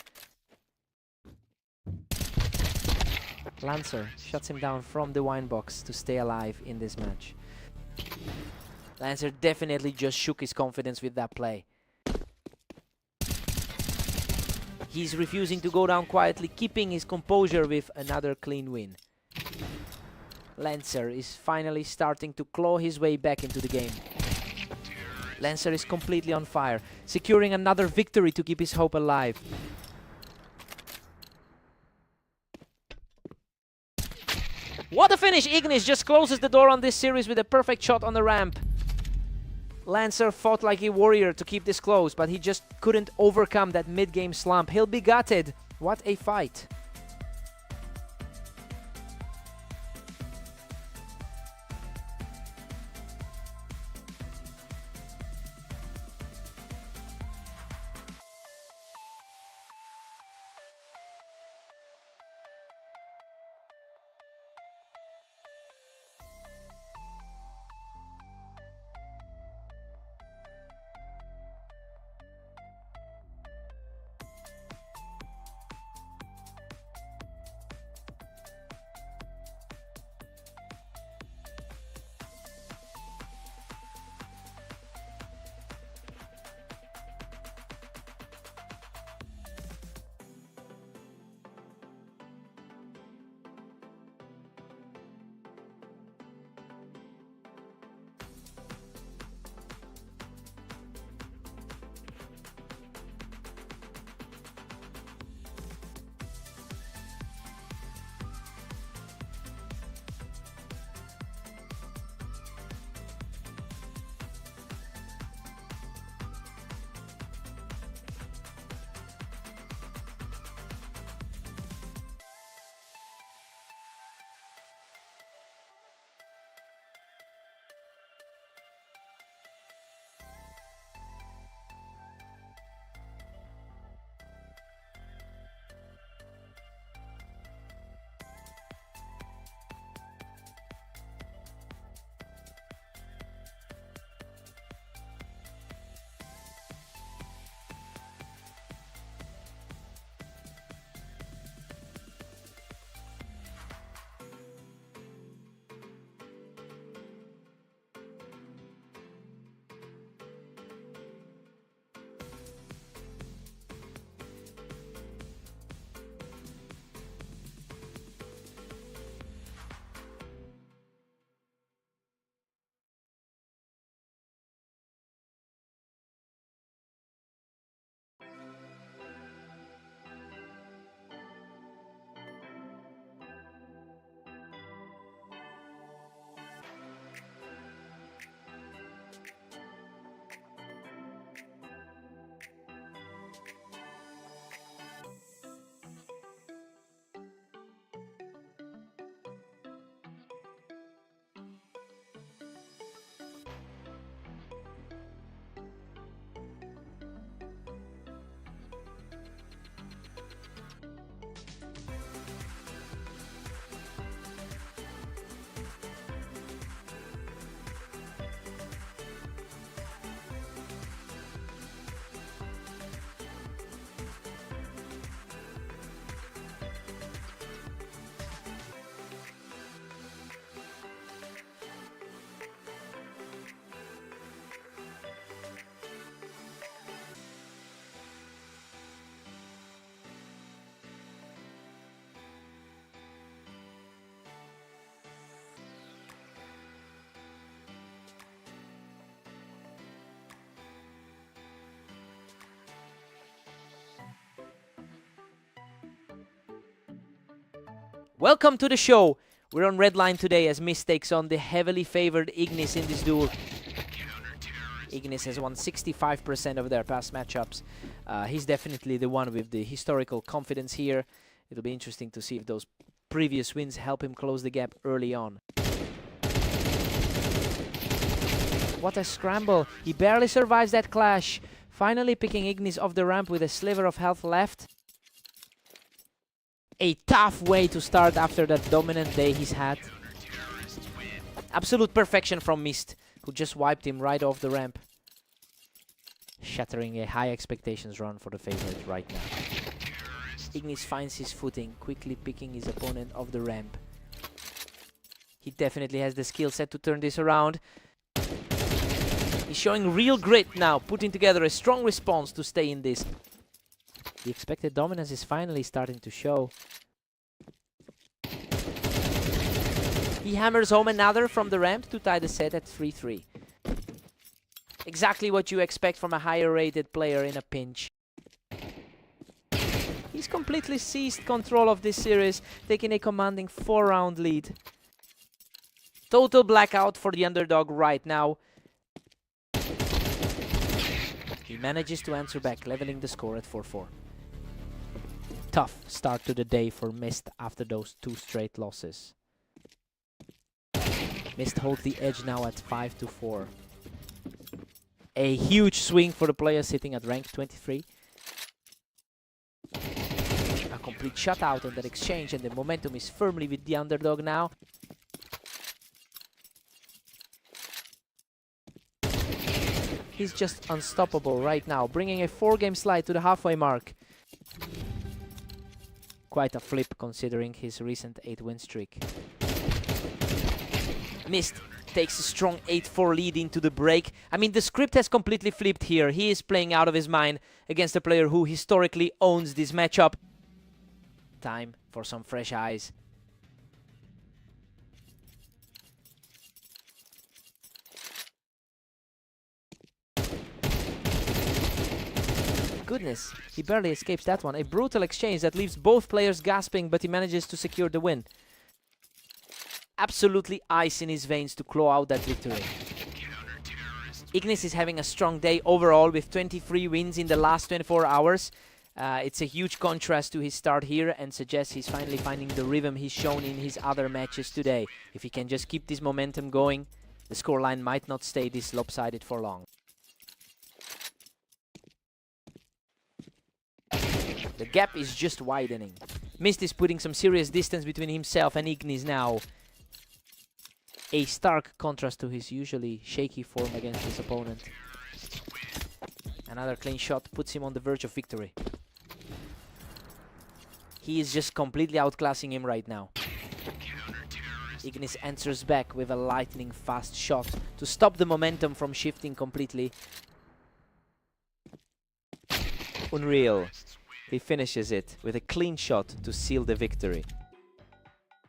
Lancer shuts him down from the wine box to stay alive in this match. Lancer definitely just shook his confidence with that play. He's refusing to go down quietly, keeping his composure with another clean win. Lancer is finally starting to claw his way back into the game. Lancer is completely on fire, securing another victory to keep his hope alive. What a finish! Ignis just closes the door on this series with a perfect shot on the ramp. Lancer fought like a warrior to keep this close, but he just couldn't overcome that mid-game slump. He'll be gutted. What a fight. Welcome to the show. We're on red line today as Mist takes on the heavily favored Ignis in this duel. Ignis has won 65% of their past matchups. He's definitely the one with the historical confidence here. It'll be interesting to see if those previous wins help him close the gap early on. What a scramble. He barely survives that clash. Finally picking Ignis off the ramp with a sliver of health left. A tough way to start after that dominant day he's had. Absolute perfection from Mist, who just wiped him right off the ramp. Shattering a high expectations run for the favorite right now. Ignis finds his footing, quickly picking his opponent off the ramp. He definitely has the skill set to turn this around. He's showing real grit now, putting together a strong response to stay in this. The expected dominance is finally starting to show. He hammers home another from the ramp to tie the set at 3-3. Exactly what you expect from a higher rated player in a pinch. He's completely seized control of this series, taking a commanding 4-round lead. Total blackout for the underdog right now. He manages to answer back, leveling the score at 4-4. Tough start to the day for Mist after those 2 straight losses. Mist holds the edge now at 5-4. A huge swing for the player sitting at rank 23. A complete shutout on that exchange, and the momentum is firmly with the underdog now. He's just unstoppable right now, bringing a 4-game slide to the halfway mark. Quite a flip considering his recent 8-win streak. Mist takes a strong 8-4 lead into the break. I mean, the script has completely flipped here. He is playing out of his mind against a player who historically owns this matchup. Time for some fresh eyes. Goodness, he barely escapes that one. A brutal exchange that leaves both players gasping, but he manages to secure the win. Absolutely ice in his veins to claw out that victory. Ignis is having a strong day overall with 23 wins in the last 24 hours. It's a huge contrast to his start here and suggests he's finally finding the rhythm he's shown in his other matches today. If he can just keep this momentum going, the scoreline might not stay this lopsided for long. The gap is just widening. Mist is putting some serious distance between himself and Ignis now. A stark contrast to his usually shaky form against his opponent. Another clean shot puts him on the verge of victory. He is just completely outclassing him right now. Ignis answers back with a lightning fast shot to stop the momentum from shifting completely. Unreal. He finishes it with a clean shot to seal the victory.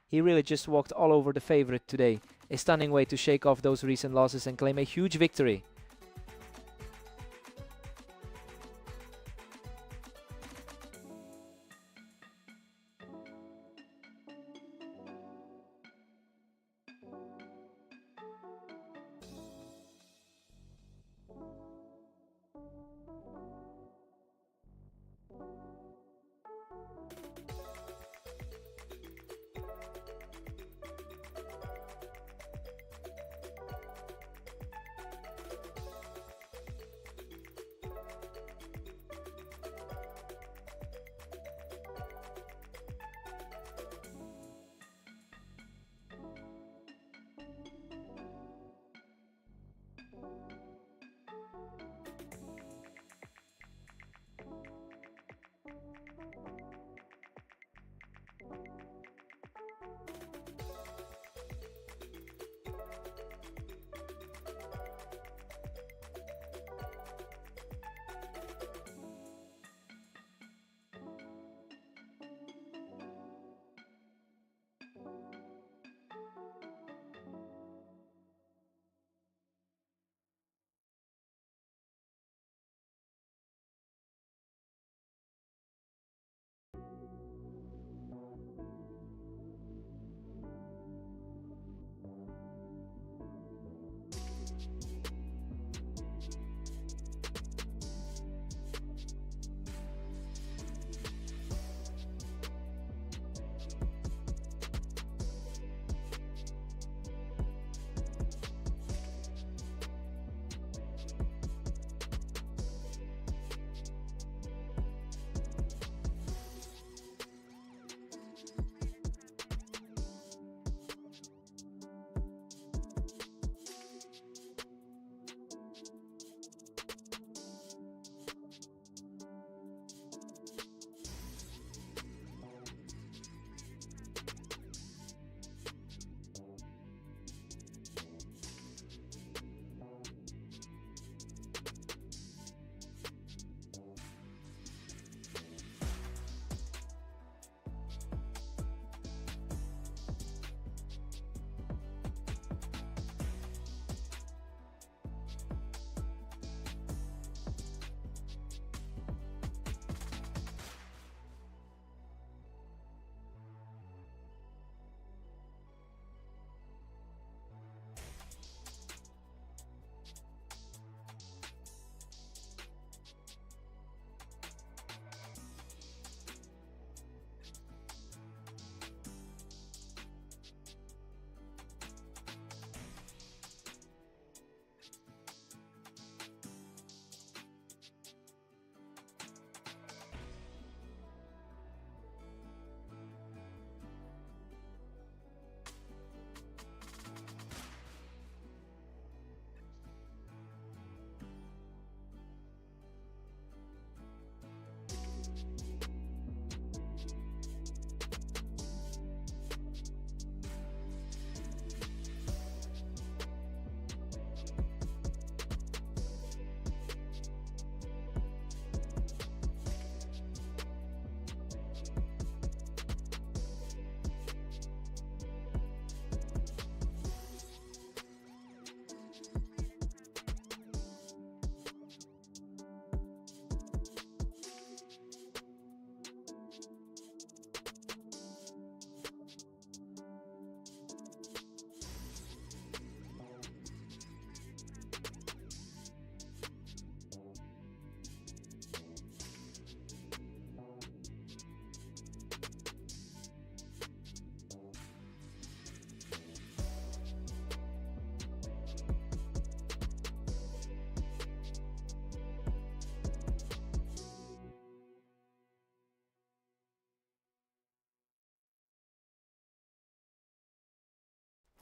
He really just walked all over the favorite today. A stunning way to shake off those recent losses and claim a huge victory.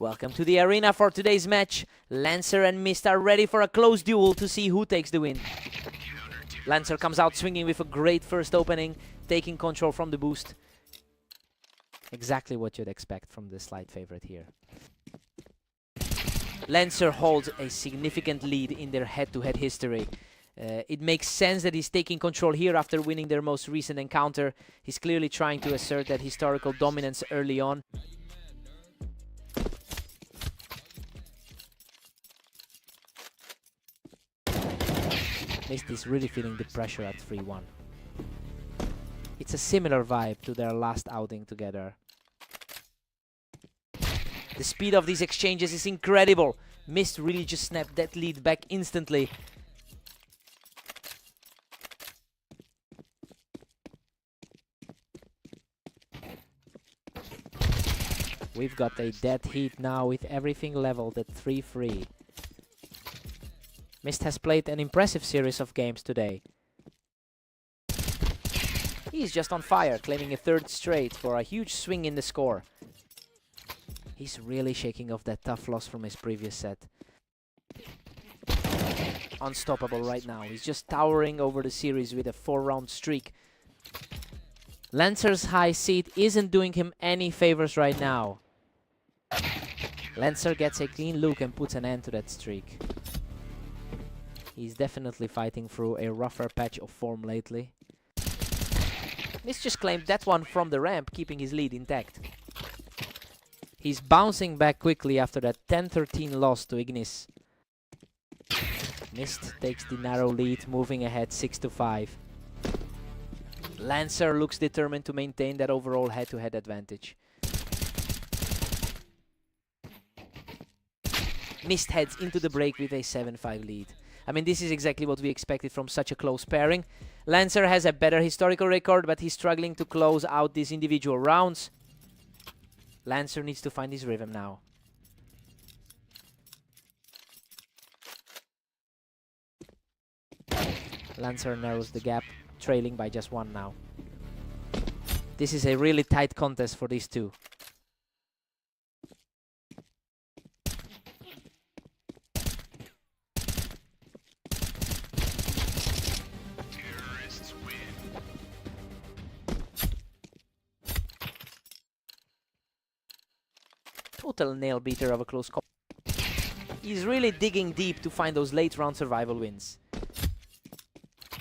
Welcome to the arena for today's match. Lancer and Mist are ready for a close duel to see who takes the win. Lancer comes out swinging with a great first opening, taking control from the boost. Exactly what you'd expect from the slight favorite here. Lancer holds a significant lead in their head-to-head history. It makes sense that he's taking control here after winning their most recent encounter. He's clearly trying to assert that historical dominance early on. Mist is really feeling the pressure at 3-1. It's a similar vibe to their last outing together. The speed of these exchanges is incredible. Mist really just snapped that lead back instantly. We've got a dead heat now with everything leveled at 3-3. Mist has played an impressive series of games today. He's just on fire, claiming a third straight for a huge swing in the score. He's really shaking off that tough loss from his previous set. Unstoppable right now. He's just towering over the series with a 4-round streak. Lancer's high seed isn't doing him any favors right now. Lancer gets a clean look and puts an end to that streak. He's definitely fighting through a rougher patch of form lately. Mist just claimed that one from the ramp, keeping his lead intact. He's bouncing back quickly after that 10-13 loss to Ignis. Mist takes the narrow lead, moving ahead 6-5. Lancer looks determined to maintain that overall head-to-head advantage. Mist heads into the break with a 7-5 lead. I mean, this is exactly what we expected from such a close pairing. Lancer has a better historical record, but he's struggling to close out these individual rounds. Lancer needs to find his rhythm now. Lancer narrows the gap, trailing by just 1 now. This is a really tight contest for these two. Total nail-beater of a close call. He's really digging deep to find those late-round survival wins.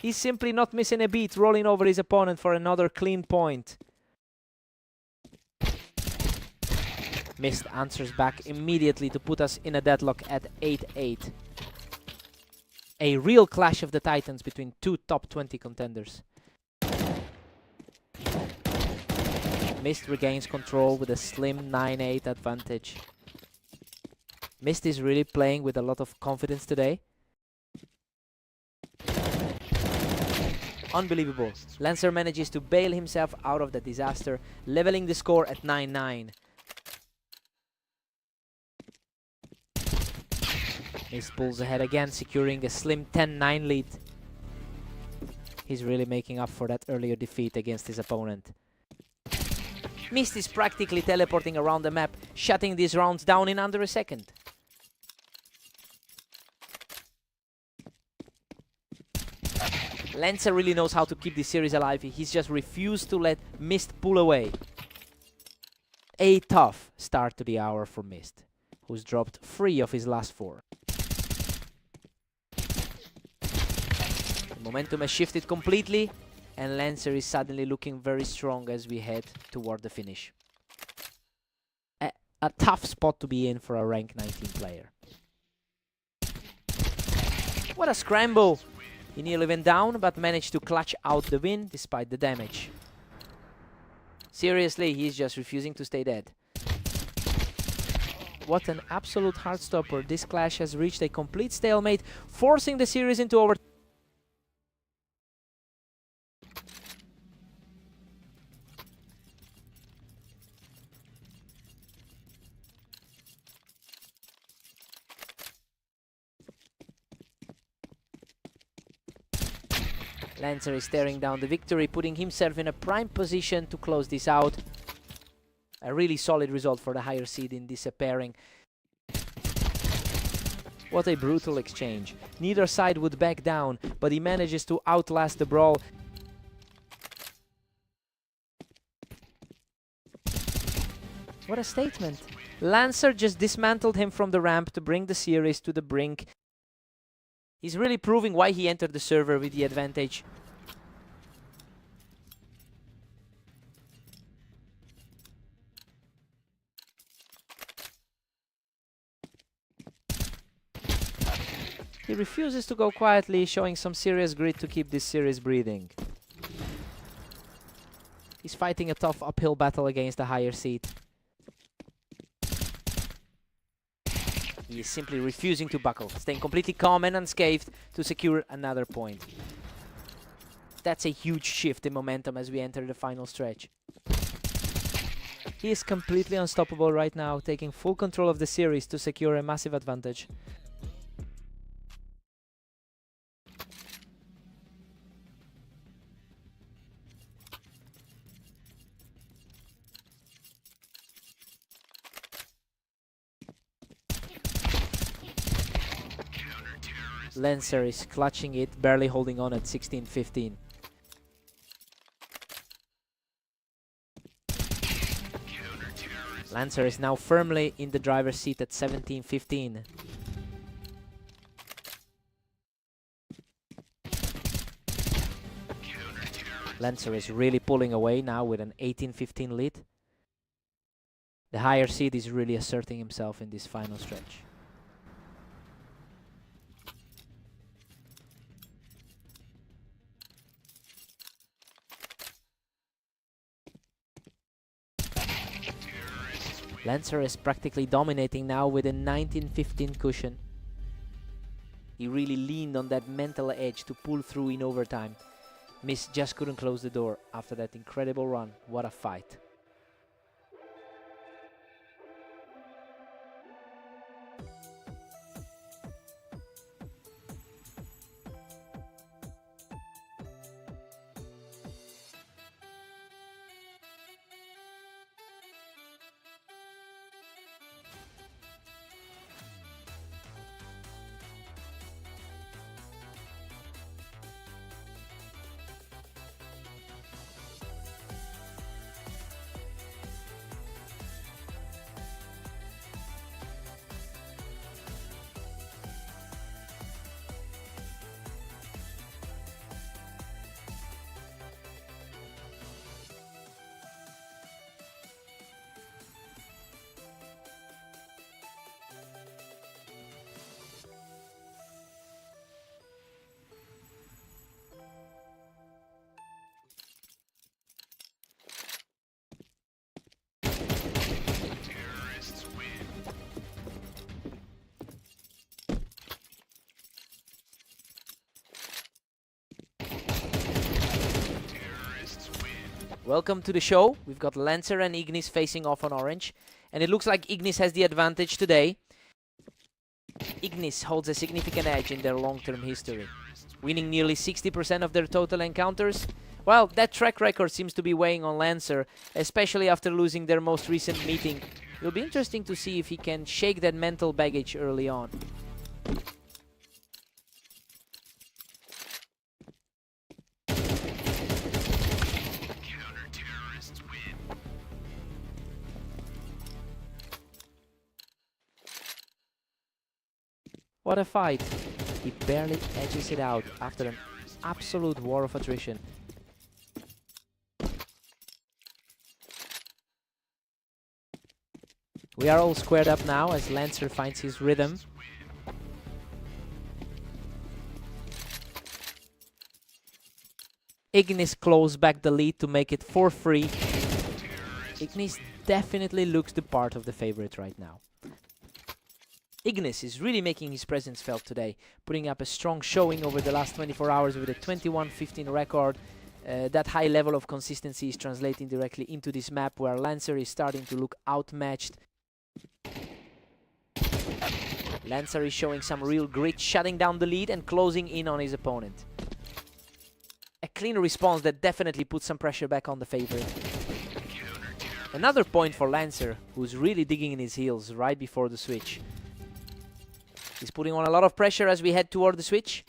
He's simply not missing a beat, rolling over his opponent for another clean point. Mist answers back immediately to put us in a deadlock at 8-8. A real clash of the titans between two top 20 contenders. Mist regains control with a slim 9-8 advantage. Mist is really playing with a lot of confidence today. Unbelievable. Lancer manages to bail himself out of the disaster, leveling the score at 9-9. Mist pulls ahead again, securing a slim 10-9 lead. He's really making up for that earlier defeat against his opponent. Mist is practically teleporting around the map, shutting these rounds down in under a second. Lancer really knows how to keep this series alive. He's just refused to let Mist pull away. A tough start to the hour for Mist, who's dropped 3 of his last 4. The momentum has shifted completely, and Lancer is suddenly looking very strong as we head toward the finish. A tough spot to be in for a rank 19 player. What a scramble! He nearly went down, but managed to clutch out the win despite the damage. Seriously, he's just refusing to stay dead. What an absolute heartstopper. This clash has reached a complete stalemate, forcing the series into overtime. Lancer is staring down the victory, putting himself in a prime position to close this out. A really solid result for the higher seed in this pairing. What a brutal exchange. Neither side would back down, but he manages to outlast the brawl. What a statement. Lancer just dismantled him from the ramp to bring the series to the brink. He's really proving why he entered the server with the advantage. He refuses to go quietly, showing some serious grit to keep this series breathing. He's fighting a tough uphill battle against the higher seed. He is simply refusing to buckle, staying completely calm and unscathed to secure another point. That's a huge shift in momentum as we enter the final stretch. He is completely unstoppable right now, taking full control of the series to secure a massive advantage. Lancer is clutching it, barely holding on at 16-15. Lancer is now firmly in the driver's seat at 17-15. Lancer is really pulling away now with an 18-15 lead. The higher seed is really asserting himself in this final stretch. Lancer is practically dominating now with a 19-15 cushion. He really leaned on that mental edge to pull through in overtime. Miss just couldn't close the door after that incredible run. What a fight. Welcome to the show. We've got Lancer and Ignis facing off on orange. And it looks like Ignis has the advantage today. Ignis holds a significant edge in their long-term history, winning nearly 60% of their total encounters. Well, that track record seems to be weighing on Lancer, especially after losing their most recent meeting. It'll be interesting to see if he can shake that mental baggage early on. What a fight. He barely edges it out after an absolute war of attrition. We are all squared up now as Lancer finds his rhythm. Ignis closed back the lead to make it 4-3. Ignis definitely looks the part of the favorite right now. Ignis is really making his presence felt today, putting up a strong showing over the last 24 hours with a 21-15 record. That high level of consistency is translating directly into this map where Lancer is starting to look outmatched. Lancer is showing some real grit, shutting down the lead and closing in on his opponent. A clean response that definitely puts some pressure back on the favorite. Another point for Lancer, who's really digging in his heels right before the switch. He's putting on a lot of pressure as we head toward the switch.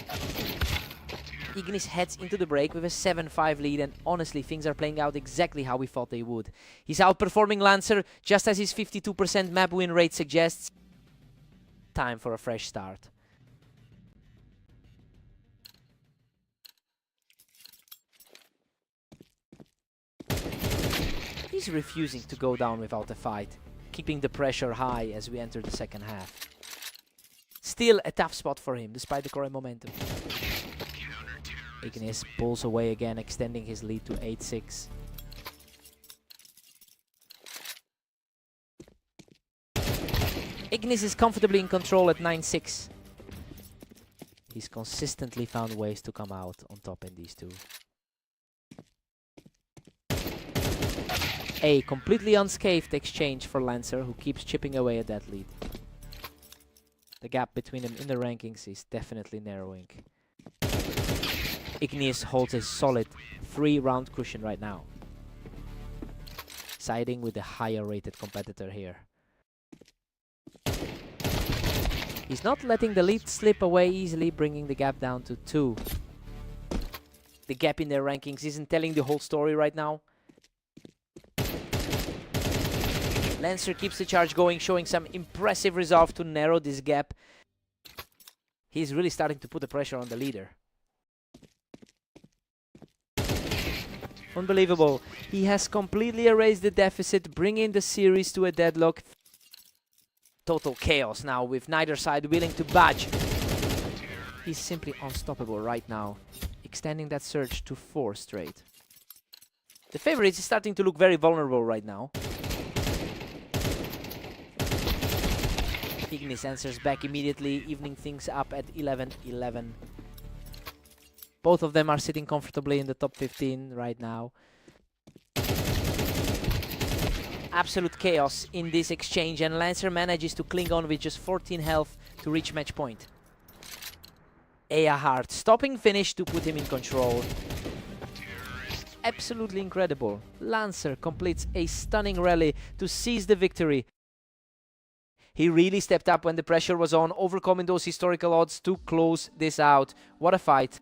Ignis heads into the break with a 7-5 lead, and honestly, things are playing out exactly how we thought they would. He's outperforming Lancer, just as his 52% map win rate suggests. Time for a fresh start. He's refusing to go down without a fight, keeping the pressure high as we enter the second half. Still a tough spot for him, despite the current momentum. Ignis pulls away again, extending his lead to 8-6. Ignis is comfortably in control at 9-6. He's consistently found ways to come out on top in these two. A completely unscathed exchange for Lancer, who keeps chipping away at that lead. The gap between them in the rankings is definitely narrowing. Ignis holds a solid 3-round cushion right now, siding with the higher rated competitor here. He's not letting the lead slip away easily, bringing the gap down to 2. The gap in their rankings isn't telling the whole story right now. Lancer keeps the charge going, showing some impressive resolve to narrow this gap. He's really starting to put the pressure on the leader. Unbelievable. He has completely erased the deficit, bringing the series to a deadlock. Total chaos now, with neither side willing to budge. He's simply unstoppable right now, extending that surge to 4 straight. The favorite is starting to look very vulnerable right now. Ignis answers back immediately, evening things up at 11-11. Both of them are sitting comfortably in the top 15 right now. Absolute chaos in this exchange, and Lancer manages to cling on with just 14 health to reach match point. A hard stopping finish to put him in control. Absolutely incredible. Lancer completes a stunning rally to seize the victory. He really stepped up when the pressure was on, overcoming those historical odds to close this out. What a fight.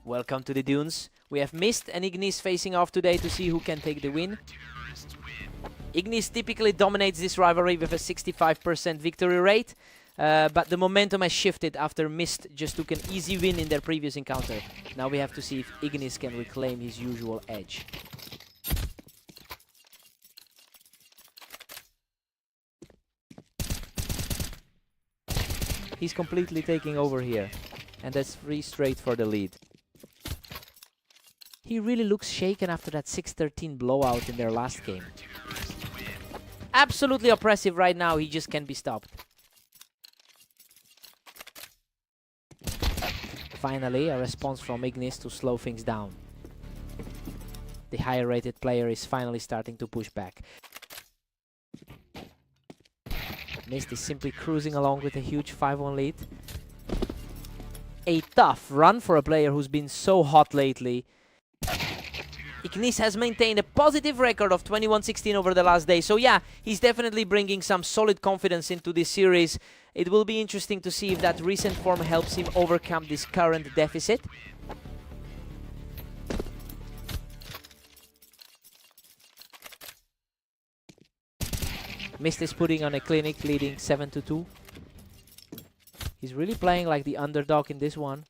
Welcome to the Dunes. We have Mist and Ignis facing off today to see who can take the win. Ignis typically dominates this rivalry with a 65% victory rate, but the momentum has shifted after Mist just took an easy win in their previous encounter. Now we have to see if Ignis can reclaim his usual edge. He's completely taking over here, and that's 3 straight for the lead. He really looks shaken after that 6-13 blowout in their last game. Absolutely oppressive right now, he just can't be stopped. Finally, a response from Ignis to slow things down. The higher rated player is finally starting to push back. Mist is simply cruising along with a huge 5-1 lead. A tough run for a player who's been so hot lately. Ignis has maintained a positive record of 21-16 over the last day. So yeah, he's definitely bringing some solid confidence into this series. It will be interesting to see if that recent form helps him overcome this current deficit. Mist is putting on a clinic, leading 7-2. He's really playing like the underdog in this one.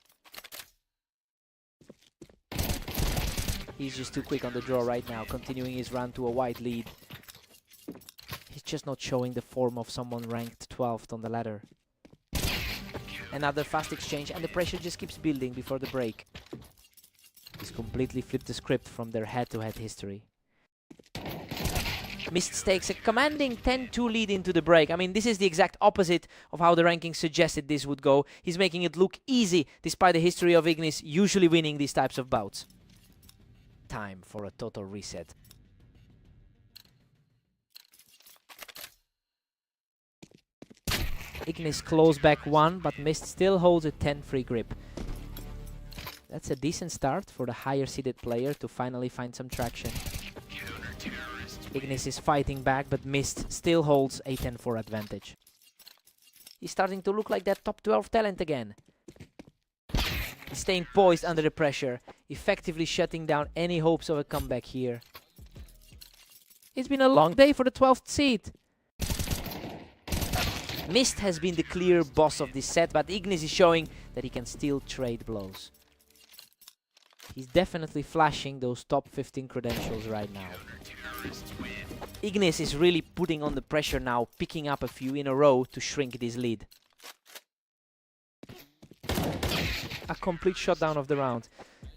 He's just too quick on the draw right now, continuing his run to a wide lead. He's just not showing the form of someone ranked 12th on the ladder. Another fast exchange, and the pressure just keeps building before the break. He's completely flipped the script from their head-to-head history. Mist takes a commanding 10-2 lead into the break. I mean, this is the exact opposite of how the rankings suggested this would go. He's making it look easy, despite the history of Ignis usually winning these types of bouts. Time for a total reset. Ignis close back 1, but Mist still holds a 10-free grip. That's a decent start for the higher seeded player to finally find some traction. Ignis is fighting back, but Mist still holds a 10-4 advantage. He's starting to look like that top 12 talent again. He's staying poised under the pressure, effectively shutting down any hopes of a comeback here. It's been a long day for the 12th seed. Mist has been the clear boss of this set, but Ignis is showing that he can still trade blows. He's definitely flashing those top 15 credentials right now. Ignis is really putting on the pressure now, picking up a few in a row to shrink this lead. A complete shutdown of the round,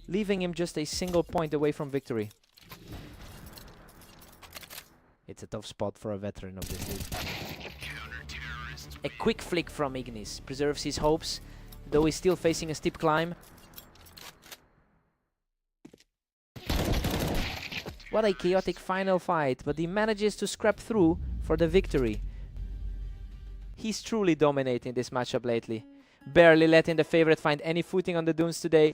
leaving him just a single point away from victory. It's a tough spot for a veteran of this league. A quick flick from Ignis preserves his hopes, though he's still facing a steep climb. What a chaotic final fight, but he manages to scrap through for the victory. He's truly dominating this matchup lately, barely letting the favorite find any footing on the dunes today.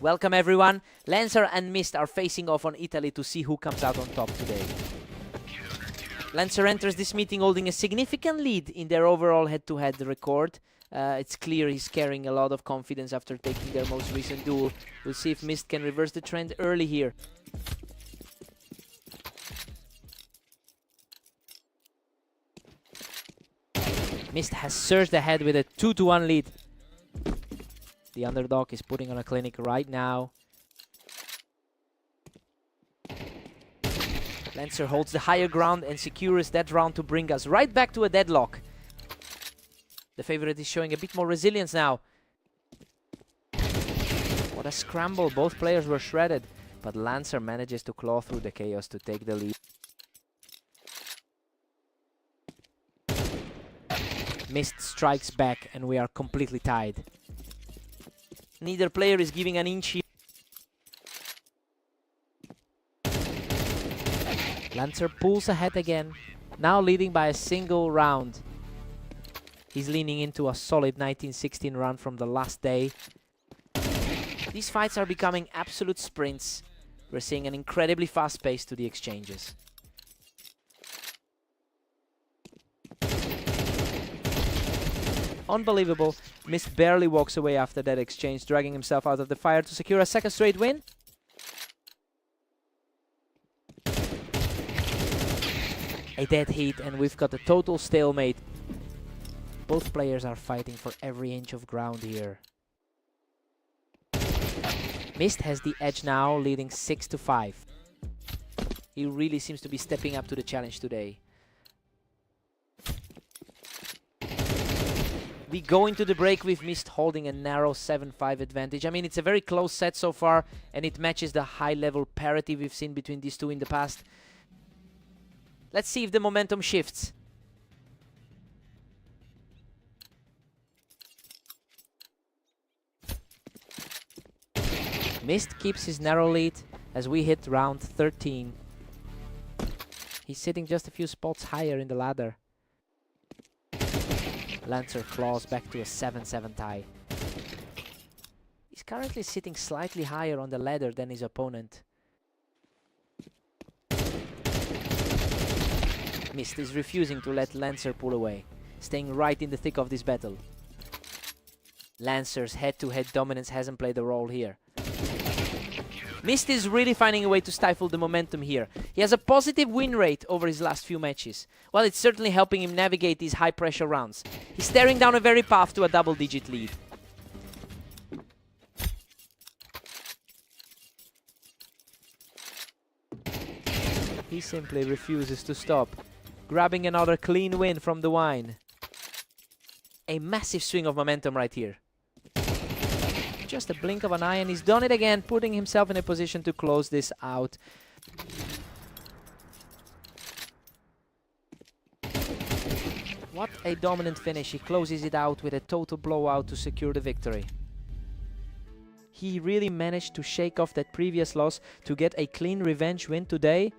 Welcome everyone. Lancer and Mist are facing off on Italy to see who comes out on top today. Lancer enters this meeting holding a significant lead in their overall head-to-head record. It's clear he's carrying a lot of confidence after taking their most recent duel. We'll see if Mist can reverse the trend early here. Mist has surged ahead with a 2-1 lead. The underdog is putting on a clinic right now. Lancer holds the higher ground and secures that round to bring us right back to a deadlock. The favorite is showing a bit more resilience now. What a scramble, both players were shredded, but Lancer manages to claw through the chaos to take the lead. Mist strikes back and we are completely tied. Neither player is giving an inch here. Lancer pulls ahead again, now leading by a single round. He's leaning into a solid 1916 run from the last day. These fights are becoming absolute sprints. We're seeing an incredibly fast pace to the exchanges. Unbelievable. Mist barely walks away after that exchange, dragging himself out of the fire to secure a second straight win. A dead heat and we've got a total stalemate. Both players are fighting for every inch of ground here. Mist has the edge now, leading 6-5. He really seems to be stepping up to the challenge today. We go into the break with Mist holding a narrow 7-5 advantage. I mean, it's a very close set so far, and it matches the high-level parity we've seen between these two in the past. Let's see if the momentum shifts. Mist keeps his narrow lead as we hit round 13. He's sitting just a few spots higher in the ladder. Lancer claws back to a 7-7 tie. He's currently sitting slightly higher on the ladder than his opponent. Mist is refusing to let Lancer pull away, staying right in the thick of this battle. Lancer's head-to-head dominance hasn't played a role here. Mist is really finding a way to stifle the momentum here. He has a positive win rate over his last few matches. Well, it's certainly helping him navigate these high-pressure rounds. He's staring down a very path to a double-digit lead. He simply refuses to stop, grabbing another clean win from the wine. A massive swing of momentum right here. Just a blink of an eye and he's done it again, putting himself in a position to close this out. What a dominant finish. He closes it out with a total blowout to secure the victory. He really managed to shake off that previous loss to get a clean revenge win today.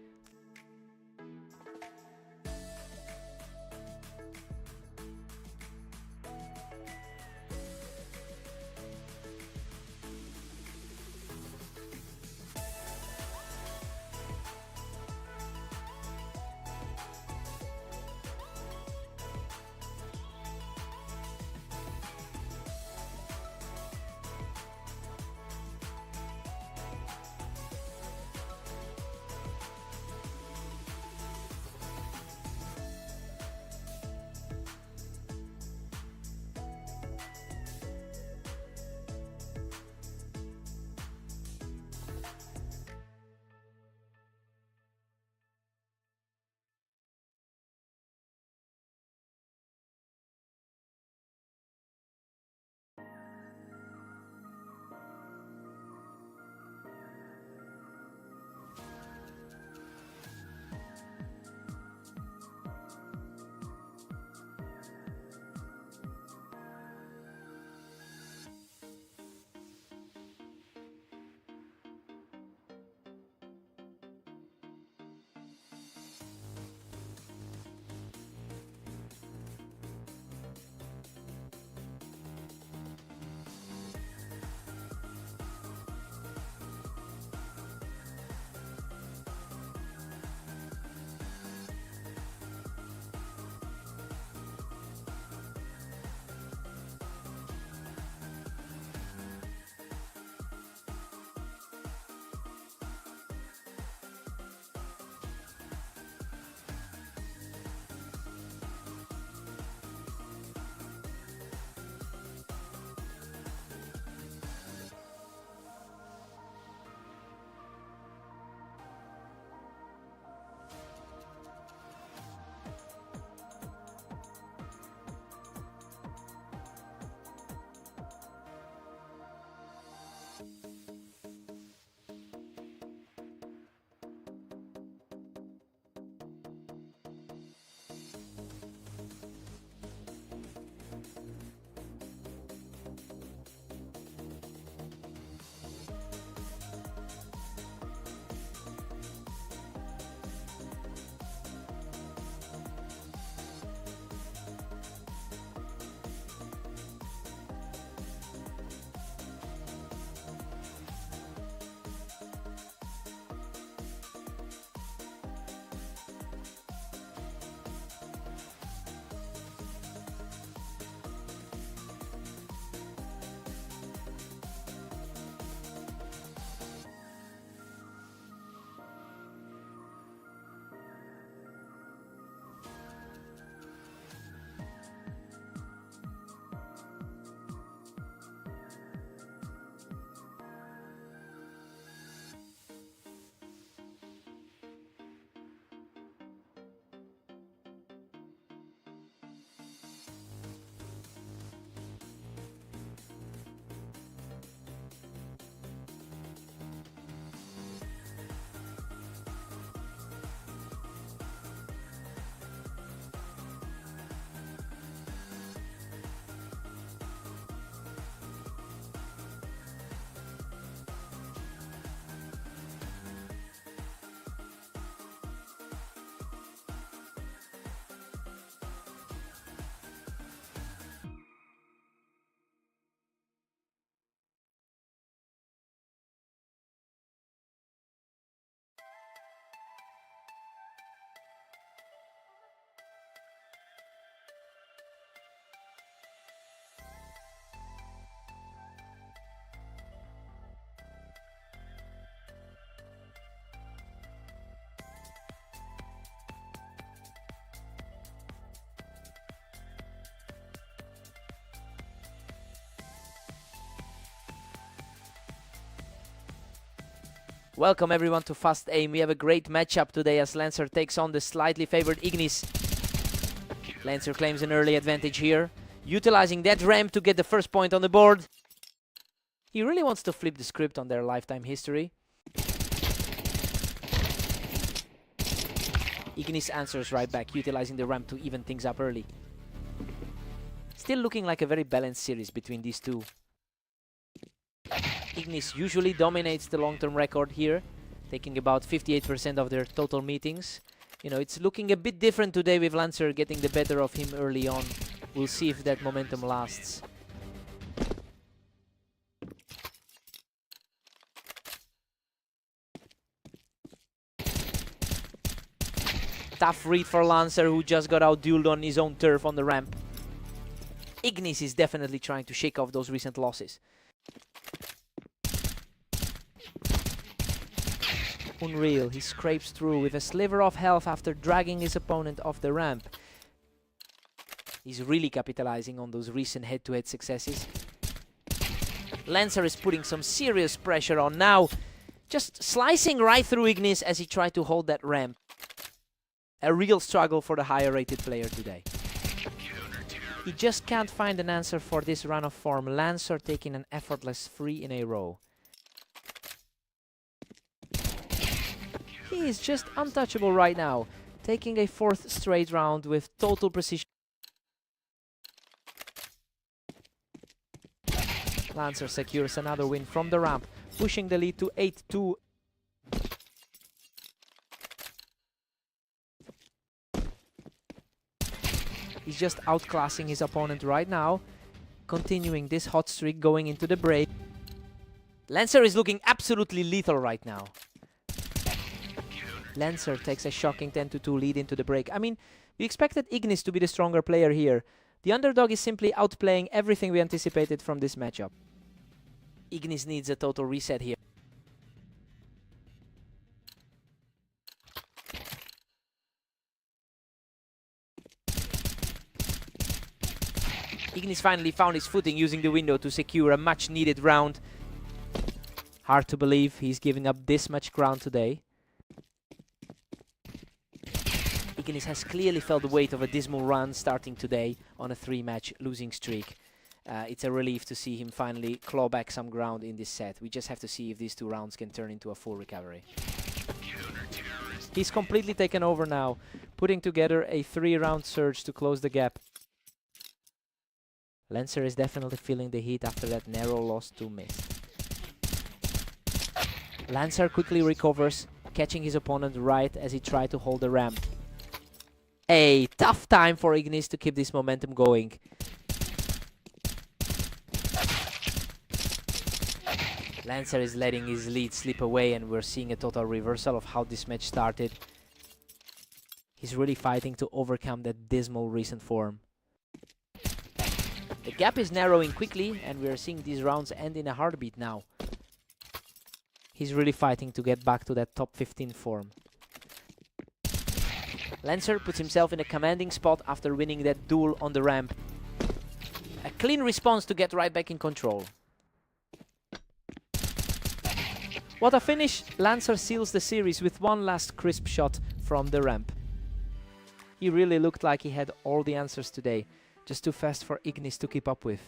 Welcome everyone to Fast Aim. We have a great matchup today as Lancer takes on the slightly favored Ignis. Lancer claims an early advantage here, utilizing that ramp to get the first point on the board. He really wants to flip the script on their lifetime history. Ignis answers right back, utilizing the ramp to even things up early. Still looking like a very balanced series between these two. Ignis usually dominates the long-term record here, taking about 58% of their total meetings. You know, it's looking a bit different today with Lancer getting the better of him early on. We'll see if that momentum lasts. Tough read for Lancer, who just got out-dueled on his own turf on the ramp. Ignis is definitely trying to shake off those recent losses. Unreal, he scrapes through with a sliver of health after dragging his opponent off the ramp. He's really capitalizing on those recent head-to-head successes. Lancer is putting some serious pressure on now, just slicing right through Ignis as he tried to hold that ramp. A real struggle for the higher rated player today. He just can't find an answer for this run of form. Lancer taking an effortless 3 in a row. He is just untouchable right now, taking a 4th straight round with total precision. Lancer secures another win from the ramp, pushing the lead to 8-2. He's just outclassing his opponent right now, continuing this hot streak going into the break. Lancer is looking absolutely lethal right now. Lancer takes a shocking 10-2 lead into the break. I mean, we expected Ignis to be the stronger player here. The underdog is simply outplaying everything we anticipated from this matchup. Ignis needs a total reset here. Ignis finally found his footing using the window to secure a much-needed round. Hard to believe he's giving up this much ground today. Ignis has clearly felt the weight of a dismal run starting today on a 3-match losing streak. It's a relief to see him finally claw back some ground in this set. We just have to see if these 2 rounds can turn into a full recovery. He's completely taken over now, putting together a 3-round surge to close the gap. Lancer is definitely feeling the heat after that narrow loss to Mist. Lancer quickly recovers, catching his opponent right as he tried to hold the ramp. A tough time for Ignis to keep this momentum going. Lancer is letting his lead slip away, and we're seeing a total reversal of how this match started. He's really fighting to overcome that dismal recent form. The gap is narrowing quickly, and we're seeing these rounds end in a heartbeat now. He's really fighting to get back to that top 15 form. Lancer puts himself in a commanding spot after winning that duel on the ramp. A clean response to get right back in control. What a finish! Lancer seals the series with one last crisp shot from the ramp. He really looked like he had all the answers today, just too fast for Ignis to keep up with.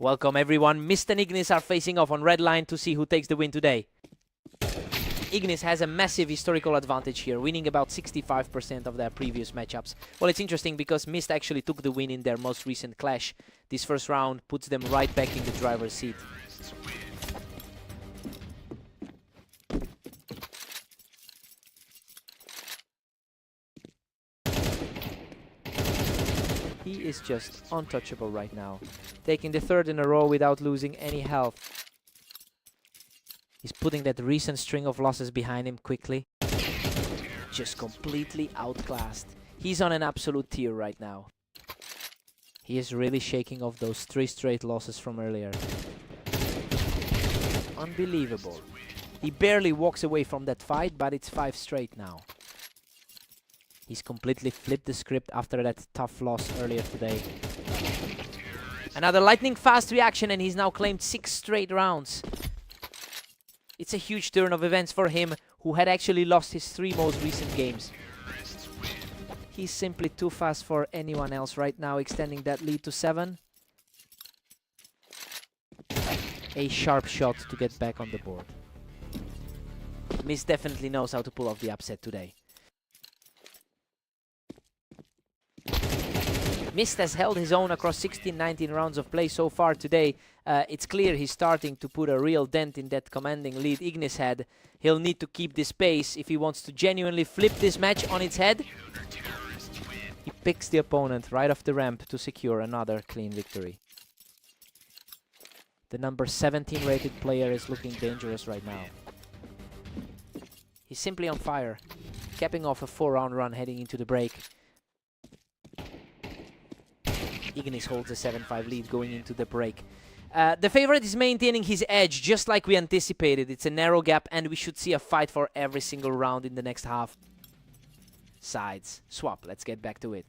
Welcome everyone, Mist and Ignis are facing off on red line to see who takes the win today. Ignis has a massive historical advantage here, winning about 65% of their previous matchups. Well, it's interesting because Mist actually took the win in their most recent clash. This first round puts them right back in the driver's seat. He is just untouchable right now, taking the third in a row without losing any health. He's putting that recent string of losses behind him quickly. Just completely outclassed. He's on an absolute tear right now. He is really shaking off those 3 straight losses from earlier. Unbelievable. He barely walks away from that fight, but it's 5 straight now. He's completely flipped the script after that tough loss earlier today. Another lightning fast reaction and he's now claimed 6 straight rounds. It's a huge turn of events for him, who had actually lost his 3 most recent games. He's simply too fast for anyone else right now, extending that lead to 7. A sharp shot to get back on the board. Mist definitely knows how to pull off the upset today. Mist has held his own across 16-19 rounds of play so far today. It's clear he's starting to put a real dent in that commanding lead Ignis had. He'll need to keep this pace if he wants to genuinely flip this match on its head. He picks the opponent right off the ramp to secure another clean victory. The number 17 rated player is looking dangerous right now. He's simply on fire, capping off a 4-round run heading into the break. Ignis holds a 7-5 lead going into the break. The favorite is maintaining his edge, just like we anticipated. It's a narrow gap, and we should see a fight for every single round in the next half. Sides. Swap. Let's get back to it.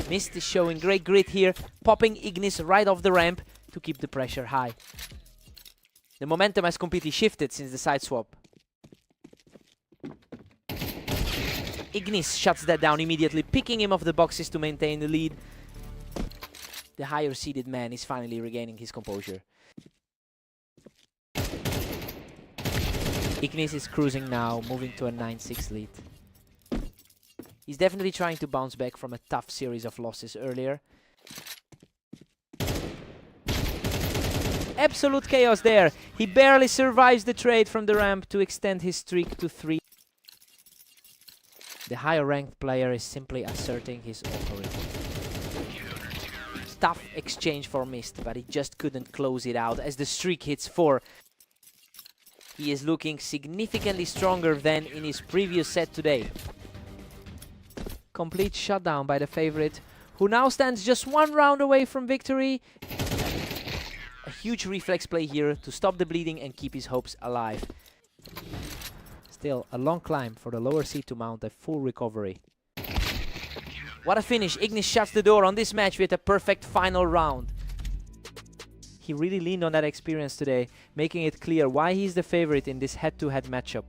Mist is showing great grit here, popping Ignis right off the ramp to keep the pressure high. The momentum has completely shifted since the side swap. Ignis shuts that down immediately, picking him off the boxes to maintain the lead. The higher seeded man is finally regaining his composure. Ignis is cruising now, moving to a 9-6 lead. He's definitely trying to bounce back from a tough series of losses earlier. Absolute chaos there. He barely survives the trade from the ramp to extend his streak to 3. The higher ranked player is simply asserting his authority. Tough exchange for Mist, but he just couldn't close it out as the streak hits 4. He is looking significantly stronger than in his previous set today. Complete shutdown by the favorite, who now stands just 1 round away from victory. A huge reflex play here to stop the bleeding and keep his hopes alive. Still a long climb for the lower seed to mount a full recovery. What a finish. Ignis shuts the door on this match with a perfect final round. He really leaned on that experience today, making it clear why he's the favorite in this head-to-head matchup.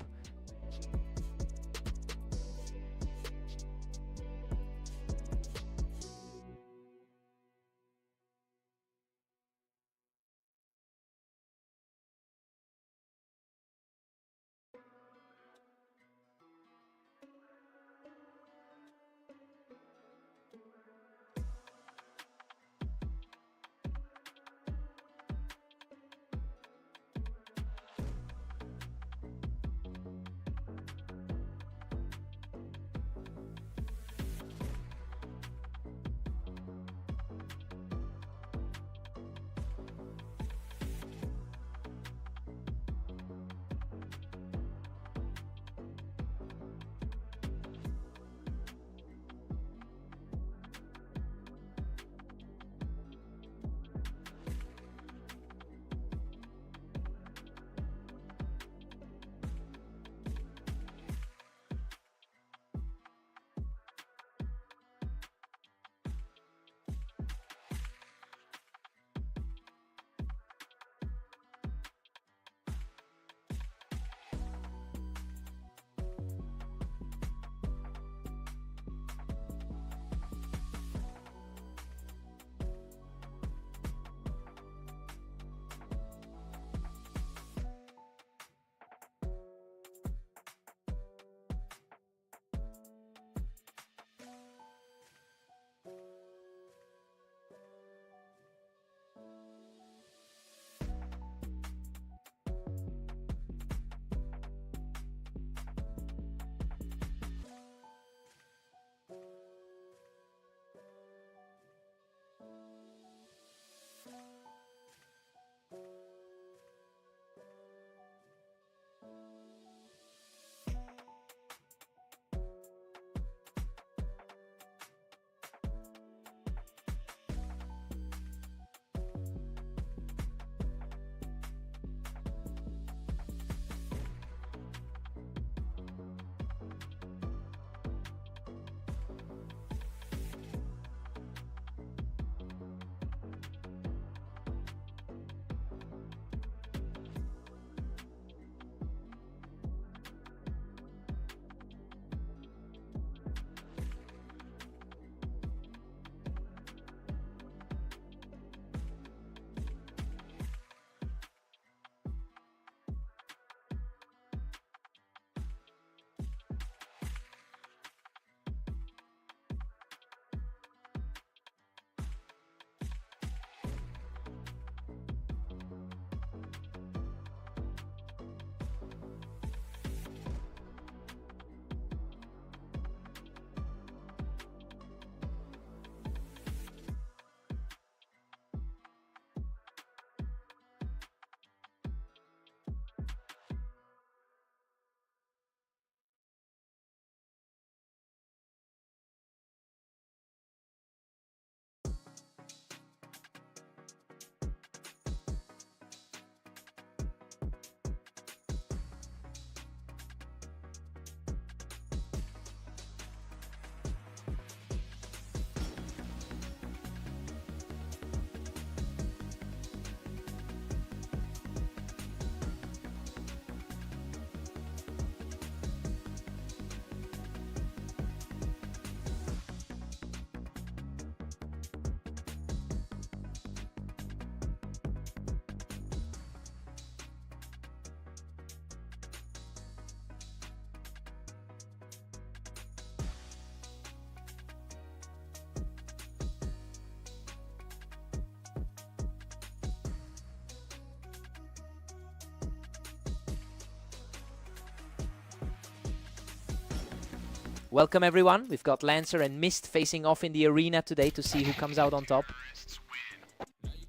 Welcome everyone. We've got Lancer and Mist facing off in the arena today to see who comes out on top.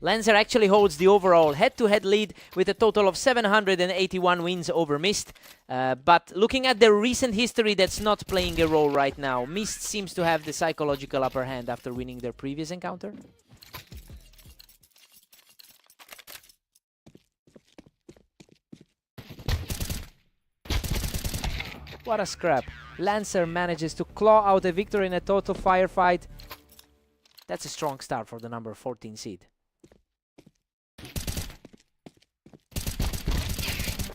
Lancer actually holds the overall head-to-head lead with a total of 781 wins over Mist. But looking at their recent history, that's not playing a role right now. Mist seems to have the psychological upper hand after winning their previous encounter. What a scrap. Lancer manages to claw out a victory in a total firefight. That's a strong start for the number 14 seed.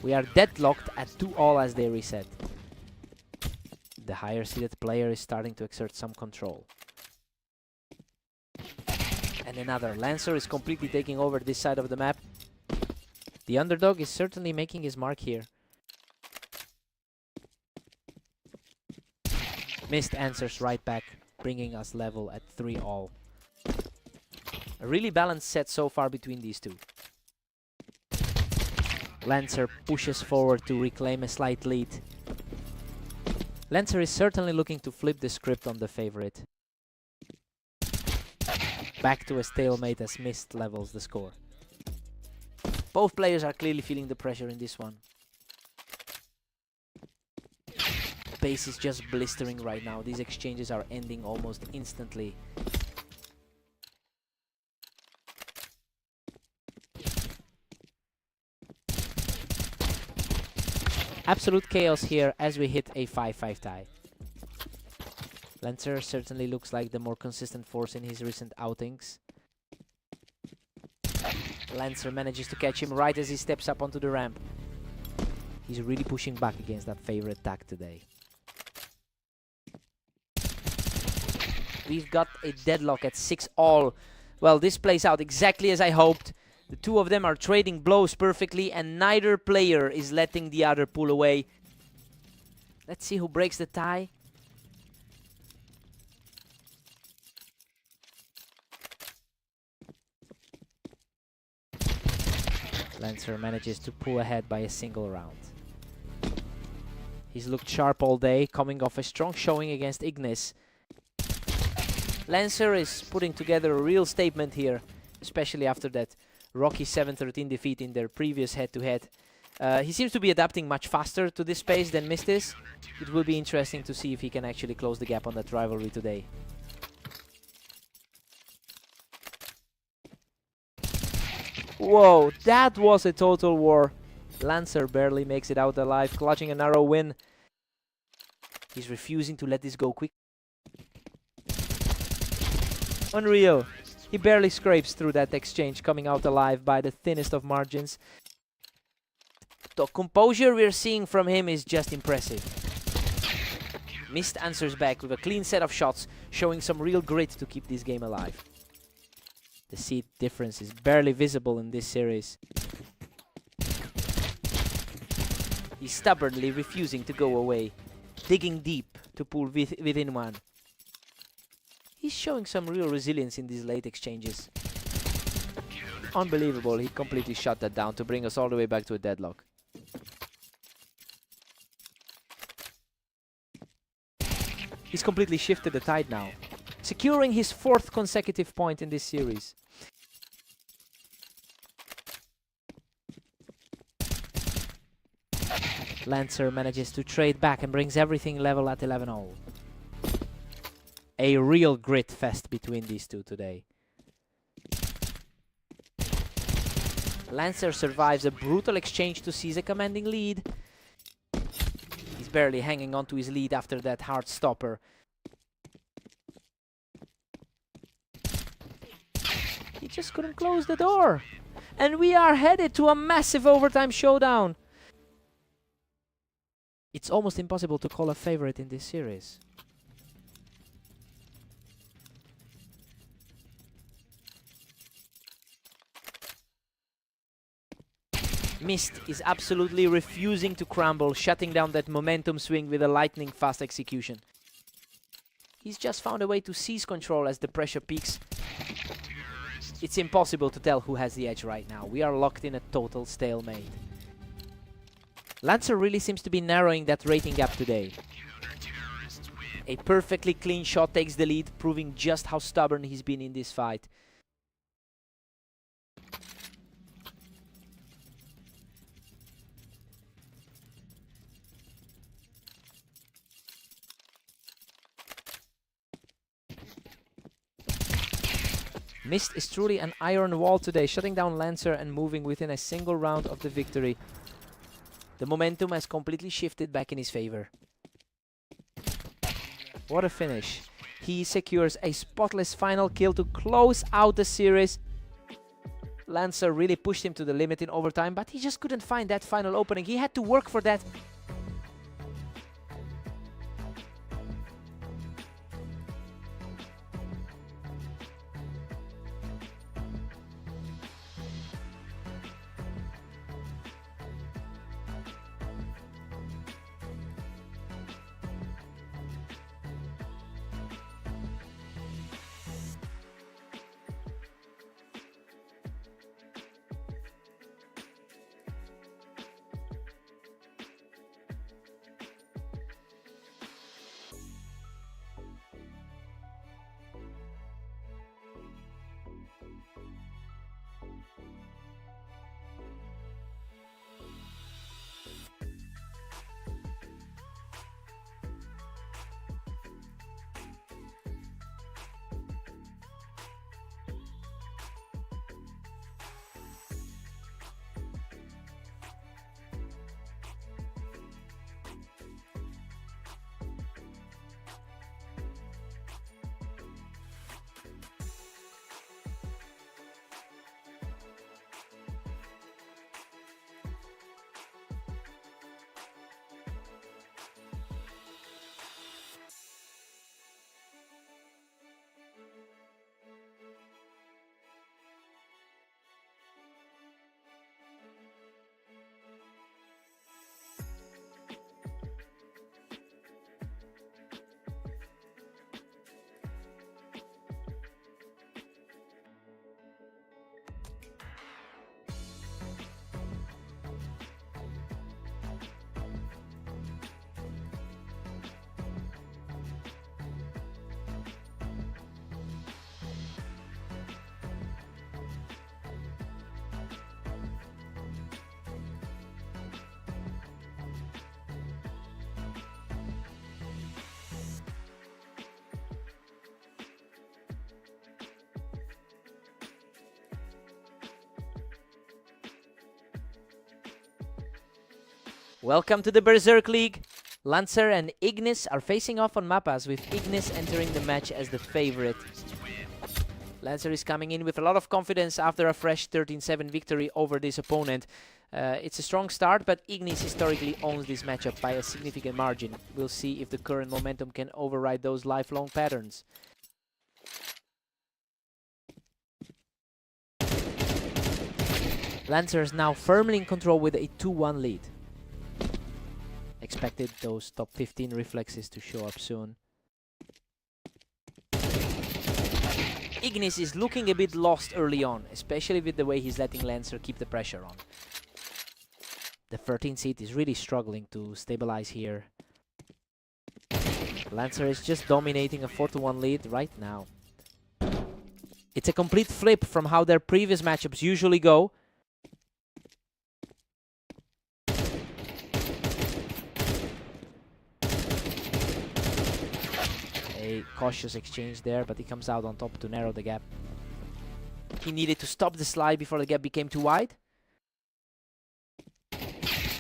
We are deadlocked at 2-all as they reset. The higher seeded player is starting to exert some control. And another. Lancer is completely taking over this side of the map. The underdog is certainly making his mark here. Mist answers right back, bringing us level at 3-all. A really balanced set so far between these two. Lancer pushes forward to reclaim a slight lead. Lancer is certainly looking to flip the script on the favorite. Back to a stalemate as Mist levels the score. Both players are clearly feeling the pressure in this one. Pace is just blistering right now. These exchanges are ending almost instantly. Absolute chaos here as we hit a 5-5 tie. Lancer certainly looks like the more consistent force in his recent outings. Lancer manages to catch him right as he steps up onto the ramp. He's really pushing back against that favorite tag today. We've got a deadlock at 6-all. Well, this plays out exactly as I hoped. The two of them are trading blows perfectly and neither player is letting the other pull away. Let's see who breaks the tie. Lancer manages to pull ahead by a single round. He's looked sharp all day, coming off a strong showing against Ignis. Lancer is putting together a real statement here, especially after that rocky 7-13 defeat in their previous head-to-head. He seems to be adapting much faster to this pace than Mist is. It will be interesting to see if he can actually close the gap on that rivalry today. Whoa, that was a total war. Lancer barely makes it out alive, clutching a narrow win. He's refusing to let this go quick. Unreal. He barely scrapes through that exchange, coming out alive by the thinnest of margins. The composure we're seeing from him is just impressive. Mist answers back with a clean set of shots, showing some real grit to keep this game alive. The seed difference is barely visible in this series. He's stubbornly refusing to go away, digging deep to pull within one. He's showing some real resilience in these late exchanges. Unbelievable, he completely shut that down to bring us all the way back to a deadlock. He's completely shifted the tide now, securing his 4th consecutive point in this series. Lancer manages to trade back and brings everything level at 11-all. A real grit fest between these two today. Lancer survives a brutal exchange to seize a commanding lead. He's barely hanging on to his lead after that hard stopper. He just couldn't close the door. And we are headed to a massive overtime showdown. It's almost impossible to call a favorite in this series. Mist is absolutely refusing to crumble, shutting down that momentum swing with a lightning-fast execution. He's just found a way to seize control as the pressure peaks. It's impossible to tell who has the edge right now. We are locked in a total stalemate. Lancer really seems to be narrowing that rating gap today. A perfectly clean shot takes the lead, proving just how stubborn he's been in this fight. Mist is truly an iron wall today, shutting down Lancer and moving within a single round of the victory. The momentum has completely shifted back in his favor. What a finish. He secures a spotless final kill to close out the series. Lancer really pushed him to the limit in overtime, but he just couldn't find that final opening. He had to work for that. Welcome to the Berserk League. Lancer and Ignis are facing off on Mappas, with Ignis entering the match as the favorite. Lancer is coming in with a lot of confidence after a fresh 13-7 victory over this opponent. It's a strong start, but Ignis historically owns this matchup by a significant margin. We'll see if the current momentum can override those lifelong patterns. Lancer is now firmly in control with a 2-1 lead. Expected those top 15 reflexes to show up soon. Ignis is looking a bit lost early on, especially with the way he's letting Lancer keep the pressure on. The 13th seed is really struggling to stabilize here. Lancer is just dominating a 4-1 lead right now. It's a complete flip from how their previous matchups usually go. A cautious exchange there, but he comes out on top to narrow the gap. He needed to stop the slide before the gap became too wide.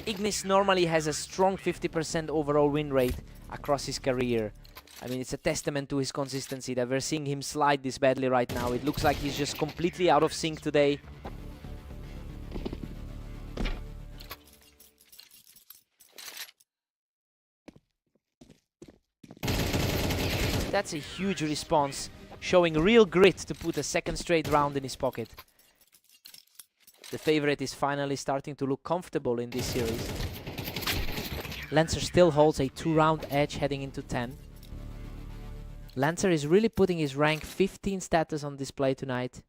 Ignis normally has a strong 50% overall win rate across his career. I mean, it's a testament to his consistency that we're seeing him slide this badly right now. It looks like he's just completely out of sync today. That's a huge response, showing real grit to put a second straight round in his pocket. The favorite is finally starting to look comfortable in this series. Lancer still holds a 2-round edge heading into 10. Lancer is really putting his rank 15 status on display tonight.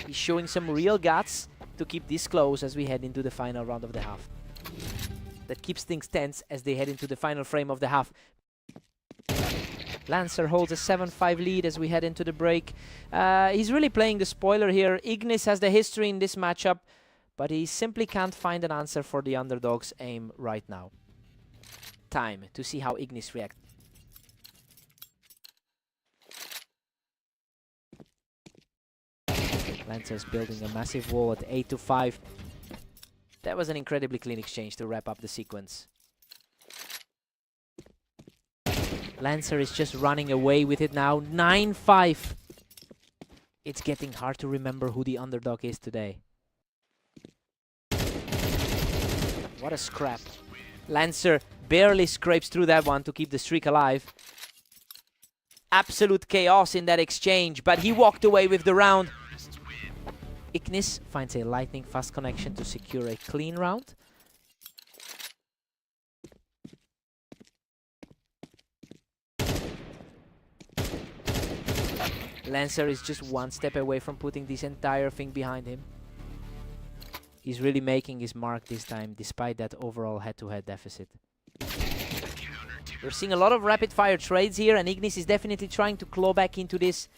He's showing some real guts to keep this close as we head into the final round of the half. That keeps things tense as they head into the final frame of the half. Lancer holds a 7-5 lead as we head into the break. He's really playing the spoiler here. Ignis has the history in this matchup, but he simply can't find an answer for the underdog's aim right now. Time to see how Ignis reacts. Lancer's building a massive wall at 8-5. That was an incredibly clean exchange to wrap up the sequence. Lancer is just running away with it now. 9-5. It's getting hard to remember who the underdog is today. What a scrap. Lancer barely scrapes through that one to keep the streak alive. Absolute chaos in that exchange, but he walked away with the round. Ignis finds a lightning fast connection to secure a clean round. Lancer is just one step away from putting this entire thing behind him. He's really making his mark this time, despite that overall head-to-head deficit. We're seeing a lot of rapid-fire trades here, and Ignis is definitely trying to claw back into this.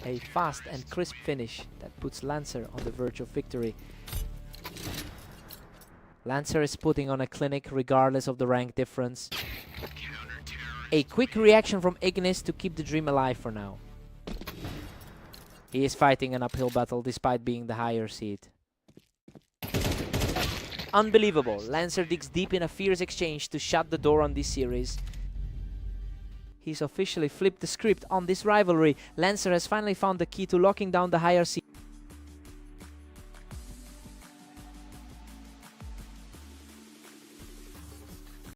A fast and crisp finish that puts Lancer on the verge of victory. Lancer is putting on a clinic regardless of the rank difference. A quick reaction from Ignis to keep the dream alive for now. He is fighting an uphill battle despite being the higher seed. Unbelievable. Lancer digs deep in a fierce exchange to shut the door on this series. He's officially flipped the script on this rivalry. Lancer has finally found the key to locking down the higher seed.